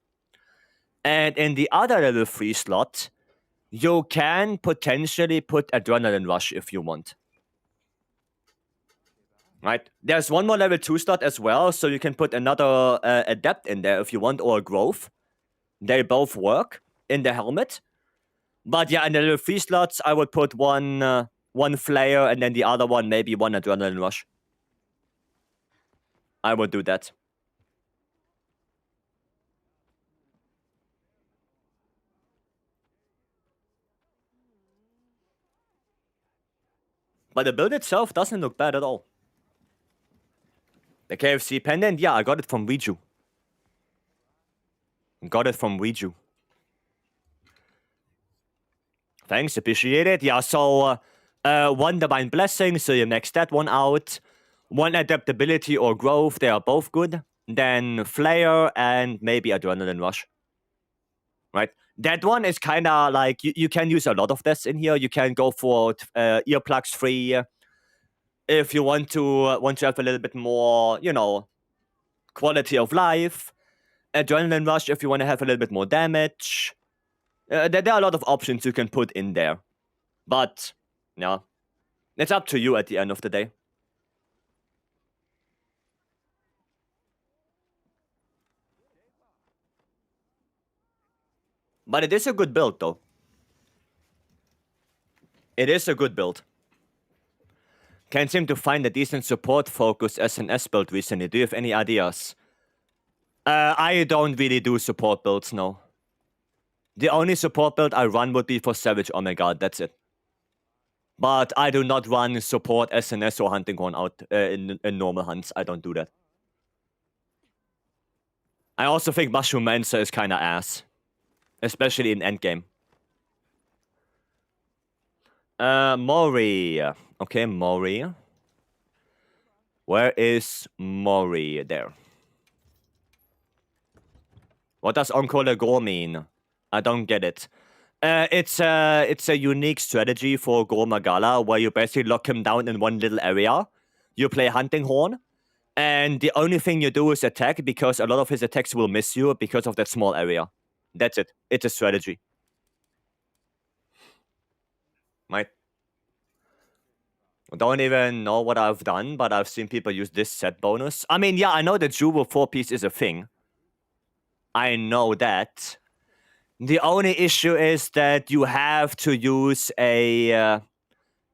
And in the other level 3 slot, you can potentially put Adrenaline Rush if you want. Right? There's one more level 2 slot as well, so you can put another Adept in there if you want, or a Growth. They both work in the helmet. But yeah, in the level 3 slots, I would put one Flare, and then the other one, maybe one Adrenaline Rush. I would do that. But the build itself doesn't look bad at all. The KFC pendant, yeah, I got it from Riju. Thanks, appreciate it. Yeah, so one Divine Blessing, so you max that one out. One Adaptability or Growth, they are both good. Then Flare and maybe Adrenaline Rush. Right? That one is kind of like, you can use a lot of this in here. You can go for Earplugs 3 if you want to have a little bit more, you know, quality of life. Adrenaline Rush if you want to have a little bit more damage. There are a lot of options you can put in there. But, yeah, it's up to you at the end of the day. But it is a good build, though. It is a good build. Can't seem to find a decent support focus SNS build recently. Do you have any ideas? I don't really do support builds, no. The only support build I run would be for Savage Omega, that's it. But I do not run support SNS or Hunting Horn out in normal hunts. I don't do that. I also think Mushroom Mancer is kinda ass. Especially in endgame. Mori. Okay, Mori. Where is Mori? There. What does Encore Gore mean? I don't get it. It's a unique strategy for Gore Magala where you basically lock him down in one little area. You play Hunting Horn, and the only thing you do is attack because a lot of his attacks will miss you because of that small area. That's it. It's a strategy. Right? I don't even know what I've done, but I've seen people use this set bonus. I mean, yeah, I know that Juvo 4-piece is a thing. I know that. The only issue is that you have to use a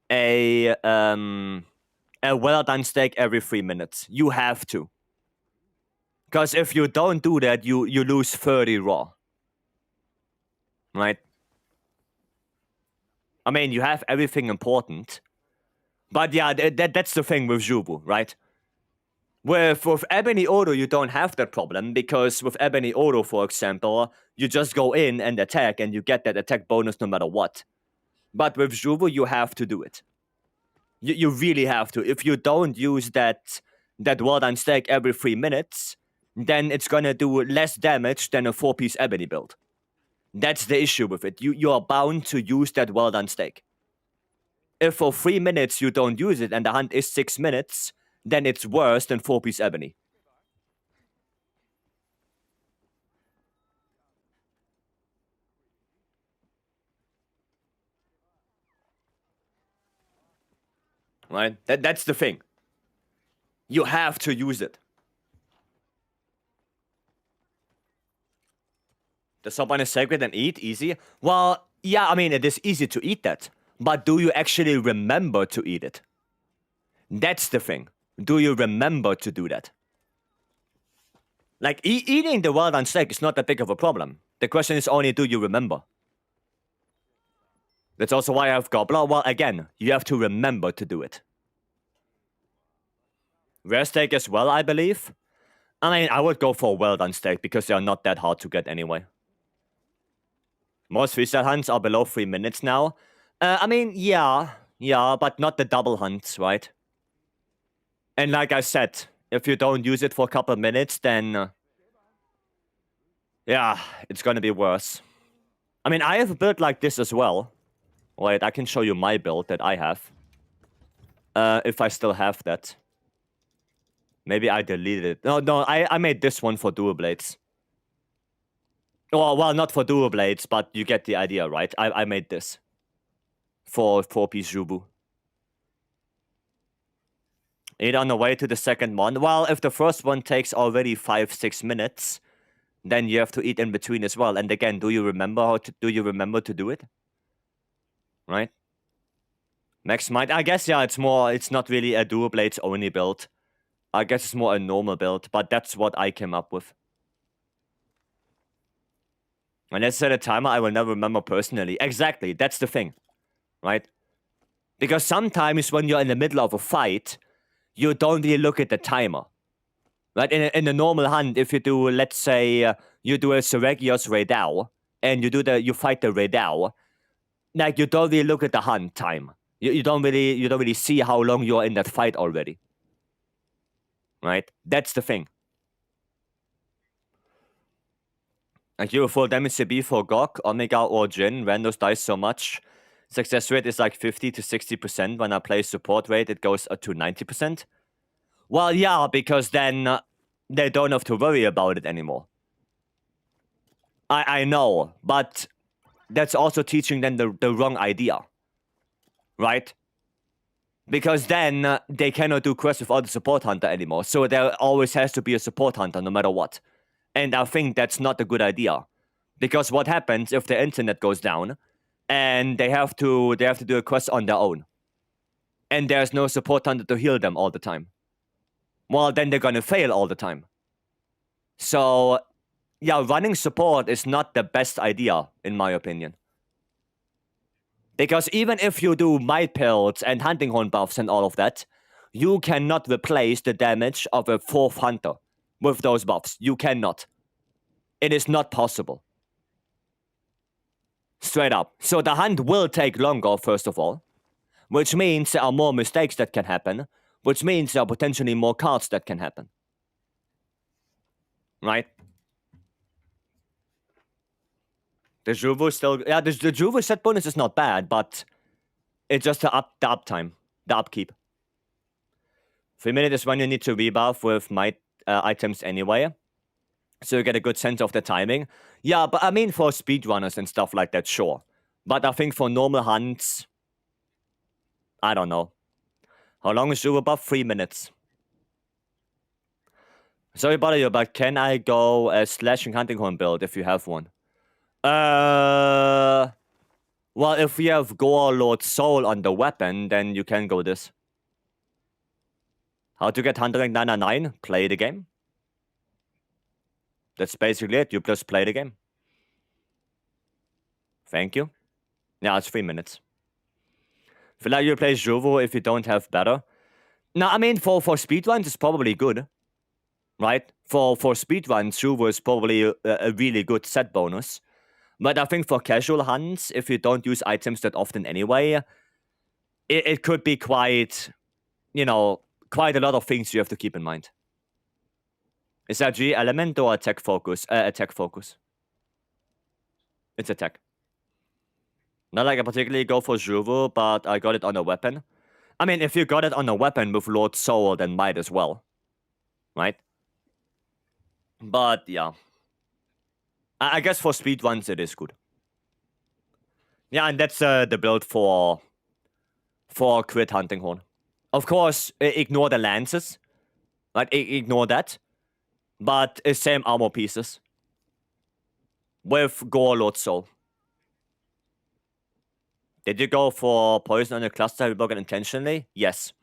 well done stake every 3 minutes. You have to. Because if you don't do that, you lose 30 raw. Right? I mean, you have everything important. But yeah, that's the thing with Jubu, right? With Ebony Odo, you don't have that problem, because with Ebony Odo, for example, you just go in and attack, and you get that attack bonus no matter what. But with Jubu, you have to do it. You really have to. If you don't use that well-done stack every 3 minutes, then it's gonna do less damage than a 4-piece Ebony build. That's the issue with it. You are bound to use that well-done stack. If for 3 minutes you don't use it and the hunt is 6 minutes, then it's worse than 4-piece Ebony. Right? That's the thing. You have to use it. Does someone is sacred and eat? Easy? Well, yeah, I mean, it is easy to eat that. But do you actually remember to eat it? That's the thing. Do you remember to do that? Like, eating the well-done steak is not that big of a problem. The question is only, do you remember? That's also why I have Gobbler. Well, again, you have to remember to do it. Rare steak as well, I believe. I mean, I would go for well-done steak because they are not that hard to get anyway. Most freestyle hunts are below 3 minutes now. I mean, yeah, but not the double hunts, right? And like I said, if you don't use it for a couple of minutes, then yeah, it's gonna be worse. I mean, I have a build like this as well. Wait, I can show you my build that I have. If I still have that. Maybe I deleted it. No, I made this one for dual blades. Well, not for dual blades, but you get the idea, right? I made this for 4-piece Jubu. Eat on the way to the second one. Well, if the first one takes already 5-6 minutes, then you have to eat in between as well. And again, do you remember to do it? Right? Max Might. I guess yeah, it's not really a dual blades only build. I guess it's more a normal build, but that's what I came up with. And let's set a timer I will never remember personally. Exactly, that's the thing. Right? Because sometimes when you're in the middle of a fight, you don't really look at the timer. Right? In a normal hunt, if you do, let's say, you do a Seregios Raidao, and you fight the Raidao, like you don't really look at the hunt time. You don't really see how long you're in that fight already. Right? That's the thing. Like you full damage CB for Gok, Omega, or Jin. Randos dies so much. Success rate is like 50 to 60%. When I play support rate, it goes to 90%. Well, yeah, because then they don't have to worry about it anymore. I know, but that's also teaching them the wrong idea. Right? Because then they cannot do quests without a support hunter anymore. So there always has to be a support hunter no matter what. And I think that's not a good idea. Because what happens if the internet goes down and they have to do a quest on their own? And there's no support hunter to heal them all the time. Well, then they're gonna fail all the time. So, yeah, running support is not the best idea, in my opinion. Because even if you do might pills and hunting horn buffs and all of that, you cannot replace the damage of a 4th hunter with those buffs. You cannot. It is not possible. Straight up. So the hunt will take longer, first of all, which means there are more mistakes that can happen, which means there are potentially more cards that can happen. Right? The Juvu still... Yeah, the Juvu set bonus is not bad, but it's just the uptime, the upkeep. 3 minutes is when you need to rebuff with might items anyway, so you get a good sense of the timing. Yeah, but I mean for speedrunners and stuff like that, sure. But I think for normal hunts, I don't know. How long is Juvu buff? 3 minutes. Sorry about you, but can I go a slashing hunting horn build if you have one? Well, if we have Gore Lord Soul on the weapon, then you can go this. How to get 199? Play the game. That's basically it. You just play the game. Thank you. Yeah, it's 3 minutes. Feel like you play Juvu if you don't have better. No, I mean, for speedruns, it's probably good. Right? For speedruns, Juvu is probably a really good set bonus. But I think for casual hunts, if you don't use items that often anyway, it could be quite, quite a lot of things you have to keep in mind. Is that G element or attack focus? Attack focus. It's attack. Not like I particularly go for Juvu, but I got it on a weapon. I mean, if you got it on a weapon with Lord Soul, then might as well. Right? But, yeah. I guess for speedruns, it is good. Yeah, and that's the build for crit hunting horn. Of course, ignore the lances. Right? Ignore that. But same armor pieces. With Gore Lord Soul. Did you go for poison on the cluster broken intentionally? Yes.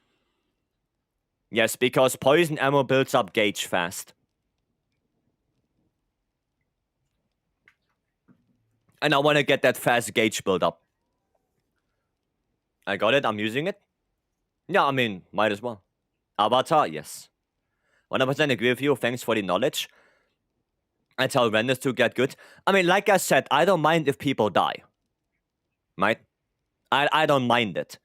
Yes, because poison ammo builds up gauge fast. And I want to get that fast gauge build up. I got it, I'm using it. Yeah, I mean, might as well. Avatar, yes. 100% agree with you, thanks for the knowledge. I tell renders to get good. I mean, like I said, I don't mind if people die. Right? I don't mind it.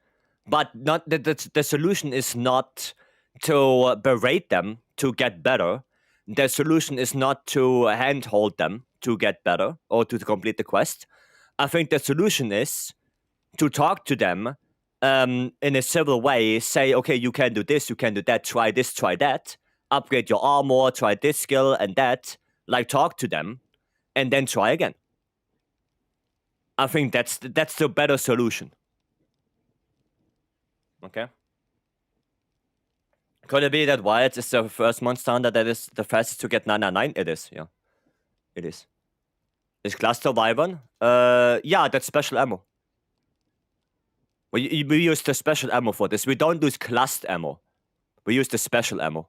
But not the solution is not to berate them to get better. The solution is not to handhold them to get better or to complete the quest. I think the solution is to talk to them in a civil way, say, okay, you can do this, you can do that, try this, try that, upgrade your armor, try this skill and that, like talk to them and then try again. I think that's the better solution. Okay. Could it be that Wilds is the first monster hunter that is the fastest to get 999? It is, yeah. It is. Is Cluster Wyvern? Yeah, that's special ammo. We use the special ammo for this. We don't use cluster ammo. We use the special ammo.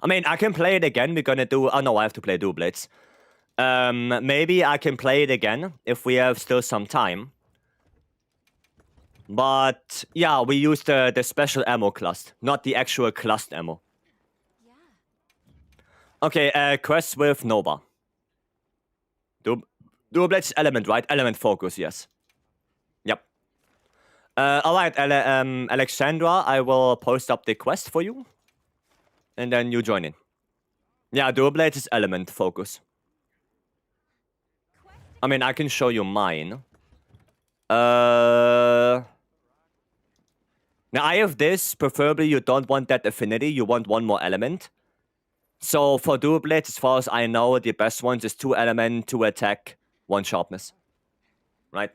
I mean, I can play it again. We're gonna do... Oh, no, I have to play Dual Blades. Maybe I can play it again if we have still some time. But, yeah, we use the special ammo cluster, not the actual cluster ammo. Yeah. Okay, quest with Nova. Dual Blades element, right? Element focus, yes. Yep. Alright, Alexandra, I will post up the quest for you. And then you join in. Yeah, Dual Blades is element focus. I mean, I can show you mine. Now, I have this. Preferably, you don't want that affinity. You want one more element. So, for Dual Blades, as far as I know, the best ones is 2 element, 2 attack, 1 sharpness. Right?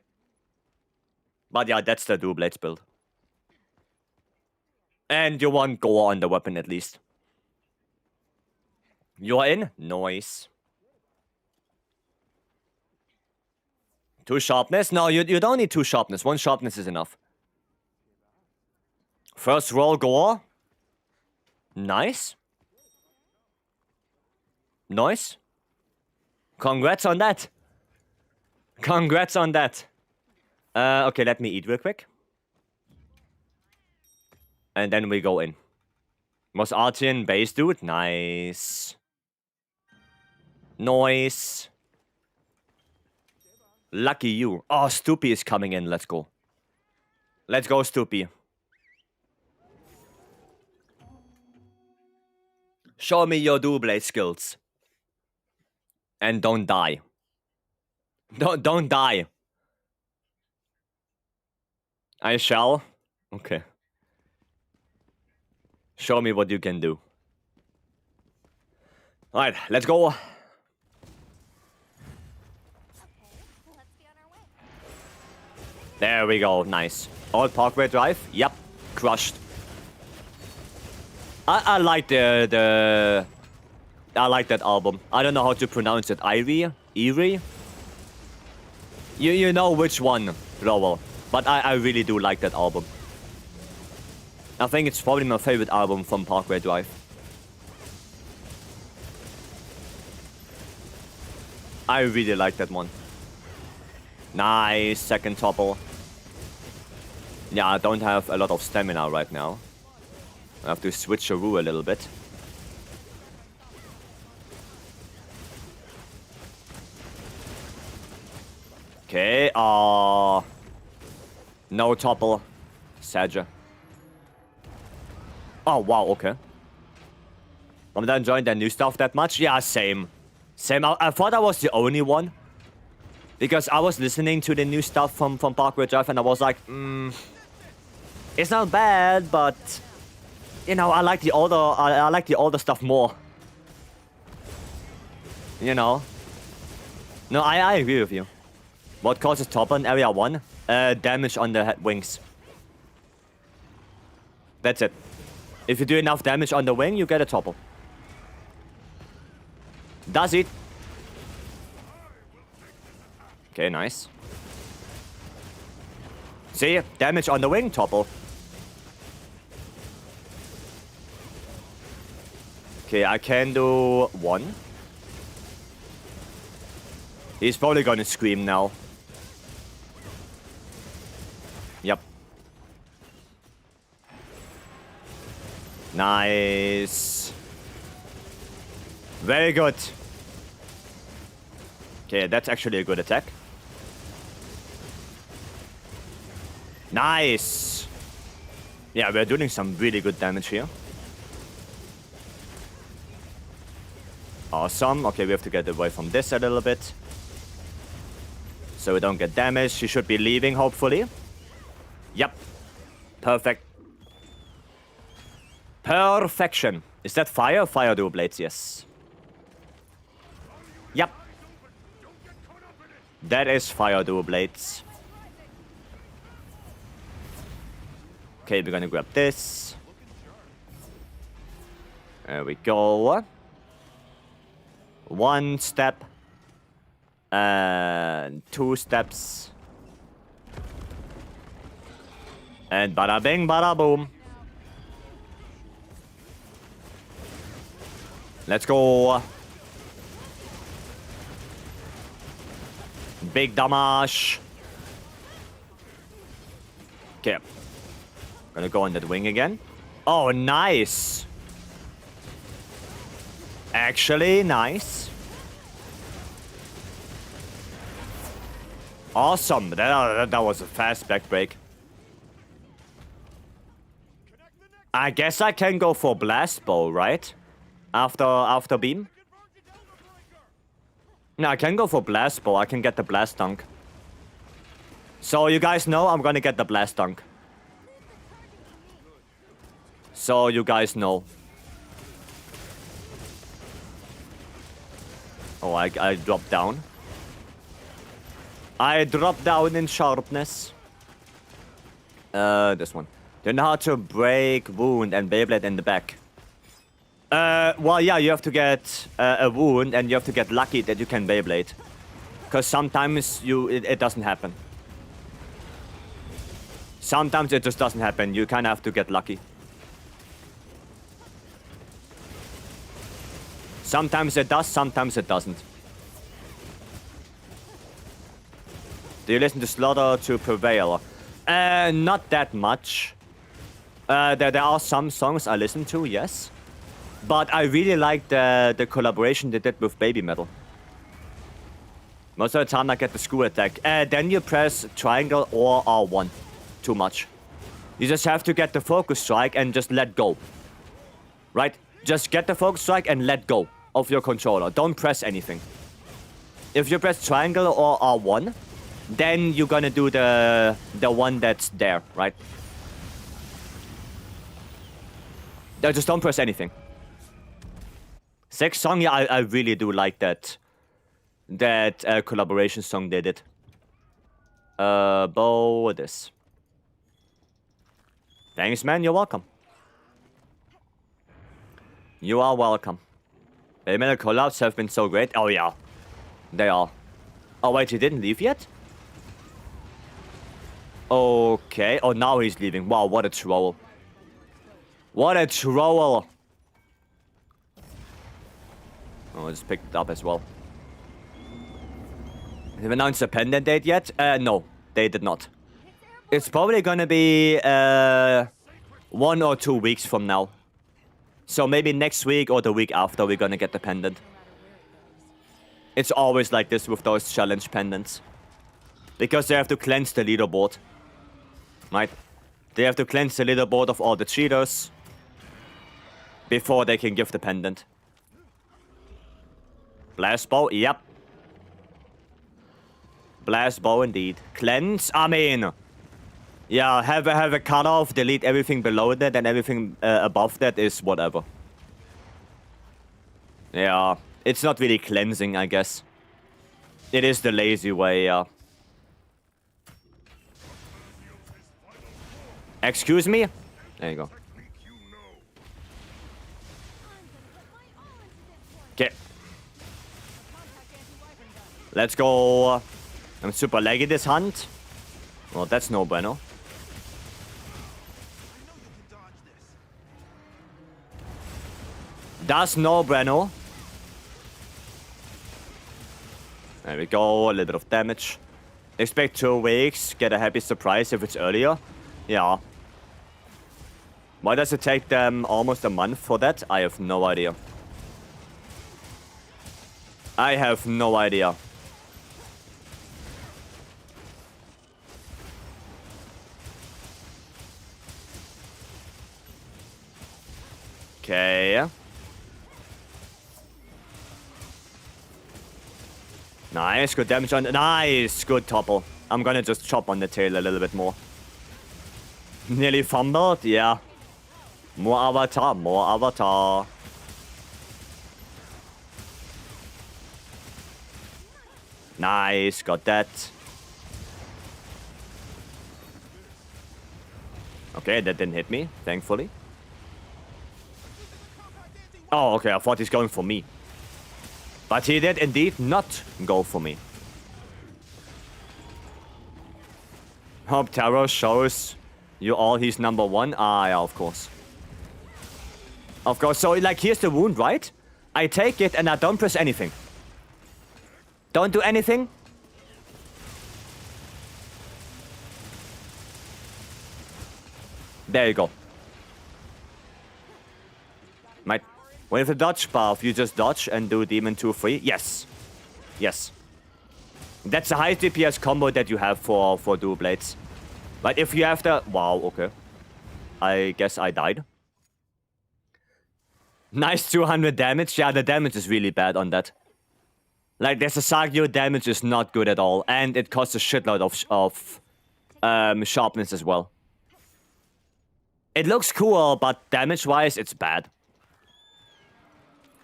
But yeah, that's the Dual Blades build. And you want gore on the weapon, at least. You are in? Nice. 2 sharpness? No, you don't need 2 sharpness. 1 sharpness is enough. First roll gore. Nice. Nice. Congrats on that. Congrats on that. Okay, let me eat real quick. And then we go in. Was Artian base dude? Nice. Nice. Lucky you. Oh, Stoopy is coming in. Let's go. Let's go, Stoopy. Show me your Dual Blade skills. And don't die. Don't die. I shall. Okay. Show me what you can do. Alright, let's go. Okay, let's be on our way. There we go. Nice. Old Parkway Drive. Yep. Crushed. I like the I like that album. I don't know how to pronounce it. Eerie? You know which one, Lowell. But I really do like that album. I think it's probably my favorite album from Parkway Drive. I really like that one. Nice, second topple. Yeah, I don't have a lot of stamina right now. I have to switch a rule a little bit. Okay, no topple. Sadger. Oh, wow, okay. I'm not enjoying the new stuff that much. Yeah, same. Same. I thought I was the only one. Because I was listening to the new stuff from Parkway Drive and I was like, it's not bad, but you know, I like the older stuff more. You know. No, I agree with you. What causes topple in area 1? Damage on the wings. That's it. If you do enough damage on the wing, you get a topple. Does it? Okay, nice. See? Damage on the wing, topple. Okay, I can do 1. He's probably gonna scream now. Yep. Nice. Very good. Okay, that's actually a good attack. Nice. Yeah, we're doing some really good damage here. Awesome. Okay, we have to get away from this a little bit. So we don't get damaged. She should be leaving, hopefully. Yep. Perfect. Perfection. Is that fire? Fire Dual Blades, yes. That is fire dual blades. Okay, we're gonna grab this. There we go. One step. And 2 steps. And bada bing, bada boom. Let's go. Big damage. Okay. Gonna go on that wing again. Oh, nice. Actually, nice. Awesome. That was a fast back break. I guess I can go for blast bow, right? After beam. No, I can go for blast bow. I can get the blast dunk. So you guys know I'm gonna get the blast dunk. So you guys know. Oh, I dropped down. I dropped down in sharpness. This one. You know how to break, wound, and Beyblade in the back. Well, yeah, you have to get a wound, and you have to get lucky that you can Beyblade. Because sometimes it doesn't happen. Sometimes it just doesn't happen. You kind of have to get lucky. Sometimes it does, sometimes it doesn't. Do you listen to Slaughter to Prevail? Not that much. There are some songs I listen to, yes. But I really like the collaboration they did with Baby Metal. Most of the time I get the screw attack. Then you press triangle or R1. Too much. You just have to get the focus strike and just let go. Right? Just get the focus strike and let go of your controller. Don't press anything. If you press triangle or R1, then you're gonna do the one that's there, right? Just don't press anything. Sex song, yeah, I really do like that collaboration song they did. Bow this. Thanks, man. You're welcome. You are welcome. The metal collabs have been so great. Oh, yeah. They are. Oh, wait, he didn't leave yet? Okay. Oh, now he's leaving. Wow, what a troll. What a troll. Oh, I just picked it up as well. Have they announced a pendant date yet? No, they did not. It's probably gonna be 1 or 2 weeks from now. So maybe next week or the week after we're gonna get the pendant. It's always like this with those challenge pendants. Because they have to cleanse the leaderboard. Right? They have to cleanse the leaderboard of all the cheaters before they can give the pendant. Blast bow, yep. Blast bow indeed. Cleanse, I mean... Yeah, have a cutoff, delete everything below that, and everything above that is whatever. Yeah, it's not really cleansing, I guess. It is the lazy way, yeah. Excuse me? There you go. Okay. Let's go. I'm super laggy this hunt. Well, that's no bueno. That's no bueno. There we go, a little bit of damage. Expect 2 weeks, get a happy surprise if it's earlier. Yeah. Why does it take them almost a month for that? I have no idea. I have no idea. Okay. Nice, good damage on... Nice, good topple. I'm gonna just chop on the tail a little bit more. Nearly fumbled? Yeah. More avatar, more avatar. Nice, got that. Okay, that didn't hit me, thankfully. Oh, okay, I thought he's going for me. But he did indeed not go for me. Hope Tarot shows you all he's number one. Ah, yeah, of course. Of course, so like here's the wound, right? I take it and I don't press anything. Don't do anything. There you go. Might. With the dodge buff, you just dodge and do Demon 2-3. Yes. Yes. That's the highest DPS combo that you have for dual blades. But if you have the... Wow, okay. I guess I died. Nice 200 damage. Yeah, the damage is really bad on that. Like, there's a Sagio damage is not good at all. And it costs a shitload of sharpness as well. It looks cool, but damage-wise, it's bad.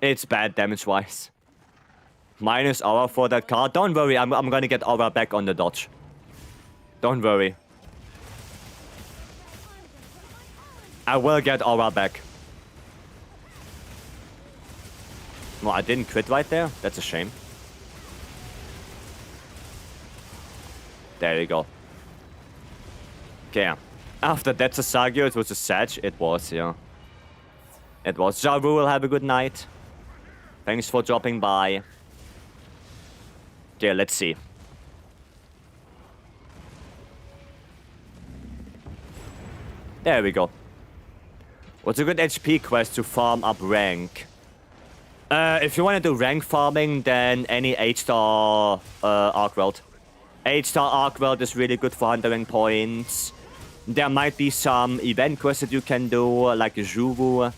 It's bad damage-wise. Minus aura for that card. Don't worry, I'm gonna get aura back on the dodge. Don't worry. I will get aura back. Well, I didn't crit right there. That's a shame. There you go. Okay. After that's a Sagio, it was a Sag. It was, yeah. It was. Jaru will have a good night. Thanks for dropping by. Okay, let's see. There we go. What's a good HP quest to farm up rank? If you want to do rank farming, then any 8-star Arc World. 8-star Arc World is really good for 100 rank points. There might be some event quests that you can do, like a Juvu.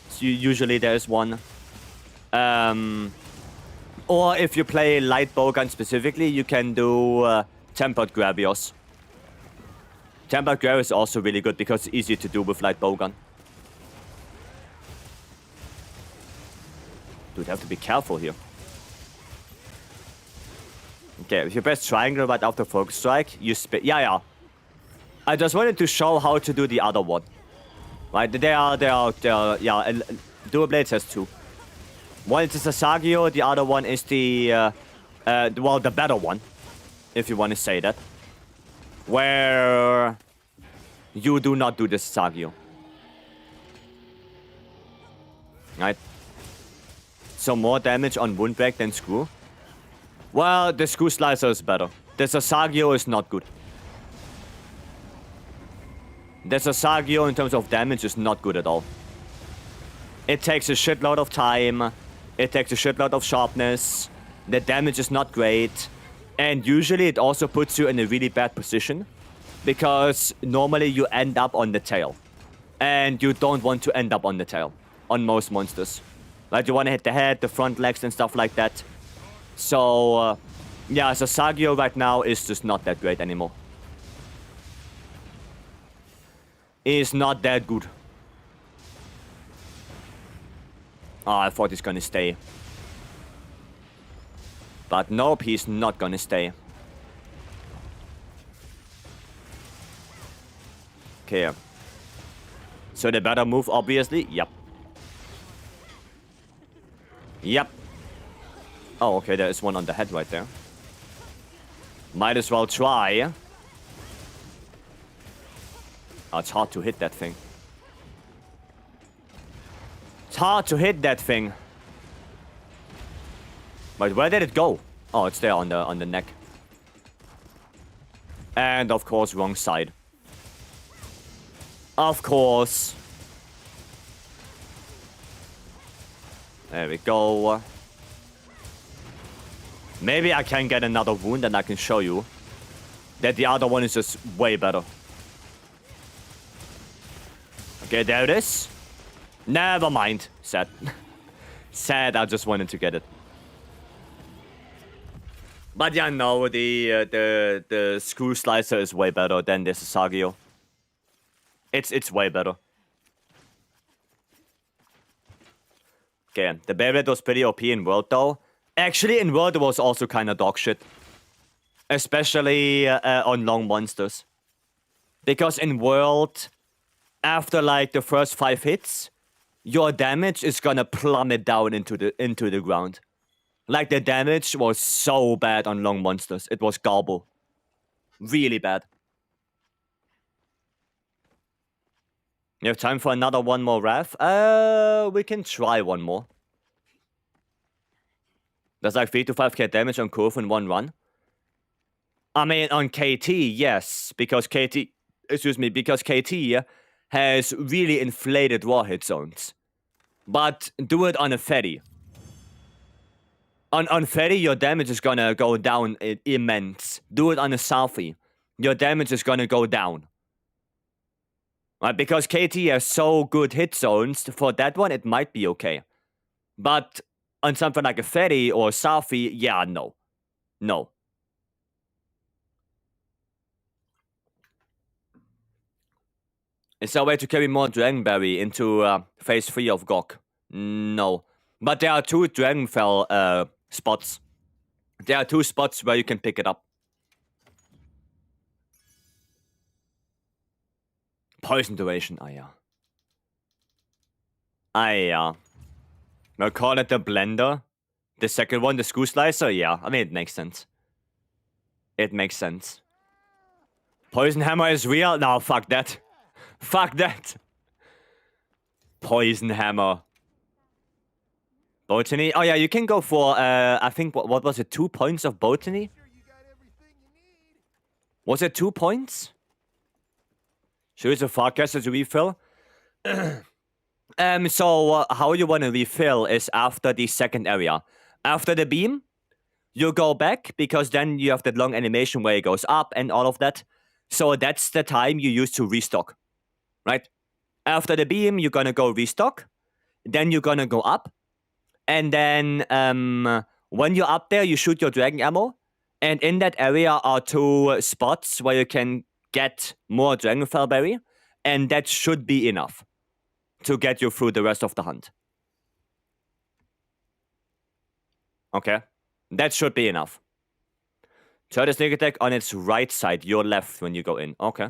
So usually there's one. Or if you play light bowgun specifically, you can do Tempered Gravios. Tempered Gravios is also really good because it's easy to do with light bowgun. Dude, have to be careful here. Okay, if you press triangle right after focus strike, you spit. Yeah. I just wanted to show how to do the other one. Right, they are, yeah, and Dual Blades has two. One is the Sagio, the other one is the, well, the better one, if you want to say that. Where you do not do the Sagio. Right? So more damage on Wound Break than Screw. Well, the Screw Slicer is better. The Sasagio is not good. The Sasagio in terms of damage is not good at all. It takes a shitload of time. It takes a shitload of sharpness. The damage is not great. And usually it also puts you in a really bad position. Because normally you end up on the tail. And you don't want to end up on the tail. On most monsters. Like you want to hit the head, the front legs and stuff like that. So, yeah, Sasagio right now is just not that great anymore. Is not that good. Oh, I thought he's gonna stay. But nope, he's not gonna stay. Okay. So the better move, obviously. Yep. Yep. Oh, okay, there is one on the head right there. Might as well try. Oh, it's hard to hit that thing. It's hard to hit that thing. But where did it go? Oh, it's there on the neck. And of course, wrong side. Of course. There we go. Maybe I can get another wound and I can show you that the other one is just way better. Okay, there it is. Never mind. Sad. Sad, I just wanted to get it. But yeah, no, the Screw Slicer is way better than the Sasagio. It's way better. Okay, the Beyblade was pretty OP in World though. Actually, in World, it was also kind of dog shit. Especially on long monsters. Because in World, after like the first 5 hits, your damage is gonna plummet down into the ground. Like the damage was so bad on long monsters. It was gobble. Really bad. You have time for another one more Wrath? We can try one more. That's like 3 to 5k damage on Kurve in one run. I mean, on KT, yes, because KT has really inflated raw hit zones. But do it on a Fetty. On Fetty, your damage is gonna go down immense. Do it on a Southie. Your damage is gonna go down. Right, because KT has so good hit zones, for that one, it might be okay. But on something like a Fetty or a Southie, yeah, no. No. Is there a way to carry more Dragonberry into phase 3 of GOG? No. But there are 2 Dragonfell spots. There are 2 spots where you can pick it up. Poison duration, yeah. Yeah. We'll call it the blender. The second one, the screw slicer, yeah. I mean, it makes sense. It makes sense. Poison hammer is real? No, fuck that. Fuck that. Poison hammer. Botany? Oh yeah, you can go for, I think, what was it, 2 points of Botany? Was it 2 points? Choose a forecast to refill. So how you want to refill is after the second area. After the beam, you go back, because then you have that long animation where it goes up and all of that. So that's the time you use to restock, right? After the beam, you're gonna go restock. Then you're gonna go up. And then when you're up there, you shoot your dragon ammo. And in that area are 2 spots where you can get more Dragonfell Berry. And that should be enough to get you through the rest of the hunt. Okay. That should be enough. Try the sneak attack on its right side, your left when you go in. Okay.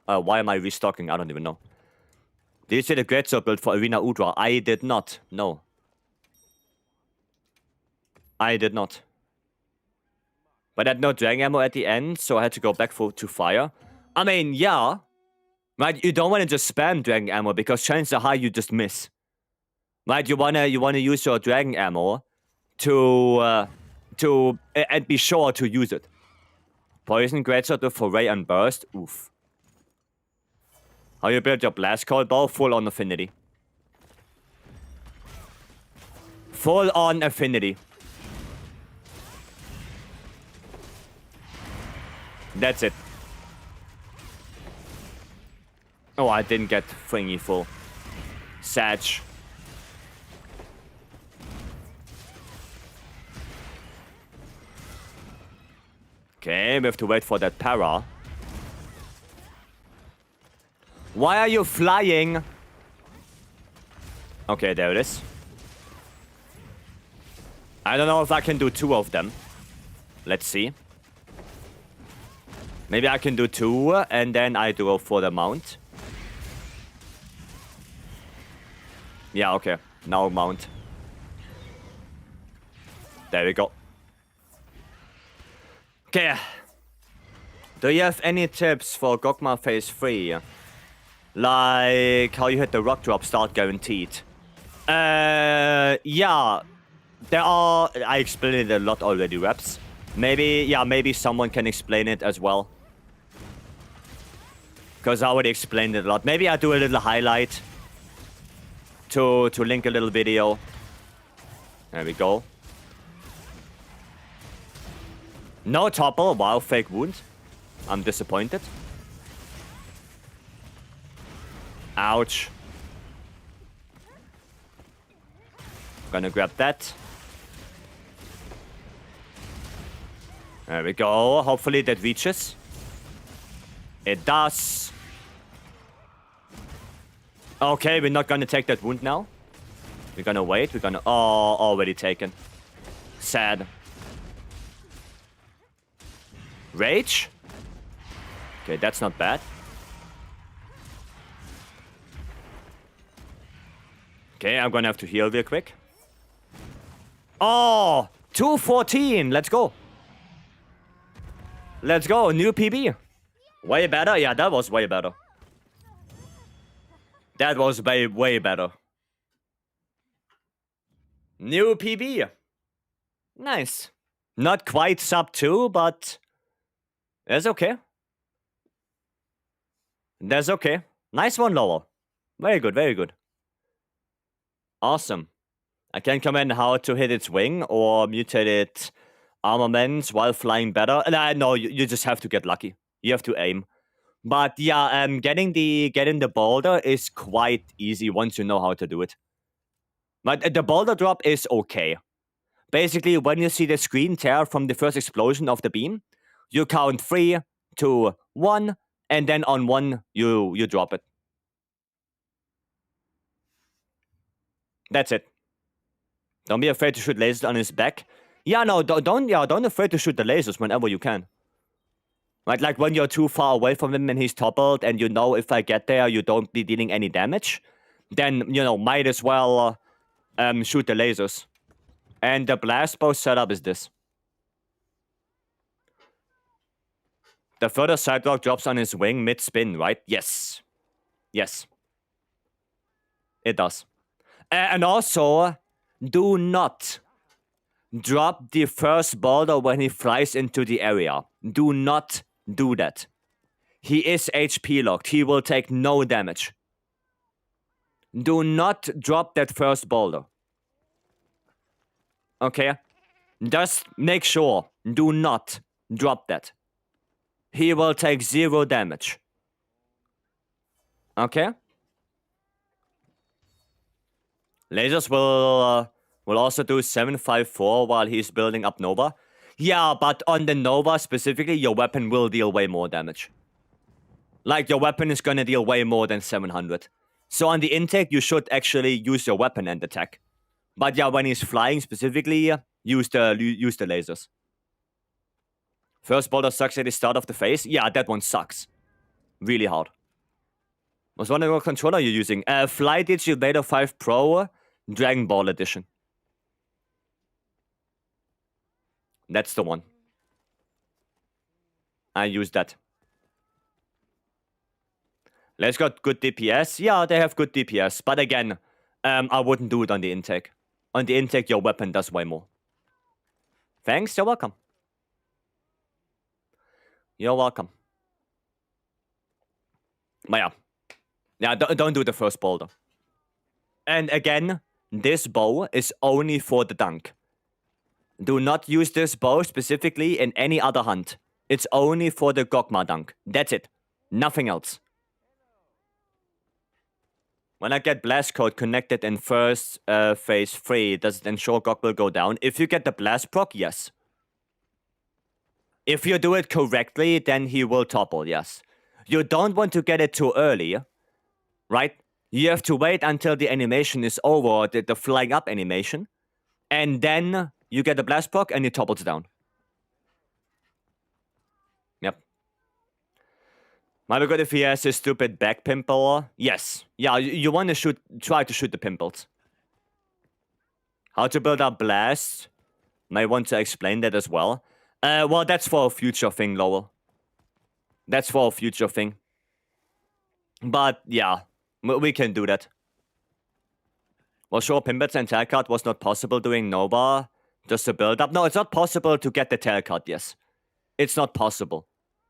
Why am I restocking? I don't even know. Did you see the Great Sword build for Arena Udra? I did not. No. I did not. But I had no dragon ammo at the end, so I had to go back to fire. I mean, yeah. Right, you don't want to just spam dragon ammo, because chances are high you just miss. Right, you wanna use your dragon ammo to and be sure to use it. Poison Great Sword with Foray and Burst. Oof. How you build your Blast Cold Bow? Full on affinity. Full on affinity. That's it. Oh, I didn't get thingy full. Satch. Okay, we have to wait for that para. Why are you flying? Okay, there it is. I don't know if I can do 2 of them. Let's see. Maybe I can do 2, and then I go for the mount. Yeah, okay. Now mount. There we go. Okay. Do you have any tips for Gogma Phase 3? Like how you hit the rock drop start guaranteed? Yeah. There are... I explained it a lot already, Reps. Maybe someone can explain it as well. Because I already explained it a lot. Maybe I'll do a little highlight. To link a little video. There we go. No topple. Wow, fake wound. I'm disappointed. Ouch. Gonna grab that. There we go. Hopefully that reaches. It does. Okay, we're not gonna take that wound now. We're gonna wait. We're gonna... Oh, already taken. Sad. Rage? Okay, that's not bad. Okay, I'm gonna have to heal real quick. Oh! 214! Let's go! Let's go! New PB! Way better? Yeah, that was way better. That was way, way better. New PB! Nice. Not quite sub 2, but... That's okay. That's okay. Nice one, Lower. Very good, very good. Awesome. I can comment how to hit its wing or mutate its armaments while flying better. No, you just have to get lucky. You have to aim. But yeah, getting the boulder is quite easy once you know how to do it. But the boulder drop is okay. Basically, when you see the screen tear from the first explosion of the beam, you count 3, 2, 1, and then on 1 you drop it. That's it. Don't be afraid to shoot lasers on his back. Yeah, no, don't afraid to shoot the lasers whenever you can. Right, like when you're too far away from him and he's toppled, and you know if I get there, you don't be dealing any damage, then, you know, might as well shoot the lasers. And the blast bow setup is this. The further sidewalk drops on his wing mid-spin, right? Yes. Yes. It does. And also, do not drop the first boulder when he flies into the area. Do not do that. He is HP locked. He will take no damage. Do not drop that first boulder. Okay? Just make sure. Do not drop that. He will take 0 damage. Okay? Lasers will also do 754 while he's building up Nova. Yeah, but on the Nova specifically, your weapon will deal way more damage. Like, your weapon is gonna deal way more than 700. So on the intake, you should actually use your weapon and attack. But yeah, when he's flying specifically, use the lasers. First boulder sucks at the start of the phase. Yeah, that one sucks. Really hard. Was wondering what controller you're using. Fly Digitator 5 Pro, Dragon Ball Edition. That's the one. I use that. Let's got good DPS. Yeah, they have good DPS. But again, I wouldn't do it on the intake. On the intake, your weapon does way more. Thanks, you're welcome. You're welcome. But yeah. Yeah, don't do the first boulder. And again, this bow is only for the dunk. Do not use this bow specifically in any other hunt. It's only for the Gogma dunk. That's it. Nothing else. When I get blast code connected in first phase 3, does it ensure Gog will go down? If you get the blast proc, yes. If you do it correctly, then he will topple, yes. You don't want to get it too early, right? You have to wait until the animation is over, the flying up animation, and then you get the blast proc and it topples down. Yep. Might be good if he has his stupid back pimple. Yes. Yeah, you want to try to shoot the pimples. How to build up blast. Might want to explain that as well. Well, that's for a future thing, Lowell. That's for a future thing. But, yeah. We can do that. Well, sure, pimples and tail cut was not possible doing Nova. Just to build up. No, it's not possible to get the tail cut, yes. It's not possible.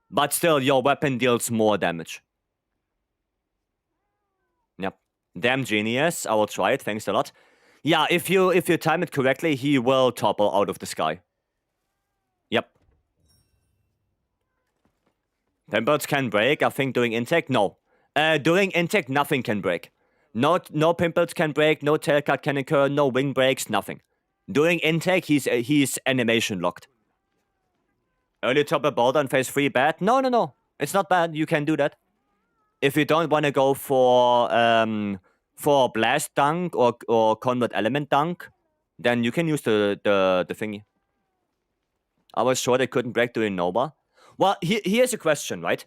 But still, your weapon deals more damage. Yep. Damn genius. I will try it. Thanks a lot. Yeah, if you time it correctly, he will topple out of the sky. Yep. Pimples can break, I think, during intake? No. During intake, nothing can break. No pimples can break, no tail cut can occur, no wing breaks, nothing. During intake, he's animation locked. Early topper boulder in phase 3 bad? No. It's not bad. You can do that. If you don't want to go for for blast dunk or convert element dunk, then you can use the thingy. I was sure they couldn't break during Nova. Well, here's a question, right?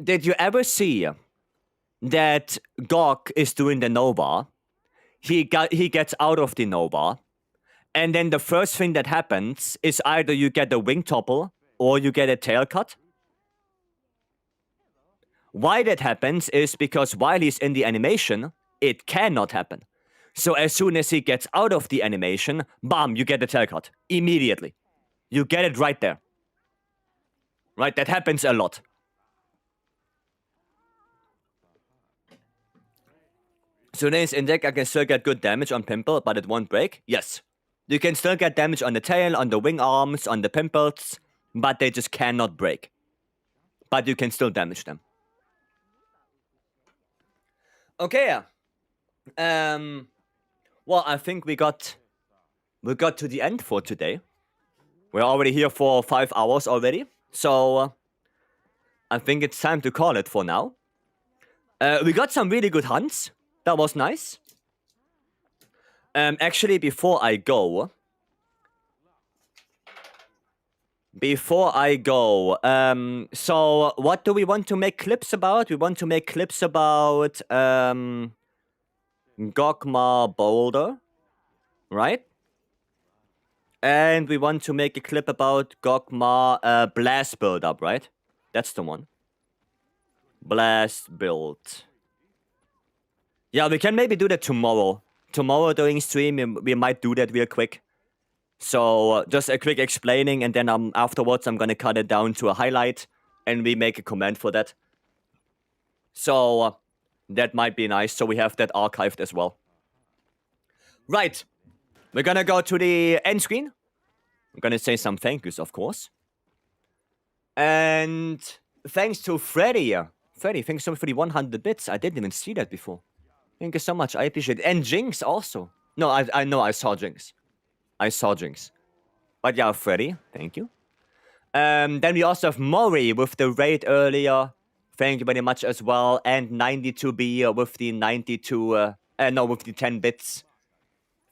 Did you ever see that Gok is doing the Nova? He gets out of the Nova, and then the first thing that happens is either you get a wing topple or you get a tail cut. Why that happens is because while he's in the animation, it cannot happen. So as soon as he gets out of the animation, bam, you get the tail cut. Immediately. You get it right there. Right? That happens a lot. So then in deck, I can still get good damage on Pimple, but it won't break? Yes. You can still get damage on the tail, on the wing arms, on the Pimples, but they just cannot break. But you can still damage them. Okay. Well, I think we got to the end for today. We're already here for 5 hours already. So I think it's time to call it for now. We got some really good hunts. That was nice. Actually, before I go, so what do we want to make clips about? We want to make clips about Gokma Boulder, right? And we want to make a clip about Gokma Blast build-up, right? That's the one. Blast build. Yeah, we can maybe do that tomorrow. Tomorrow during stream, we might do that real quick. So just a quick explaining, and then afterwards I'm gonna cut it down to a highlight, and we make a comment for that. So that might be nice. So we have that archived as well. Right, we're gonna go to the end screen. I'm gonna say some thank yous, of course. And thanks to Freddy. Freddy, thanks so much for the 100 bits. I didn't even see that before. Thank you so much. I appreciate it. And Jinx also. No, I know I saw Jinx. But yeah, Freddy, thank you. Then we also have Maury with the raid earlier. Thank you very much as well. And 92B with the with the 10 bits.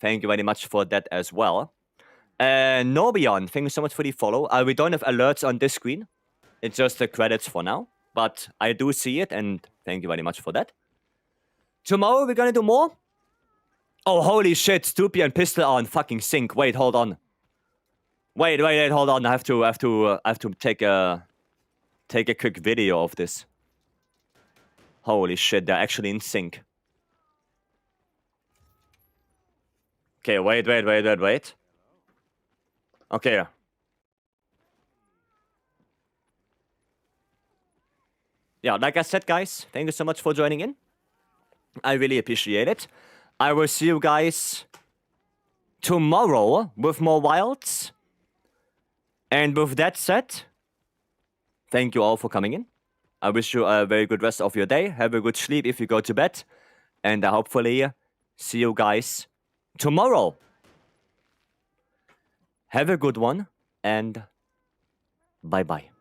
Thank you very much for that as well. Nobion, thank you so much for the follow. We don't have alerts on this screen. It's just the credits for now. But I do see it, and thank you very much for that. Tomorrow we're gonna do more. Oh, holy shit, Stoopy and Pistol are in fucking sync. Wait, hold on. Wait, hold on. I have to take a quick video of this. Holy shit, they're actually in sync. Okay, wait. Okay. Yeah, like I said, guys, thank you so much for joining in. I really appreciate it. I will see you guys tomorrow with more wilds. And with that said, thank you all for coming in. I wish you a very good rest of your day. Have a good sleep if you go to bed. And I hopefully see you guys tomorrow. Have a good one, and bye-bye.